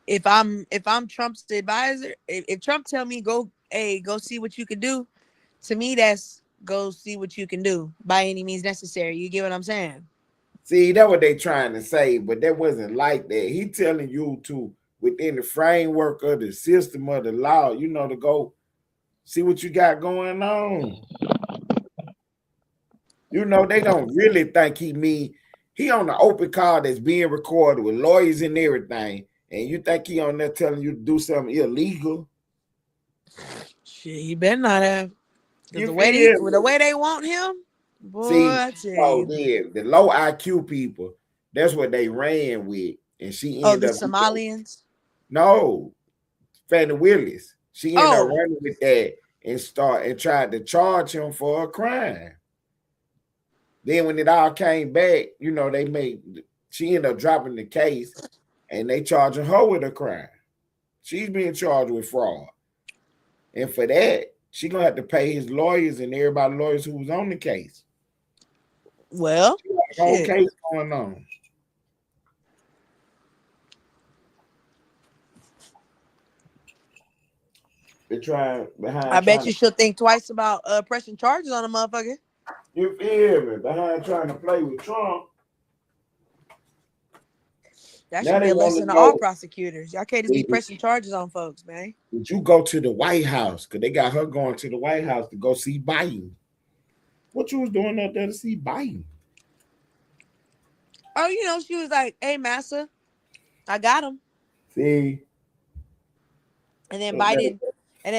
If I'm Trump's advisor, if Trump tell me go see what you can do, to me that's go see what you can do by any means necessary. You get what I'm saying? See, that's what they trying to say, but that wasn't like that. He telling you to, within the framework of the system of the law, to go see what you got going on. They don't really think he on the open call that's being recorded with lawyers and everything, and you think he on there telling you to do something illegal? Shit, he better not have. The way they want him, boy. See, the low IQ people, that's what they ran with, and she ended up. Somalians. No, Fannie Willis. She ended up running with that and tried to charge him for a crime. Then when it all came back, you know, she ended up dropping the case and they charging her with a crime. She's being charged with fraud. And for that, she gonna have to pay his lawyers and everybody lawyers who was on the case. Well, The whole shit. case going on. They're trying I behind bet trying you to, she'll think twice about pressing charges on a motherfucker. you feel me? Behind trying to play with Trump. That Now should be they a want lesson to to all know, prosecutors. Y'all can't just be pressing charges on folks, man. did you go to the White House? Because they got her going to the White House to go see Biden. What you was doing up there to see Biden? Oh, you know, she was like, "Hey, massa, I got him." See, And then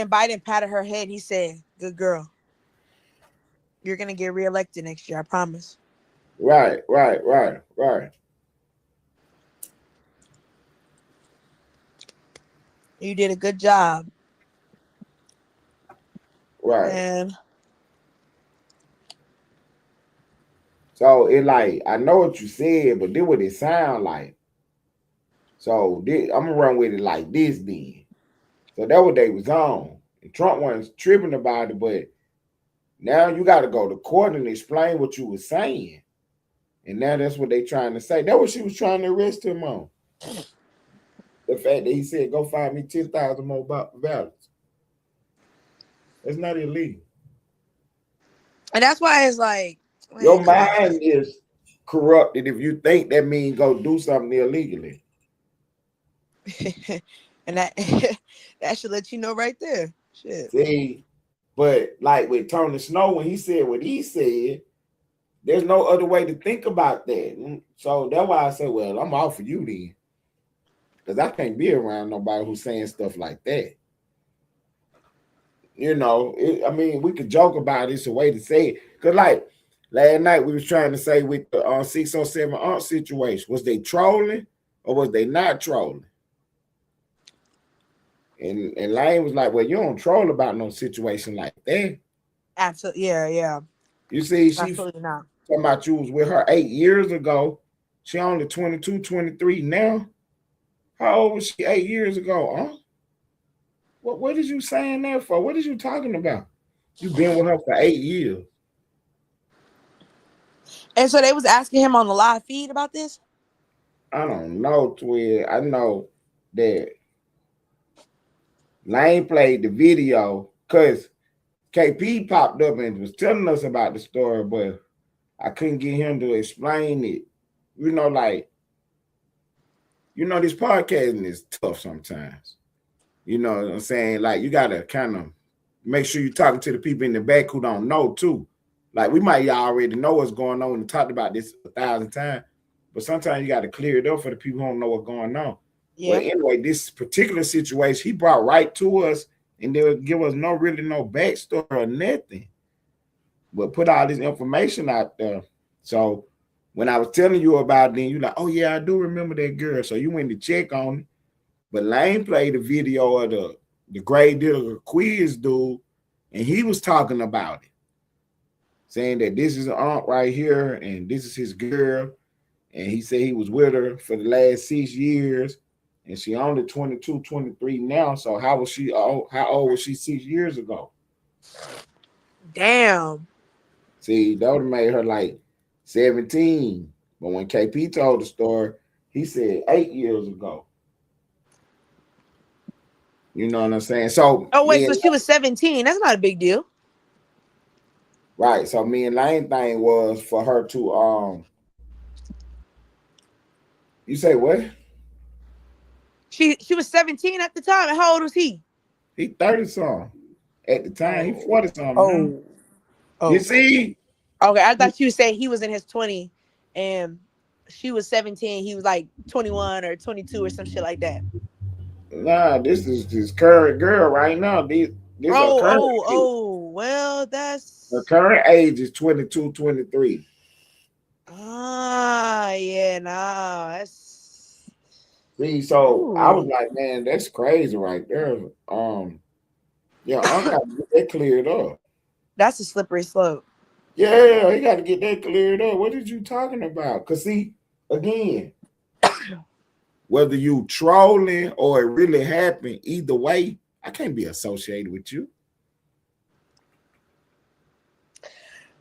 Biden patted her head. He said, "Good girl. You're gonna get reelected next year. I promise." right. You did a good job. Right. And So it like I know what you said, but then what it sound like. So I'm gonna run with it like this then. So that what they was on. And Trump wasn't tripping about it, but now you got to go to court and explain what you was saying. And now that's what they trying to say. That what she was trying to arrest him on. The fact that he said, "Go find me 10,000 more ballots." That's not illegal. that's why it's like, Your man, come on. mind is corrupted if you think that means go do something illegally. And that that should let you know right there. Shit. See, but like with Tony Snow, when he said what he said, there's no other way to think about that. So that's why I said, well, I'm off for you then. Because I can't be around nobody who's saying stuff like that. You know, I mean, we could joke about it. It's a way to say it. Because like last night we was trying to say with the 607 aunt situation, was they trolling or was they not trolling? And Lane was like, well, you don't troll about no situation like that. Absolutely. Yeah. You see, she Absolutely not. talking about you was with her 8 years ago. She only 22, 23 now. How old was she 8 years ago? Huh? What is you saying that for? What is you talking about? You've been with her for 8 years. And so they was asking him on the live feed about this? I don't know, Twin. I know that Lane played the video because KP popped up and was telling us about the story, but I couldn't get him to explain it. You know, like, this podcasting is tough sometimes. You know what I'm saying? Like, you got to kind of make sure you're talking to the people in the back who don't know, too. Like, we might already know what's going on and talked about this 1,000 times, but sometimes you got to clear it up for the people who don't know what's going on. Yeah. Well, anyway, this particular situation, he brought right to us, and they would give us no backstory or nothing, but put all this information out there. So when I was telling you about it, then you're like, oh, yeah, I do remember that girl. So you went to check on it. But Lane played a video of the grade digger quiz dude, and he was talking about it, saying that this is an aunt right here, and this is his girl. And he said he was with her for the last 6 years, and she only 22, 23 now. So how old was she 6 years ago? Damn. See, that would have made her like 17. But when KP told the story, he said 8 years ago. You know what I'm saying? So so she was 17. That's not a big deal. Right. So me and Lane thing was for her to you say what? She was 17 at the time. And how old was he? He 30 something. At the time, he 40 something. Oh. You see? Okay, I thought you were saying he was in his 20s and she was 17. He was like 21 or 22 or some shit like that. Nah, this is this current girl right now. This Well, that's the current age is 22, 23. Yeah, nah, that's See, so I was like, man, that's crazy right there. Yeah, I'm got to get that cleared up. That's a slippery slope. Yeah, he got to get that cleared up. What did you talking about? Cause see, again, whether you trolling or it really happened, either way, I can't be associated with you.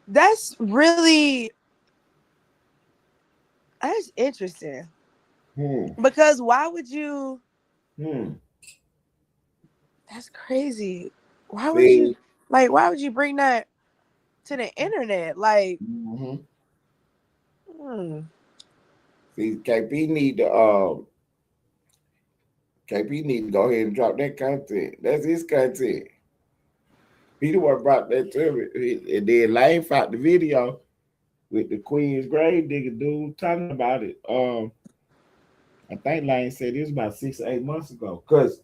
That's really that's interesting. Hmm. Because why would you? Hmm. That's crazy. Why would you See. like? Why would you bring that to the internet? Like, Mm-hmm. hmm. See, KP need to go ahead and drop that content. That's his content. He the one brought that to me. And then Lane found the video with the Queen's grave digger dude talking about it. I think Lane said it was about 6 or 8 months ago. Cause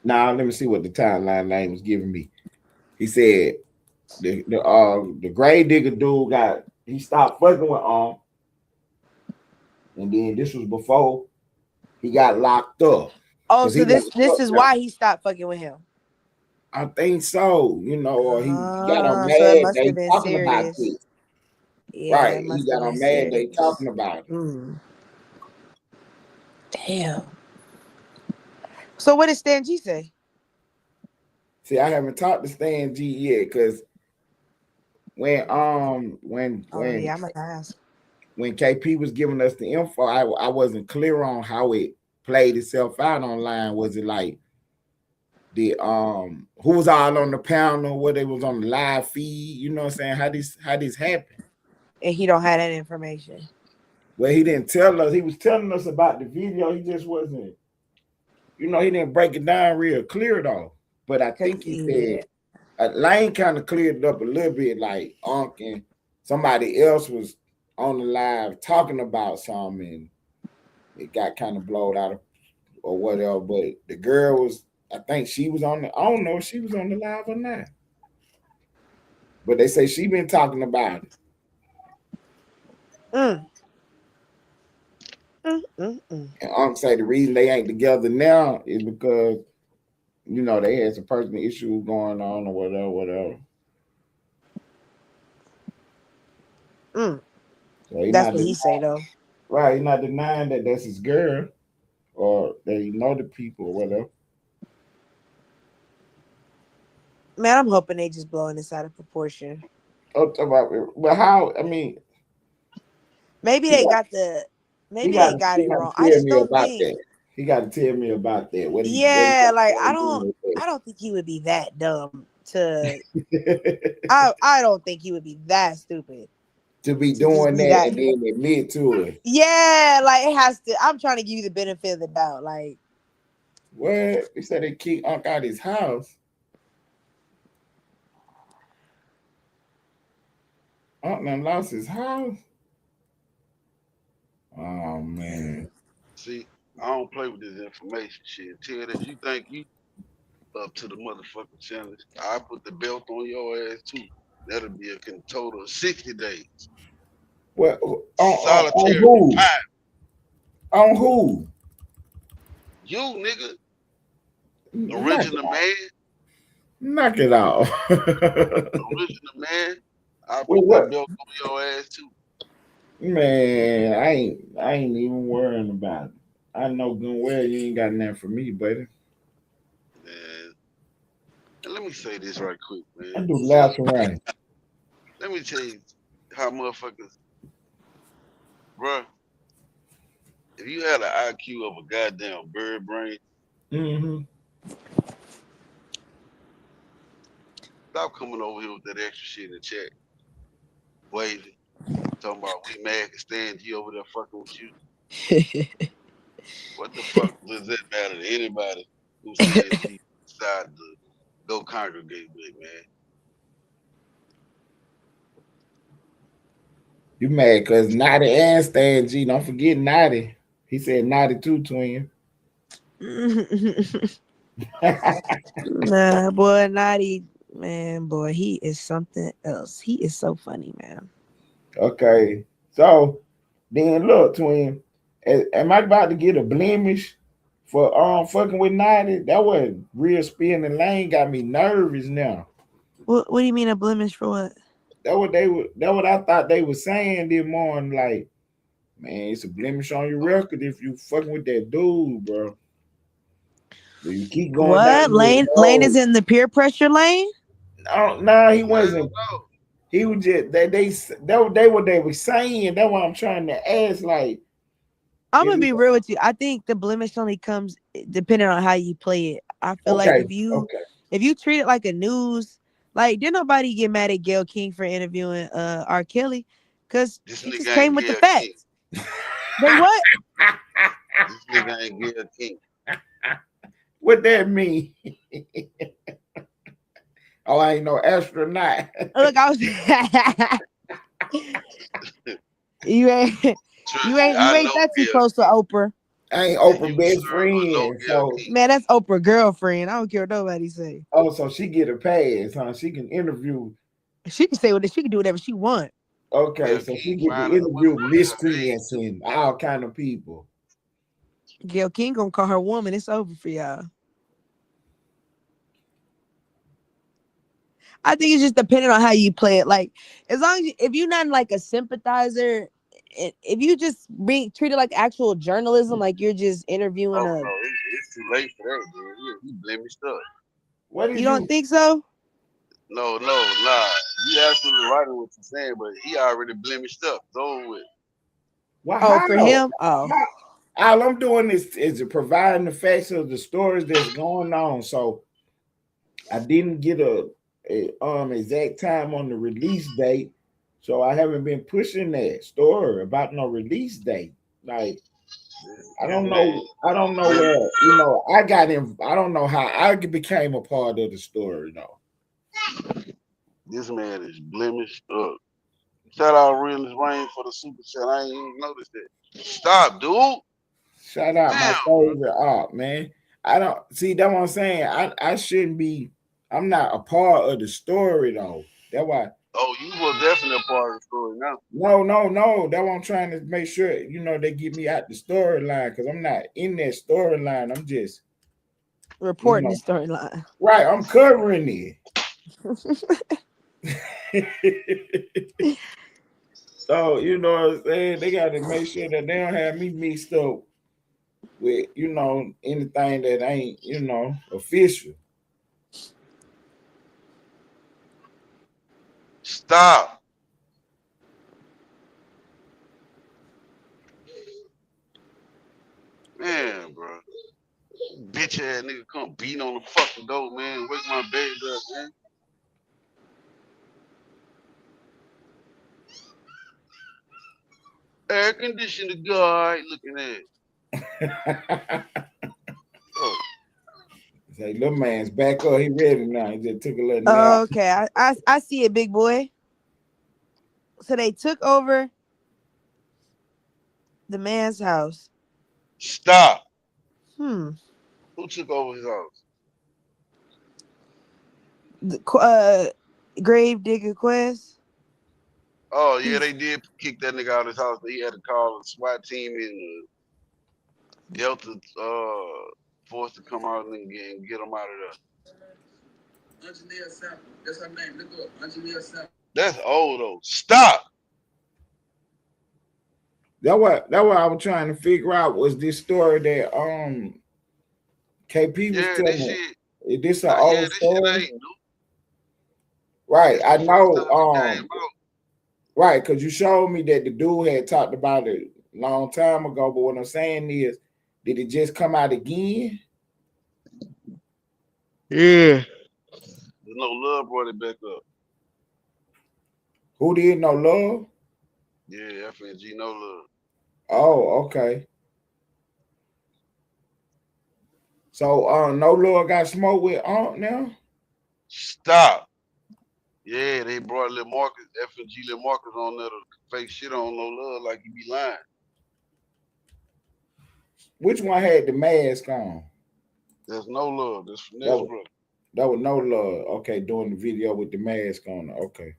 now let me see what the timeline Lane was giving me. He said the grave digger dude he stopped fucking with and then this was before he got locked up. Oh, Cause so he got this stuck is there. why he stopped fucking with him. I think so, or he got on So it mad. must have They been talking about serious. this, Yeah, right? it He must have got on been mad. They serious. talking about it. Mm, damn. So what did Stan G say? See, I haven't talked to Stan G yet, cause when Oh yeah, I'm gonna ask. when KP was giving us the info, I wasn't clear on how it played itself out online. Was it like the who was all on the panel, where they was on the live feed? You know what I'm saying? How this happened? And he don't have that information. Well, he didn't tell us. He was telling us about the video. He just wasn't. He didn't break it down real clear though. But I Cause think he said yeah. Lane kind of cleared it up a little bit, like Unc and somebody else was on the live talking about something, and it got kind of blowed out or whatever. But the girl was, I think she was on the. I don't know if she was on the live or not. But they say she been talking about it. Mm, mm. And Unc say the reason they ain't together now is because they had some personal issues going on or whatever, whatever. Mm. So he That's not what he say denying, though. right? He not denying that that's his girl or they know the people or whatever. Man, I'm hoping they just blowing this out of proportion. But how? I mean, Maybe he they got got the he maybe got they got he it got to wrong. I tell just me don't about think. that. He got to tell me about that. What he Yeah, got like going on with I don't think he would be that dumb to that. I don't think he would be that stupid To be to just doing be that that. and then admit to it. Yeah, like it has to. I'm trying to give you the benefit of the doubt. Like, What? He said they kicked Unc out his house. Unc done lost his house. Oh man. See, I don't play with this information shit. Ted, if you think you up to the motherfucking challenge, I put the belt on your ass too. That'll be a total of 60 days. What on Solitary who? confinement. On who? You, nigga, Knock it original off. man, Knock it off. original man, I Well, put that what? belt on your ass too. Man, I ain't even worrying about it. I know good and well you ain't got nothing for me, buddy. Man, and let me say this right quick, I man. do Fuck, laps around. let me tell you how motherfuckers, bruh, if you had an IQ of a goddamn bird brain, Mm-hmm. stop coming over here with that extra shit in the chat, waving, talking about we mad and stand G over there fucking with you. What the fuck does that matter to anybody who Stan G decided to go congregate with, man? You mad because Naughty and Stan G. Don't forget Naughty. He said Naughty too, twin. nah, boy, Naughty, man, boy, he is something else. He is so funny, man. Okay. So then look, twin. Am I about to get a blemish for fucking with Naughty? That was real spin and lane got me nervous now. What do you mean a blemish for what? That what they were. That what I thought they were saying this morning. Like, man, it's a blemish on your record if you fucking with that dude, bro. But you keep going down What? the Lane is road. in the peer pressure lane? No, no, he Hell wasn't. He was just they what they were saying. That's what I'm trying to ask. Like, I'm is gonna it be real with you. I think the blemish only comes depending on how you play it. I feel like okay? Okay. if you treat it like a news, like did nobody get mad at Gail King for interviewing R. Kelly? Cause this she just nigga came ain't with the Gail King. facts. They what? This nigga ain't Gail King. What that mean? Oh, I ain't no astronaut. Look, I was you ain't Trust me, you I ain't know that too Gail close to King. Oprah. I ain't And Oprah you, best sir, will know friend. Gail So, King. Man, that's Oprah girlfriend. I don't care what nobody say. oh, so she get a pass, huh? She can interview. She can say what she can do whatever she want. Okay, Gail so she King get to fine as a interview motherfucker. Her name miscreants too. and all kind of people. Gail King gonna call her woman. It's over for y'all. I think it's just depending on how you play it. Like, as long as if you're not like a sympathizer, if you just be treated like actual journalism, like you're just interviewing Oh a, no, it's too late for that, man. He blemished up. What you did don't you? think so? No, nah. You absolutely right in what you're saying, but he already blemished up. It's over with. Well, Oh, how? for him? Oh, How? All I'm doing is providing the facts of the stories that's going on. So I didn't get a exact time on the release date, so I haven't been pushing that story about no release date. Like, I This don't man know. I don't know blemished where. You up. know, I got him. I don't know how I became a part of the story. Though. This man is blemished up. Shout out Realness Rain for the super chat. I ain't even noticed that. Stop, dude. Shout out my Damn, bro. favorite art, man. I don't see that what I'm saying. I shouldn't be. I'm not a part of the story though. That's why. Oh, you were definitely a part of the story now. No, no, no. That's what I'm trying to make sure. You know, they get me out the storyline because I'm not in that storyline. I'm just, you reporting the know, storyline. right. I'm covering it. So you know what I'm saying. They got to make sure that they don't have me mixed up with anything that ain't official. Stop. Man, bro. Bitch ass nigga come beating on the fucking door, man. Wake my baby up, man. Air conditioner guy looking at. Oh, Say, little man's back up. He ready now. He just took a little nap. Okay, I see it, big boy. So they took over the man's house. stop. Hmm. Who took over his house? The grave digger quest. Oh yeah, He's they did kick that nigga out of his house. He had to call a SWAT team and Delta force to come out and get him out of there. Engineer Sample. That's her name. Look up. Engineer Sample. That's old though. Stop. That what I was trying to figure out was this story that KP was Yeah, this telling. shit. Is this an Yeah, old this shit story? ain't new. Right. This I the first time know. it came out. Right, because you showed me that the dude had talked about it a long time ago. But what I'm saying is, did it just come out again? yeah. There's no love brought it back up. Who did no love? Yeah, FNG no love. Oh, okay. So no love got smoked with now? Stop. Yeah, they brought Lil Marcus, FNG Lil Marcus on there to fake shit on no love like he be lying. Which one had the mask on? There's no love. That's That finesse, was brother. that was no love. Okay, doing the video with the mask on. Okay.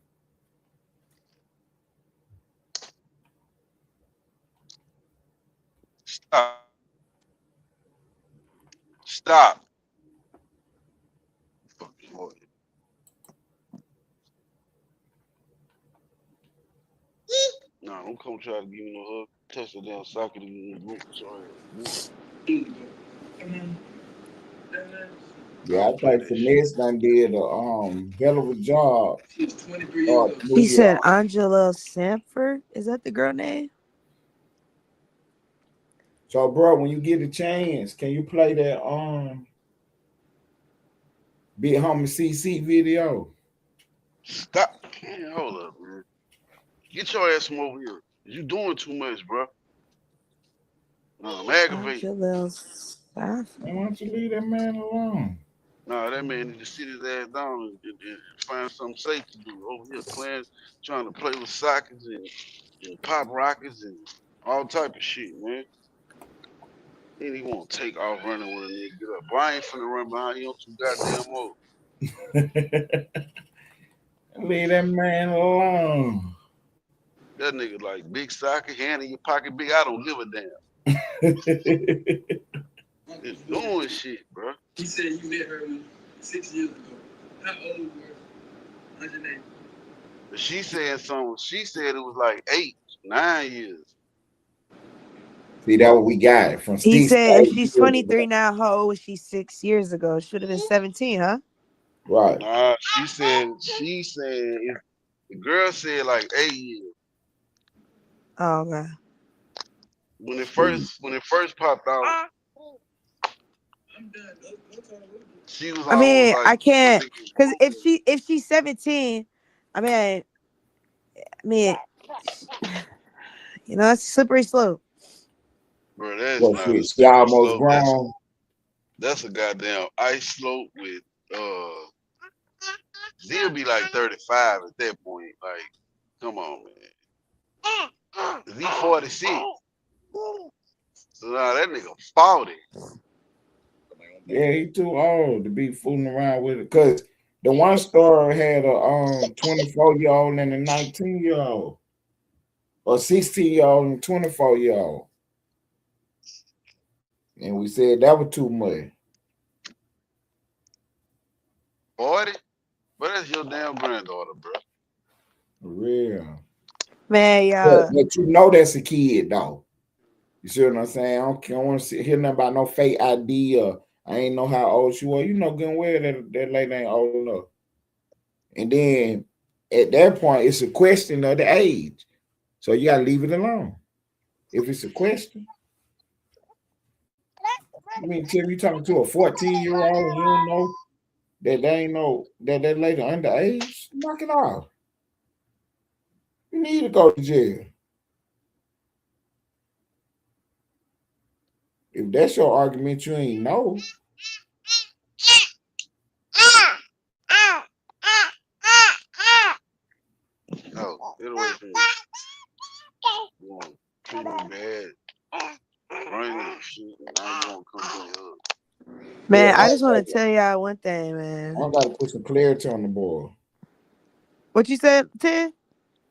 Stop. Stop. Fucking boy. Don't come try to give me no hug. Touch the damn socket in the room. Yeah, I Don't play think that shit. Finesse done did a hell of a job. He said Angela Sanford. Is that the girl name? So, bro, when you get a chance, can you play that Big Homie CC video? Stop. Man, hold up, man. Get your ass from over here. You doing too much, bro. I'm aggravated. Angela Sanford. Why don't you leave that man alone? Nah, that man need to sit his ass down and find something safe to do. Over here playing, trying to play with sockets and pop rockets and all type of shit, man. Then he won't take off running when a nigga get up. Boy, I ain't finna run behind you on too goddamn more. Leave that man alone. That nigga like big socket, hand in your pocket big. I don't give a damn. It's doing shit, bro. He said you met her 6 years ago. How old were you? What's your name? But she said something. She said it was like 8, 9 years. See, that what we got from He Sticks. said if she's 23 now, how old was she 6 years ago? Should have been 17, huh? Right. Nah, she said if the girl said like 8 years. Oh, okay. When it first popped out, she was I almost mean, like I can't, because if she's 17, I mean, it's a slippery slope. bro, that's Well, not a shit, she slippery almost slope. grown. That's a goddamn ice slope with she'll be like 35 at that point. Like, come on, man. He 46. So now that nigga 40. Yeah, he too old to be fooling around with it. Cause the one story had a 24-year-old and a 19-year-old, or 16-year-old and 24-year-old. And we said that was too much. 40? But that's your damn granddaughter, bro. For real. Man, yeah. But you know that's a kid, though. You see what I'm saying? I don't want to hear nothing about no fake ID or I ain't know how old she was. You know good and well that lady ain't old enough. And then at that point, it's a question of the age. So you gotta leave it alone. If it's a question. I mean, Tim, you talking to a 14-year-old and you don't know that they ain't know that lady underage? Knock it off. You need to go to jail. If that's your argument, you ain't know. No, get away from me. You want to treat me bad. Bring it shit. Now you want to come to your Man, Yeah, I just want to tell y'all one thing, man. I gotta put some clarity on the board. What you said, Ted?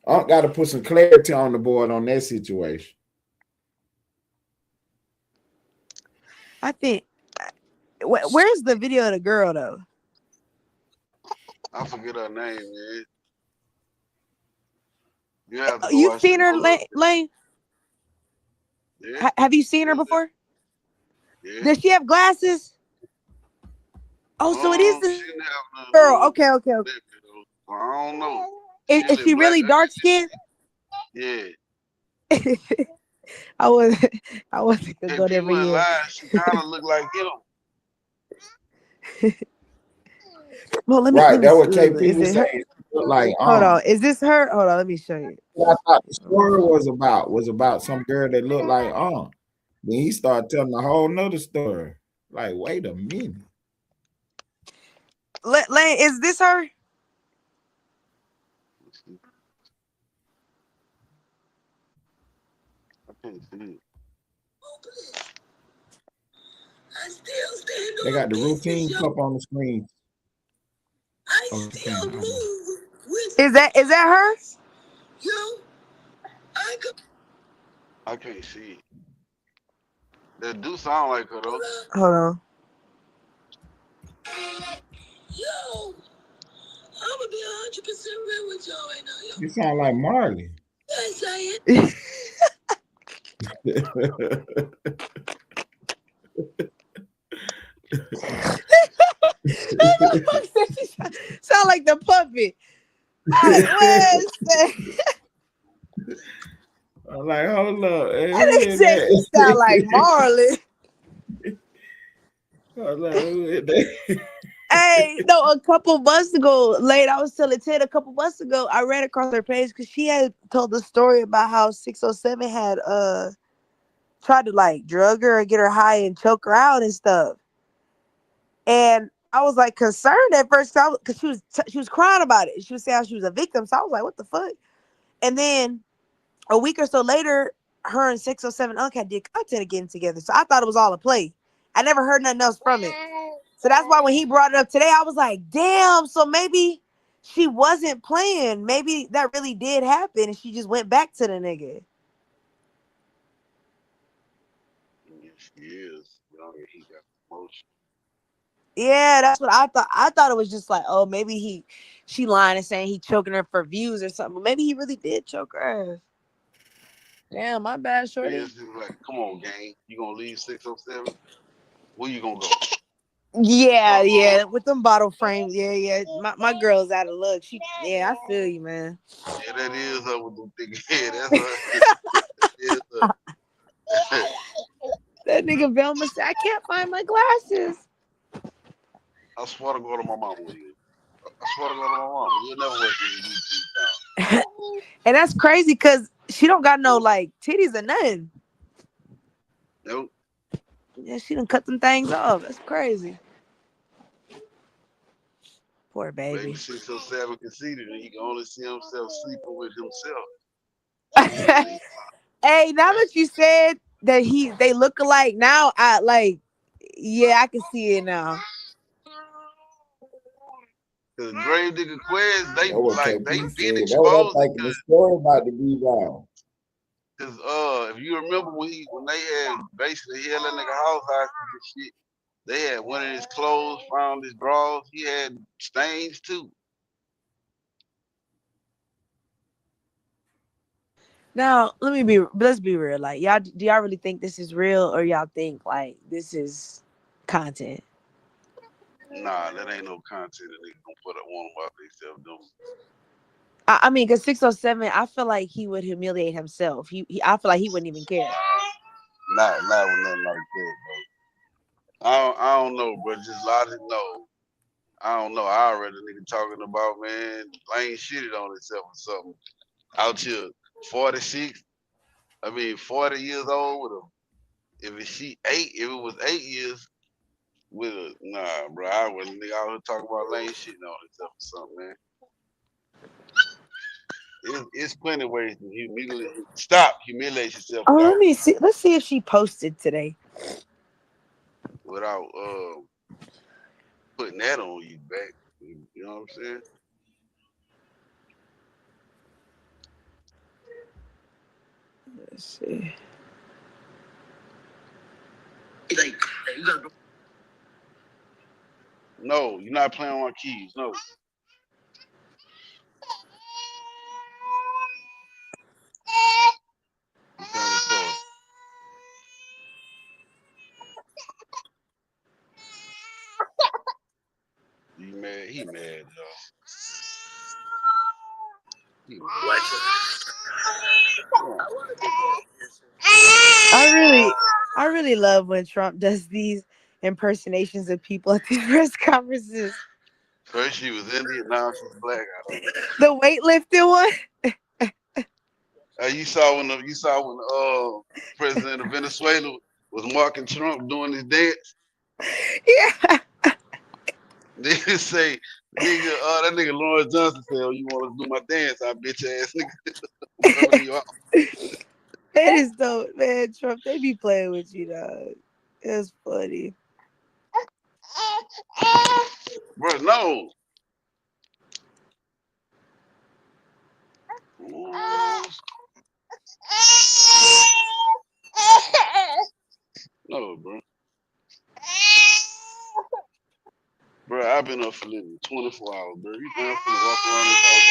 I gotta put some clarity on the board on that situation. I think, where's the video of the girl, though? I forget her name, man. You have to go You've watch seen the her, look. Lane? Yeah. Have you seen her before? Yeah. Does she have glasses? Oh, so it is the She didn't have none girl. of Okay. I don't know. Is she really dark skinned? Yeah. I wasn't gonna go there People every in year. line, she kind of look like him. Well, let me Right, that's what Google it. KP Is was it her? saying. Like, Hold on. Is this her? Hold on. Let me show you. what I thought the story was about some girl that looked like Then he started telling a whole nother story. Like, wait a minute. Lane, is this her? I can't see it. I still stand They on got the business, routine yo. cup on the screen. I Okay, still I know. move with Is that her? yo. I can't see it. That do sound like her though. Hold on. Yo, I'm gonna be 100% real with y'all right now, yo. You sound like Marley. Sound like the puppet. I'm like, hold up. Hey, who That is said she sound like that? Marlon. Hold up, who is that? Hey, no, a couple months ago, late, I was telling Ted a couple months ago, I ran across her page because she had told the story about how 607 had tried to like drug her or get her high and choke her out and stuff. And I was like concerned at first because she was crying about it. She was saying how she was a victim. So I was like, what the fuck? And then a week or so later, her and 607 Unc had did content again together. So I thought it was all a play. I never heard nothing else from it. So that's why when he brought it up today, I was like, damn, so maybe she wasn't playing. Maybe that really did happen and she just went back to the nigga. She is. You know, he got promotion. Yeah, that's what I thought. I thought it was just like, oh, maybe she lying and saying he choking her for views or something. But maybe he really did choke her ass. Damn, my bad, Man, shorty. it's just like, come on, gang. You gonna leave 607? Where you gonna go? Yeah, with them bottle frames. Yeah. My girl's out of luck. I feel you, man. Yeah, that is her with the big head. That's her. That is her. That nigga Velma said, I can't find my glasses. I swear to God on my mama with you. I swear to God on my mama. You'll never work in YouTube. And that's crazy because she don't got no like titties or nothing. Nope. Yeah, she done cut them things off. That's crazy. Poor Maybe baby. 607 conceited and he can only see himself sleeping with himself. Hey, now that you said that they look alike, now I like, yeah, I can see it now. Cause Grave Digger Quest, That what they KP been said. That what exposed I'm him thinking. The story about to be down. cause if you remember when they had basically held that nigga house hostage and shit, they had one of his clothes, found his drawers, he had stains too. Now, let's be real. Like, do y'all really think this is real or y'all think like this is content? Nah, that ain't no content that nigga gonna put up one about themselves doing. I mean, because 607, I feel like he would humiliate himself. I feel like he wouldn't even care. Not with nothing like that, bro. I don't know, bro. Just logic, no. I don't know. I already nigga talking about, man, Lane shitted on himself or something. Out here, 46. I mean, 40 years old with a. If it was 8 years with a, nah, bro. I wouldn't nigga out here talking about Lane shitting on himself or something, man. It's plenty of ways to humiliate yourself Oh, let me see. Let's see if she posted today. without putting that on you back. You know what I'm saying? Let's see. No, you're not playing on keys. No. He mad. He mad, y'all. He mad. I really love when Trump does these impersonations of people at these press conferences. First she was Indian, now she's black. I don't know. The weightlifting one. You saw when president of Venezuela was marking Trump doing his dance. Yeah. They say, nigga, that nigga Lawrence Johnson said, "Oh, you want to do my dance? I bitch ass nigga." I'm coming to you out. That is dope, man. Trump, they be playing with you, dog. It's funny. Bro, no. No, bro. Bro, I've been up for living 24 hours, bro. You think I'm finna walk around this house?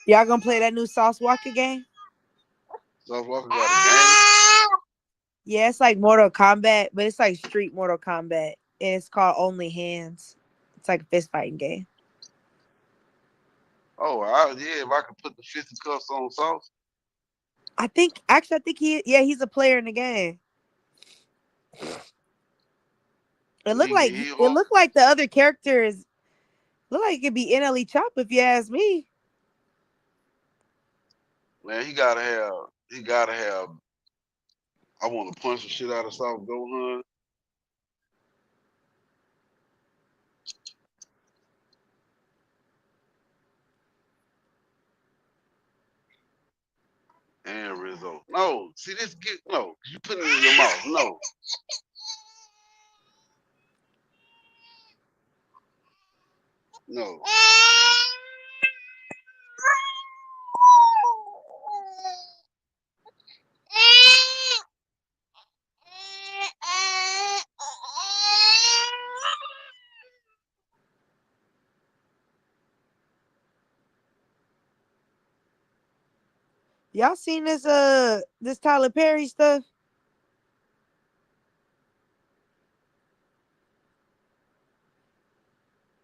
Y'all gonna play that new Sauce Walker game? Sauce Walker got a game. Yeah, it's like Mortal Kombat, but it's like Street Mortal Kombat. And it's called Only Hands. It's like a fist fighting game. Oh, yeah, if I could put the fisticuffs on Sauce. I think he's a player in the game. So he can get hit It hard. looked like the other characters look like it could be NLE Chop if you ask me. Man, he gotta have. I want to punch the shit out of Sauce Gohan. And Rizzo. No, see this get no. You put it in your mouth. No, no. Y'all seen this Tyler Perry stuff?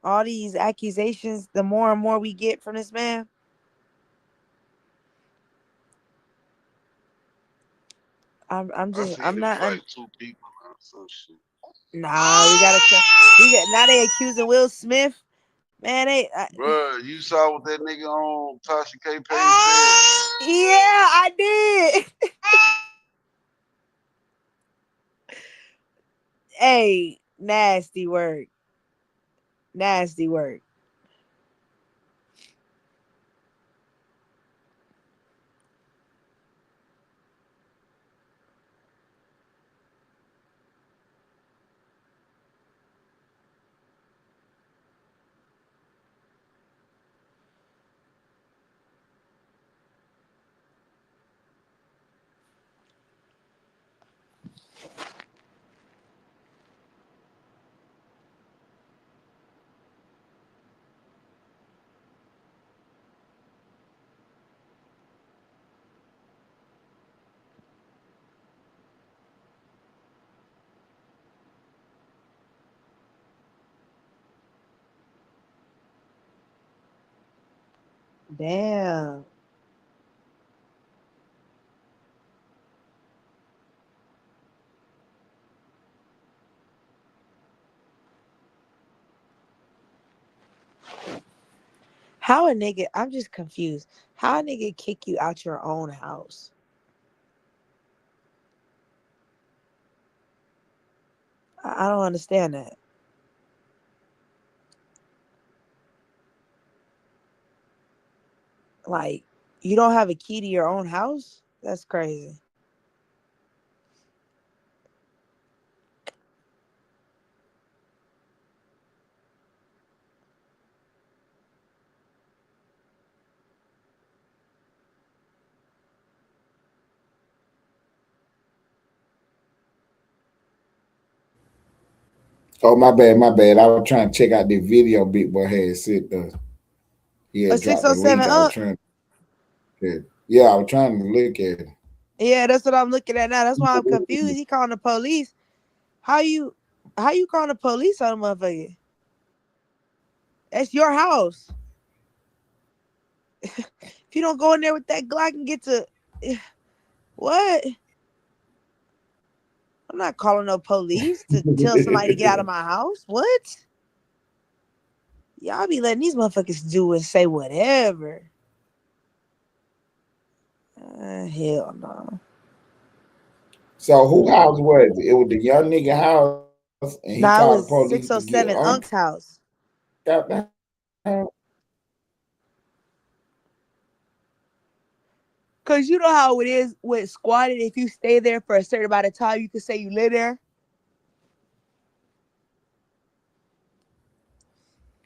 All these accusations, the more and more we get from this man. I seen I'm him not fight two people or some shit. nah, now they accusing Will Smith. Man, Bruh, you saw what that nigga on Tasha K page said? yeah, I did. Hey, nasty work. Nasty work. Damn. How a nigga, I'm just confused. How a nigga kick you out your own house? I don't understand that. Like, you don't have a key to your own house? That's crazy. Oh, my bad, my bad. I was trying to check out the video Big Boy had sent the he A had dropped the 607 link. I was up? trying to yeah, I was trying to look at it. Yeah, that's what I'm looking at now. That's why I'm confused. He calling the police. How you calling the police on a motherfucker? That's your house. If you don't go in there with that Glock and get to what? I'm not calling no police to tell somebody to get out of my house. What? Y'all be letting these motherfuckers do and say whatever. Hell no. So who house was it? It was the young nigga house, and he called the Nah, it police was to get 607 Unc's house. out the house. Cause you know how it is with squatted. If you stay there for a certain amount of time, you can say you live there.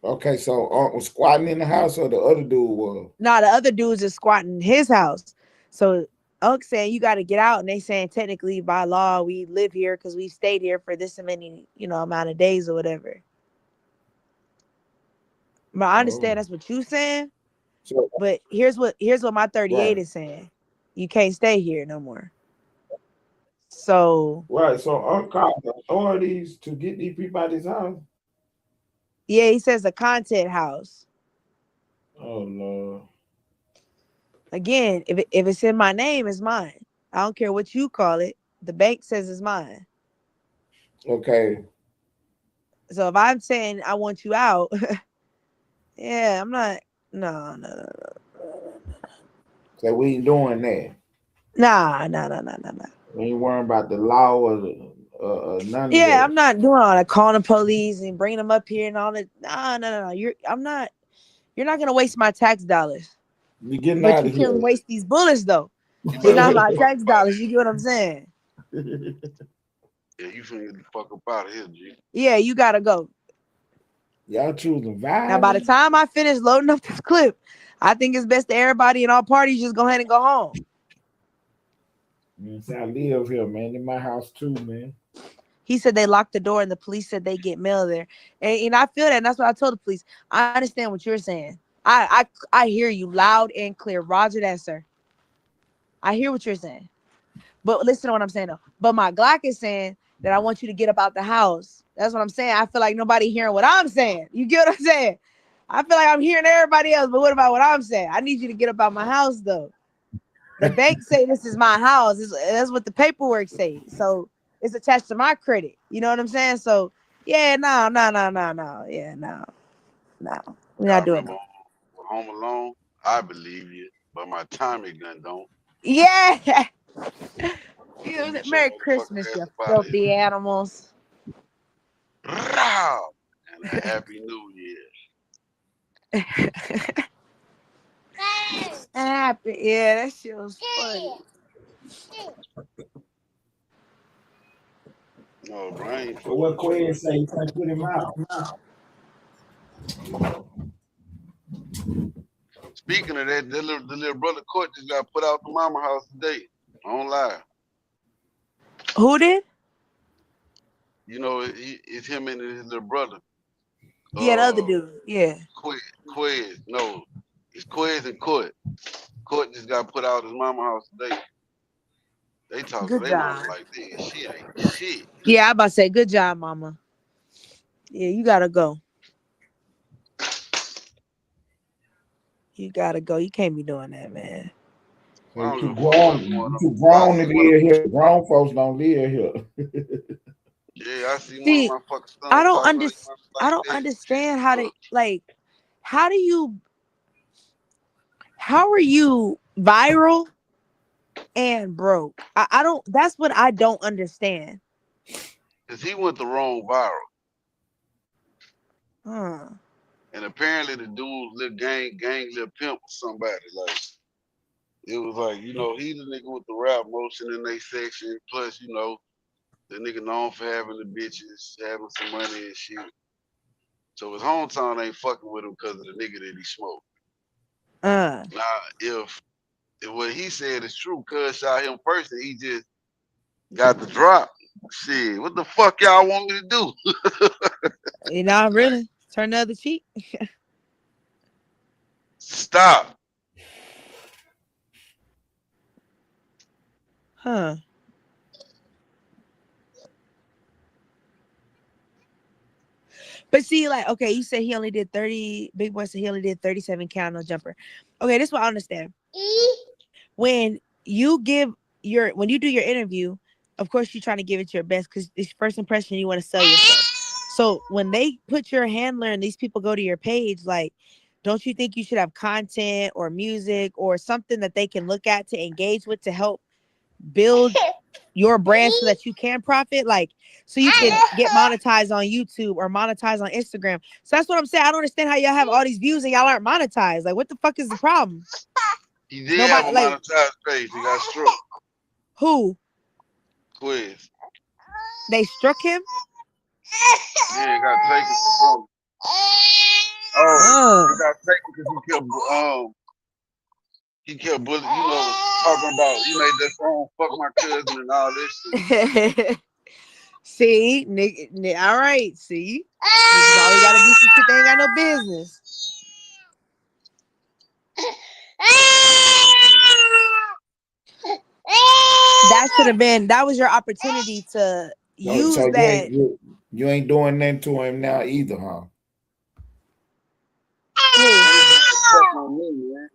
Okay, so was squatting in the house or the other dude was? Nah, the other dudes is squatting his house. So Unc saying you got to get out, and they saying technically by law we live here because we stayed here for this many amount of days or whatever. But I understand Oh. that's what you saying. So But here's what my 38 right, is saying. You can't stay here no more. So right. So I'm calling the authorities to get these people out of this house. yeah, he says a content house. Oh Lord. Again, if it's in my name, it's mine. I don't care what you call it. The bank says it's mine. Okay. So if I'm saying I want you out, yeah, I'm not. No. So we ain't doing that. Nah. We ain't worrying about the law or the, none of Yeah, that. I'm not doing all that. Calling the police and bringing them up here and all that. Nah, no. I'm not. You're not gonna waste my tax dollars. We getting But out you of can here. waste these bullets though. You It's better not get the my fuck tax up out of dollars. You get what I'm saying? here. Yeah, you finna get the fuck up out of here, G. Yeah, you gotta go. Y'all choosing Now, by the violence? time I finish loading up this clip, I think it's best to everybody in all parties just go ahead and go home. I live here, man. In my house too, man. He said they locked the door and the police said they get mail there. And I feel that. And that's what I told the police. I understand what you're saying. I hear you loud and clear. Roger that, sir. I hear what you're saying. But listen to what I'm saying though. But my Glock is saying that I want you to get up out the house. That's what I'm saying. I feel like nobody hearing what I'm saying. You get what I'm saying? I feel like I'm hearing everybody else, but what about what I'm saying? I need you to get up out my house though. The bank say this is my house. That's what the paperwork say. So it's attached to my credit. You know what I'm saying? So yeah, no. Yeah, no. We're not Y'all doing remember that. Home Alone? I believe you, but my Tommy gun don't. Yeah. Get your Merry motherfucking Christmas, ass you up out of filthy animals. here. Row! And a happy new year. Happy. Yeah, that shit was funny. No, bro, I ain't So fucking what with you. Quinn say? You can't put him out. Speaking of that, the little brother court just got put out the mama house today. I don't lie. Who did? You know, it's him and his little brother. Yeah, the other Uh, dude. Yeah. Quiz. No, it's Quiz and Court. Court just got put out his mama house today. They talk to Good their mama job. like that. Shit ain't shit. Yeah, I about to say good job, mama. Yeah, you gotta go. You gotta go. You can't be doing that, man. I So you don't give too a fuck what's grown. going You on. too If I grown to see one of live here. Grown folks don't live here. yeah, I see one of See, my fucking sons talking to their mama I like don't that. Shit, understand how to fuck. like how do you how are you viral and broke? I don't that's what I don't understand. Cause he went the wrong viral. Huh. And apparently the dude's little gang little pimp or somebody. Like it was like, you know, he the nigga with the rap motion in their section. Plus, you know, the nigga known for having the bitches, having some money and shit. So his hometown ain't fucking with him because of the nigga that he smoked. Uh Now, if what he said is true, cuz shot him first and he just got the drop. Shit, what the fuck y'all want me to do? you know, really? Turn the other cheek? Stop. Huh. But see, like, okay, you said he only did 30. Big Boy said he only did 37 count no jumper. Okay, this is what I understand. When you give when you do your interview, of course you're trying to give it your best because it's first impression, you want to sell yourself. So when they put your handler and these people go to your page, like, don't you think you should have content or music or something that they can look at to engage with to help build your brand so that you can profit, like so you can get monetized on YouTube or monetized on Instagram? So that's what I'm saying. I don't understand how y'all have all these views and y'all aren't monetized. Like, what the fuck is the problem? He did have Nobody a like monetized page. He got struck. who Quiz. they struck him. Yeah, he got taken for something. Oh, Uh, he got taken because he kept bullying, you know, talking about, you made that song, fuck my cousin and all this shit. see, nigga, all right, see, niggas always gotta do some shit they ain't got no business. That was your opportunity to use So that. you ain't doing nothing to him now either, huh? Who? Fuck on me, man.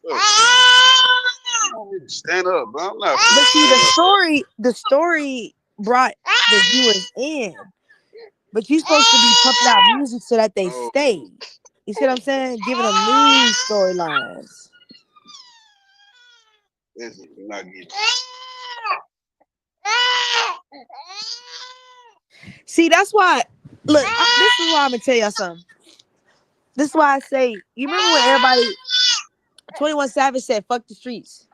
Look, I need to stand up, bro. I'm not But finna see, stand up. the story brought the viewers in. But you're supposed to be pumping out music so that they Oh, stay. You see what I'm saying? Giving them new storylines. this is not getting. See, that's why. Look, this is why I'm gonna tell y'all something. This is why I say. You remember when everybody 21 Savage said "fuck the streets,"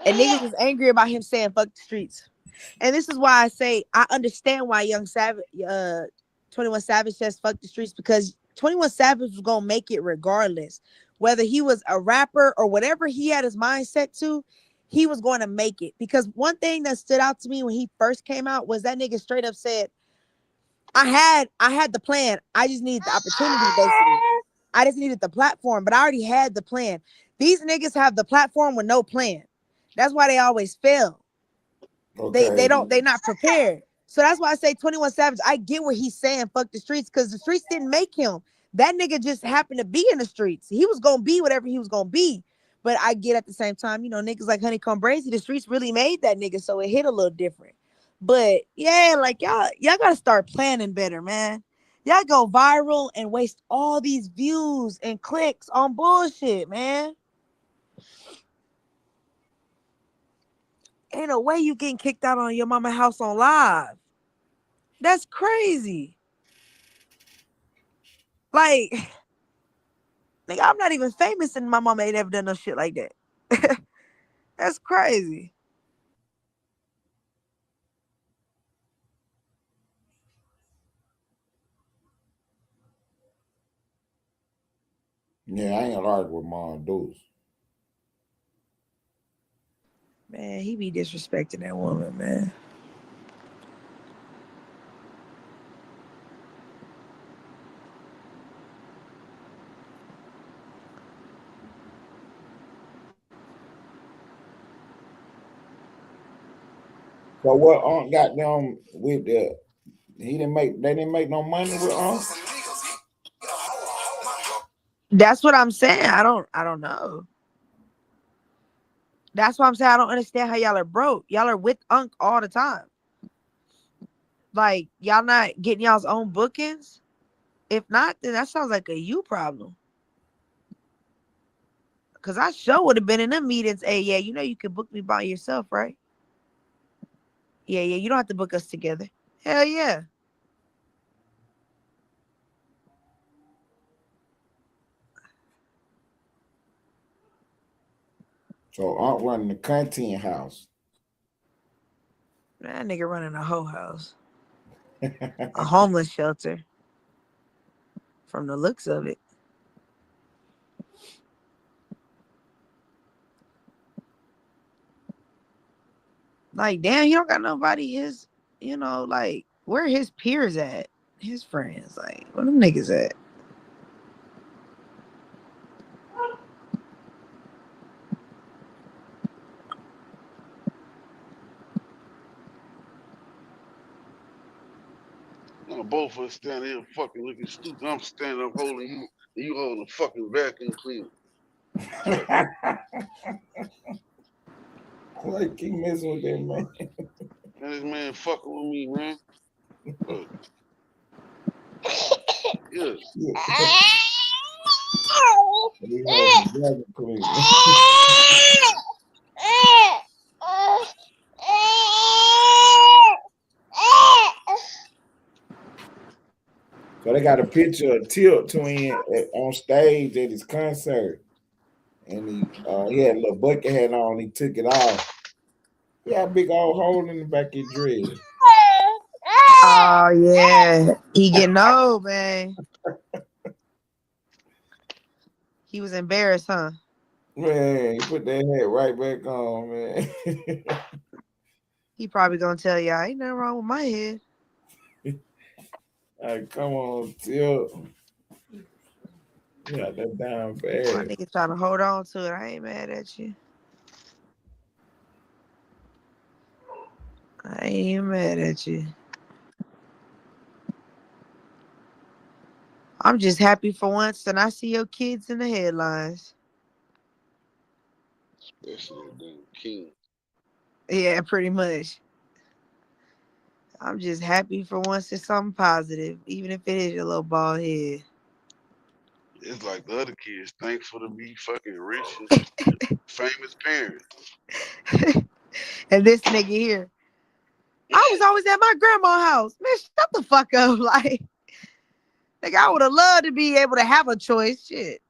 and niggas was angry about him saying "fuck the streets." And this is why I say I understand why Young Savage, 21 Savage says "fuck the streets" because 21 Savage was gonna make it regardless, whether he was a rapper or whatever he had his mindset to. He was going to make it because one thing that stood out to me when he first came out was that nigga straight up said, I had the plan. I just needed the opportunity, basically. I just needed the platform, but I already had the plan. These niggas have the platform with no plan. That's why they always fail. Okay. They not prepared. So that's why I say 21 Savage. I get what he's saying, fuck the streets, because the streets didn't make him. That nigga just happened to be in the streets. He was gonna be whatever he was gonna be. But I get at the same time, niggas like Honeycomb Brazy, the streets really made that nigga, so it hit a little different. But yeah, like y'all gotta start planning better, man. Y'all go viral and waste all these views and clicks on bullshit, man. Ain't no way you getting kicked out on your mama house on live. That's crazy. Like, nigga, I'm not even famous and my mama ain't ever done no shit like that. That's crazy. Yeah, I ain't argue with Mom Deuce. Man, he be disrespecting that woman, man. So what Aunt got them with the they didn't make no money with Aunt? That's what I'm saying. I don't know. That's why I'm saying I don't understand how y'all are broke. Y'all are with Unc all the time. Like, y'all not getting y'all's own bookings? If not, then that sounds like a you problem. Cause I sure would have been in them meetings. Hey, yeah, you can book me by yourself, right? Yeah, yeah, you don't have to book us together. Hell yeah. So Aunt running the content house. That nigga running a whole house. A homeless shelter. From the looks of it. Like, damn, he don't got nobody like, where his peers at? His friends. Like, where them niggas at? Both of us standing here fucking looking stupid. I'm standing up holding you, and you holding a fucking vacuum cleaner. Why keep messing with that man? And this man fucking with me, man. Look. Yes. We holding the vacuum cleaner. So they got a picture of Tilt Twin on stage at his concert, and he had a little bucket hat on. He took it off. He had a big old hole in the back of his dress. Oh yeah. He getting old, man. He was embarrassed, huh? Man, he put that hat right back on, man. He probably gonna tell y'all ain't nothing wrong with my head. Come on, Tilt. Yeah, that damn My fast. nigga trying to hold on to it. I ain't mad at you. I ain't even mad at you. I'm just happy for once and I see your kids in the headlines. Especially a damn king. Yeah, pretty much. I'm just happy for once it's something positive, even if it is your little bald head. It's like the other kids thankful to be fucking rich and famous parents. And this nigga here, I was always at my grandma's house. Man, shut the fuck up. Like, nigga, I would have loved to be able to have a choice. Shit.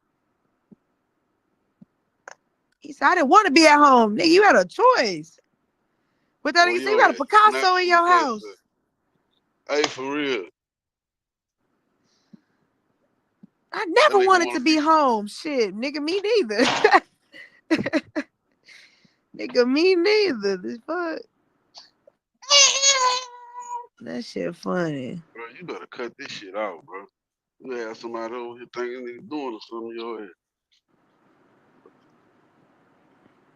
He said, I didn't want to be at home. Nigga, you had a choice. But that Boy, nigga said, you your got a ass not Picasso in from your the house. Hey, for real. I That never nigga wanted to wanna be be home. Shit, nigga, me neither. Nigga, me neither. This fuck. That shit funny. bro, you better cut this shit out, bro. You have somebody over here thinking they doing something to your ass.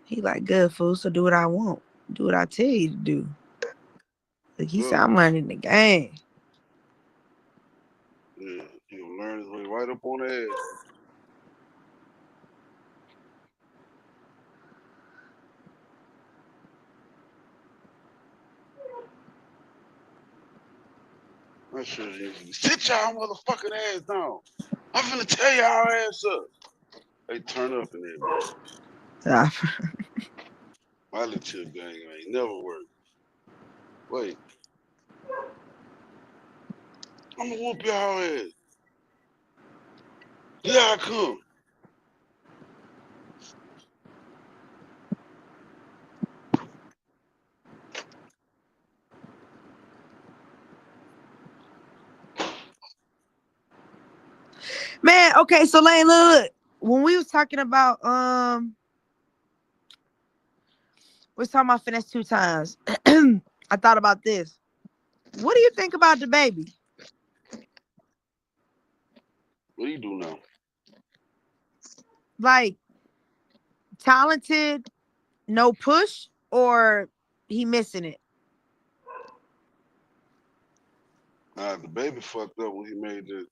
He like, good fool, so do what I want. Do what I tell you to do. Like he said, Bro, I'm learning the game. yeah, he gonna learn his way right up on the ass. I should have sit y'all motherfucking ass down. I'm finna tear y'all ass up. They turn up in there, bitch. My little chip gang ain't never worked. Wait, I'm gonna whoop y'all ass. Here I come. Man, okay, so Lane, look. When we was talking about we was talking about finesse 2 times. I thought about this. What do you think about the baby? What do you do now? Like talented, no push, or he missing it? Nah, the baby fucked up when he made the.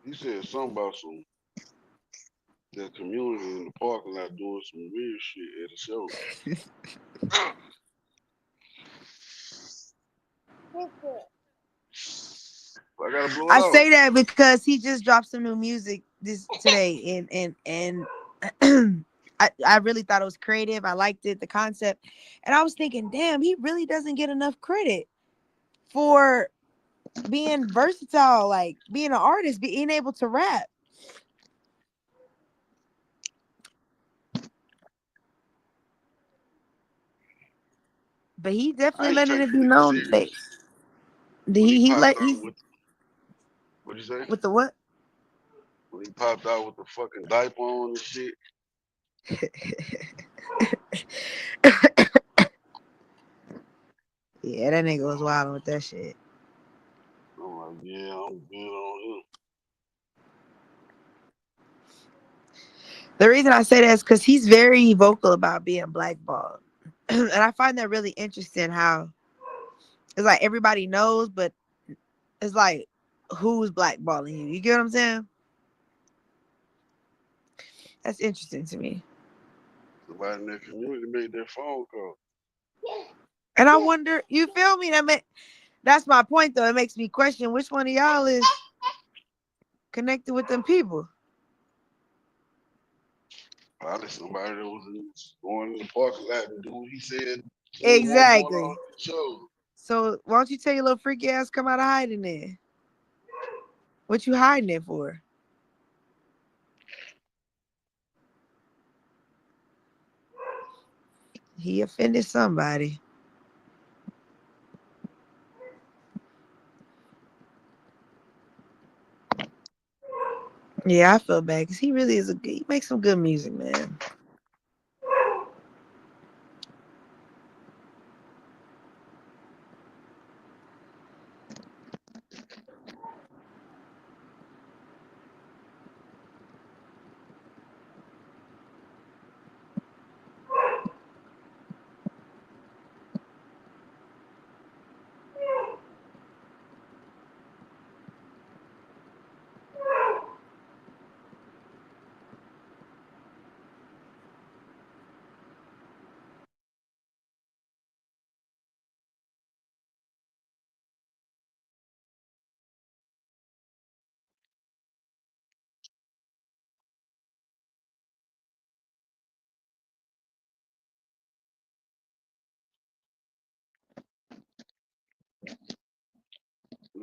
He said something about some that community in the parking lot doing some weird shit at a show. I gotta blow it I out. say that because he just dropped some new music this today, and I really thought it was creative. I liked it, the concept, and I was thinking, damn, he really doesn't get enough credit for being versatile, like being an artist, being able to rap. But he I definitely ain't letting take it the be nigga known that serious when he he popped let out he's with. What'd you say? with the what? When he popped out with the fucking diaper on and shit. Yeah, that nigga was wild with that shit. I'm like, yeah, I'm good on him. The reason I say that is because he's very vocal about being blackballed. And I find that really interesting how it's like everybody knows, but it's like who's blackballing you? You get what I'm saying? That's interesting to me. Somebody in that community made that phone call. And I wonder, you feel me? That's my point though. It makes me question which one of y'all is connected with them people. Probably somebody that was going in the parking lot and do what he said he didn't want doing all Exactly. the shows. So why don't you tell your little freaky ass come out of hiding there? What you hiding it for? He offended somebody. Yeah, I feel bad because he really is he makes some good music, man.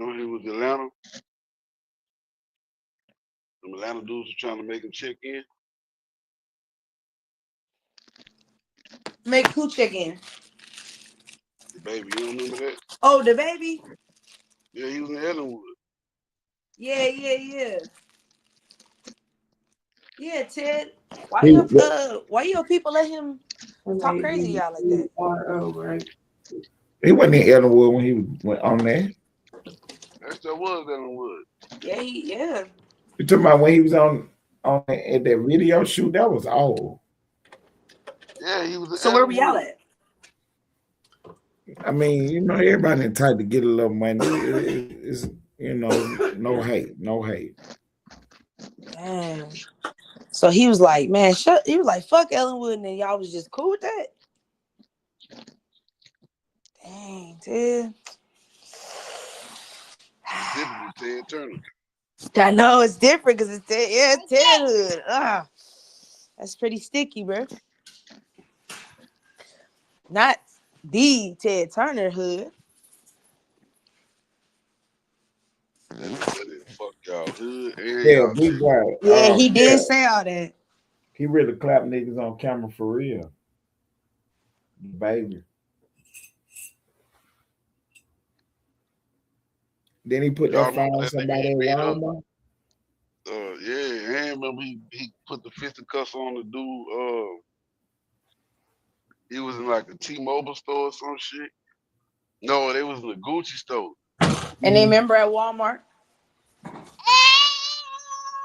Remember he was in Atlanta? The Atlanta dudes were trying to make him check in. Make who check in? The baby, you don't remember that? Oh, the baby? Yeah, he was in Ellenwood. Yeah. Yeah, Ted. Why He, your people let him talk crazy to y'all like that? Right. he wasn't in Ellenwood when he went on there. That was Ellenwood. Yeah. You talking about when he was on at that video shoot? That was old. Yeah, he was in So where we y'all Ellenwood. at? I mean, you know, everybody entitled to get a little money. It's you know, no hate, no hate. Man. So he was like, man, he was like, fuck Ellenwood, and then y'all was just cool with that? Dang, Ted. Different than Ted Turner. I know it's different because it's Ted Hood. That's pretty sticky, bro. Not the Ted Turner Hood. Fuck y'all hood and Yeah, y'all big boy. Yeah, he Yeah, did say all that. he really clapped niggas on camera for real. Baby. Then he put Y'all that remember fire on that nigga somebody he at beat up? Walmart. Yeah, and remember he put the fisticuffs on the dude. He was in like a T-Mobile store or some shit. No, they was in a Gucci store. And they remember at Walmart.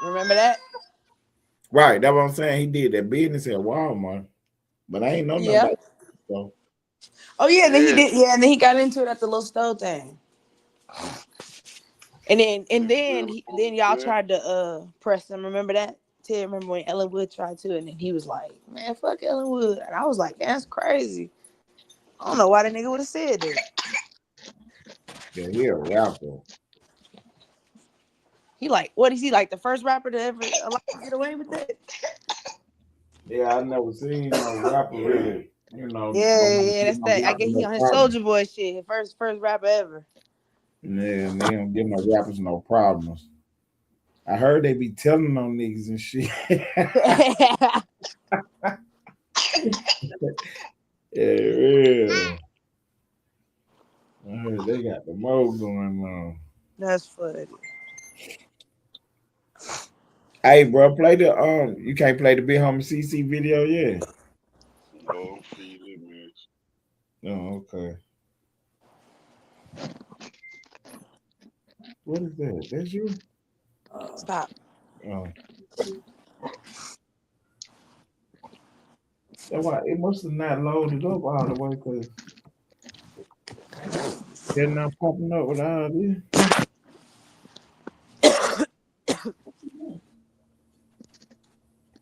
Remember that? Right, that's what I'm saying. He did that business at Walmart, but I ain't know nothing Yeah. about it. So. Oh yeah, then he did. Yeah, and then he got into it at the little stove thing. And then y'all tried to press him. Remember that? Ted, remember when Ellenwood tried to, and then he was like, "Man, fuck Ellenwood," and I was like, "That's crazy." I don't know why the nigga would have said that. Yeah, he a rapper. He like, what is he like? The first rapper to ever allow to get away with it? Yeah, I never seen no rapper really. You know, Yeah, that's that. I guess he no on his problem. Soldier Boy shit. First rapper ever. Yeah, they don't give no rappers no problems. I heard they be telling on niggas and shit. Yeah. I heard they got the mo going on. That's funny. Hey, bro, play the you can't play the Big Homie CC video yet. No, feed man. Oh, okay. What is that? That's you? Stop. Oh. That's why it must have not loaded up all the way because they're not popping up with all this.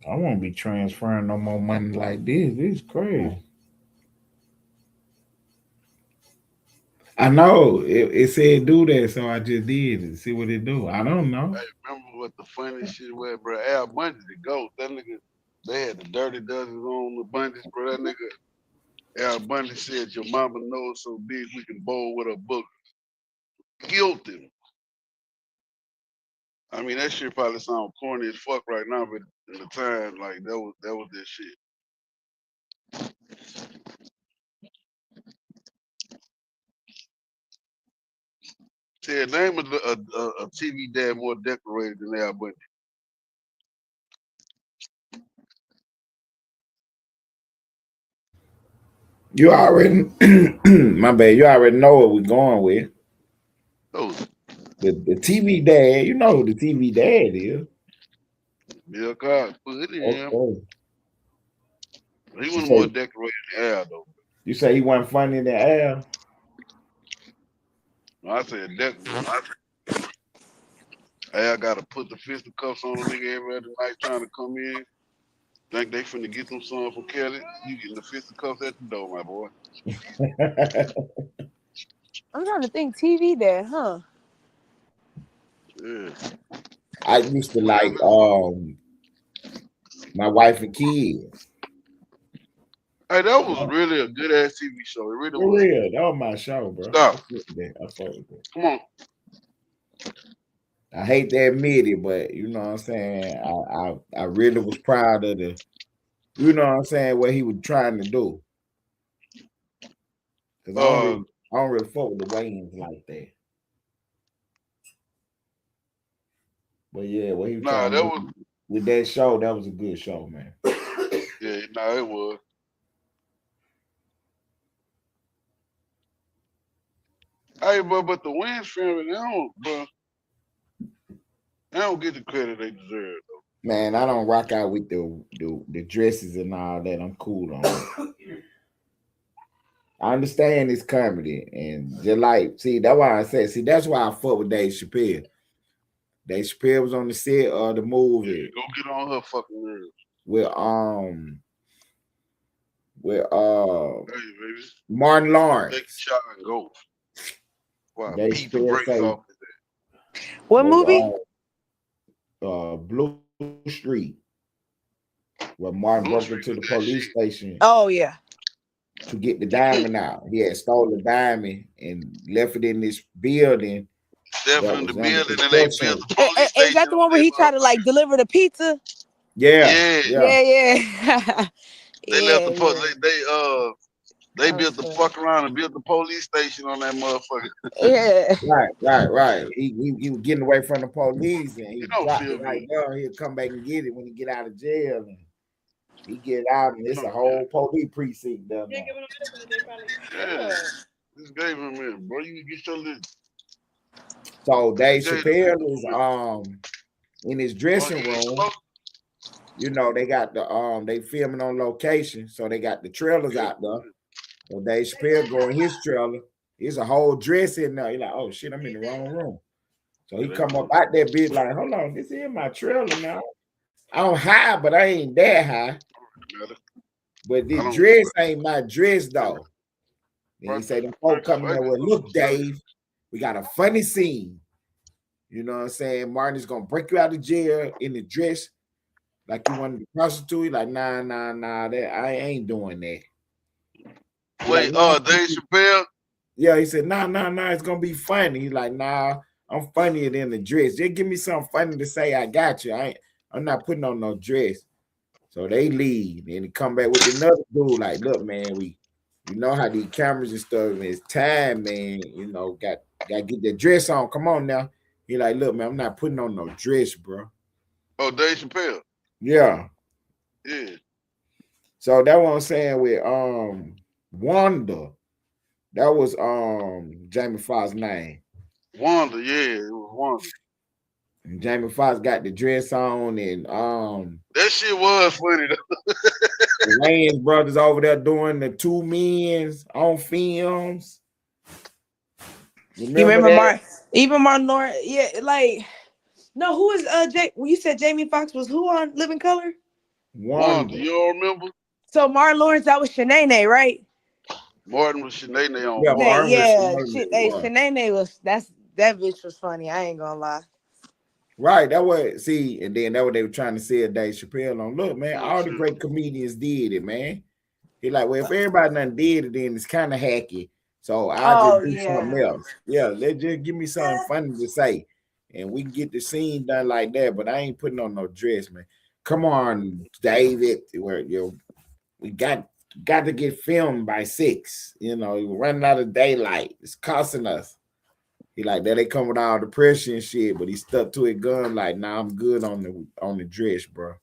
I won't be transferring no more money like this. This is crazy. I know it said do that, so I just did it. See what it do. I don't know. Hey, remember what the funny shit was, bro? Al Bundy, the GOAT. That nigga, they had the Dirty Dozens on the Bundys, bro. That nigga, Al Bundy said, your mama knows so big we can bowl with a book. Guilty. I mean, that shit probably sound corny as fuck right now, but in the time, like, that was that shit. Said, name a TV dad more decorated than Al Bundy. You already, my bad. You already know what we're going with. Oh, The TV dad. You know who the TV dad is. Bill Cosby. Put him. Okay. He You was more say decorated than Al, though. you say he wasn't funny than Al. No, I said decorated. Al got to put the fisticuffs on a nigga every other night trying to come in. Think they finna get them son from Kelly? You getting the fisticuffs at the door, my boy. I'm trying to think TV there, huh? Yeah. I used to What like else is on? My Wife and Kids. Hey, that was really a good ass TV show. It really For was. real, that was my show, bro. I Stop. fuck with that. I fuck with that. Come on. I hate to admit it, but you know what I'm saying. I really was proud of the, you know what I'm saying, what he was trying to do. Cause Uh, I don't really fuck with the Wayans like that. But yeah, what he was nah, trying to that do was with that show, that was a good show, man. yeah, nah, it was. Hey, but the Wayans family, they don't get the credit they deserve. Man, I don't rock out with the dresses and all that. I'm cool on it. I understand it's comedy and just like, see, that's why I said, see, that's why I fuck with Dave Chappelle. Dave Chappelle was on the set of the Yeah, movie go get on her fucking nerves. with with Hey, baby, Martin take a Lawrence. shot and go. Wow, Dave beat the Chappelle brakes say off of that. What movie? was Blue Street, where Martin Blue broke Street into was the that police shit. station Oh yeah. to get the diamond out. He had stole the diamond and left it in this building that Stepping in the was under building and they built construction. the police Is that station the on one where that he tried to like motherfucker. deliver the pizza? Yeah, Yeah, yeah. Yeah, yeah. they left Yeah, the yeah. they That was built the funny. fuck around and built the police station on that motherfucker. Yeah. Right. He was getting away from the police and You he don't dropped feel it right me. there. He'll come back and get it when he get out of jail. And he get out and You it's know, a whole police precinct down there. yeah. Just gave him in, bro. You can get your list. So You Dave gave Chappelle is in his oh, dressing he ain't room. smoke? You know, they got the they filming on location, so they got the trailers Yeah. out there. So Dave Chappelle go in his trailer. There's a whole dress in there. He's like, oh shit, I'm in the wrong room. So he They come up know. out that bitch like, hold on, this is my trailer now. I'm high, but I ain't that high. But I this don't dress ain't my dress though. And he say, them folk practice coming there Vegas with, on look, Saturday. Dave, we got a funny scene. You know what I'm saying? Martin is gonna break you out of jail in the dress like you wanted to prostitute. Like, nah, that I ain't doing that. He like, Wait, nah, Dave Chappelle? yeah, he said, nah, it's gonna be funny. He's like, nah, I'm funnier than the dress. Just give me something funny to say. I got you. I'm not putting on no dress. So they leave and he come back with another dude. Like, look, man, you know how these cameras and stuff. It's time, man. You know, got to get that dress on. Come on now. He like, look, man, I'm not putting on no dress, bro. Oh, Dave Chappelle. Yeah. Yeah. So that what I'm saying with Wanda. That was Jamie Foxx's name. Wanda, yeah, it was Wanda. And Jamie Foxx got the dress on and That shit was funny though. the Wayans brothers over there doing the two men's on films. You Remember remember that? even Martin Lawrence? Yeah, like no, who is when you said Jamie Foxx was who on Living Color? Wanda, Wanda. you all remember? So Martin Lawrence, that was Shanae, right? Martin was Sinead on Yeah, Wanda. Shanae, Martin yeah. Hey, was. Shanae was that bitch was funny. I ain't gonna lie. Right, that was see, and then that what they were trying to say Dave Chappelle on. Look, man, Oh, all the shit. great comedians did it, man. He like, well, if everybody done did it, then it's kind of hacky. So I'll just Oh do something yeah. else. Yeah, let's just give me something funny to say. And we can get the scene done like that. But I ain't putting on no dress, man. Come on, David. Where we got to get filmed by 6. You know, we're running out of daylight. It's costing us. He like that. They come with all the pressure and shit, but he stuck to it gun. Like, nah, I'm good on the dress, bro.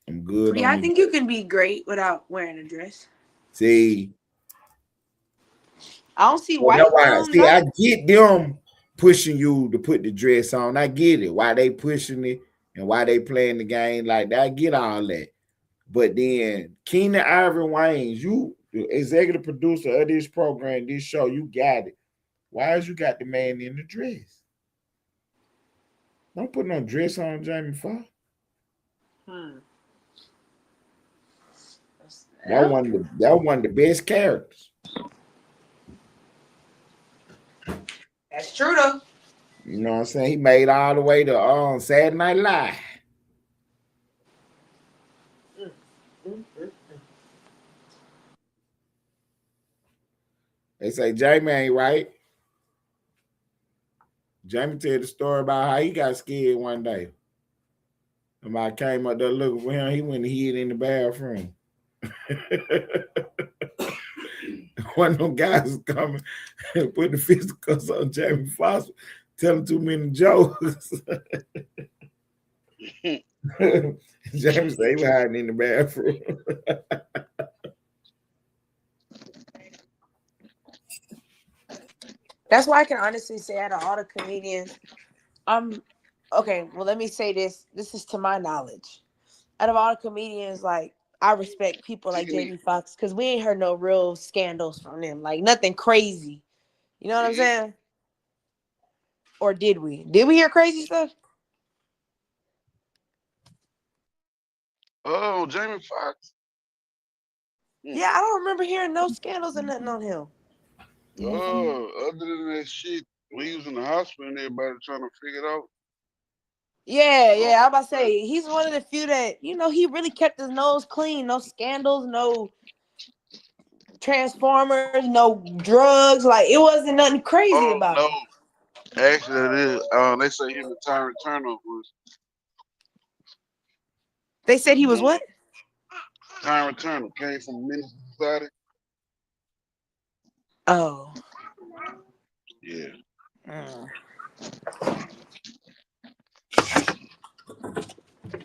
I'm good Yeah, on I the think you can be great without wearing a dress. see. I don't see Well, that's white. why. See, I I get them pushing you to put the dress on. I get it. Why they pushing it and why they playing the game like that. I get all that. But then Keenan Ivory Wayans, you the executive producer of this program, this show, you got it. Why is you got the man in the dress? Don't put no dress on Jamie Foxx. That one of the best characters. That's true though. You know what I'm saying? He made all the way to Saturday Night Live. They say Jamie ain't right. Jamie tell the story about how he got scared one day. Somebody came up there looking for him. He went and hid in the bathroom. One of them guys was coming and put the fisticles on Jamie Foster, telling too many jokes. Jamie said he was hiding in the bathroom. That's why I can honestly say out of all the comedians, okay, well let me say this. This is to my knowledge. Out of all the comedians, like I respect people like Jamie Foxx because we ain't heard no real scandals from them. Like nothing crazy. You know what I'm saying? Or did we? Did we hear crazy stuff? Oh, Jamie Foxx. Yeah, I don't remember hearing no scandals or nothing on him. Oh, other than that shit, when he was in the hospital and everybody trying to figure it out. Yeah, I'm about to say he's one of the few that he really kept his nose clean. No scandals, no Transformers, no drugs. Like it wasn't nothing crazy Oh about no, him. actually it is. They say him and Tyron Turner was They said he was doing. what? Tyron Turner came from Menace Society. Oh. Yeah. Mm.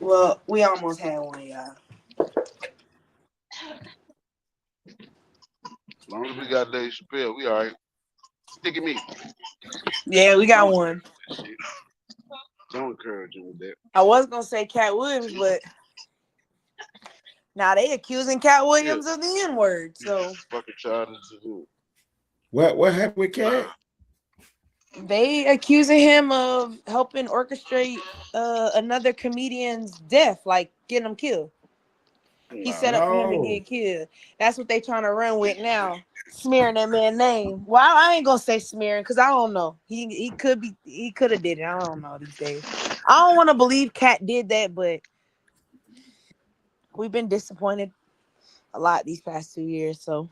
Well, we almost had one, y'all. As long as we got Dave Chappelle, we all right. Stick at me. Yeah, we got one. Don't encourage him with that. I was gonna say Cat Williams, but now they accusing Cat Williams of the N-word. So fucking childish to do. What happened with Cat? They accusing him of helping orchestrate another comedian's death, like getting him killed. He set up for him to get killed. That's what they trying to run with now, smearing that man's name. Well, I ain't gonna say smearing because I don't know. He could have did it. I don't know these days. I don't want to believe Cat did that, but we've been disappointed a lot these past 2 years. So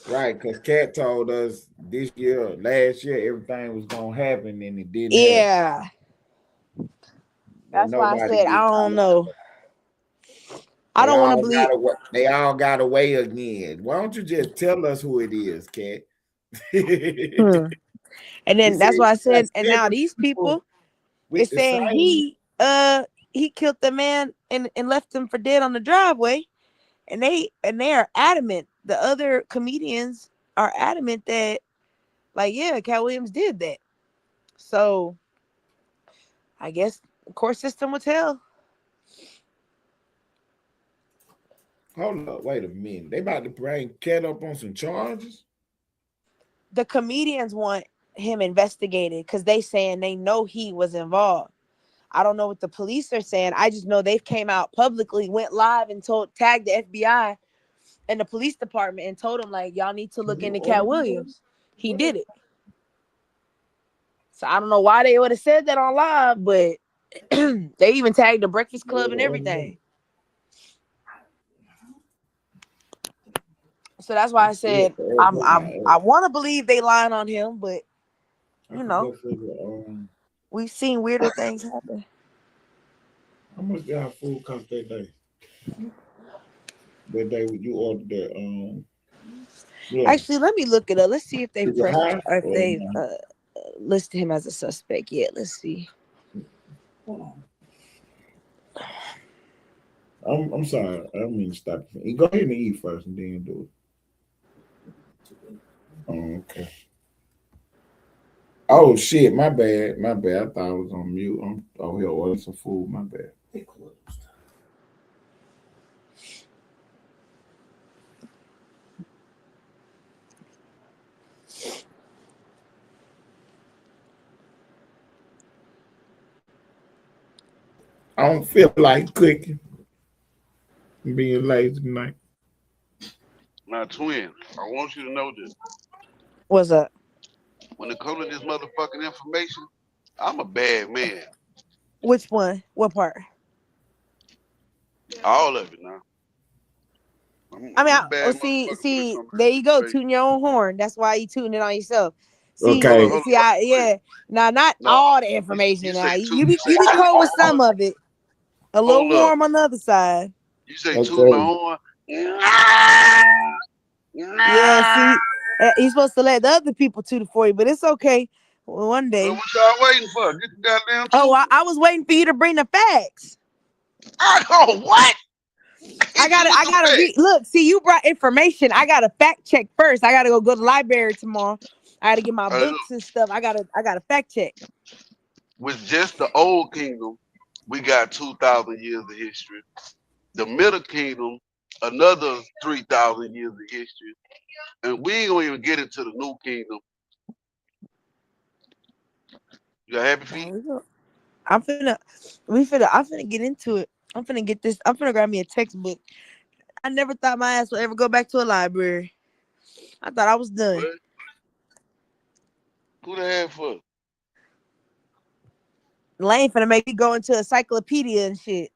Right, because Cat told us this year, last year, everything was gonna happen and it didn't happen. yeah, But that's why I nobody said I gets don't it. know. I don't want to believe. They all got away again. Why don't you just tell us who it is, Cat? And then that's why I said, and now these people people with is the saying same. he killed the man and left him for dead on the driveway. And they are adamant. The other comedians are adamant that, like, yeah, Cat Williams did that. So I guess the court system will tell. Hold up, wait a minute. They about to bring Cat up on some charges? The comedians want him investigated because they saying they know he was involved. I don't know what the police are saying. I just know they've came out publicly, went live and tagged the FBI and the police department and told them, like, y'all need to look into Cat Williams. He did it. So I don't know why they would have said that on live, but they even tagged the Breakfast Club and everything. So that's why I said I want to believe they lying on him, but we've seen weirder things happen. How much did our food cost that day? That day you ordered that yeah. Actually, let me look it up. Let's see if they pressed or if they no? listed him as a suspect yet. Let's see. I'm sorry. I don't mean to stop you. Go ahead and eat first and then do it. Oh, okay. Oh shit, my bad. My bad. I thought I was on mute. I'm over here ordering some food. My bad. I don't feel like cooking. I'm being lazy tonight. Now, twin, I want you to know this. What's up? When it comes to this motherfucking information, I'm a bad man. Which one? What part? All of it now. I'm a bad motherfucker when it see, comes to there this you go, information. tooting your own horn. That's why you tooting it on yourself. Okay. Hold See, on. yeah. Now, not No, all the you information. say Now, two. you be cold with some of it. A little Hold up. warm on the other side. You say two my Okay. horn. Yeah, Nah. see, you're supposed to let the other people toot it for you, but it's okay. One Well, day. what y'all waiting for? Get the goddamn Oh, two. I was waiting for you to bring the facts. Oh, what? Hit you with I the gotta fact. read. Look, see, you brought information. I gotta fact check first. I gotta go to the library tomorrow. I gotta get my Hey, look, books and stuff. I gotta fact check. with just the old kingdom, we got 2,000 years of history. The middle kingdom, another 3,000 years of history. And we ain't gonna even get into the new kingdom. You got happy Now feet? we go. I'm finna get into it. I'm finna get this. I'm finna grab me a textbook. I never thought my ass would ever go back to a library. I thought I was done. What? Who the hell for? Lane finna make me go into a encyclopedia and shit.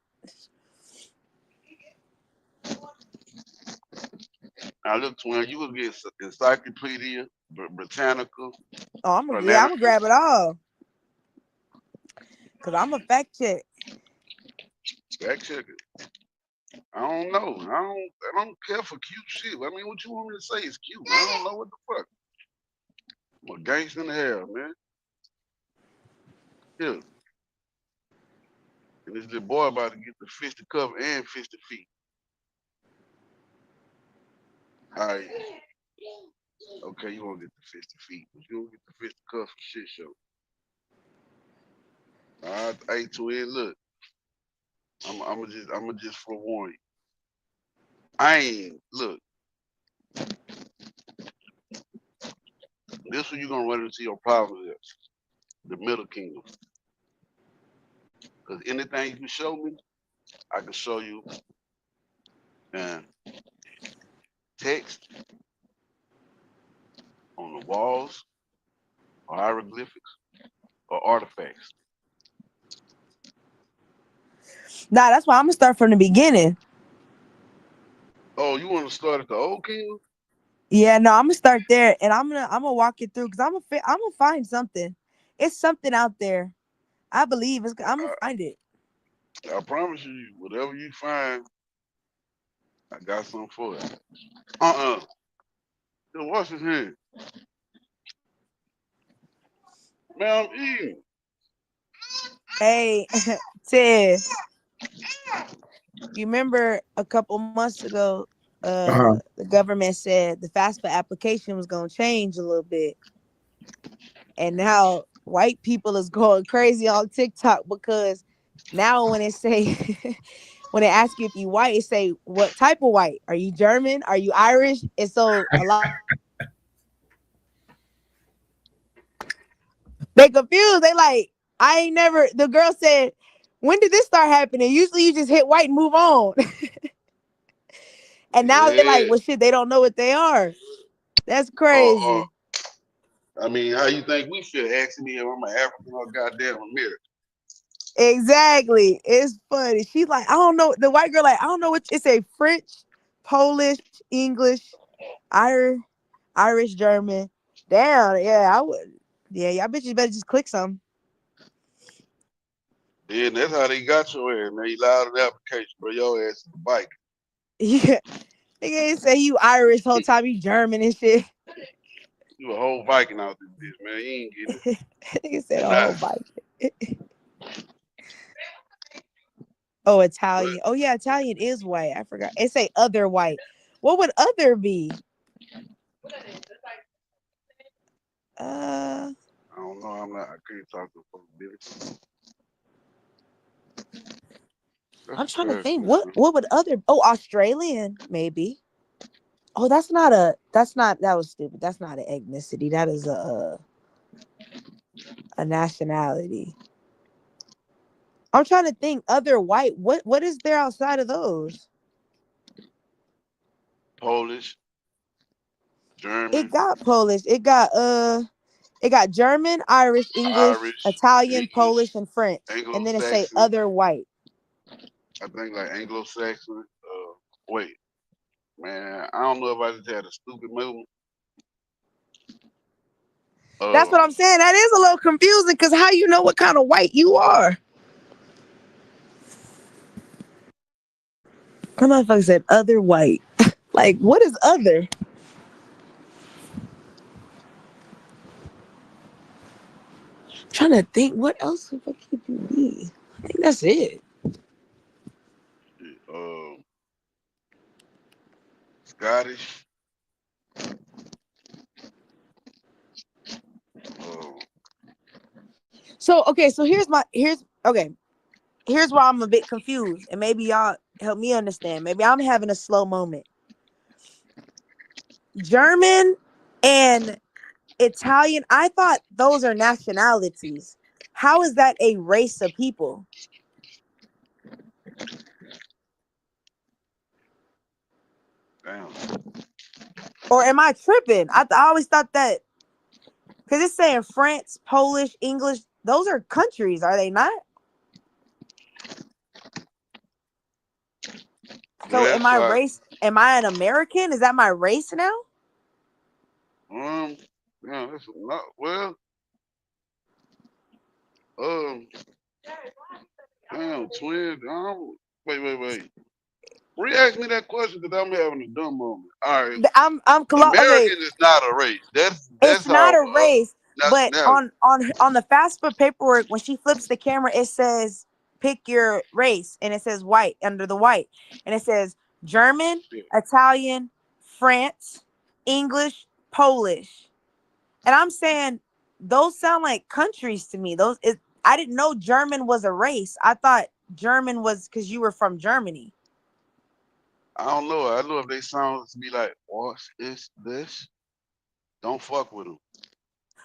Now look, twin, you will get Encyclopedia Britannica, Oh, I'm gonna Fanaticus. grab it all. Cause I'm a fact check. Fact check it. I don't know. I don't care for cute shit. I mean, what you want me to say is cute. I don't know what the fuck. I'm a gangster in the hell, man. Here. And this little boy about to get the fisty cuff and fisty feet. All right. Okay, you won't get the fisty feet, but you won't get the fisty cuff and shit show. All right, hey, twin, look. I'm just forewarn you. I ain't look. This one you gonna run into your problems is the middle kingdom. Cause anything you can show me, I can show you and text on the walls or hieroglyphics or artifacts. Nah, that's why I'm gonna start from the beginning. Oh, you want to start at the old kingdom? Yeah, no, I'm gonna start there, and I'm gonna walk it through because I'm gonna find something. It's something out there. I believe I'm gonna find it. I promise you, whatever you find, I got something for it. Uh-uh. Then wash his hand. Man, I'm eating. Hey, Ted, you remember a couple months ago, Uh-huh. the government said the FAFSA application was gonna change a little bit, and now white people is going crazy on TikTok because now when it say when they ask you if you white, it say what type of white? Are you German? Are you Irish? And so a lot they confused. They like, I ain't never. The girl said, "When did this start happening? Usually you just hit white and move on." And now they're like, Yeah. "Well, shit, they don't know what they are." That's Or crazy. I mean, how you think we feel asking me if I'm an African or goddamn American? Exactly. It's funny. She's like, I don't know. The white girl like, I don't know what it's a French, Polish, English, Irish, Irish, German. Damn. Yeah, I would. Yeah, y'all bitches better just click some. Yeah, that's how they got your ass, man. You lied on the application, bro. Your ass is a bike. Yeah. Nigga ain't say you Irish whole time, you German and shit. You a whole Viking out this bitch, man. You ain't getting Nigga said it. a Nah. whole bike. Oh, But Italian. Oh yeah, Italian is white. I forgot. It say other white. What would other be? Uh, I don't know. I can't talk to folks, Billy. That's I'm a trying to trash think. can, man. What would other? Oh, Australian maybe. Oh, that's not. That was stupid. That's not an ethnicity. That is a nationality. I'm trying to think. Other white. What is there outside of those? Polish, It German, got Polish. It got German, Irish, English, Irish, Italian, Polish, English, and French. And then it say Anglo-Saxon. other white. I think like Anglo-Saxon. Wait, man. I don't know if I just had a stupid moment. That's what Um, I'm saying. That is a little confusing because how you know what kind of white you are? My motherfucker said other white. Like, what is other? Trying to think what else the fuck could you be? I think that's it. um, Scottish. Um, So okay, so here's why I'm a bit confused, and maybe y'all help me understand. Maybe I'm having a slow moment. German and Italian, I thought those are nationalities. How is that a race of people? damn. Or am I tripping? I always thought that because it's saying France, Polish, English, those are countries, are they not? So Well, am that's I like race? Am I an American? Is that my race now? um, yeah, that's not well. Um, damn, twin. Wait. Re-ask me that question because I'm having a dumb moment. All right, Okay. American is not a race. It's That's our not a race, but nationality. on the FAFSA paperwork, when she flips the camera, it says pick your race, and it says white under the white, and it says German, Shit. Italian, France, English, Polish, and I'm saying those sound like countries to me. I didn't know German was a race. I thought German was because you were from Germany. I don't know. I know if they sound to be like, what is this? Don't fuck with them.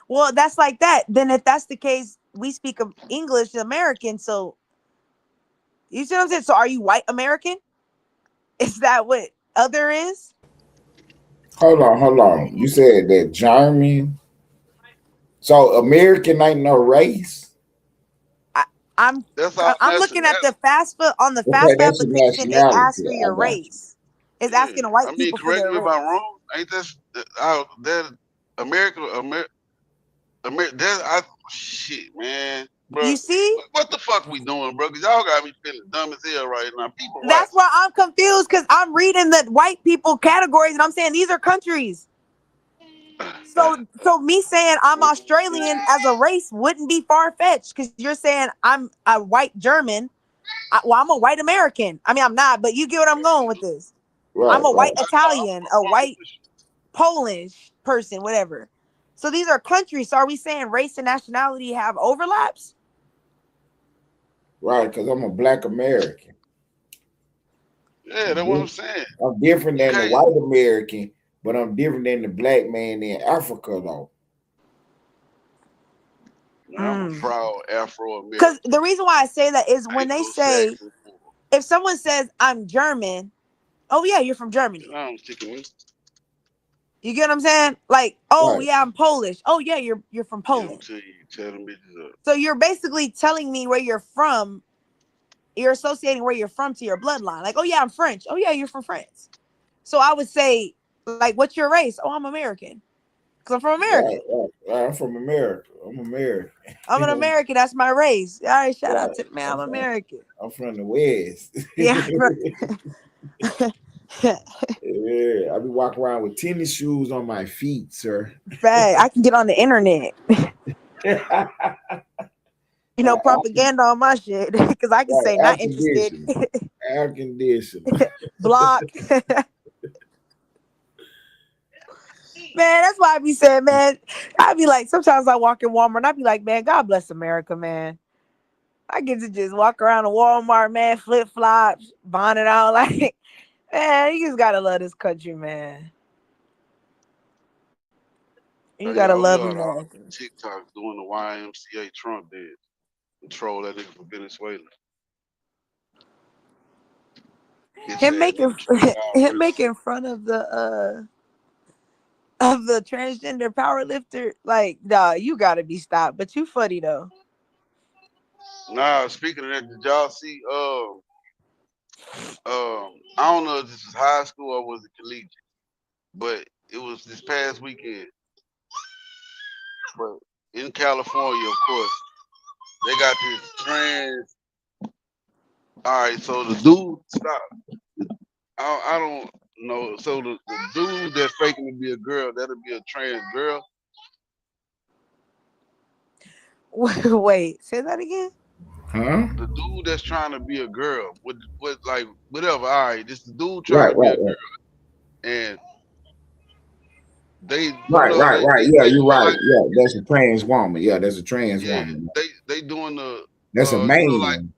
Well, that's like that. Then if that's the case, we speak of English American, so you see what I'm saying? So are you white American? Is that what other is? Hold on. You said that German. So American ain't no race. I, I'm That's our I'm looking at nationality. the FAFSA on the Okay, FAFSA that's your application. It asks nationality. for I your got you. race. It's Yeah. asking white I mean, people for correct their me if I'm race. wrong. Ain't that America, that I shit, man, bro. You see? What the fuck we doing, bro? Cause y'all got me feeling dumb as hell right now. People That's watching. why I'm confused because I'm reading the white people categories and I'm saying these are countries. So me saying I'm Australian as a race wouldn't be far fetched because you're saying I'm a white German. Well, I'm a white American. I mean, I'm not, but you get what I'm going with this. I'm Right, a white right. Italian, a white Polish person, whatever. So these are countries. So are we saying race and nationality have overlaps? Right, because I'm a black American. Yeah, that's what I'm saying. I'm different You than the can't. white American, but I'm different than the black man in Africa, though. I'm a proud Afro Because American. the reason why I say that is when they say, Anglo-Saxon. if someone says I'm German, oh yeah, you're from Germany. I'm sticking with. You get what I'm saying? Like, oh Right, yeah, I'm Polish. Oh yeah, you're from Yeah, I'm Poland. telling you, tell them bitches up. So you're basically telling me where you're from. You're associating where you're from to your bloodline. Like, oh yeah, I'm French. Oh yeah, you're from France. So I would say, like, what's your race? Oh, I'm American. Because I'm from America. right. I'm from America. I'm American. I'm an American. That's my race. All right, shout Right. out to the man. I'm I'm from American. I'm from the West. Yeah, Yeah, I be walking around with tennis shoes on my feet, sir. right. I can get on the internet. Right, Propaganda on my shit because I can say air not interested, conditioner. Air conditioner. block. Man, that's why I be saying, man. I be like, sometimes I walk in Walmart and I be like, man, God bless America, man. I get to just walk around a Walmart, man, flip flops, bonnet on, like, man, you just gotta love this country, man. You Hey, gotta y'all love know how to America. TikTok doing the YMCA Trump did. Control that nigga from Venezuela. Bitch Him ass making nigga trade our him race. making fun of the transgender power lifter, like, nah, you gotta be stopped. But you funny though. Nah, speaking of that, did y'all see I don't know if this was high school or was it collegiate, but it was this past weekend. but in California, of course, they got this trans. All right, so the dude, stop. I don't know. So the dude that's faking to be a girl, that'll be a trans girl. Wait, say that again. Huh? The dude that's trying to be a girl, with like whatever. All right, this the dude trying Right, to be a right, girl, right. and they, Right, right, right. Yeah, they you're doing right. like, Yeah, that's a trans woman. Yeah, that's a trans yeah, woman. they doing the That's a like, man.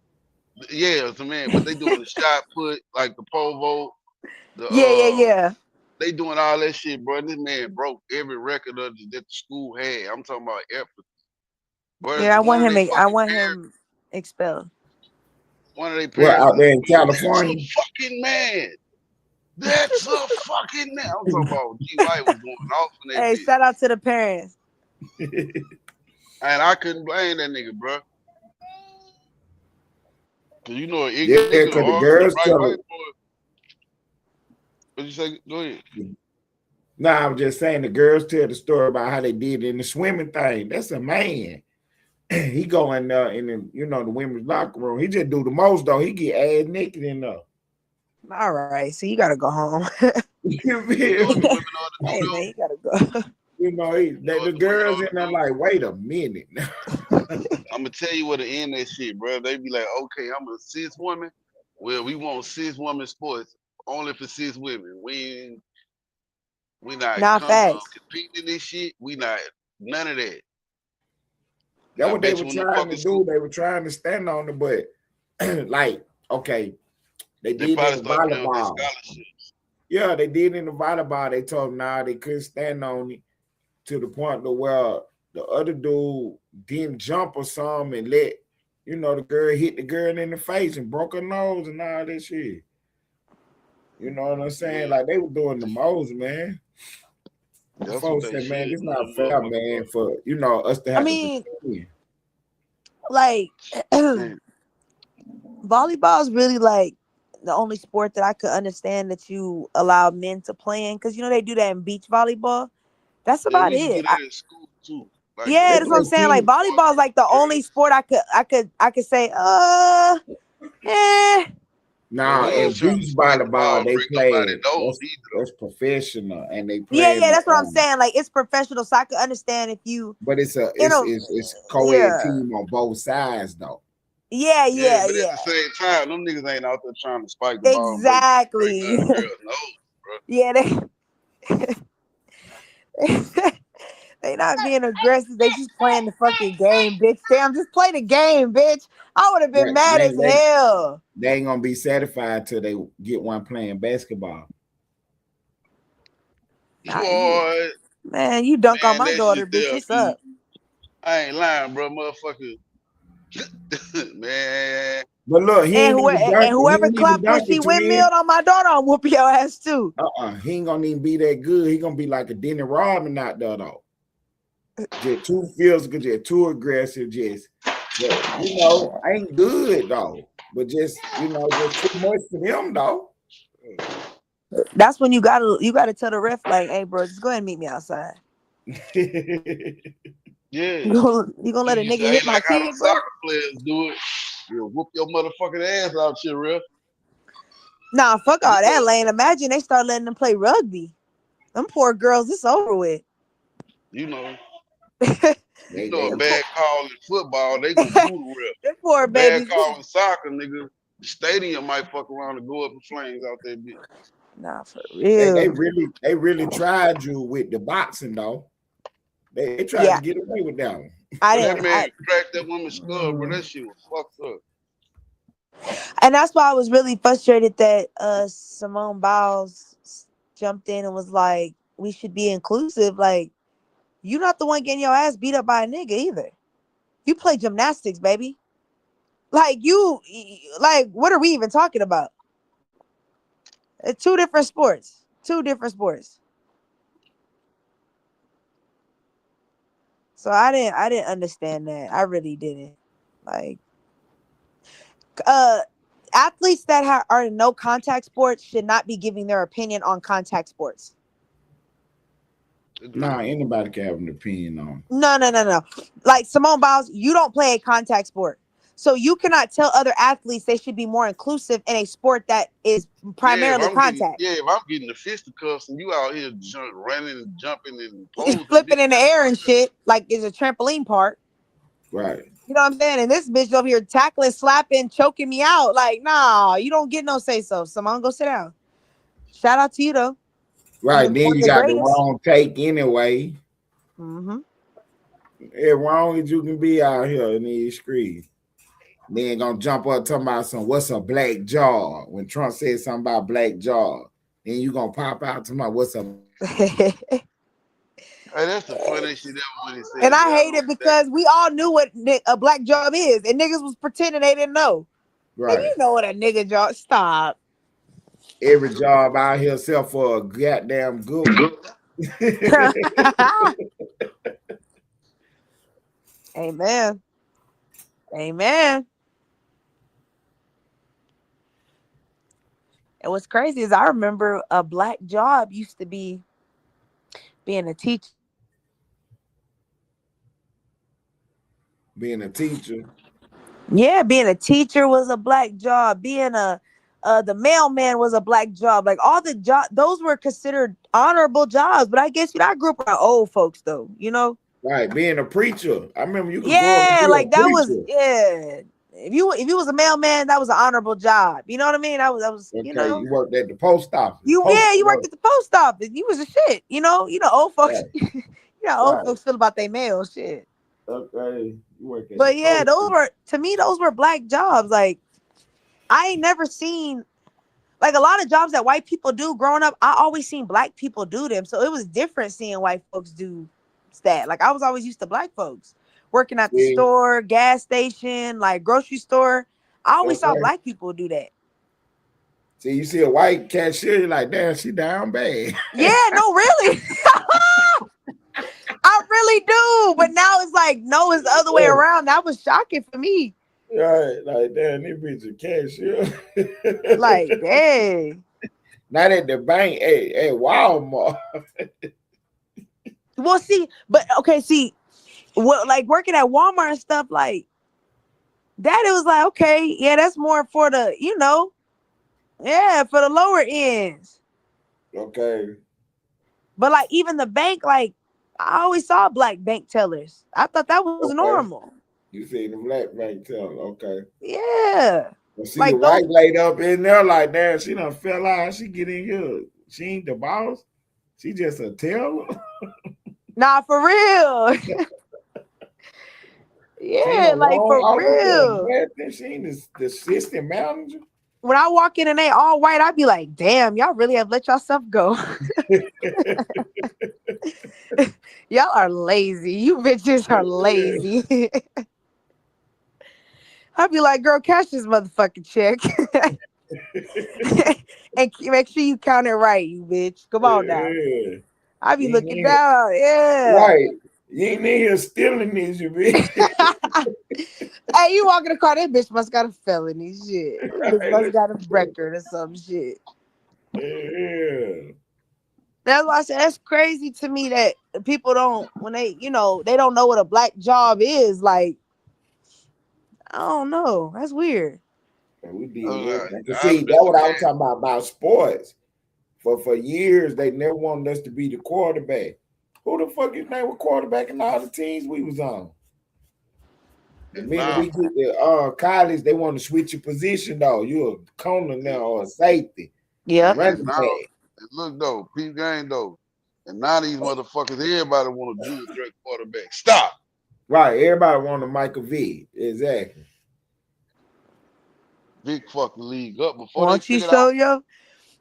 yeah, it's a man, but they doing the shot put, like the pole vault, the Yeah, yeah, yeah. they doing all that shit, bro. This man broke every record that the school had. I'm talking about effort. But Yeah, I one want of him. their I fucking want parents, him expelled. one of their Well, parents out there in moved. That's a California. fucking man. That's a fucking man. I'm talking about G White was going off on that Hey, bitch. shout out to the parents. And I couldn't blame that nigga, bro. Cause you know an ignorant Yeah, nigga because the or the girls right tell white her. boy. What you say? Go ahead. No, I was just saying the girls tell the story about how they did in the swimming thing. That's a man. He go in the the women's locker room. He just do the most though. He get ass naked in there. All right, so you gotta go home. You You know feel what the me? women ought to do Hey man, though? you gotta go. You know what The the women girls ought in to there do? like, wait a minute. I'm gonna tell you where to end that shit, bro. They be like, okay, I'm a cis woman. Well, we want cis woman sports only for cis women. We not Nah, facts. competing in this shit. We not none of that. That's I what they bet were you when the trying to fucking school, do. They were trying to stand on it, but like, okay, they they did it in probably the start playing with their volleyball. scholarships. Yeah, they did it in the volleyball. They told them nah, they couldn't stand on it to the point to where the other dude didn't jump or something and let the girl hit the girl in the face and broke her nose and all that shit. You know what I'm saying? Yeah, Like they were doing the most, man. The that's what folks they said, man, should it's do. not Them fair, motherfuckers man, ought for us to I have to mean, pretend. like to do. volleyball is really like the only sport that I could understand that you allow men to play in, because they do that in beach volleyball. That's Yeah, about we used to do it. that in school too. Like the Yeah, They that's what I'm play saying. Like team. volleyball is like the only girls. sport I could say, eh. But Now we in ain't trying to beach spike the ball, volleyball, they break nobody play nose either that's though. professional and they Yeah, play in yeah, the that's what I'm saying. Like it's professional, so I could understand if you, but it's a you it's know, it's it's co-ed yeah, team on both sides though. yeah, Yeah, yeah, but at yeah, the same time, them niggas ain't out there trying to spike the ball and break exactly. none of the girls' nose, bro. Yeah, they not being aggressive. They just playing the fucking game, bitch. Damn, just play the game, bitch. I would have been Right. mad as hell. They ain't gonna be satisfied till they get one playing basketball. Not you, Boy, man. You dunk on man, my that shit daughter, bitch. there What's be. up? I ain't lying, bro, motherfucker. Man, But look, he And ain't who even dunk. and He whoever ain't even clapped when dunk she it, twin. windmilled on my daughter, I'm whoop your ass too. He ain't gonna even be that good. He gonna be like a Denny Rodman out there though. Just too physical, just too aggressive, ain't good though. But just too much for him though. That's when you gotta tell the ref like, hey, bro, just go ahead and meet me outside. yeah. You gonna let a You nigga say hit ain't my like how the kid, bro? soccer players do it. You whoop your motherfucking ass out here, real. Nah, fuck You all know, that, Lane. Imagine they start letting them play rugby. Them poor girls, it's over with. you know, they a them, they bad poor, call in football, they gonna boo the ref. them poor A bad babies. call in soccer, nigga, the stadium might fuck around and go up in flames out there, bitch. Nah, for they real. really tried you with the boxing though. They tried to Yeah, get away with that one. I But that didn't. man cracked that woman's skull, bro. Mm. That shit was fucked up. And that's why I was really frustrated that Simone Biles jumped in and was like, "We should be inclusive." Like, you're not the one getting your ass beat up by a nigga either. You play gymnastics, baby. Like like what are we even talking about? It's two different sports. Two different sports. So I didn't understand that. I really didn't. Like uh athletes that are in no contact sports should not be giving their opinion on contact sports. Nah, anybody can have an opinion on. No. Like Simone Biles, you don't play a contact sport. So you cannot tell other athletes they should be more inclusive in a sport that is primarily contact. If I'm getting the fisticuffs and you out here running and jumping and posing, Flipping in the air and shit, like is a trampoline park. Right. You know what I'm saying? And this bitch over here tackling, slapping, choking me out. Like, nah, you don't get no say so. Simone, go sit down. Shout out to you though. Right. You're Then one of you the got the greatest. wrong take anyway. Mm-hmm. As wrong as you can be out here in these streets. Then gonna jump up talking about some what's a black jaw when Trump said something about black jaw. Then you gonna pop out to my what's a hey, that's the funniest shit ever when he And said I that. hate it because we all knew what a black job is, and niggas was pretending they didn't know. Nigga, right. you know what a nigga job? Stop. Every job out here except for a goddamn good one. Amen. Amen. And what's crazy is I remember a black job used to be being a teacher. Being a teacher. Yeah, being a teacher was a black job. Being a the mailman was a black job. Like all the jobs, those were considered honorable jobs. But I guess I grew up around old folks though. You know. Right, being a preacher. I remember you could grow up and Yeah, be a like that was preacher. yeah. If you was a mailman, that was an honorable job. You know what I mean? That was Okay, you worked at the post office. you worked at the post office. You was a shit. Old folks. Right, Old right. folks feel about their mail shit. Okay, you work at the But yeah, post those office. were to me those were black jobs. Like I ain't never seen like a lot of jobs that white people do growing up. I always seen black people do them, so it was different seeing white folks do that. Like I was always used to black folks working at the See, store, gas station, like grocery store. I always saw okay. black people do that. See, you see a white cashier, you're like, damn, she down bad. Yeah, no, really. I really do. But now it's like, no, it's the other way around. That was shocking for me. Right, like damn, this bitch a cashier. Like, dang. Not at the bank, at Walmart. Well, see, but okay, see, what like working at Walmart and stuff like that, it was like, okay, yeah, that's more for the, yeah, for the lower ends. Okay. But like even the bank, like I always saw black bank tellers. I thought that was Okay. normal. You see the black bank teller. Okay. Yeah. I see the Like those white lady up in there like, damn, she done fell out. She get in here. She ain't the boss. She just a teller. nah, for real. She ain't Yeah, no like wrong for officer. real. Nothing. She ain't the assistant manager. When I walk in and they all white, I'd be like, damn, y'all really have let yourself go. Y'all are lazy. You bitches are lazy. I'd be like, girl, cash this motherfucking check. And make sure you count it right, you bitch. Come on now. Yeah. I be You ain't looking in, down. Yeah. right. You ain't in here stealing this, you bitch. Hey, you walk in the car, that bitch must got a felony shit. That bitch must got a record or some shit. Yeah. That's why I said that's crazy to me that people don't when they don't know what a black job is. Like, I don't know. That's weird. And we I did was like, everything. Cause I see, bet that's the what I was cash. talking about sports. For years, they never wanted us to be the quarterback. Who the fuck is name was quarterback in all the teams we was on? The And minute now, we get to college, they want to switch your position though. You're a corner now or a safety, a Yep. and running now, back. and look though, peep game though. And now these motherfuckers, everybody want to do a direct quarterback. Stop. Right. Everybody want a Michael V. Exactly. Vic fucked the league up before they Once you figured out. show your,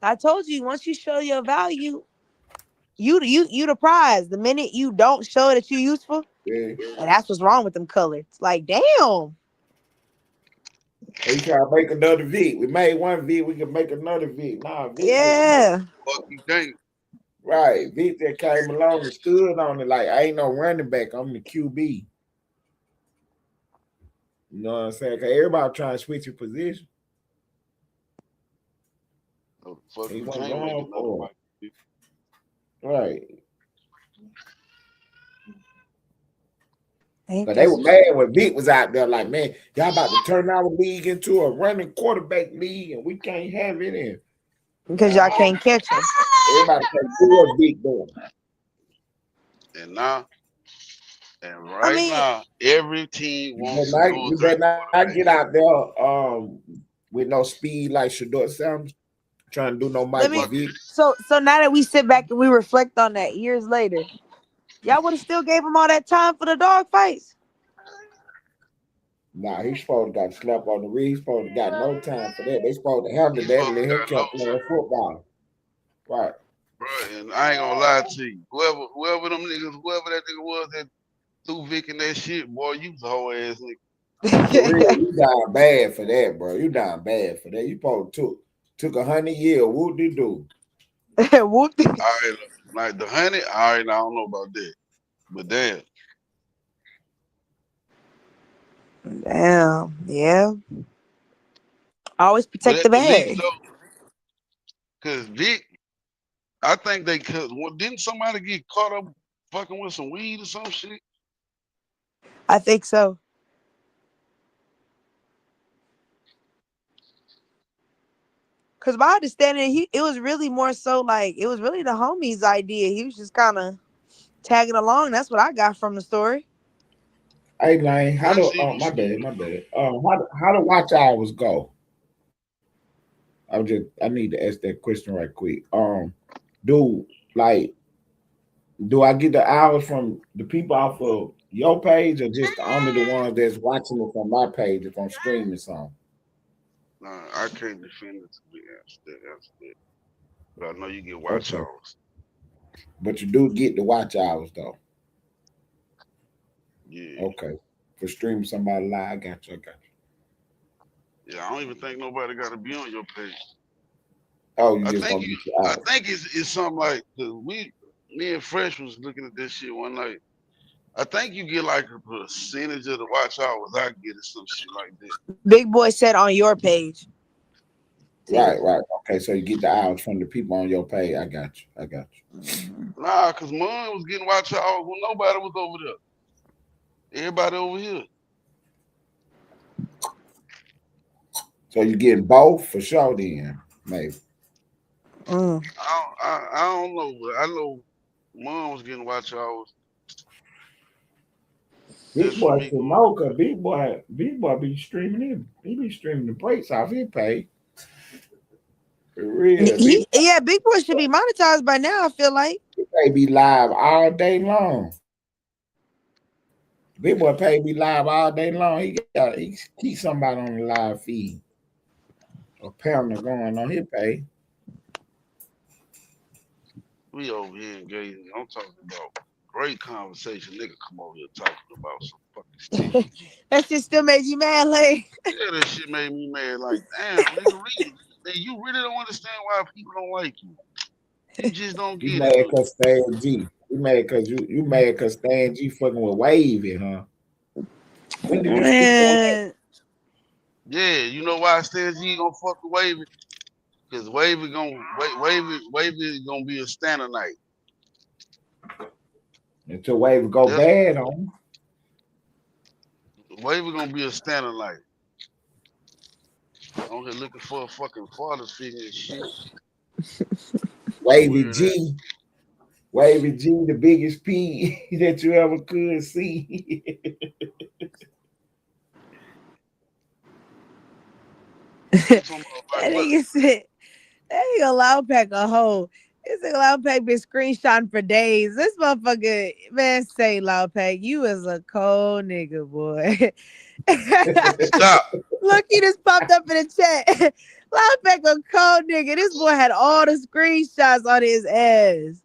I told you, once you show your value, you the prize. The minute you don't show that you useful, Yeah. and that's what's wrong with them colors. Like, damn. They try to make another V. We made one V, we can make another V. Nah, Vic just Yeah. Fuck you think. right. Vic that came along and stood on it like I ain't no running back. I'm the QB. You know what I'm saying? Cause everybody trying to switch your position. No, the fuck He you wasn't can't make going another for Mike. it. Right. Ain't Because they that were mad when Vic was out there like, man, y'all about to turn our league into a running quarterback league and we can't have it in. because y'all can't catch him. Everybody can do what Vic doing. And now, and I right mean, now, every team You wants better to not, do a you better thing. not get out there with no speed like Shador Sanders trying to do no let Mikey me. Vick. So now that we sit back and we reflect on that years later, y'all would have still gave him all that time for the dog fights. Nah, he's supposed to got slapped on the wrist. He's supposed to got no time for that. They supposed to handle He's that and supposed let to him got no keep playing time, football. Right. bro. And I ain't gonna lie to you. Whoever them niggas, whoever that nigga was that threw Vic in that shit, boy, you was a whole ass nigga. For real, you down bad for that, bro. You down bad for that. You probably took 100 years. What did do? Whooped. All right, like the honey. All right, I don't know about that, but damn, Damn. Yeah. Always but protect at the the least bag. though, cause Vic, I think they could. Well, didn't somebody get caught up fucking with some weed or some shit? I think so. Cause my understanding, it was really more so like it was really the homie's idea. He was just kind of tagging along. That's what I got from the story. Hey, Lane, how That do shit was my bad, stupid. my bad. How do watch hours go? I need to ask that question right quick. Do like do I get the hours from the people off of your page or just only the ones that's watching it from my page if I'm streaming something? Nah, I can't defend it to be answer that. But I know you get watch Okay. hours. But you do get the watch hours though. Yeah, Okay. For streaming somebody live, I got you. I got you. yeah. I don't even think nobody got to be on your page. Oh, you I just think gonna you. get your I hours. think it's something like cause me and Fresh was looking at this shit one night. I think you get like a percentage of the watch hours I get or some shit like that. Big boy said on your page. Right, See. right. Okay, so you get the hours from the people on your page. I got you. I got you. Mhm. Nah, cause mine was getting watch hours when nobody was over there. Everybody over here. So you getting both for sure then, maybe. Mm. I don't know, but I know mom was getting watch hours Big just for boy me should going know over because big boy be streaming it. He be streaming the breaks off his pay. For real. Yeah, Big Boy should be monetized by now. I feel like. Pay be live all day long. Big boy pay be live all day long. He keep somebody on the live feed. A pound going on his pay. there. We over here engaging. I'm talking about great conversation. Nigga come over here talking about some fucking sticky shit. That shit still made you mad, like. Yeah, that shit made me mad. Like, damn, nigga, really, man, you really don't understand why people don't like you. You just don't You get it, mad dude. cause Stan G. You mad cause you mad cause Stan G fucking with Wavy, huh? When did you speak on that? Man. Yeah, you know why Stan G gonna fuck with Wavy? Cause Wavy gonna be a standard night. Until Wavy go That's bad on him. Wavy gonna be a standard night. I'm here looking for a fucking father figure and shit. Wavy Weird ass. G. Wavy G, the biggest P that you ever could see. You talking about That like what? nigga said, that nigga Loud Pack a hoe. This nigga Loud Pack been screenshotting for days. This motherfucker, man, say Loud Pack, you is a cold nigga, boy. Stop. Look, he just popped up in the chat. Loud Pack a cold nigga. This boy had all the screenshots on his ass.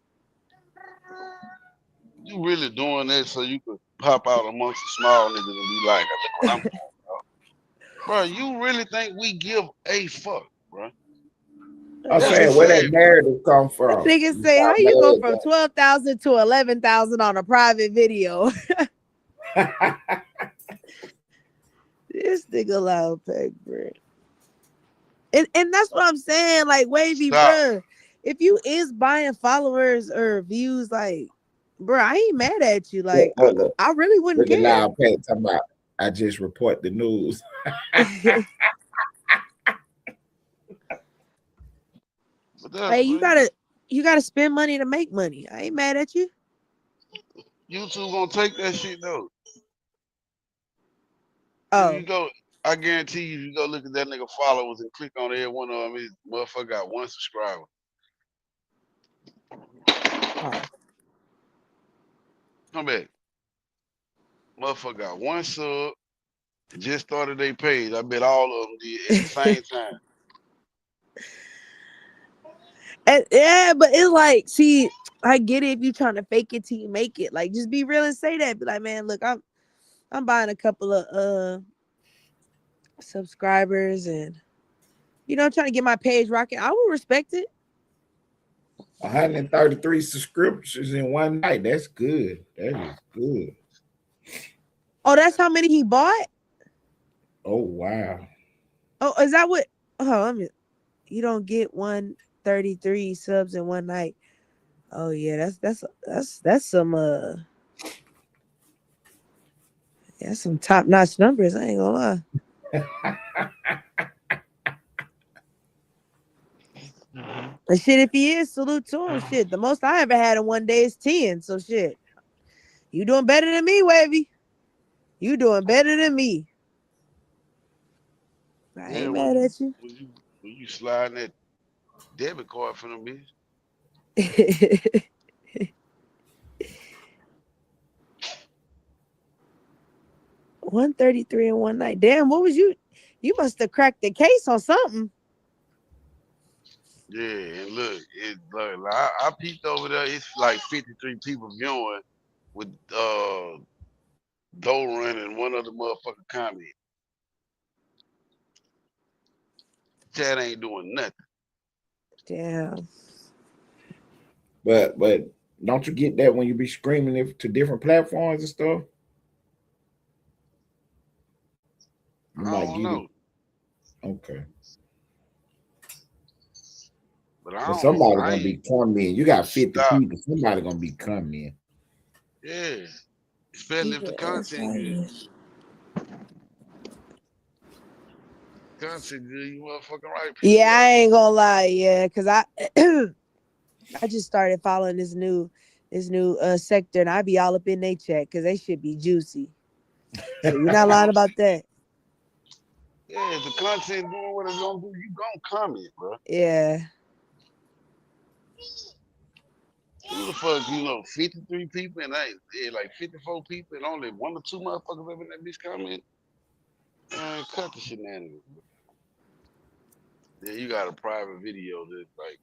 You really doing that so you could pop out amongst the small niggas and be like, look what I'm doing, bro. You really think we give a fuck, bro? I'm That That's nigga saying where say, that crazy. narrative come that from. nigga You say, how you go got from 12,000 to 11,000 on a private video? mad This nigga Loud Pack, bro. And that's what I'm saying. Like, Wavy, Stop. bro, if you is buying followers or views, like, bro, I ain't mad at you. Look, Like, look, look, I really wouldn't look at care. Loud Pat talking about. I just report the news. But that's Hey, what you gotta spend money to make money. I ain't mad at you. YouTube gonna take that shit though. If you Oh, go, I guarantee you, if you go look at that nigga followers and click on every one of them, his motherfucker got one subscriber. oh. Come back. Motherfucker got one sub, just started their page. I bet all of them did at the same time. And, yeah, but it's like, see, I get it if you trying to fake it till you make it. Like, just be real and say that. Be like, man, look, I'm buying a couple of subscribers and trying to get my page rocking. I will respect it. 133 subscriptions in one night. That's good. That is good. Oh, that's how many he bought? Oh wow. Oh, is that what? Oh, I mean, you don't get 133 subs in one night. Oh yeah, that's some that's some top notch numbers. I ain't gonna lie. And shit, if he is, salute to him. Shit, the most I ever had in one day is 10. So shit, you doing better than me, Wavy. You doing better than me. I Yeah, ain't mad at you. when you sliding that debit card for them bitch. 133 in one night. Damn, what was you? You must have cracked the case on something. Yeah, and look, like, I peeked over there. It's like 53 people viewing with Doe Run and one other motherfucker comment. Chad ain't doing nothing. Damn. But don't you get that when you be screaming it to different platforms and stuff? You I might don't get it. know, Okay. but I But don't. somebody I gonna ain't be coming. You got 50 stop. people. Somebody gonna be coming. Yeah, especially if the content good. Content good, you motherfucking right. People Yeah, I watch. ain't gonna lie. Yeah, cause I I just started following this new sector, and I be all up in they chat because they should be juicy. So you're not That's what lying I'm about saying. that. Yeah, if the content doing what it's gonna do, you gonna comment, bro. Yeah. Who the fuck, 53 people and like 54 people and only one or two motherfuckers up in that bitch comment? Man, cut the shenanigans. Yeah, you got a private video that's like,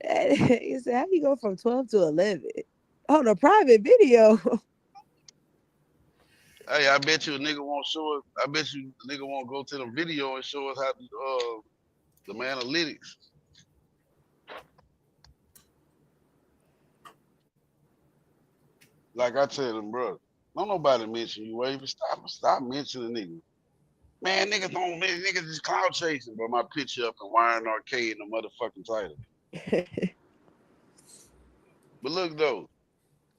You said, how you go from 12 to 11 on a private video? hey, I bet you a nigga won't show us. I bet you a nigga won't go to the video and show us how to the analytics. Like I tell them, bro, don't nobody mention you. Wavy. Stop mentioning niggas. Man, niggas don't niggas just cloud chasing, bro. My picture up in Wiring Arcade in the motherfucking title. But look though,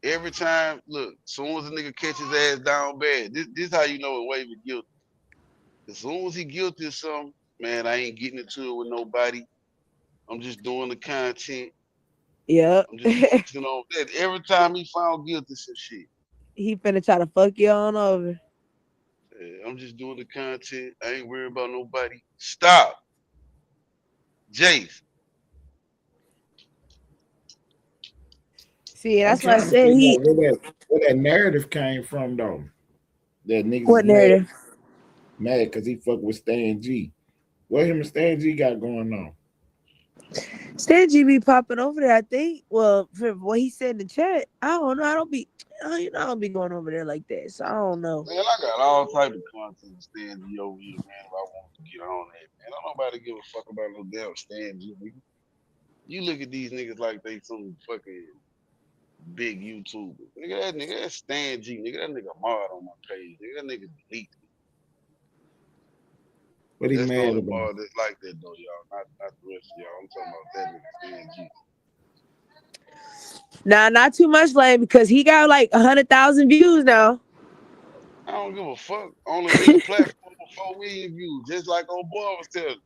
every time, look, soon as a nigga catch his ass down bad, this how you know when Wavy guilty. As soon as he guilty of something, man, I ain't getting into it with nobody. I'm just doing the content. Yep. I'm just focusing on that. Every time he found guilty of some shit, He finna try to fuck you on over. I'm just doing the content. I ain't worried about nobody. Stop, Jace. See, I'm that's why I trying to said figure he. out where that narrative came from though. That niggas is What narrative? mad because he fuck with Stan G. What him and Stan G got going on? Stan G be popping over there, I think. Well, from what he said in the chat, I don't know. I don't be, I don't be going over there like that. So I don't know. Man, I got all type of content to stand G over here, man. If I want to get on that, man, don't nobody give a fuck about no damn stand G, nigga. You look at these niggas like they some fucking big YouTubers. Nigga, that Stan G, nigga, that nigga mod on my page. Nigga, that nigga delete. What he That's the mad only about? mod that's like that though, y'all. Not the rest of y'all. I'm talking about that nigga Stan G. Nah, not too much, Lane, because he got like 100,000 views now. I don't give a fuck. On a nigga platform with 4 million views, just like old boy was telling.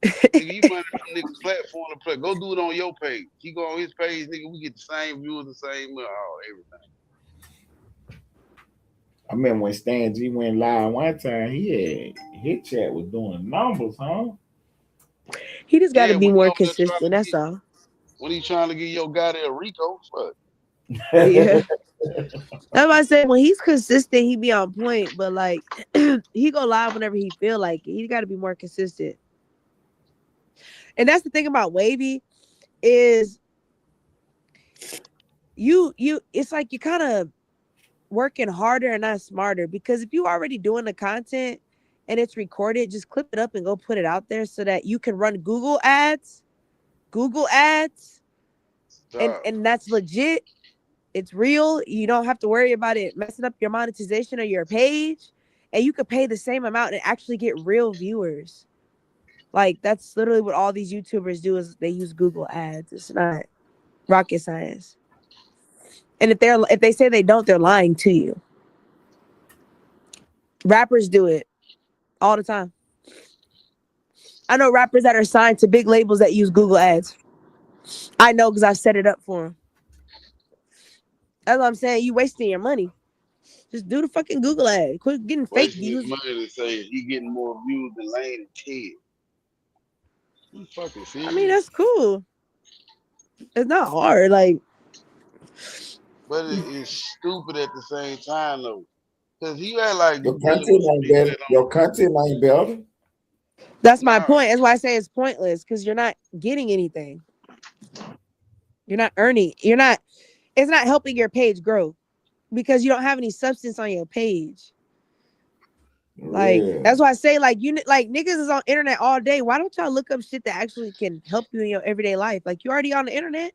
Nigga, you running them niggas platform to play. Go do it on your page. He go on his page, nigga. We get the same views, the same everything. I remember when Stan G went live one time, he had hit chat was doing numbers, huh? He just got to Yeah, be when he more over there trying consistent. to That's get, all. when he trying to get your guy there, Rico, fuck. Yeah. That's why I said when he's consistent, he be on point. But like, he go live whenever he feel like it. He got to be more consistent. And that's the thing about Wavy is you. It's like you kind of working harder and not smarter, because if you already doing the content and it's recorded, just clip it up and go put it out there so that you can run Google ads, and Stop. that's legit. It's real. You don't have to worry about it messing up your monetization or your page, and you could pay the same amount and actually get real viewers. Like that's literally what all these YouTubers do is they use Google ads. It's not rocket science. And if they say they don't, they're lying to you. Rappers do it all the time. I know rappers that are signed to big labels that use Google ads. I know because I set it up for them. That's what I'm saying. You wasting your money. Just do the fucking Google ad. Quit getting fake Wasting his views. money to say he getting more views than Lane and Ted. You fucking I mean, serious? that's cool. It's not hard. Like, But it is stupid at the same time though. Cause he act like Your you dealing content with some ain't people better. that don't Your content ain't better. that's my nah. point. That's why I say it's pointless because you're not getting anything. You're not earning. You're not. It's not helping your page grow because you don't have any substance on your page. Like Yeah. that's why I say like like niggas is on internet all day. Why don't y'all look up shit that actually can help you in your everyday life? Like you already on the internet.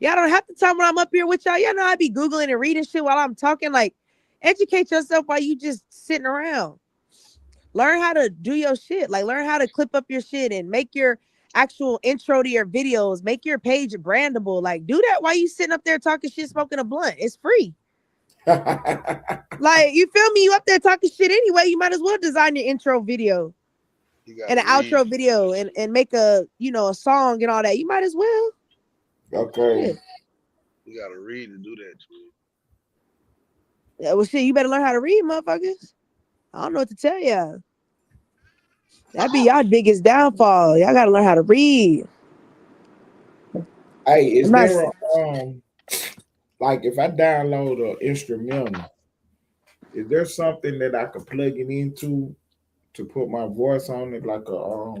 Y'all don't have to time when I'm up here with y'all. Y'all know I be googling and reading shit while I'm talking. Like educate yourself while you just sitting around. Learn how to do your shit. Like learn how to clip up your shit and make your actual intro to your videos. Make your page brandable. Like do that while you sitting up there talking shit, smoking a blunt. It's free. Like you feel me? You up there talking shit anyway. You might as well design your intro video He and gotta an read. outro video and make a a song and all that. You might as well. Okay. Yeah. He gotta read to do that to him. Yeah, well, shit, you better learn how to read, motherfuckers. I don't know what to tell y'all. That be y'all biggest downfall. Y'all gotta learn how to read. Hey, I'm is not. there a like if I download an instrumental, is there something that I could plug it into to put my voice on it, like a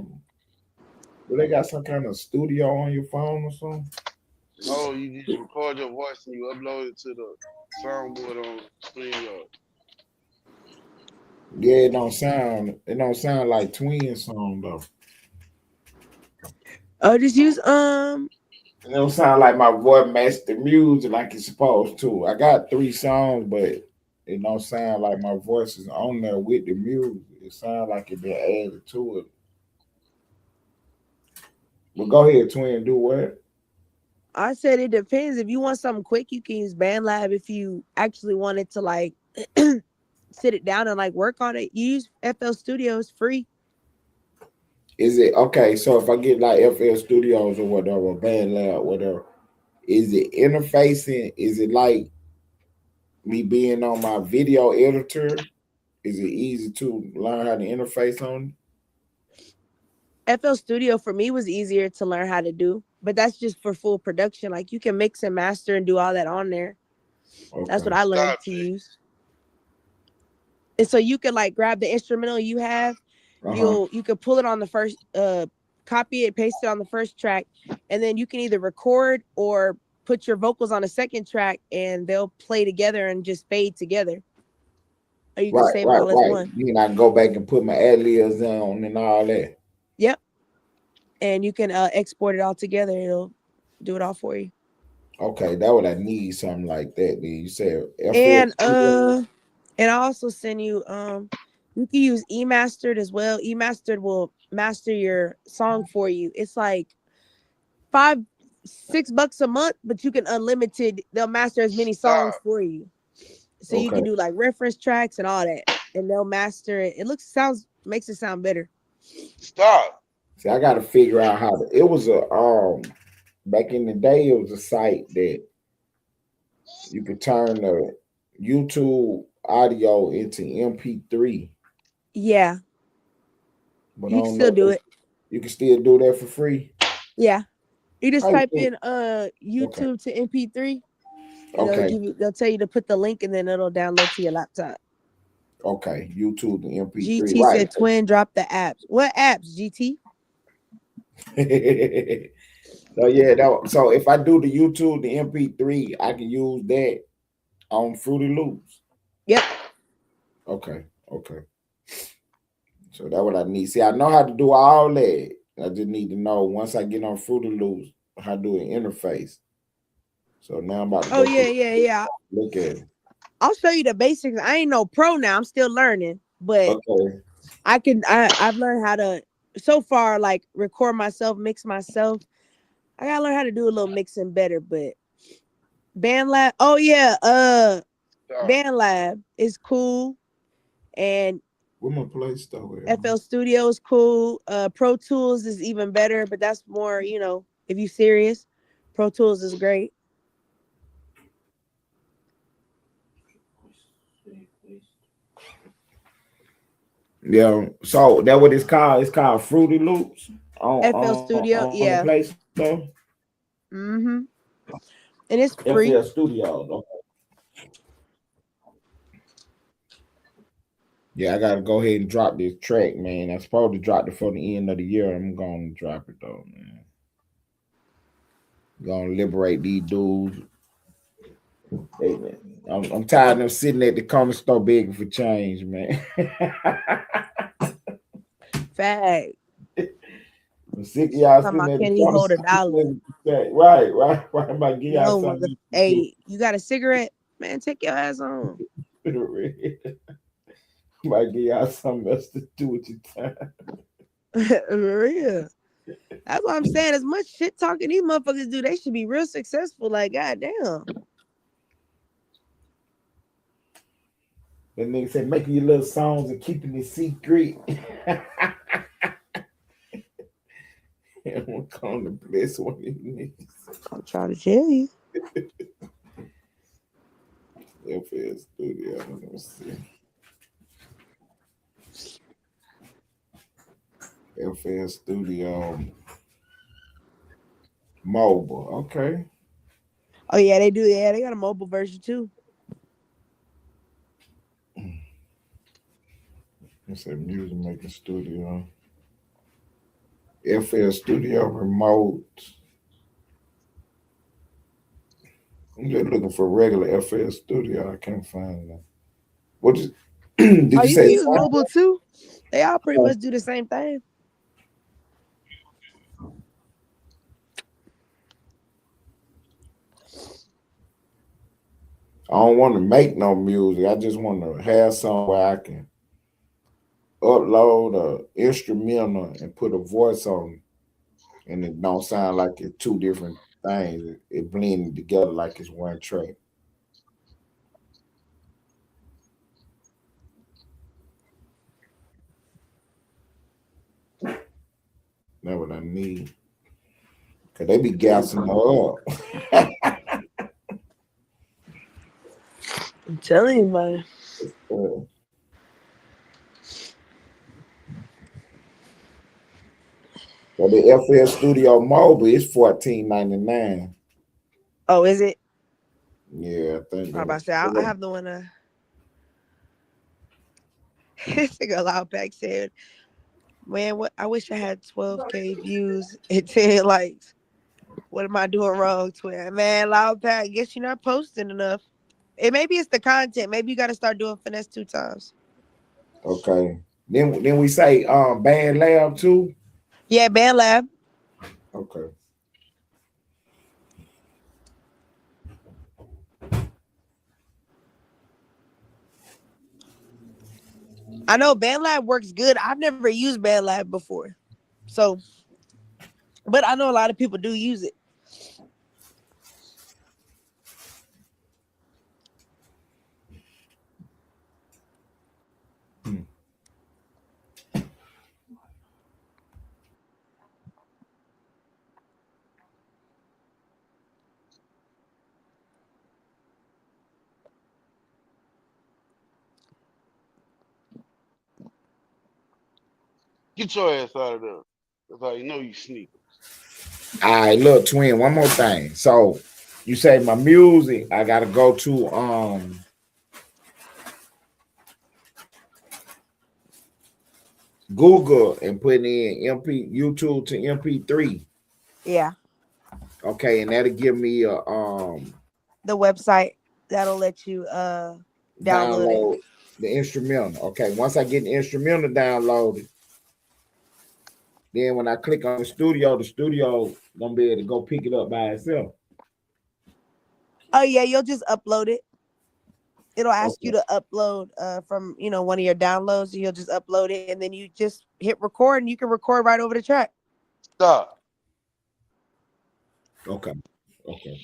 do they got some kind of studio on your phone or something? No, you just record your voice and you upload it to the soundboard on StreamYard. Yeah, it don't sound like twin song though. Oh, just use It don't sound like my voice match the music like it's supposed to. I got 3 songs, but it don't sound like my voice is on there with the music. It sounds like it been added to it. But go ahead, twin, do what? I said it depends. If you want something quick, you can use BandLab. If you actually wanted to like sit it down and like work on it, you use FL Studio. It's free. Is it okay? So if I get like FL Studios or whatever, Band Lab, whatever, is it interfacing? Is it like me being on my video editor? Is it easy to learn how to interface on? FL Studio for me was easier to learn how to do, but that's just for full production. Like you can mix and master and do all that on there. That's what Okay. I Stop learned to it. use. And so you can like grab the instrumental you have, Uh huh. you could pull it on the first copy it, paste it on the first track, and then you can either record or put your vocals on a second track and they'll play together and just fade together. Or you can Right, save it right, all as right. one. Then I can go back and put my ad libs on and all that. Yep. And you can export it all together. It'll do it all for you. Okay, that would I need something like that. Then you said FL And Studio. and I also send you you can use eMastered as well. eMastered will master your song for you. It's like five $6 a month, but you can unlimited. They'll master as many songs Stop. for you, so you Okay. can do like reference tracks and all that, and they'll master it. It makes it sound better. Stop. See, I got to figure out how to. It was a back in the day. It was a site that you could turn the YouTube audio into MP3, Yeah, but I you can don't still know do if it. you can still do that for free. Yeah, you just How you type do? in Okay. YouTube to MP3, and Okay. they'll tell you to put the link, and then it'll download to your laptop. Okay. YouTube and MP3. GT Right. said twin drop the apps. What apps, GT? So yeah, so if I do the YouTube, the MP3, I can use that on Fruity Loops. Yep. Okay. Okay. So that's what I need. See, I know how to do all that. I just need to know once I get on Fruity Loops how to do an interface. So now I'm about to Oh go yeah, through yeah, yeah. look at it. I'll show you the basics. I ain't no pro now. I'm still learning, but Okay. I've learned how to so far like record myself, mix myself. I gotta learn how to do a little mixing better, but BandLab. Oh yeah, Stop. BandLab is cool, and Where my play store at? FL Studio is cool. Pro Tools is even better, but that's more, if you serious. Pro Tools is great. Yeah. So that what it's called. It's called Fruity Loops FL Studio, on the yeah. Play Store. Mm-hmm. And it's FL free. Studios. Okay. Yeah, I gotta go ahead and drop this track, man. I supposed to drop it for the end of the year. I'm gonna drop it though, man. Gonna liberate these dudes. Hey, man, I'm tired of them sitting at the corner store begging for change, man. Fact. I'm sick of y'all Talking sitting about at the can he corner hold a store dollar? begging for change. Right. I'm about to give y'all No, something to hey, you got a cigarette? Man, take your ass on. do. I'm about to give y'all something else to do with your time. For real. That's what I'm saying. As much shit talking these motherfuckers do, they should be real successful. Like, goddamn. That nigga said making your little songs and keeping it secret. I'm gonna call the bless one of these niggas. I'm trying to tell you. FL Studio. Let me see. FL Studio Mobile. Okay. Oh yeah, they do. Yeah, they got a mobile version too. It's a music making studio. FL Studio Remote. I'm just looking for regular FL Studio. I can't find that. What is, did Oh, you you can say? use mobile too. They all pretty much do the same thing. I don't want to make no music. I just want to have something where I can upload a instrumental and put a voice on it, and it don't sound like it's two different things. It blended together like it's one track. That's what I need. Cause they be gassing her up. I'm telling you, man. So the FL Studio Mobile is $14.99. Oh, is it? Yeah, I think I'm about to that. say I have the one. This nigga Loud Pack said, "Man, what? I wish I had 12K views and 10 likes. What am I doing wrong, twin? Man, Loud Pack, guess you're not posting enough. Maybe it's the content. Maybe you got to start doing finesse 2 times. Okay. Then we say Band Lab too. Yeah, Band Lab. Okay. I know Band Lab works good. I've never used Band Lab before, so but I know a lot of people do use it. Get your ass out of there. That's how you know you sneak. All right, look, twin. One more thing. So you say my music. I gotta go to Google and put in MP YouTube to MP3. Yeah, Okay, and that'll give me a the website that'll let you download it. download the instrumental. Okay, once I get the instrumental downloaded, then when I click on the studio gonna be able to go pick it up by itself. Oh yeah, you'll just upload it. It'll ask you Okay, to upload from one of your downloads. You'll just upload it, and then you just hit record, and you can record right over the track. Stop. okay, okay.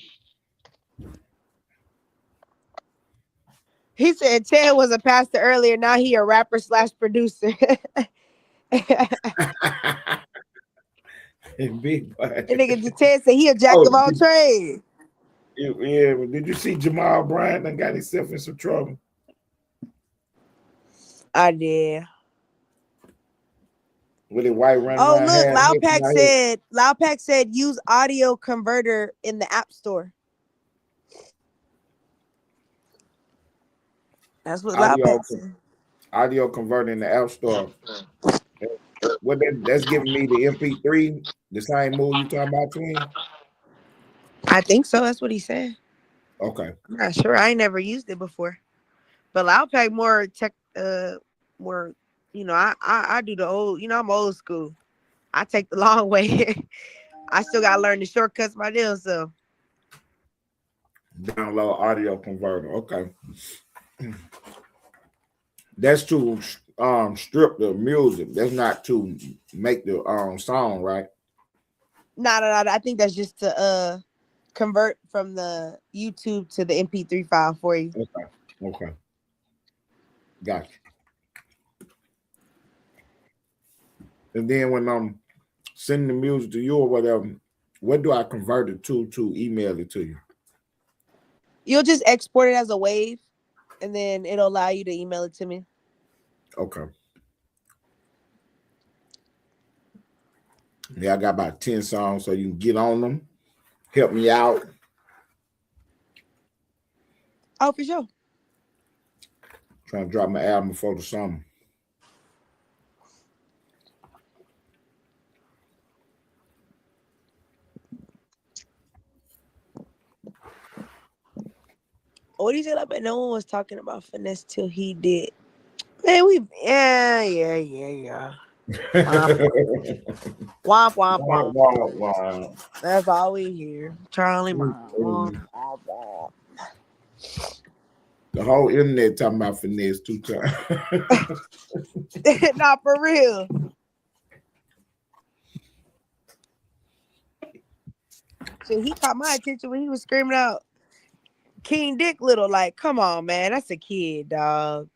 He said Ted was a pastor earlier. Now he a rapper slash producer. Big boy. And nigga Ted said he a jack of Oh, all trades. yeah. Did you see Jamal Bryant? That got himself in some trouble. I did. With his white running Oh around look, half naked out here. Loud Pack said use audio converter in the app store. That's what Loud Audio, Pack said. audio converter in the App Store. What that's giving me the MP3, the same move you talking about, twin? I think so. That's what he said. Okay. I'm not sure. I ain't never used it before. But Loud Pack more tech more, I do the old, I'm old school. I take the long way. I still gotta learn the shortcuts my damn self. Download audio converter. Okay. That's to strip the music. That's not to make the song, right? No. I think that's just to convert from the YouTube to the MP3 file for you. Okay. Gotcha. And then when I'm sending the music to you or whatever, what do I convert it to email it to you? You'll just export it as a wave, and then it'll allow you to email it to me. Okay. Yeah, I got about 10 songs, so you can get on them. Help me out. Oh, for sure. Trying to drop my album before the summer. What do you say? I bet no one was talking about finesse till he did. Man, yeah. Womp womp womp. Wow. That's all we hear. Charlie Brown. The whole internet talking about finesse 2 times. Not for real. So he caught my attention when he was screaming out King Dick Little. Like, come on, man. That's a kid, dog.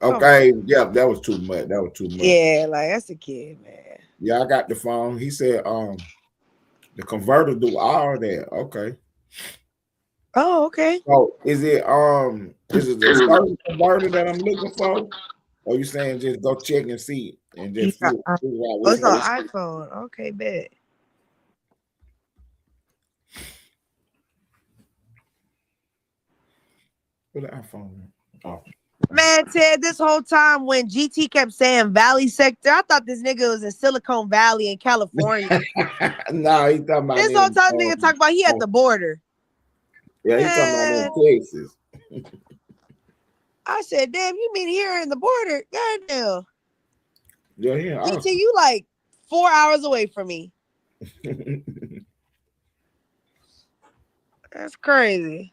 Okay, yeah, that was too much. Yeah, like that's a kid, man. Yeah, I got the phone. He said, the converter do all that. Okay. Oh, okay. So is it a certain converter that I'm looking for? Or you saying just go check and see and just figure out Oh, which it's on one? iPhone. Okay, bet. What the iPhone? Oh. Man, Ted, this whole time when GT kept saying Valley Sector, I thought this nigga was in Silicon Valley in California. No, he talking about This whole time nigga talk about he at the border. Yeah, he talking about in Texas. I said, damn, you mean here in the border? Goddamn. Yeah, GT, you like 4 hours away from me. That's crazy.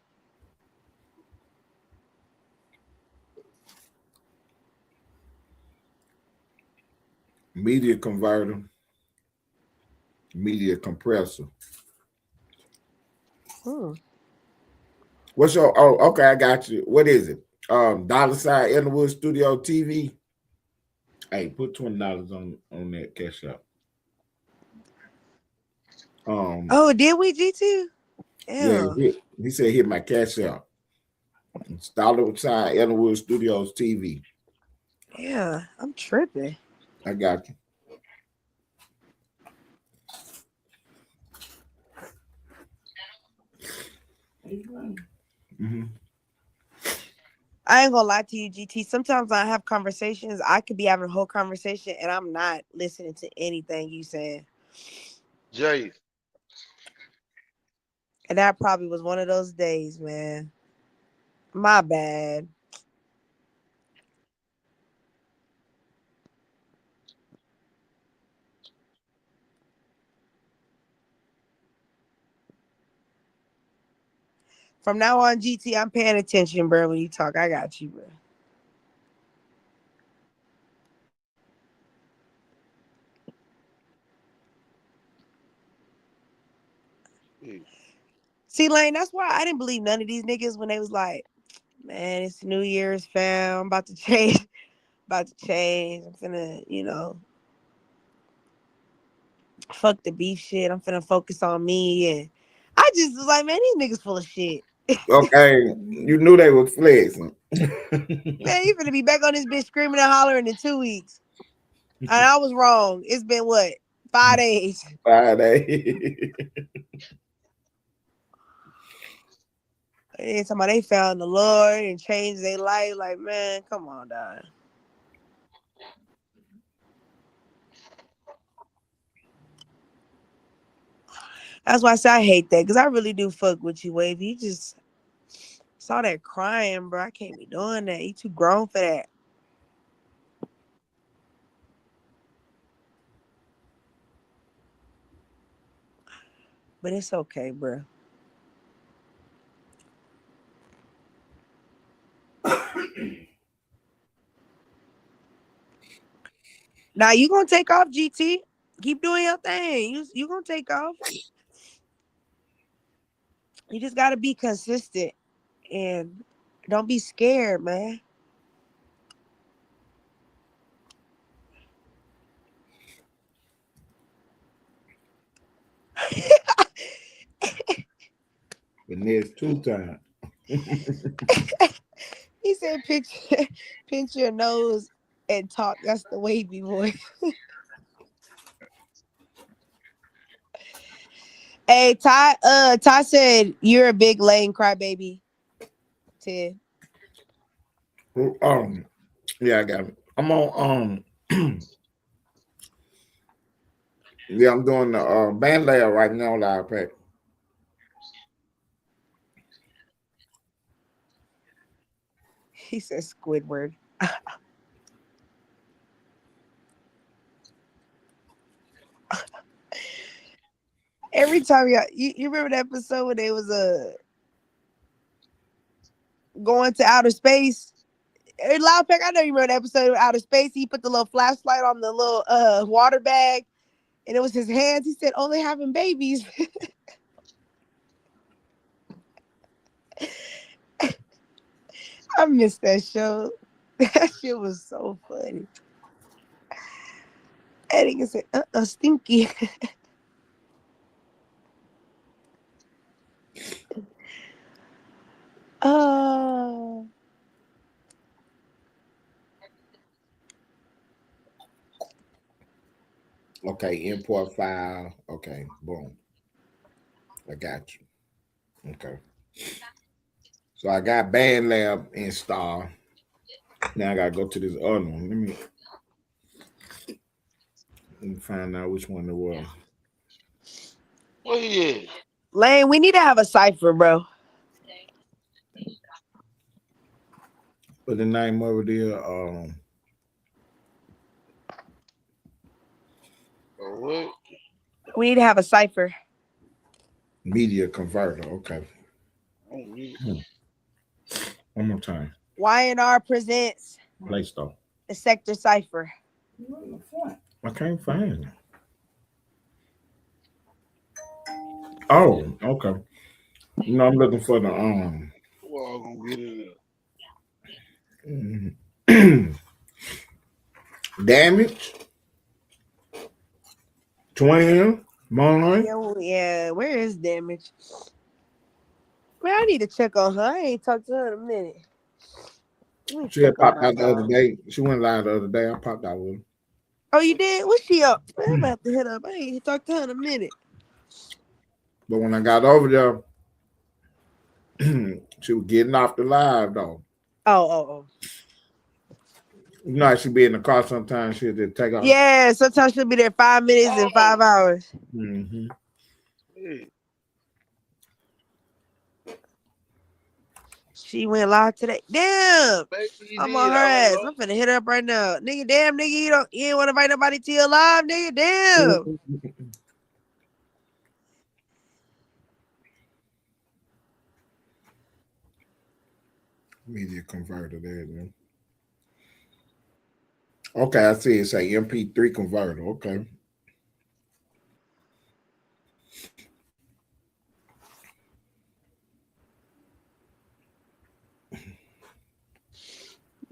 Media converter, media compressor. What's your okay, I got you. What is it? $sign Ellenwood Studio TV. Hey, put $20 on that cash out. Oh, did we, G2? Yeah, he said hit my cash out. $sign Ellenwood Studios TV. Yeah, I'm tripping. I got you. Mm-hmm. I ain't gonna lie to you, GT. Sometimes I have conversations. I could be having a whole conversation and I'm not listening to anything you saying. Jay, And that probably was one of those days, man. My bad. From now on, GT, I'm paying attention, bro. When you talk, I got you, bro. See, Lane, that's why I didn't believe none of these niggas when they was like, man, it's New Year's, fam. I'm about to change. About to change. I'm finna, fuck the beef shit. I'm finna focus on me. And I just was like, man, these niggas full of shit. Okay, you knew they were flexing. Man, you finna be back on this bitch screaming and hollering in 2 weeks. And I was wrong. It's been what? 5 days. Friday. And somebody they found the Lord and changed their life. Like, man, come on, dog. That's why I say I hate that. Because I really do fuck with you, Wavy. You just saw that crying, bro. I can't be doing that. You too grown for that. But it's okay, bro. Now you gonna take off, GT. Keep doing your thing. You gonna take off. You just gotta be consistent and don't be scared, man. The next 2 times. He said, pinch your nose and talk. That's the Wavy voice. Hey, Ty said you're a big Lane crybaby. Ted. Yeah, I got it. I'm on yeah, I'm doing the band layer right now, live pack. He said Squidward. Every time you remember that episode when they was going to outer space? Loud Pack, I know you remember that episode of Outer Space. He put the little flashlight on the little water bag and it was his hands. He said, only having babies. I missed that show. That shit was so funny. And he said, stinky. Oh. Okay, import file. Okay, boom. I got you. Okay. So I got BandLab installed. Now I gotta go to this other one. Let me find out which one it was. where he at? Lane, we need to have a cipher, bro. But the name over there, What? We need to have a cipher. media converter. Okay. One more time. YNR presents Play Store. the Sector Cipher. I can't find it. Oh, okay. I'm looking for the Well, I'm gonna get in damage. 20 Moonlight. Yeah, where is Damage? Man, I need to check on her. I ain't talked to her in a minute. She had popped out the other day. She went live the other day. I popped out with her. Oh, you did? What's she up? Man, I'm about to hit up. I ain't talked to her in a minute. But when I got over there, She was getting off the live though. Oh. You know, she'd be in the car sometimes. She'd just take off. Yeah, sometimes she'll be there 5 minutes and 5 hours. Mm-hmm. She went live today. Damn. I'm on her ass. I'm finna hit her up right now. Nigga, damn, nigga, you ain't want to invite nobody to your live, nigga. Damn. Media converter there, man. Okay, I see it say MP3 converter. Okay.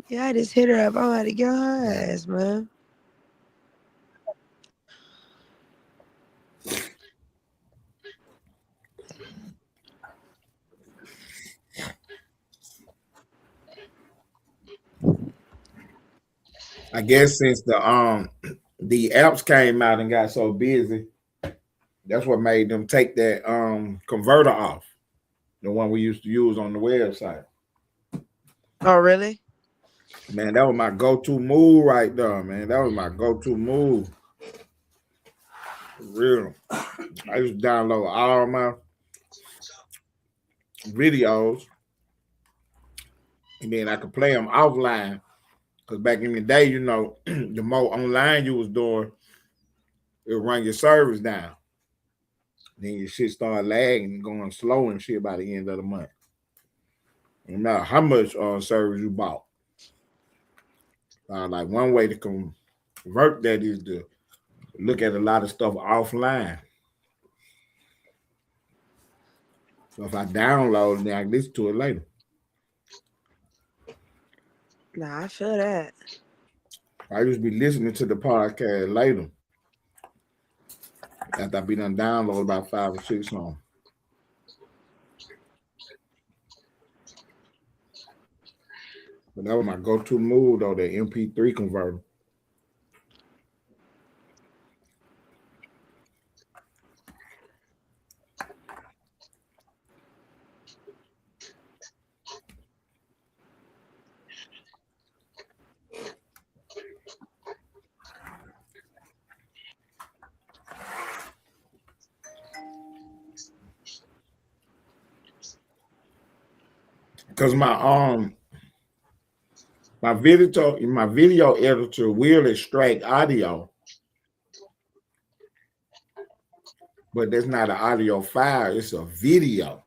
Yeah, I just hit her up. I'm about to get her ass, man. I guess since the apps came out and got so busy, that's what made them take that converter off. The one we used to use on the website. Oh, really? Man, that was my go-to move right there, man. That was my go-to move. For real. I used to download all my videos, and then I could play them offline. Because back in the day, you know, the more online you was doing, it would run your servers down. Then your shit started lagging and going slow and shit by the end of the month. No matter how much servers you bought. Like one way to convert that is to look at a lot of stuff offline. So if I download it, then I can listen to it later. Nah, I feel that. I used to be listening to the podcast later after I be done download about 5 or 6 songs. But that was my go-to move though, the MP3 converter. Because my video editor will extract audio, but that's not an audio file, it's a video.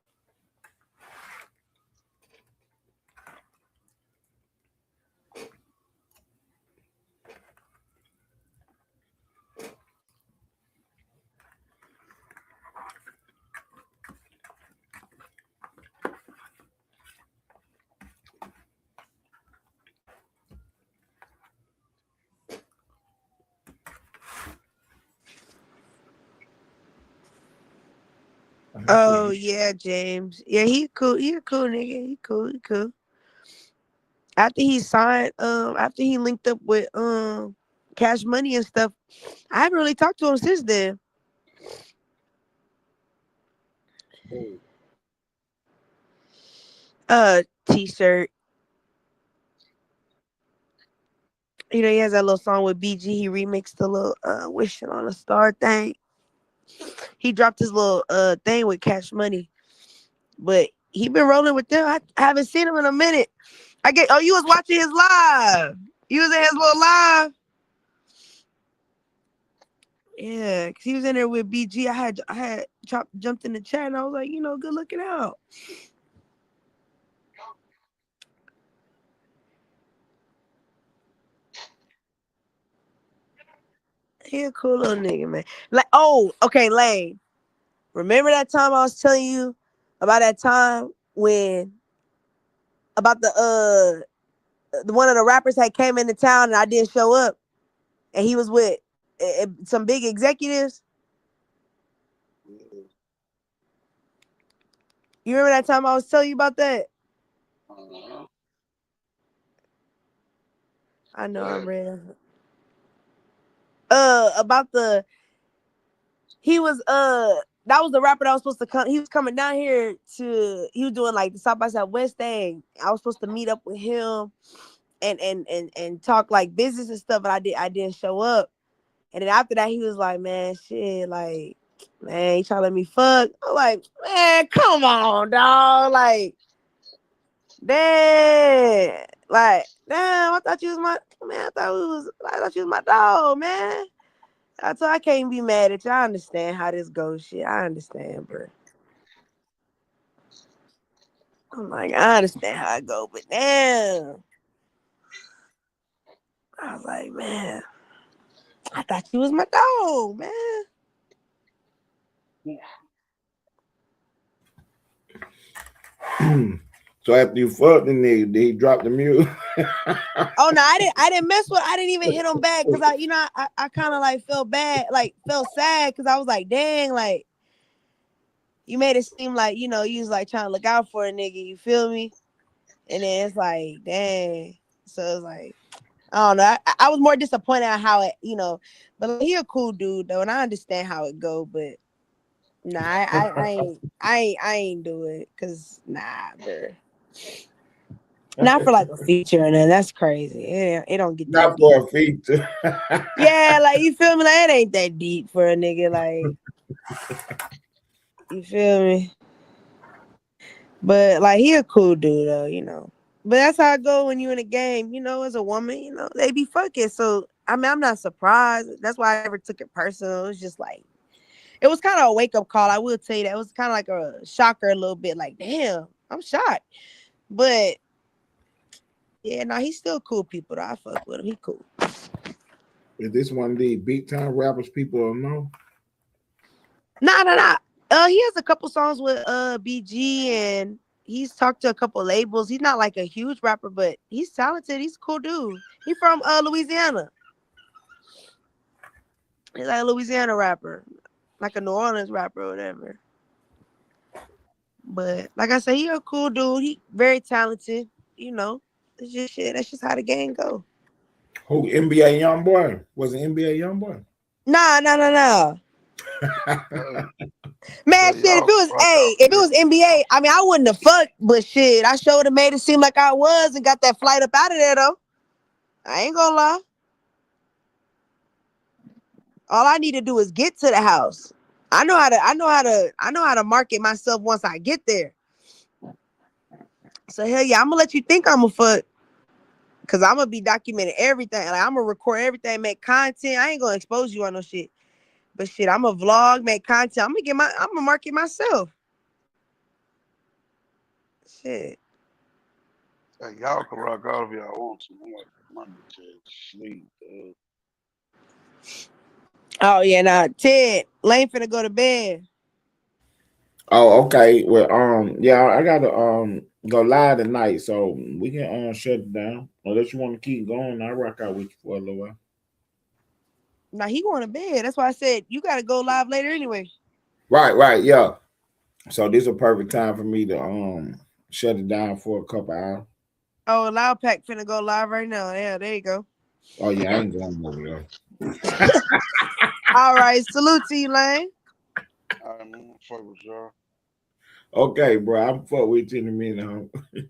Oh, yeah, James. Yeah, he cool. He a cool nigga. He cool. After he linked up with Cash Money and stuff, I haven't really talked to him since then. T-shirt. You know, he has that little song with BG. He remixed the little Wishing on a Star thing. He dropped his little thing with Cash Money. But he been rolling with them. I haven't seen him in a minute. You was watching his live. You was in his little live. Yeah, because he was in there with BG. I had jumped in the chat and I was like, good looking out. He a cool little nigga, man. Like, oh, okay, Lane. Remember that time I was telling you about that time about the one of the rappers had came into town and I didn't show up, and he was with some big executives. You remember that time I was telling you about that? I know I'm ready. About he was that was the rapper that was supposed to come. He was coming down here he was doing like the South by Southwest thing. I was supposed to meet up with him and talk like business and stuff, but I didn't show up. And then after that, he was like, man, shit, like, man, he trying to let me fuck. I'm like, man, come on, dog. Like, damn. Like, damn, I thought you was my man. I thought you was my dog, man. I can't be mad at you. I understand how this goes, shit. I understand, bro. I'm like, I understand how it go, but damn. I was like, man, I thought you was my dog, man. So after you fucked the nigga, did he drop the mule? Oh no, I didn't mess with. I didn't even hit him back because I kind of like felt bad, like felt sad because I was like, dang, like you made it seem like you was like trying to look out for a nigga. You feel me? And then it's like, dang. So it's like, I don't know. I was more disappointed at how it, but like, he a cool dude though, and I understand how it go. But nah, I ain't do it because bro. Not for like a feature, and then that's crazy. It don't get that Not deep. for a feature. Yeah, like you feel me? Like it ain't that deep for a nigga. Like you feel me? But like he a cool dude though. But that's how it go when you in a game. As a woman, they be fucking. So I mean, I'm not surprised. That's why I never took it personal. It was just like it was kind of a wake up call. I will tell you that it was kind of like a shocker a little bit. Like damn, I'm shocked. But yeah, no, he's still cool people though. I fuck with him. He cool. Is this one of the big time rappers people don't know? Nah. He has a couple songs with BG and he's talked to a couple labels. He's not like a huge rapper, but he's talented. He's a cool dude. He's from Louisiana. He's like a Louisiana rapper, like a New Orleans rapper or whatever. But like I said, he a cool dude. He very talented. It's just shit. That's just how the game go. Who NBA young boy? Was it NBA young boy? Nah. Man, So shit, y'all fuck off. if it was NBA, I mean, I wouldn't have fucked, but shit, I sure would have made it seem like I was and got that flight up out of there, though. I ain't gonna lie. All I need to do is get to the house. I know how to market myself once I get there. So hell yeah, I'm gonna let you think I'm a fuck. Cause I'm gonna be documenting everything. Like I'm gonna record everything, make content. I ain't gonna expose you on no shit. But shit, I'm gonna vlog, make content. I'm gonna market myself. Shit. Hey, y'all can rock out if y'all want to. I'm like, Monday to sleep. Oh yeah, now Ted, Lane finna go to bed. Oh, okay. Well, yeah, I gotta go live tonight, so we can shut it down. Unless you want to keep going, I'll rock out with you for a little while. Now he going to bed. That's why I said you gotta go live later anyway. Right, yeah. So this is a perfect time for me to shut it down for a couple hours. Oh, Loud Pack finna go live right now. Yeah, there you go. Oh yeah, I ain't going over there. All right, salute to you, Lane. I'm fuck with y'all. Okay, bro. I'm fuck with you in a minute, huh?